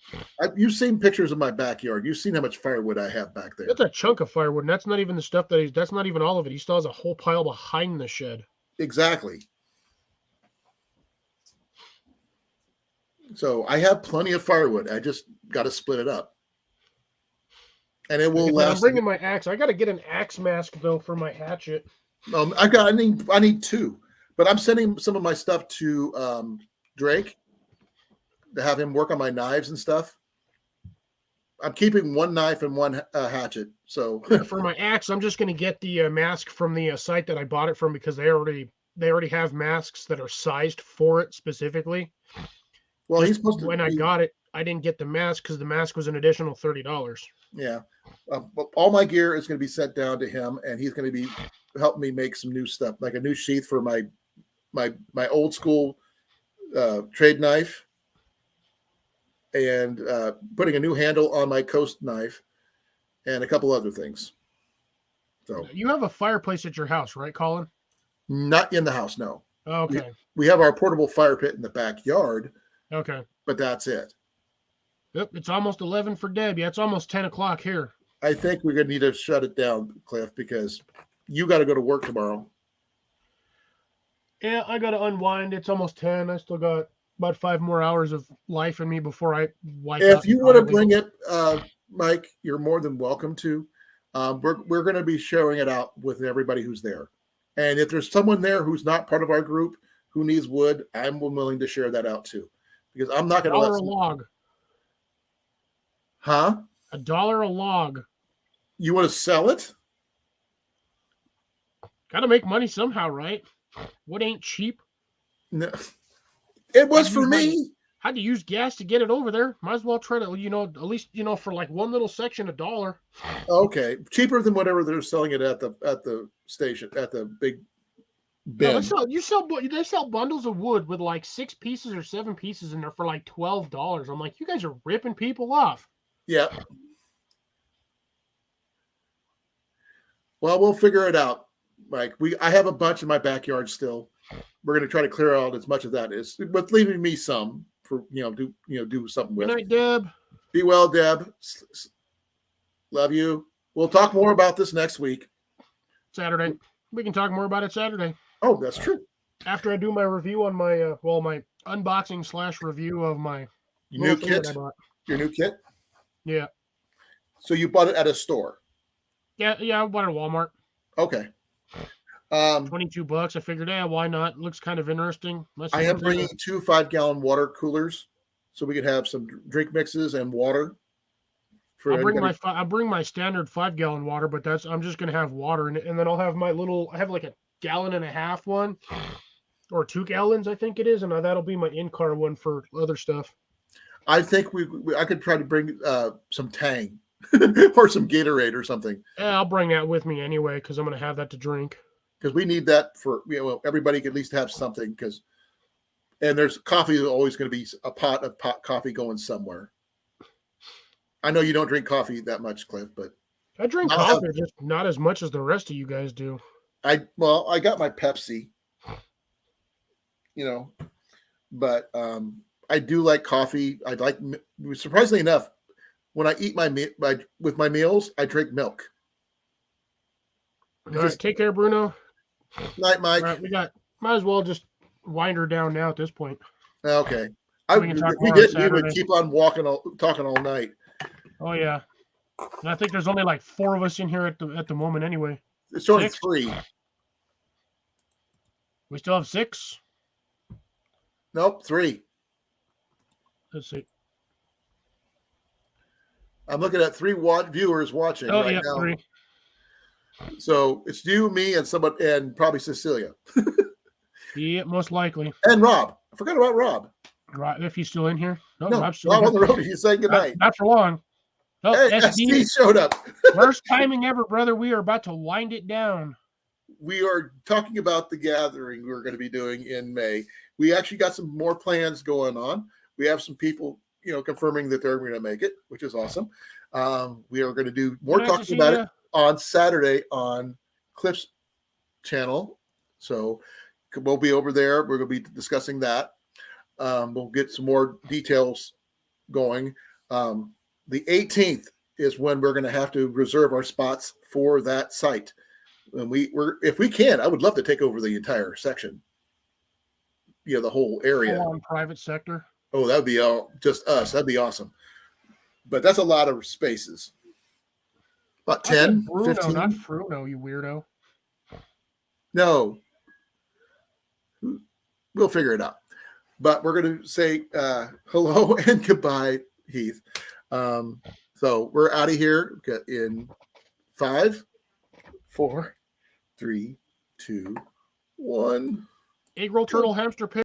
Speaker 2: you've seen pictures of my backyard. You've seen how much firewood I have back there.
Speaker 7: That's a chunk of firewood, and that's not even the stuff that's not even all of it. He still has a whole pile behind the shed.
Speaker 2: Exactly. So I have plenty of firewood. I just got to split it up. And it will last.
Speaker 7: I'm bringing my axe. I got to get an axe mask though for my hatchet.
Speaker 2: I need two, but I'm sending some of my stuff to Drake to have him work on my knives and stuff. I'm keeping one knife and one hatchet. So
Speaker 7: for my axe, I'm just going to get the mask from the site that I bought it from because they already have masks that are sized for it specifically.
Speaker 2: Well, he's supposed to.
Speaker 7: When I got it, I didn't get the mask because the mask was an additional $30.
Speaker 2: Yeah, all my gear is going to be sent down to him, and he's going to be helping me make some new stuff, like a new sheath for my old school trade knife, and putting a new handle on my Coast knife, and a couple other things. So
Speaker 7: you have a fireplace at your house, right, Colin?
Speaker 2: Not in the house, no.
Speaker 7: Okay.
Speaker 2: We have our portable fire pit in the backyard.
Speaker 7: Okay.
Speaker 2: But that's it.
Speaker 7: Yep, it's almost 11 for Deb. Yeah, it's almost 10 o'clock here.
Speaker 2: I think we're going to need to shut it down, Cliff, because you got to go to work tomorrow.
Speaker 7: Yeah, I got to unwind. It's almost 10. I still got about 5 more hours of life in me before I wipe out.
Speaker 2: If you want to bring it, Mike, you're more than welcome to. We're going to be sharing it out with everybody who's there. And if there's someone there who's not part of our group who needs wood, I'm willing to share that out too. Because I'm not going to
Speaker 7: let $1 a log.
Speaker 2: Huh?
Speaker 7: $1 a log.
Speaker 2: You want to sell it?
Speaker 7: Got to make money somehow, right? What ain't cheap?
Speaker 2: No. It was for me.
Speaker 7: Had to use gas to get it over there. Might as well try to, at least, for like one little section, $1.
Speaker 2: Okay, cheaper than whatever they're selling it at the station at the big
Speaker 7: No,
Speaker 2: bin.
Speaker 7: they sell bundles of wood with like 6 pieces or 7 pieces in there for like $12. I'm like, you guys are ripping people off.
Speaker 2: Yeah. Well, we'll figure it out, Mike. I have a bunch in my backyard still. We're going to try to clear out as much of that is, but leaving me some for do something with.
Speaker 7: Good night, Deb.
Speaker 2: Be well, Deb. Love you. We'll talk more about this next week.
Speaker 7: Saturday. We can talk more about it Saturday.
Speaker 2: Oh, that's true.
Speaker 7: After I do my review on my my unboxing / review of my
Speaker 2: New kit.
Speaker 7: I bought.
Speaker 2: Your new kit.
Speaker 7: Yeah.
Speaker 2: So you bought it at a store.
Speaker 7: Yeah, I bought it at Walmart.
Speaker 2: Okay.
Speaker 7: $22. I figured, why not? It looks kind of interesting.
Speaker 2: I am bringing 2 5-gallon water coolers so we could have some drink mixes and water.
Speaker 7: I bring my standard 5-gallon water, but I'm just gonna have water in it, and then I'll have I have like a 1.5 gallon one, or 2 gallons, I think it is, and that'll be my in-car one for other stuff.
Speaker 2: I think I could try to bring some Tang or some Gatorade or something.
Speaker 7: Yeah, I'll bring that with me anyway because I'm gonna have that to drink.
Speaker 2: Because we need that for everybody can at least have something. And there's coffee is always going to be a pot of coffee going somewhere. I know you don't drink coffee that much, Cliff, but
Speaker 7: I drink coffee, just not as much as the rest of you guys do.
Speaker 2: I got my Pepsi, but I do like coffee. I like, surprisingly enough, when I eat with my meals, I drink milk.
Speaker 7: All right, take care, Bruno.
Speaker 2: Night, Mike.
Speaker 7: All right, might as well just wind her down now at this point.
Speaker 2: Okay. We would keep on talking all night.
Speaker 7: Oh yeah, and I think there's only like 4 of us in here at the moment anyway.
Speaker 2: It's only
Speaker 7: 6?
Speaker 2: 3.
Speaker 7: We still have 6.
Speaker 2: Nope, 3.
Speaker 7: Let's see.
Speaker 2: I'm looking at 3 viewers watching right now.
Speaker 7: 3.
Speaker 2: So it's you, me, and probably Cecilia.
Speaker 7: Yeah, most likely.
Speaker 2: And Rob. I forgot about Rob.
Speaker 7: Right, if he's still in here. No,
Speaker 2: Rob on the road. He's saying goodnight.
Speaker 7: Not for long. Oh,
Speaker 2: Hey, SD showed up.
Speaker 7: Worst timing ever, brother. We are about to wind it down.
Speaker 2: We are talking about the gathering we're going to be doing in May. We actually got some more plans going on. We have some people, confirming that they're going to make it, which is awesome. We are going to do more talking about it on Saturday on Cliff's channel. So we'll be over there. We're going to be discussing that. We'll get some more details going. The 18th is when we're going to have to reserve our spots for that site. And if we can, I would love to take over the entire section. The whole area.
Speaker 7: On private sector.
Speaker 2: Oh, that would be just us. That'd be awesome. But that's a lot of spaces. About 10,
Speaker 7: Bruno,
Speaker 2: 15.
Speaker 7: not Fruno, you weirdo.
Speaker 2: No. We'll figure it out. But we're going to say hello and goodbye, Heath. So we're out of here in 5, 4, 3, 2, 1.
Speaker 7: Egg roll, turtle, hamster, pig.